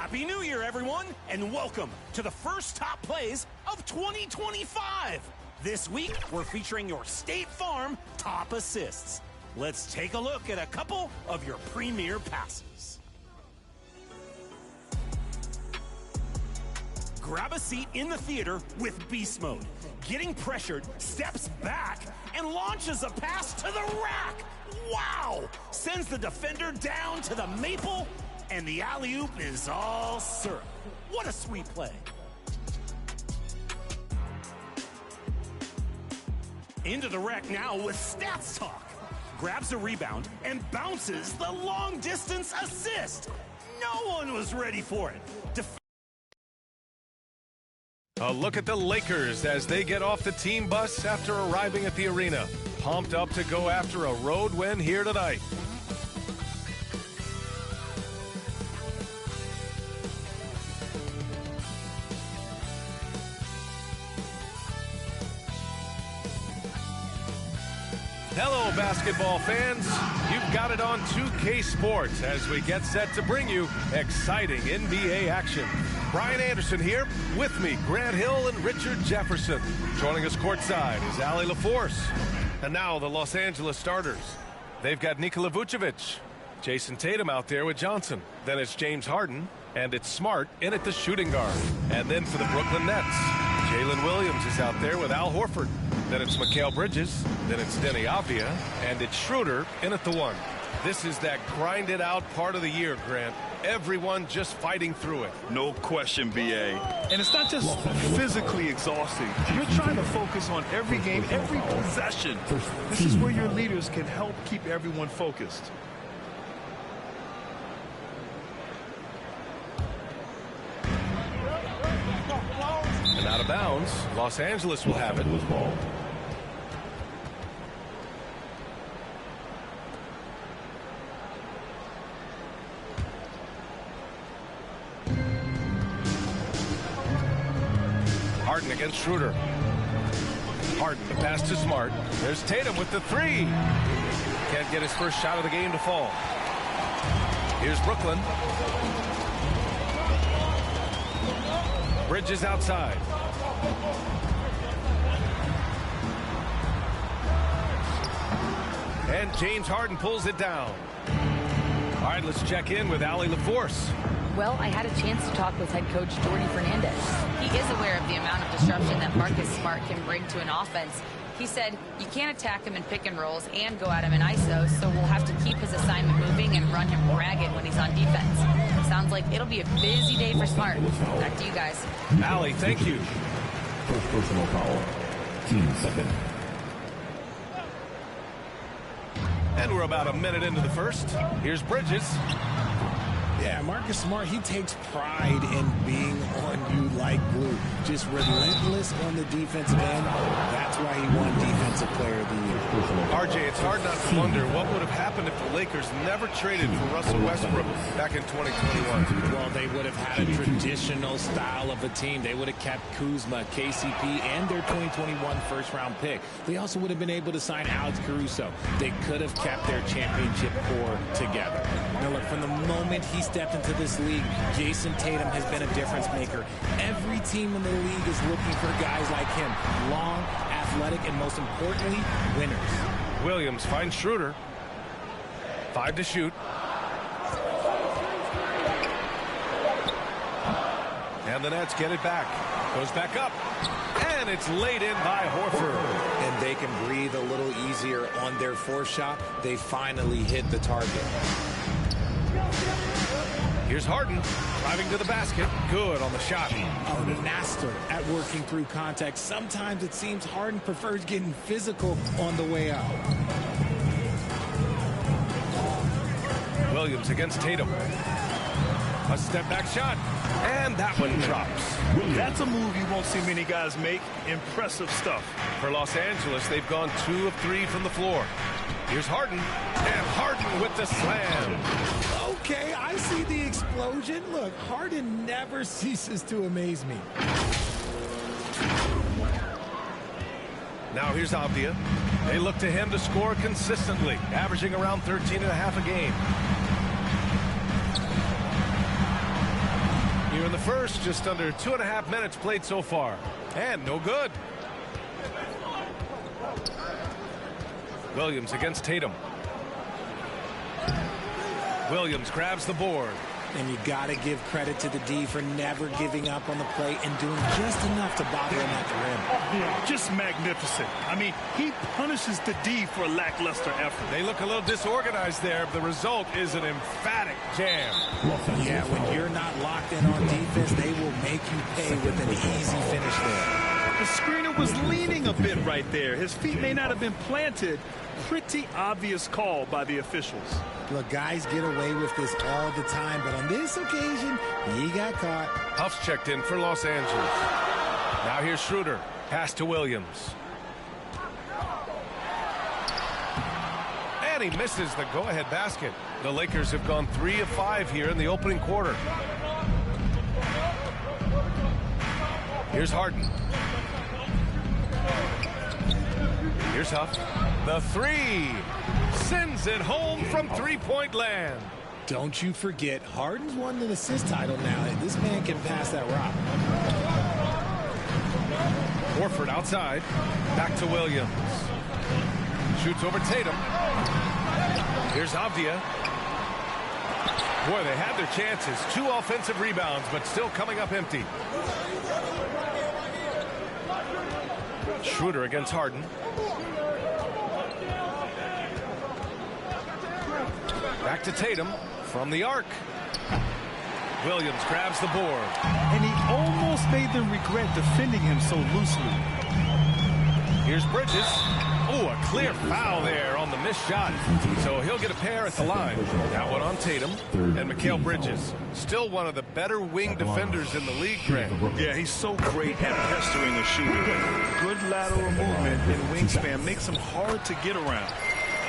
Happy New Year, everyone, and welcome to the first top plays of 2025. This week, we're featuring your State Farm top assists. Let's take a look at a couple of your premier passes. Grab a seat in the theater with beast mode. Getting pressured, steps back, and launches a pass to the rack. Wow! Sends the defender down to the maple, and the alley-oop is all syrup. What a sweet play. Into the wreck now with Stats Talk. Grabs a rebound and bounces the long-distance assist. No one was ready for it. A look at the Lakers as they get off the team bus after arriving at the arena. Pumped up to go after a road win here tonight. Hello, basketball fans. You've got it on 2K Sports as we get set to bring you exciting NBA action. Brian Anderson here. With me, Grant Hill and Richard Jefferson. Joining us courtside is Allie LaForce. And now the Los Angeles starters. They've got Nikola Vucevic, Jason Tatum out there with Johnson. Then it's James Harden, and it's Smart in at the shooting guard. And then for the Brooklyn Nets, Jalen Williams is out there with Al Horford. Then it's Mikal Bridges. Then it's Denny Avdia. And it's Schroeder in at the 1. This is that grinded out part of the year, Grant. Everyone just fighting through it. No question, BA. And it's not just physically exhausting. You're trying to focus on every game, every possession. This is where your leaders can help keep everyone focused. And out of bounds, Los Angeles will have it. Harden against Schroeder. Harden, the pass to Smart. There's Tatum with the 3. Can't get his first shot of the game to fall. Here's Brooklyn. Bridges outside. And James Harden pulls it down. All right, let's check in with Allie LaForce. Well, I had a chance to talk with head coach Jordy Fernandez. He is aware of the amount of disruption that Marcus Smart can bring to an offense. He said, you can't attack him in pick and rolls and go at him in ISO, so we'll have to keep his assignment moving and run him ragged when he's on defense. Sounds like it'll be a busy day for Smart. Back to you guys. Allie, thank you. First personal foul. Team second. And we're about a minute into the first. Here's Bridges. Yeah, Marcus Smart, he takes pride in being on you like glue. Just relentless on the defensive end. That's why he won Defensive Player of the Year. RJ, it's hard not to wonder what would have happened if the Lakers never traded for Russell Westbrook back in 2021. Well, they would have had a traditional style of a team. They would have kept Kuzma, KCP, and their 2021 first-round pick. They also would have been able to sign Alex Caruso. They could have kept their championship core together. Now, look, from the moment he stepped into this league, Jason Tatum has been a difference maker. Every team in the league is looking for guys like him. Long, athletic, and most importantly, winners. Williams finds Schroeder. 5 to shoot. And the Nets get it back. Goes back up. And it's laid in by Horford. And they can breathe a little easier on their fourth shot. They finally hit the target. Here's Harden driving to the basket. Good on the shot. A master at working through contact. Sometimes it seems Harden prefers getting physical on the way out. Williams against Tatum. A step back shot. And that one drops. That's a move you won't see many guys make. Impressive stuff. For Los Angeles, they've gone 2 of 3 from the floor. Here's Harden. And Harden with the slam. Okay, I see the explosion. Look, Harden never ceases to amaze me. Now here's Avdia. They look to him to score consistently, averaging around 13.5 a game. the first, just under 2.5 minutes played so far. And no good. Williams against Tatum. Williams grabs the board. And you got to give credit to the D for never giving up on the play and doing just enough to bother him at the rim. Just magnificent. I mean, he punishes the D for a lackluster effort. They look a little disorganized there. The result is an emphatic jam. Yeah, when you're not locked in on defense, they will make you pay with an easy finish there. The screener was leaning a bit right there. His feet may not have been planted. Pretty obvious call by the officials. Look, guys get away with this all the time, but on this occasion, he got caught. Huff's checked in for Los Angeles. Now here's Schroeder. Pass to Williams. And he misses the go-ahead basket. The Lakers have gone 3 of 5 here in the opening quarter. Here's Harden. Here's Huff. The three. Sends it home from three-point land. Don't you forget, Harden's won an assist title now, and this man can pass that rock. Horford outside. Back to Williams. Shoots over Tatum. Here's Avdia. Boy, they had their chances. 2 offensive rebounds, but still coming up empty. Schroeder against Harden. Back to Tatum from the arc. Williams grabs the board. And he almost made them regret defending him so loosely. Here's Bridges. Oh, a clear foul there on the missed shot. So he'll get a pair at the line. That one on Tatum and Mikal Bridges. Still one of the better wing defenders in the league, Grant. Yeah, he's so great at pestering a shooter. Good lateral movement and wingspan makes him hard to get around.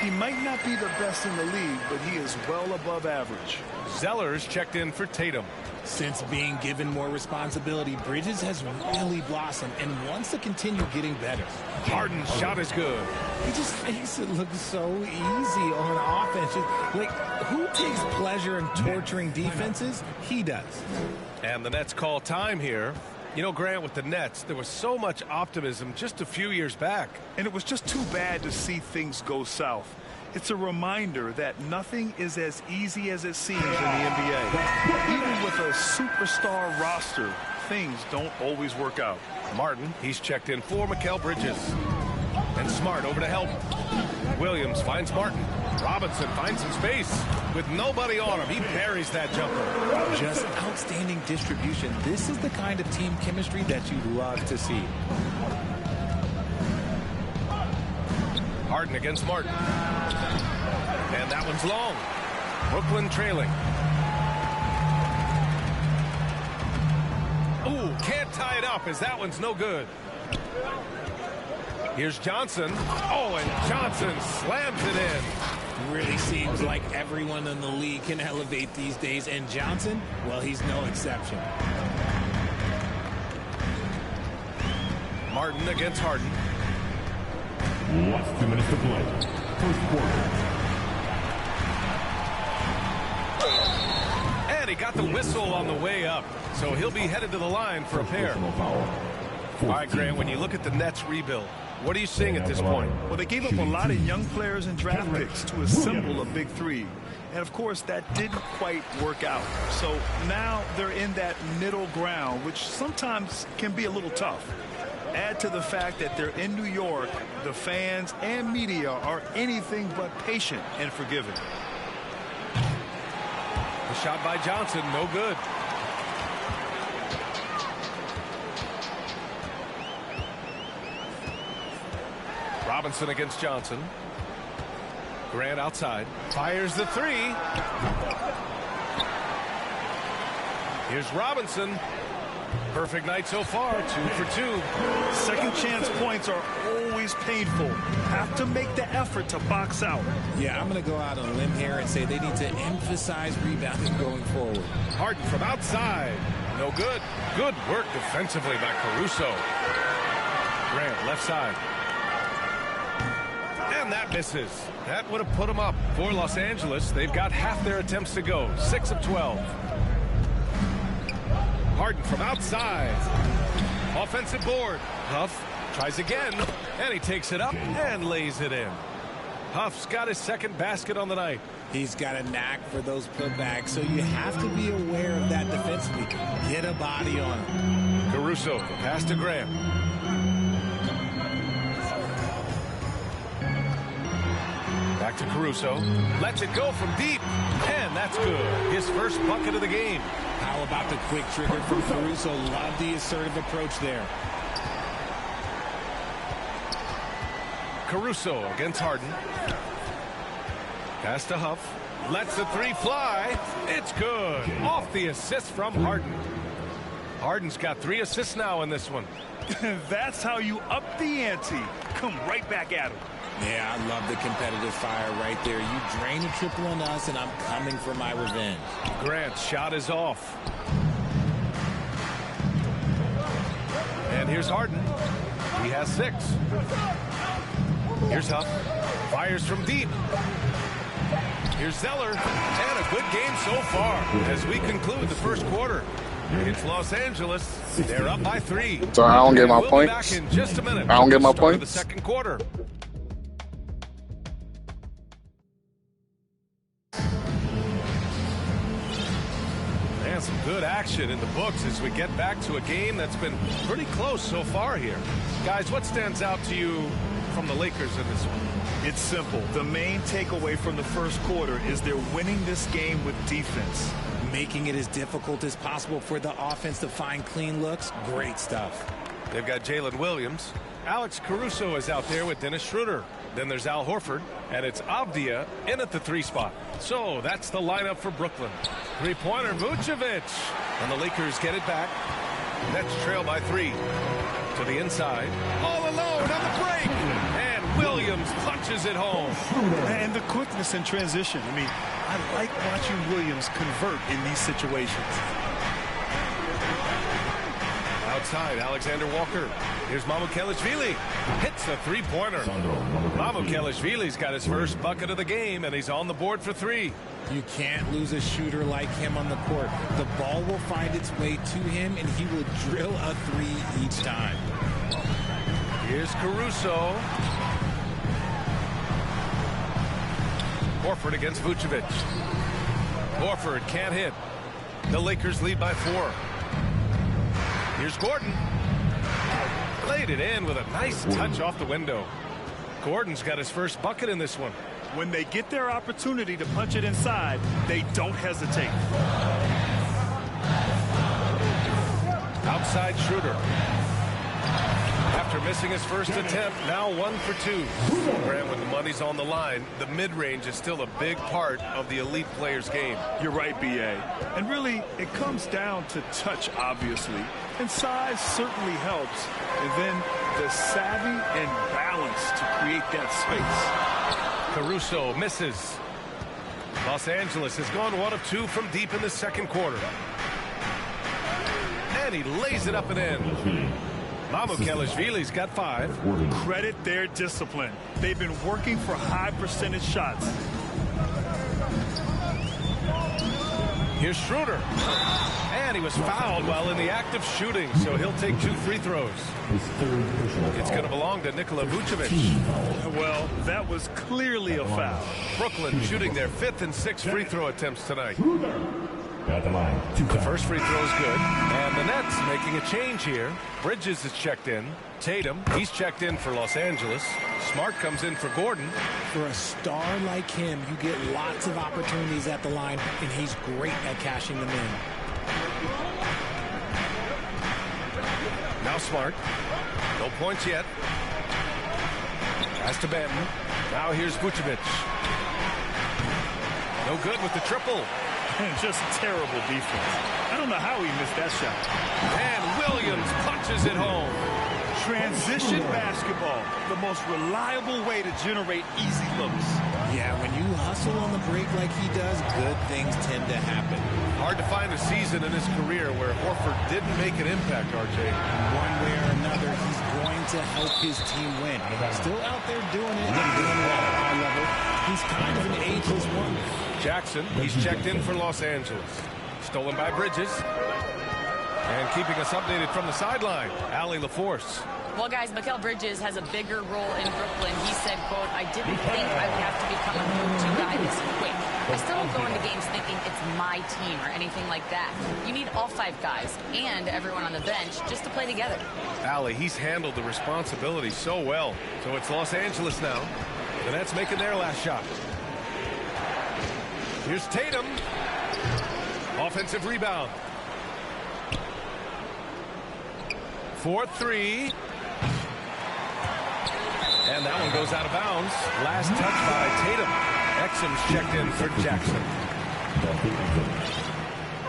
He might not be the best in the league, but he is well above average. Zellers checked in for Tatum. Since being given more responsibility, Bridges has really blossomed and wants to continue getting better. Harden's shot is good. He just makes it look so easy on offense. Like, who takes pleasure in torturing defenses? He does. And the Nets call time here. You know, Grant, with the Nets, there was so much optimism just a few years back. And it was just too bad to see things go south. It's a reminder that nothing is as easy as it seems in the NBA. Even with a superstar roster, things don't always work out. Martin, he's checked in for Mikal Bridges. And Smart over to help. Williams finds Martin. Robinson finds some space. With nobody on him, he buries that jumper. Just outstanding distribution. This is the kind of team chemistry that you love to see. Harden against Martin. And that one's long. Brooklyn trailing. Ooh, can't tie it up as that one's no good. Here's Johnson. Oh, and Johnson slams it in. Really seems like everyone in the league can elevate these days, and Johnson, well, he's no exception. Martin against Harden. Last 2 minutes to play. First quarter. And he got the whistle on the way up, so he'll be headed to the line for a pair. All right, Grant, when you look at the Nets rebuild, what are you seeing at this point? Well, they gave up a lot of young players and draft picks to assemble a big three. And, of course, that didn't quite work out. So now they're in that middle ground, which sometimes can be a little tough. Add to the fact that they're in New York, the fans and media are anything but patient and forgiving. The shot by Johnson, no good. Robinson against Johnson. Grant outside. Fires the three. Here's Robinson. Perfect night so far, 2 for 2. Second chance points are always painful. Have to make the effort to box out. Yeah, I'm going to go out on a limb here and say they need to emphasize rebounding going forward. Harden from outside. No good. Good work defensively by Caruso. Grant left side. And that misses. That would have put them up. For Los Angeles, they've got half their attempts to go. 6 of 12. Harden from outside. Offensive board. Huff tries again, and he takes it up and lays it in. Huff's got his second basket on the night. He's got a knack for those putbacks, so you have to be aware of that defensively. Get a body on him. Caruso, the pass to Graham. Back to Caruso. Lets it go from deep, and that's good. His first bucket of the game. How about the quick trigger from Caruso? Love the assertive approach there. Caruso against Harden. Pass to Huff. Lets the three fly. It's good. Off the assist from Harden. Harden's got 3 assists now in this one. That's how you up the ante. Come right back at him. Yeah, I love the competitive fire right there. You drain a triple on us, and I'm coming for my revenge. Grant's shot is off. And here's Harden. He has 6. Here's Huff. Fires from deep. Here's Zeller. And a good game so far as we conclude the first quarter. It's Los Angeles. They're up by 3. So I don't get my We'll points. be back in just a minute. I don't get my Start of points. the second quarter. And some good action in the books as we get back to a game that's been pretty close so far here. Guys, what stands out to you from the Lakers in this one? It's simple. The main takeaway from the first quarter is they're winning this game with defense. Making it as difficult as possible for the offense to find clean looks. Great stuff. They've got Jalen Williams. Alex Caruso is out there with Dennis Schroeder. Then there's Al Horford, and it's Avdia in at the 3 spot. So that's the lineup for Brooklyn. 3-pointer, Vucevic. And the Lakers get it back. Nets trail by 3. To the inside. All alone on the break. And Williams punches it home. And the quickness in transition. I mean, I like watching Williams convert in these situations. Outside, Alexander Walker. Here's Mamukelashvili. Hits the 3-pointer. Mamukelashvili's got his first bucket of the game, and he's on the board for 3. You can't lose a shooter like him on the court. The ball will find its way to him, and he will drill a 3 each time. Here's Caruso. Horford against Vucevic. Horford can't hit. The Lakers lead by 4. Here's Gordon. Laid it in with a nice touch off the window. Gordon's got his first bucket in this one. When they get their opportunity to punch it inside, they don't hesitate. Outside Schroeder. After missing his first attempt, now 1 for 2. Graham, when the money's on the line, the mid-range is still a big part of the elite player's game. You're right, B.A. And really, it comes down to touch, obviously. And size certainly helps. And then the savvy and balance to create that space. Caruso misses. Los Angeles has gone 1 of 2 from deep in the second quarter. And he lays it up and in. Mamukelashvili's got 5. Credit their discipline. They've been working for high percentage shots. Here's Schroeder. And he was fouled while in the act of shooting, so he'll take 2 free throws. It's going to belong to Nikola Vucevic. Well, that was clearly a foul. Brooklyn shooting their 5th and 6th free throw attempts tonight. At the line. The first free throw is good. And the Nets making a change here. Bridges is checked in. Tatum, he's checked in for Los Angeles. Smart comes in for Gordon. For a star like him, you get lots of opportunities at the line, and he's great at cashing them in. Now Smart. No points yet. Pass to Banton. Now here's Vucevic. No good with the triple. Just terrible defense. I don't know how he missed that shot. And Williams punches it home. Transition basketball, the most reliable way to generate easy looks. Yeah, when you hustle on the break like he does, good things tend to happen. Hard to find a season in his career where Horford didn't make an impact, RJ. One way or another, he's going to help his team win. Still out there doing it and doing it at a high level. He's kind of an ageless wonder. Jackson, he's checked in for Los Angeles. Stolen by Bridges. And keeping us updated from the sideline, Allie LaForce. Well, guys, Mikal Bridges has a bigger role in Brooklyn. He said, quote, "I didn't think I would have to become a go-to guy this quick. I still don't go into games thinking it's my team or anything like that. You need all 5 guys and everyone on the bench just to play together." Allie, he's handled the responsibility so well. So it's Los Angeles now. The Nets making their last shot. Here's Tatum. Offensive rebound. 4-3. And that one goes out of bounds. Last touch by Tatum. Exum's checked in for Jackson.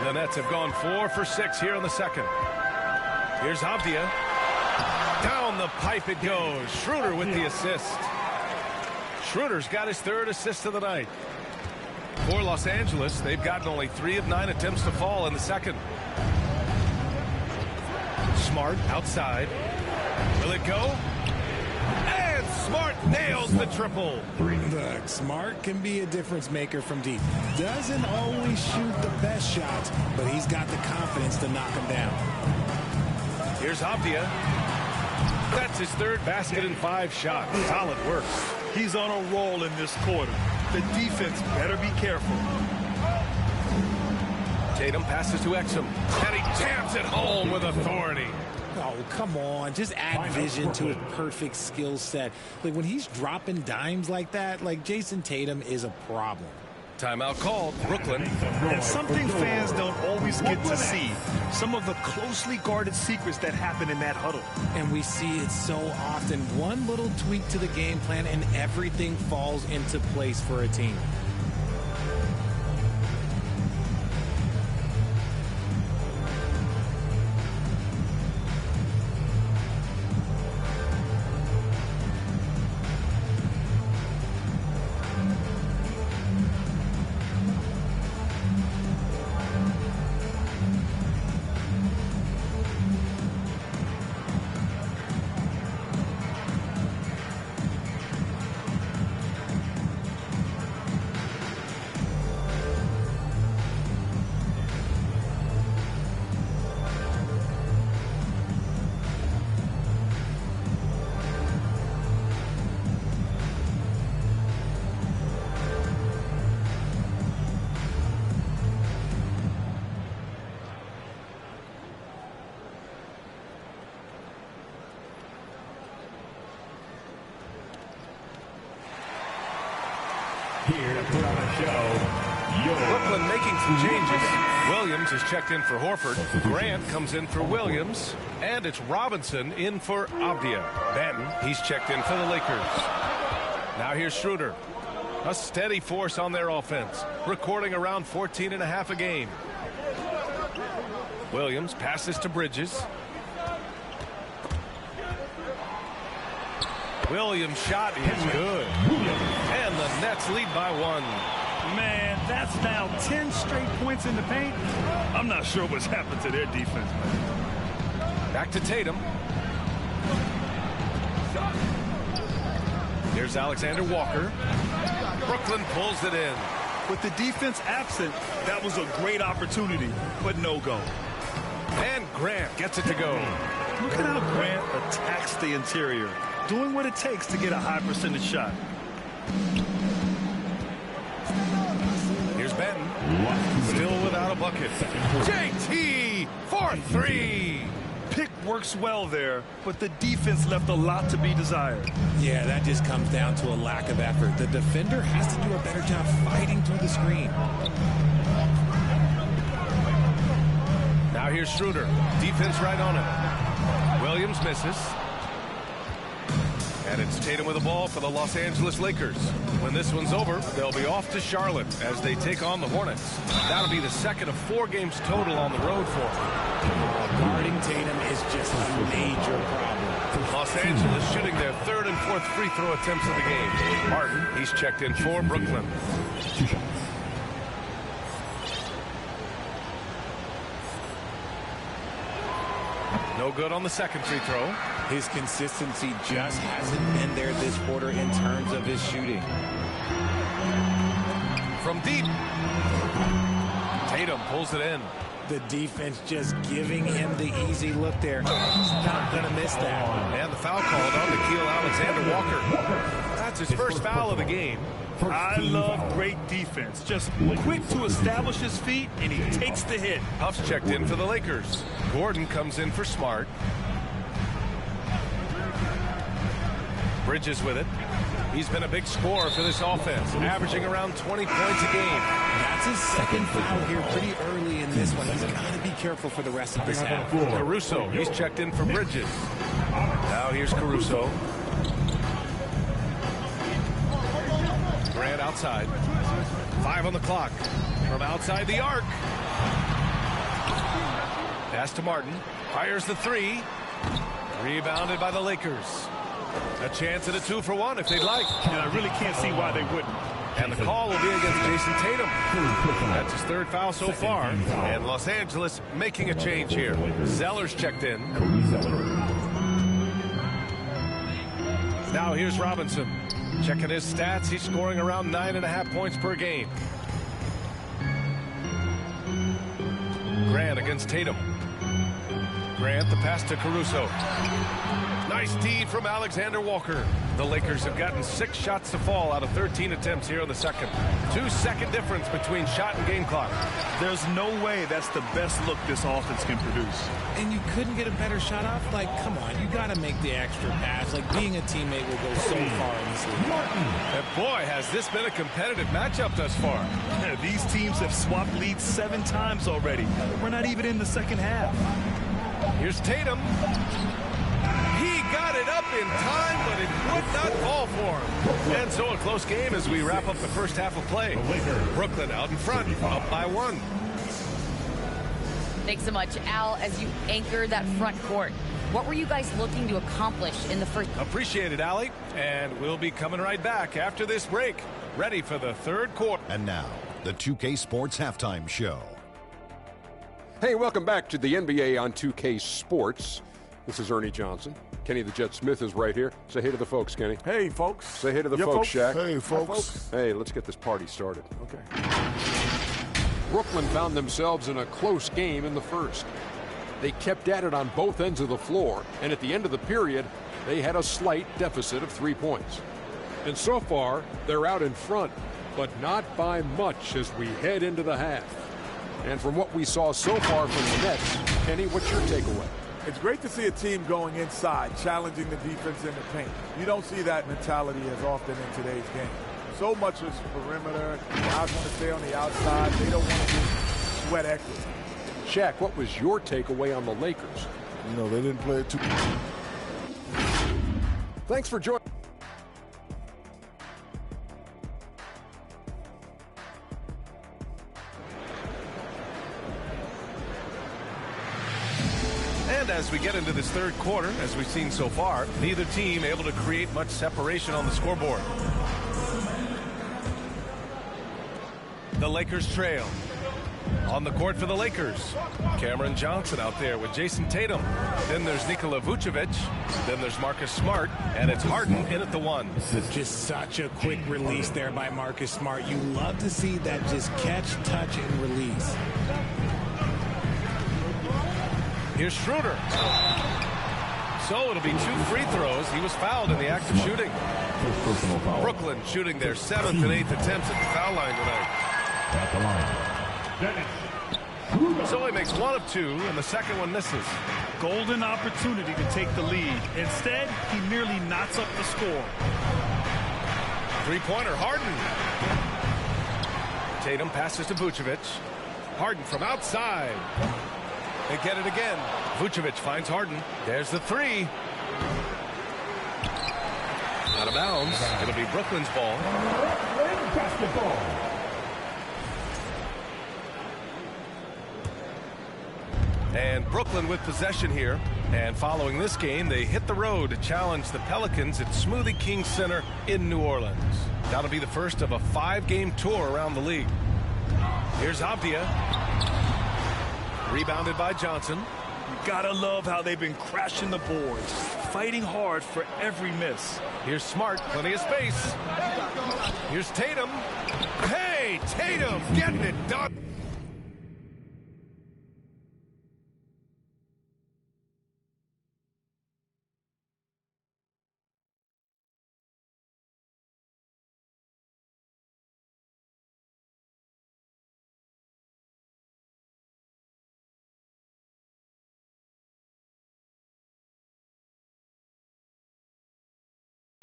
The Nets have gone 4 for 6 here in the second. Here's Avdia. Down the pipe it goes. Schroeder with the assist. Schroeder's got his 3rd assist of the night. For Los Angeles, they've gotten only 3 of 9 attempts to fall in the second. Smart outside. Will it go? And Smart nails the triple. Look, Smart can be a difference maker from deep. Doesn't always shoot the best shots, but he's got the confidence to knock them down. Here's Avdia. That's his 3rd basket in 5 shots. Solid work. He's on a roll in this quarter. The defense better be careful. Tatum passes to Exum, and he jams it home with authority. Oh, come on. Just add vision to his perfect skill set. Like, when he's dropping dimes like that, like, Jason Tatum is a problem. Timeout called. Brooklyn. And something fans don't always get to see. Some of the closely guarded secrets that happen in that huddle. And we see it so often. One little tweak to the game plan and everything falls into place for a team. Here to put on a show, Brooklyn making some changes. Williams is checked in for Horford. Grant comes in for Williams. And it's Robinson in for Avdia. Benton, he's checked in for the Lakers. Now here's Schroeder. A steady force on their offense, recording around 14.5 a game. Williams passes to Bridges. Williams' shot is good. And the Nets lead by 1. Man, that's now 10 straight points in the paint. I'm not sure what's happened to their defense, man. Back to Tatum. Here's Alexander Walker. Brooklyn pulls it in. With the defense absent, that was a great opportunity, but no go. And Grant gets it to go. Look at how Grant attacks the interior, doing what it takes to get a high percentage shot. Here's Benton. Still without a bucket. JT for 3. Pick works well there, but the defense left a lot to be desired. Yeah, that just comes down to a lack of effort. The defender has to do a better job fighting through the screen. Now here's Schroeder. Defense right on it. Williams misses. And it's Tatum with the ball for the Los Angeles Lakers. When this one's over, they'll be off to Charlotte as they take on the Hornets. That'll be the second of 4 games total on the road for them. Guarding Tatum is just a major problem. Los Angeles shooting their 3rd and 4th free throw attempts of the game. Martin, he's checked in for Brooklyn. No good on the second free throw. His consistency just hasn't been there this quarter in terms of his shooting. From deep. Tatum pulls it in. The defense just giving him the easy look there. He's not going to miss that. And the foul called on Nikhil Alexander-Walker. That's his first foul of the game. I love great defense. Just quick to establish his feet, and he takes the hit. Huff's checked in for the Lakers. Gordon comes in for Smart. Bridges with it. He's been a big scorer for this offense, averaging around 20 points a game. That's his second foul here pretty early in this one. He's got to be careful for the rest of this half. Caruso, he's checked in for Bridges. Now here's Caruso. Grant outside. 5 on the clock. From outside the arc. Pass to Martin. Fires the 3. Rebounded by the Lakers. A chance at a 2-for-1 if they'd like. And I really can't see why they wouldn't. And the call will be against Jason Tatum. That's his third foul so far. And Los Angeles making a change here. Zeller's checked in. Now here's Robinson. Checking his stats, he's scoring around 9.5 points per game. Grant against Tatum. Grant, the pass to Caruso. Nice D from Alexander Walker. The Lakers have gotten 6 shots to fall out of 13 attempts here in the second. 2-second difference between shot and game clock. There's no way that's the best look this offense can produce. And you couldn't get a better shot off? Like, come on, you got to make the extra pass. Like, being a teammate will go so far in this league. And boy, has this been a competitive matchup thus far. Yeah, these teams have swapped leads 7 times already. We're not even in the second half. Here's Tatum. He got it up in time, but it would not fall for him. And so a close game as we wrap up the first half of play. Brooklyn out in front, up by 1. Thanks so much, Al, as you anchor that front court. What were you guys looking to accomplish in the first? Appreciate it, Allie. And we'll be coming right back after this break. Ready for the third quarter. And now, the 2K Sports Halftime Show. Hey, welcome back to the NBA on 2K Sports. This is Ernie Johnson. Kenny the Jet Smith is right here. Say hey to the folks, Kenny. Hey, folks. Say hey to the folks, Shaq. Hey, folks. Hey, let's get this party started. Okay. Brooklyn found themselves in a close game in the first. They kept at it on both ends of the floor, and at the end of the period, they had a slight deficit of 3 points. And so far, they're out in front, but not by much as we head into the half. And from what we saw so far from the Nets, Kenny, what's your takeaway? It's great to see a team going inside, challenging the defense in the paint. You don't see that mentality as often in today's game. So much is perimeter. Guys want to stay on the outside. They don't want to just sweat equity. Shaq, what was your takeaway on the Lakers? You know, they didn't play it too. Thanks for joining. And as we get into this third quarter, as we've seen so far, neither team able to create much separation on the scoreboard. The Lakers trail. On the court for the Lakers, Cameron Johnson out there with Jason Tatum. Then there's Nikola Vucevic. Then there's Marcus Smart. And it's Harden in at the 1. Just such a quick release there by Marcus Smart. You love to see that just catch, touch, and release. Here's Schroeder. So it'll be 2 free throws. He was fouled in the act of shooting. Brooklyn shooting their 7th and 8th attempts at the foul line tonight. At the line. So he makes 1 of 2, and the second one misses. Golden opportunity to take the lead. Instead, he merely knots up the score. 3-pointer, Harden. Tatum passes to Vucevic. Harden from outside. They get it again. Vucevic finds Harden. There's the 3. Out of bounds. It'll be Brooklyn's ball. Basketball. And Brooklyn with possession here. And following this game, they hit the road to challenge the Pelicans at Smoothie King Center in New Orleans. That'll be the first of a 5-game tour around the league. Here's Avdia. Rebounded by Johnson. You gotta love how they've been crashing the boards, fighting hard for every miss. Here's Smart, plenty of space. Here's Tatum. Hey, Tatum getting it done.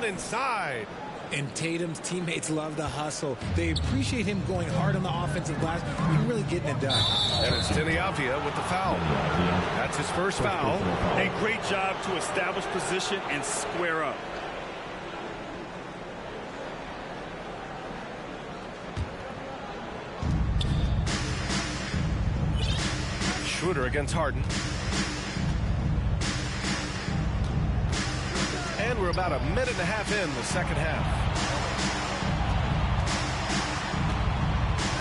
inside. And Tatum's teammates love the hustle. They appreciate him going hard on the offensive glass and really getting it done. And it's Avdia with the foul. That's his first foul. A great job to establish position and square up. Schroeder against Harden. And we're about a minute and a half in the second half.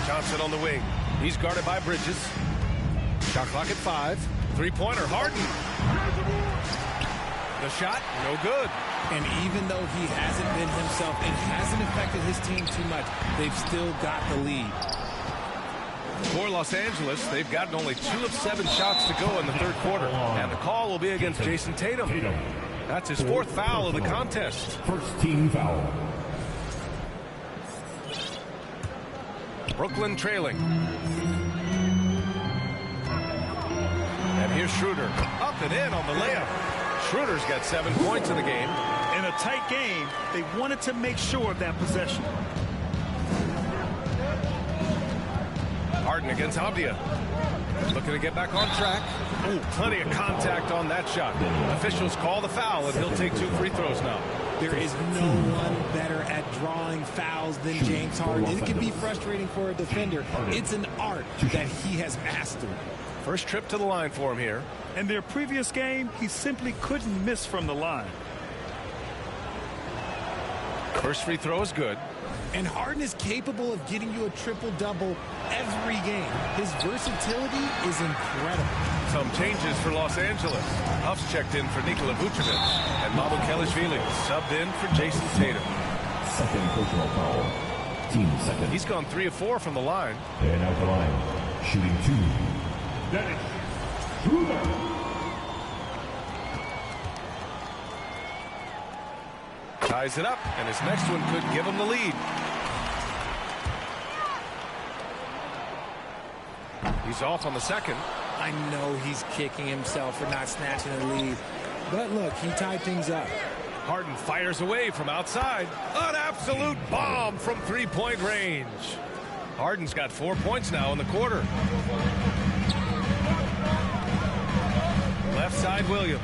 Johnson on the wing. He's guarded by Bridges. Shot clock at 5. Three-pointer, Harden. The shot, no good. And even though he hasn't been himself, it hasn't affected his team too much. They've still got the lead. For Los Angeles, they've gotten only 2 of 7 shots to go in the third quarter. And the call will be against Jason Tatum. That's his 4th foul of the contest. First team foul. Brooklyn trailing. And here's Schroeder. Up and in on the layup. Schroeder's got 7 points in the game. In a tight game, they wanted to make sure of that possession. Harden against Avdia. Looking to get back on track. Oh, plenty of contact on that shot. Officials call the foul, and he'll take 2 free throws now. There is no one better at drawing fouls than James Harden. It can be frustrating for a defender. It's an art that he has mastered. First trip to the line for him here. In their previous game, he simply couldn't miss from the line. First free throw is good. And Harden is capable of getting you a triple-double every game. His versatility is incredible. Some changes for Los Angeles. Huff's checked in for Nikola Vucevic. And Mamukelashvili subbed in for Jason Tatum. Second personal foul. Team second. He's gone 3 of 4 from the line. And out the line. Shooting 2. Dennis Schroeder. Ties it up, and his next one could give him the lead. He's off on the second. I know he's kicking himself for not snatching the lead. But look, he tied things up. Harden fires away from outside. An absolute bomb from three-point range. Harden's got 4 points now in the quarter. Left side, Williams.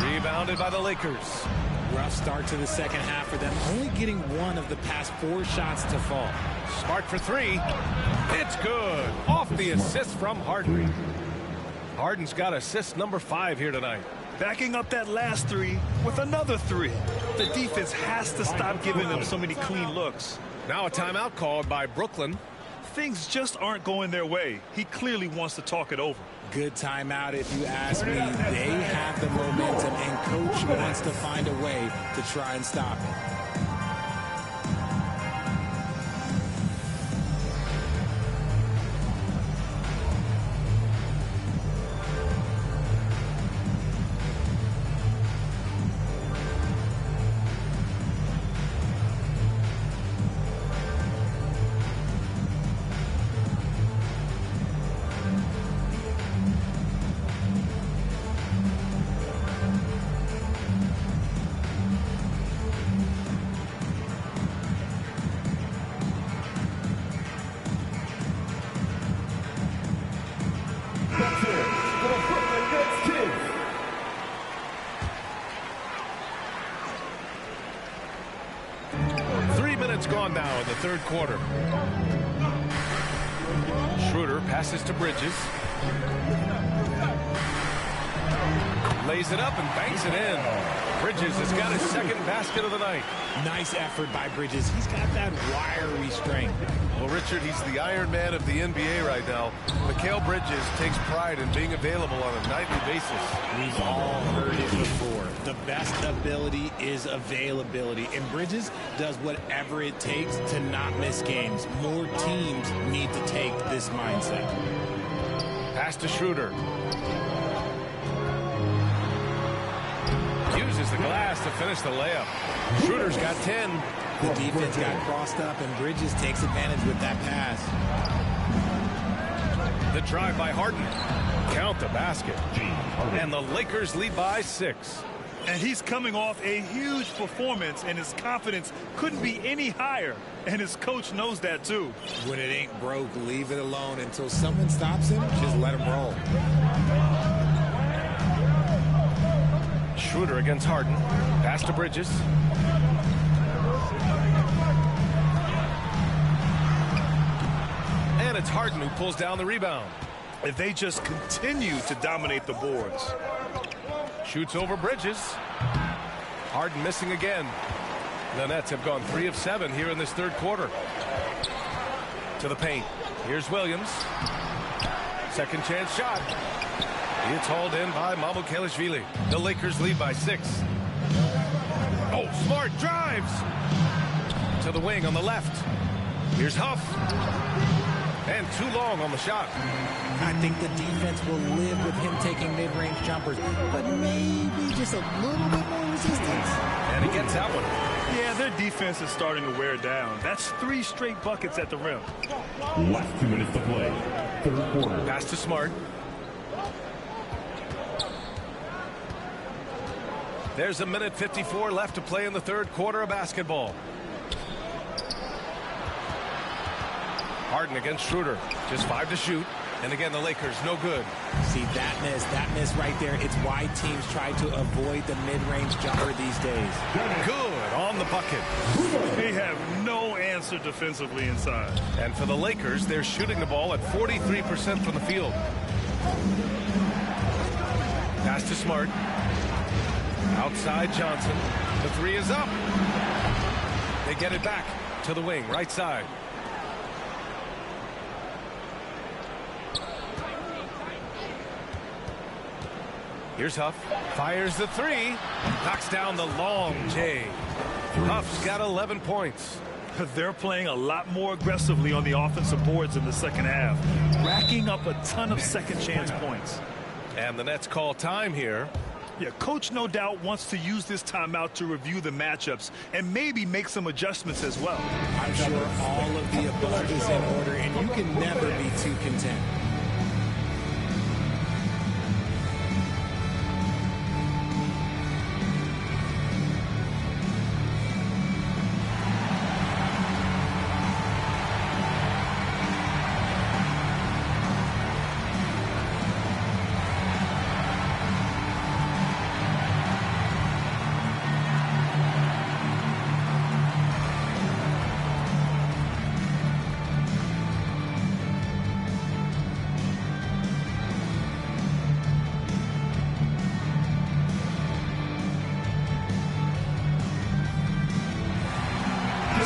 Rebounded by the Lakers. Rough start to the second half for them, only getting 1 of the past 4 shots to fall. Smart for 3. It's good. Off the assist from Harden. Harden's got assist number 5 here tonight. Backing up that last 3 with another 3. The defense has to stop giving them so many clean looks. Now a timeout called by Brooklyn. Things just aren't going their way. He clearly wants to talk it over. Good timeout if you ask me. They have the momentum, and coach wants to find a way to try and stop it. Gone now in the third quarter. Schroeder passes to Bridges. Lays it up and banks it in. Bridges has got his second basket of the night. Nice effort by Bridges. He's got that wiry strength. Well, Richard, he's the Iron Man of the NBA right now. Mikal Bridges takes pride in being available on a nightly basis. We've all heard it before. The best ability is availability. And Bridges does whatever it takes to not miss games. More teams need to take this mindset. Pass to Schroeder. Uses the glass to finish the layup. Schroeder's got 10. The defense got crossed up, and Bridges takes advantage with that pass. The drive by Harden. count the basket. And the Lakers lead by 6. And he's coming off a huge performance, and his confidence couldn't be any higher. And his coach knows that, too. When it ain't broke, leave it alone. Until someone stops him, just let him roll. Schroeder against Harden. Pass to Bridges. And it's Harden who pulls down the rebound. If they just continue to dominate the boards. Shoots over Bridges. Harden missing again. The Nets have gone 3 of 7 here in this third quarter. To the paint. Here's Williams. Second chance shot. It's hauled in by Mamukelashvili. The Lakers lead by 6. Oh, Smart drives. To the wing on the left. Here's Huff. And too long on the shot. I think the defense will live with him taking mid-range jumpers, but maybe just a little bit more resistance. And he gets that one. Yeah, their defense is starting to wear down. That's 3 straight buckets at the rim. Last 2 minutes to play. Third quarter. Pass to Smart. There's 1:54 left to play in the third quarter of basketball. Harden against Schroeder. Just 5 to shoot. And again, the Lakers, no good. See, that miss right there. It's why teams try to avoid the mid-range jumper these days. Good on the bucket. They have no answer defensively inside. And for the Lakers, they're shooting the ball at 43% from the field. Pass to Smart. Outside Johnson. The 3 is up. They get it back to the wing, right side. Here's Huff. Fires the 3. Knocks down the long J. Huff's got 11 points. They're playing a lot more aggressively on the offensive boards in the second half, racking up a ton of second chance points. And the Nets call time here. Yeah, coach no doubt wants to use this timeout to review the matchups and maybe make some adjustments as well. I'm sure all of the above is in order, and you can never be too content.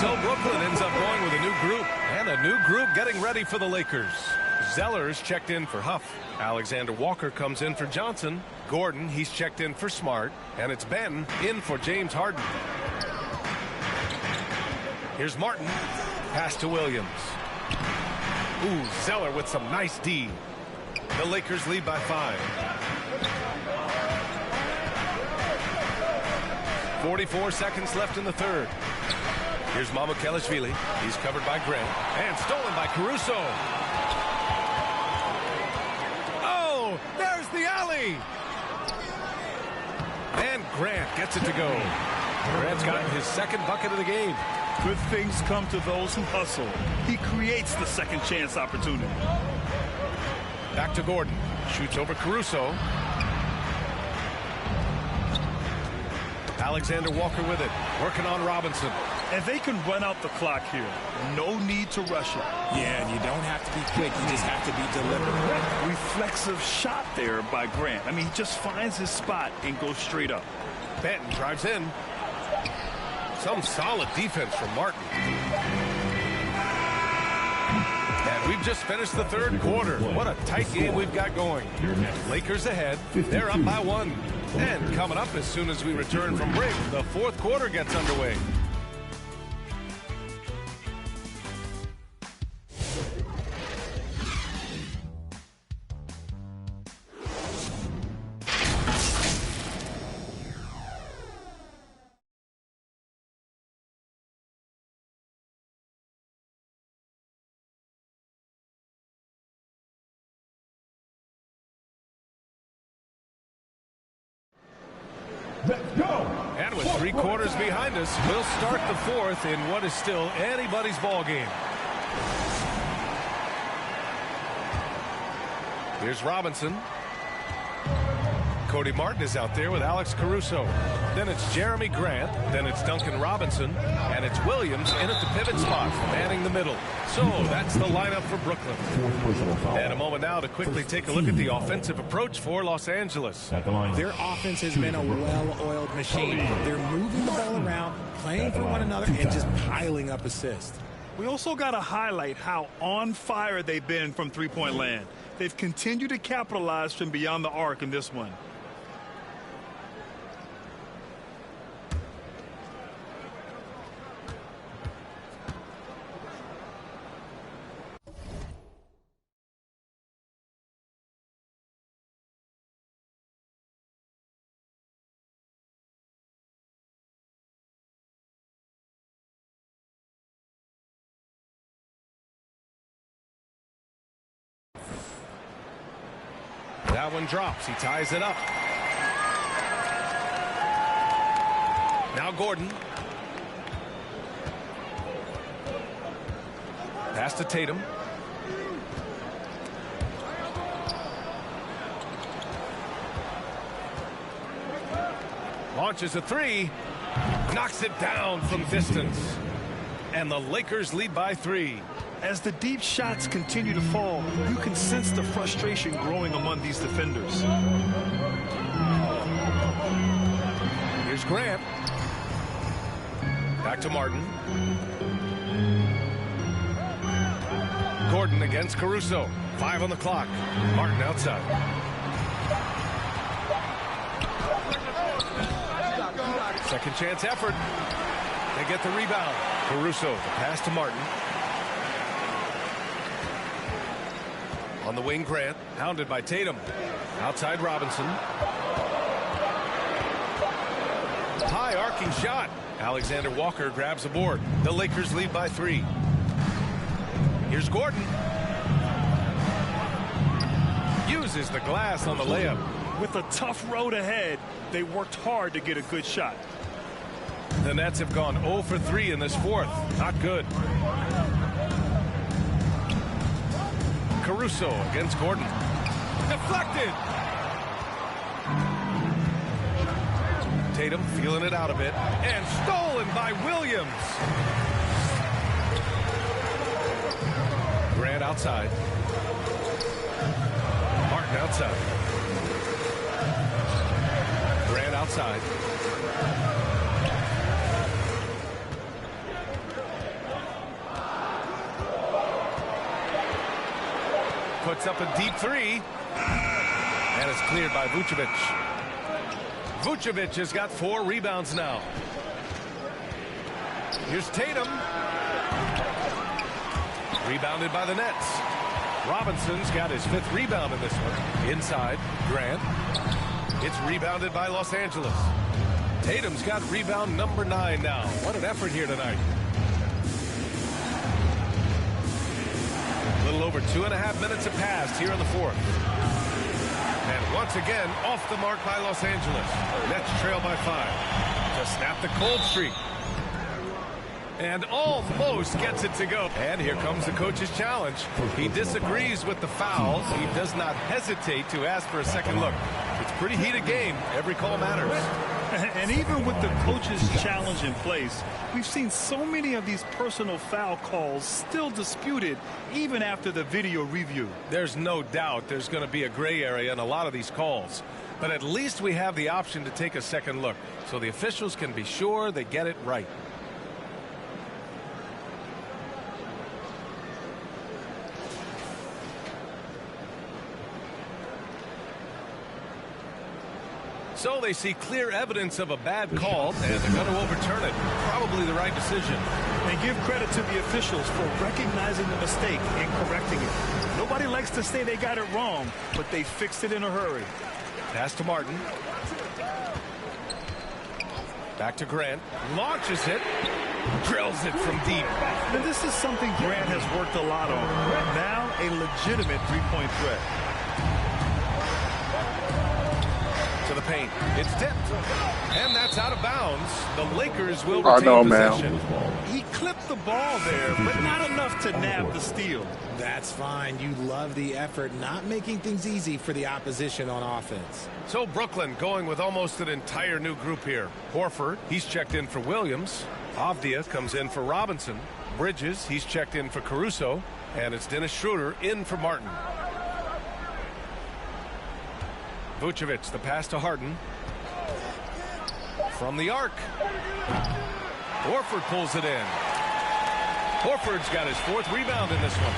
So Brooklyn ends up going with a new group, and a new group getting ready for the Lakers. Zeller's checked in for Huff. Alexander Walker comes in for Johnson. Gordon, he's checked in for Smart. And it's Ben in for James Harden. Here's Martin. Pass to Williams. Ooh, Zeller with some nice D. The Lakers lead by 5. 44 seconds left in the third. Here's Mamukelashvili. He's covered by Grant. And stolen by Caruso. Oh, there's the alley. And Grant gets it to go. Grant's gotten his second bucket of the game. Good things come to those who hustle. He creates the second chance opportunity. Back to Gordon. Shoots over Caruso. Alexander Walker with it. Working on Robinson. And they can run out the clock here. No need to rush it. Yeah, you don't have to be quick. You just have to be deliberate. Reflexive shot there by Grant. I mean, he just finds his spot and goes straight up. Benton drives in. Some solid defense from Martin. And we've just finished the third quarter. What a tight game we've got going. Lakers ahead. They're up by 1. And coming up as soon as we return from break, the fourth quarter gets underway. 3 quarters behind us. We'll start the 4th in what is still anybody's ball game. Here's Robinson. Cody Martin is out there with Alex Caruso. Then it's Jeremy Grant. Then it's Duncan Robinson. And it's Williams in at the pivot spot, manning the middle. So that's the lineup for Brooklyn. And a moment now to quickly take a look at the offensive approach for Los Angeles. Their offense has been a well-oiled machine. They're moving the ball around, playing for one another, and just piling up assists. We also got to highlight how on fire they've been from three-point land. They've continued to capitalize from beyond the arc in this one. That one drops. He ties it up. Now Gordon. Pass to Tatum. Launches a 3. Knocks it down from distance. And the Lakers lead by 3. As the deep shots continue to fall, you can sense the frustration growing among these defenders. Here's Grant. Back to Martin. Gordon against Caruso. 5 on the clock. Martin outside. Second chance effort. They get the rebound. Caruso, the pass to Martin. On the wing, Grant, hounded by Tatum. Outside Robinson. High arcing shot. Alexander Walker grabs the board. The Lakers lead by 3. Here's Gordon. Uses the glass on the layup. With a tough road ahead, they worked hard to get a good shot. The Nets have gone 0 for 3 in this 4th. Not good. Caruso against Gordon. Deflected. Tatum feeling it out a bit. And stolen by Williams. Grant outside. Martin outside. Grant outside. Puts up a deep 3. And it's cleared by Vucevic. Vucevic has got 4 rebounds now. Here's Tatum. Rebounded by the Nets. Robinson's got his 5th rebound in this one. Inside, Grant. It's rebounded by Los Angeles. Tatum's got rebound number 9 now. What an effort here tonight. A little over 2.5 minutes have passed here in the 4th. And once again, off the mark by Los Angeles. Nets trail by 5 to snap the cold streak. And almost gets it to go. And here comes the coach's challenge. He disagrees with the fouls. He does not hesitate to ask for a second look. It's a pretty heated game. Every call matters. And even with the coach's challenge in place, we've seen so many of these personal foul calls still disputed even after the video review. There's no doubt there's going to be a gray area in a lot of these calls. But at least we have the option to take a second look so the officials can be sure they get it right. So they see clear evidence of a bad call, and they're going to overturn it. Probably the right decision. And give credit to the officials for recognizing the mistake and correcting it. Nobody likes to say they got it wrong, but they fixed it in a hurry. Pass to Martin. Back to Grant. Launches it. Drills it from deep. And this is something Grant has worked a lot on. Now a legitimate three-point threat. To to the paint. It's tipped. And that's out of bounds. The Lakers will retain possession. He clipped the ball there, but not enough to nab the steal. That's fine. You love the effort, not making things easy for the opposition on offense. So Brooklyn going with almost an entire new group here. Horford, he's checked in for Williams. Avdia comes in for Robinson. Bridges, he's checked in for Caruso. And it's Dennis Schroeder in for Martin. Vucevic, the pass to Harden. From the arc. Horford pulls it in. Horford's got his 4th rebound in this one.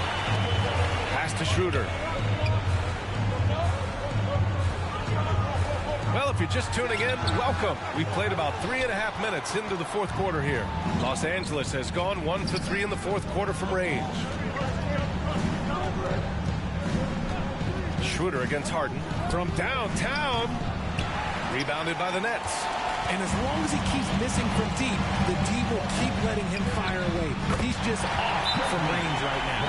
Pass to Schroeder. Well, if you're just tuning in, welcome. We played about 3.5 minutes into the 4th quarter here. Los Angeles has gone 1 for 3 in the 4th quarter from range. Schroeder against Harden from downtown. Rebounded by the Nets. And as long as he keeps missing from deep, the D will keep letting him fire away. He's just off from range right now.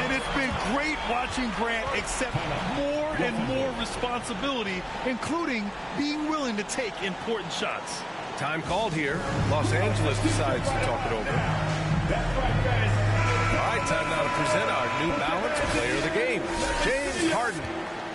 And it's been great watching Grant accept more and more responsibility, including being willing to take important shots. Time called here. Los Angeles decides to talk it over. All right, time now to present our New Balance Player of the Game, James Harden.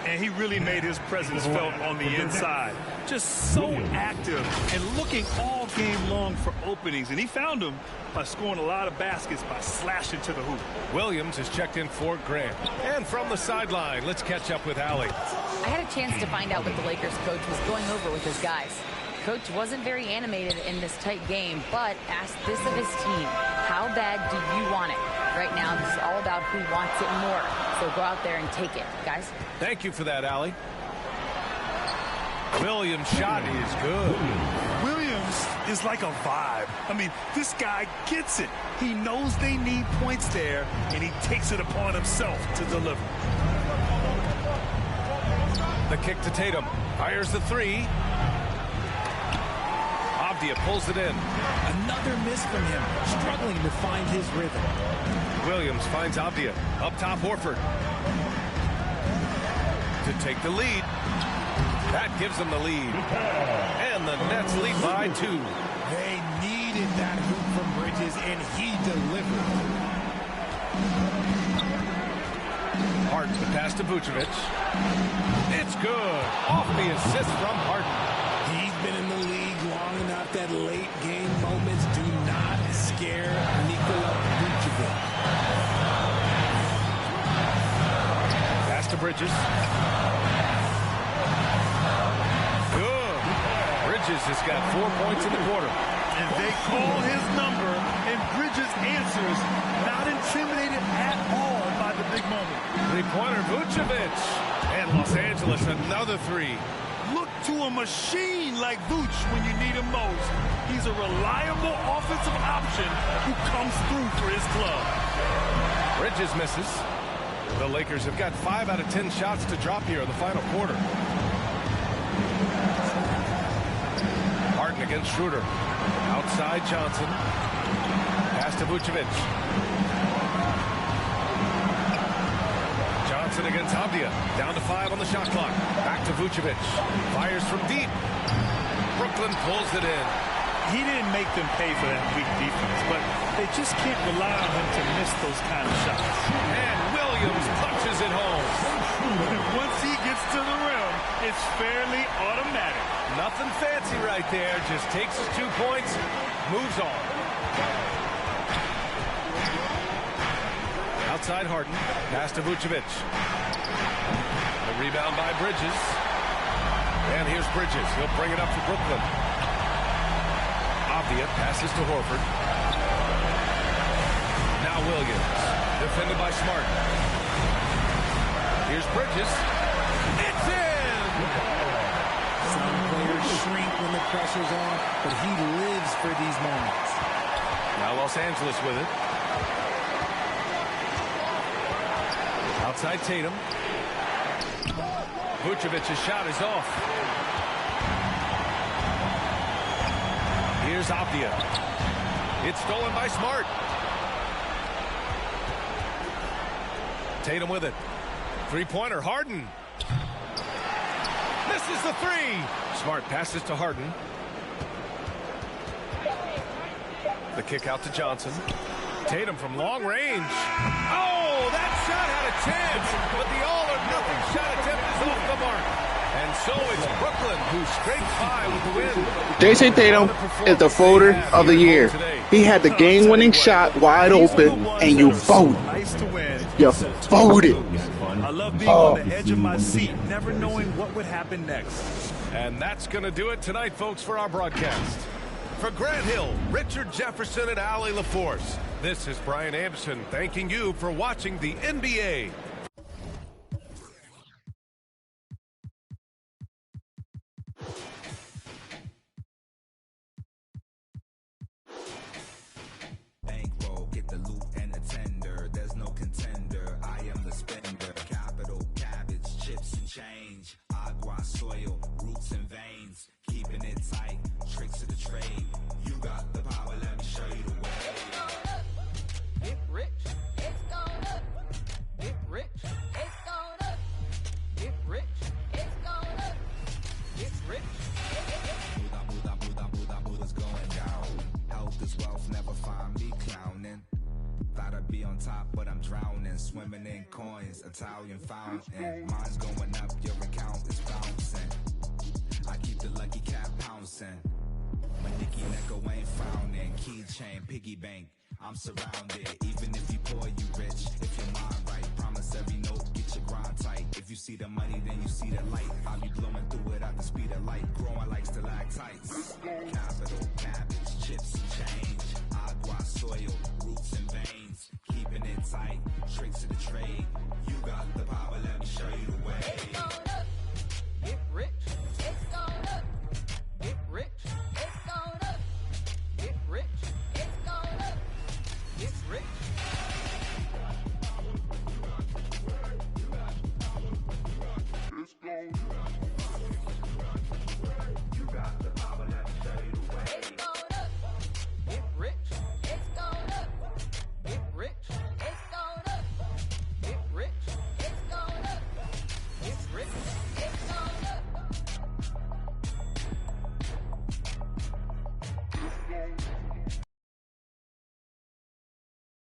And he really made his presence felt on the inside. Just so active and looking all game long for openings. And he found them by scoring a lot of baskets by slashing to the hoop. Williams is checked in for Grant. And from the sideline, let's catch up with Allie. I had a chance to find out what the Lakers coach was going over with his guys. Coach wasn't very animated in this tight game, but asked this of his team. How bad do you want it? Right now, this is all about who wants it more. So go out there and take it, guys. Thank you for that, Allie. Williams' shot is good. Williams is like a vibe. I mean, this guy gets it. He knows they need points there, and he takes it upon himself to deliver. The kick to Tatum. Fires the 3. Avdia pulls it in. Another miss from him, struggling to find his rhythm. Williams finds Avdia. Up top, Horford. To take the lead. That gives them the lead. And the Nets lead by 2. They needed that hoop from Bridges, and he delivered. Harden, the pass to Vucevic. It's good. Off the assist from Harden. He's been in the league long enough that late game moments do not scare Nikola Vucevic. Pass to Bridges. Good. Bridges has got 4 points in the quarter. And they call his number, and Bridges answers, not intimidated at all by the big moment. 3-pointer, Vucevic. And Los Angeles, another 3. Look to a machine like Vooch when you need him most. He's a reliable offensive option who comes through for his club. Bridges misses. The Lakers have got 5 out of 10 shots to drop here in the final quarter. Harden against Schroeder. Outside Johnson. Pass to Vucevic. Johnson against Avdia. Down to 5 on the shot clock. Back to Vucevic. Fires from deep. Brooklyn pulls it in. He didn't make them pay for that weak defense, but they just can't rely on him to miss those kind of shots. And Williams punches it home. Once he gets to the rim, it's fairly automatic. Nothing fancy right there. Just takes his 2 points, moves on. Outside Harden. Pass to Vucevic. The rebound by Bridges. And here's Bridges. He'll bring it up for Brooklyn. Avdia passes to Horford. Now Williams. Defended by Smart. Here's Bridges. It's in! Some players shrink when the pressure's on, but he lives for these moments. Now Los Angeles with it. Outside Tatum. Vucevic's shot is off. Here's Avdia. It's stolen by Smart. Tatum with it. 3-pointer, Harden. Misses the three. Smart passes to Harden. The kick out to Johnson. Tatum from long range. Oh, that shot had a chance, but the all-or-nothing shot attempt is off the mark. And so it's Brooklyn who scrapes by with the win. Jason Tatum is the voter of the year. He had the game-winning shot wide open, and you voted. You voted. I love being on the edge of my seat, never knowing what would happen next. And that's going to do it tonight, folks, for our broadcast. For Grant Hill, Richard Jefferson, and Allie LaForce, this is Brian Anderson thanking you for watching the NBA. Bankroll, get the loot and the tender. There's no contender. I am the spender. Capital, cabbage, chips and change. Agua, soil, roots and veins. Keeping it tight. Tricks of the trade. You got the power. Let me show you the way. Get rich. It's going up. Get rich. It's going up. Get rich. It's going up. Get rich. Muda going down. Health is wealth, never find me clowning. Thought I'd be on top, but I'm drowning. Swimming in coins, Italian fountain. Mine's going up, your account is bouncing. I keep the lucky cat pouncing. My Nicky Necko ain't frowning. Keychain, piggy bank, I'm surrounded. Even if you poor, you rich. If your mind right, promise every note, get your grind tight. If you see the money, then you see the light. I'll be blowing through it at the speed of light. Growing like stalactites. Capital, cabbage, chips and change. Agua, soil,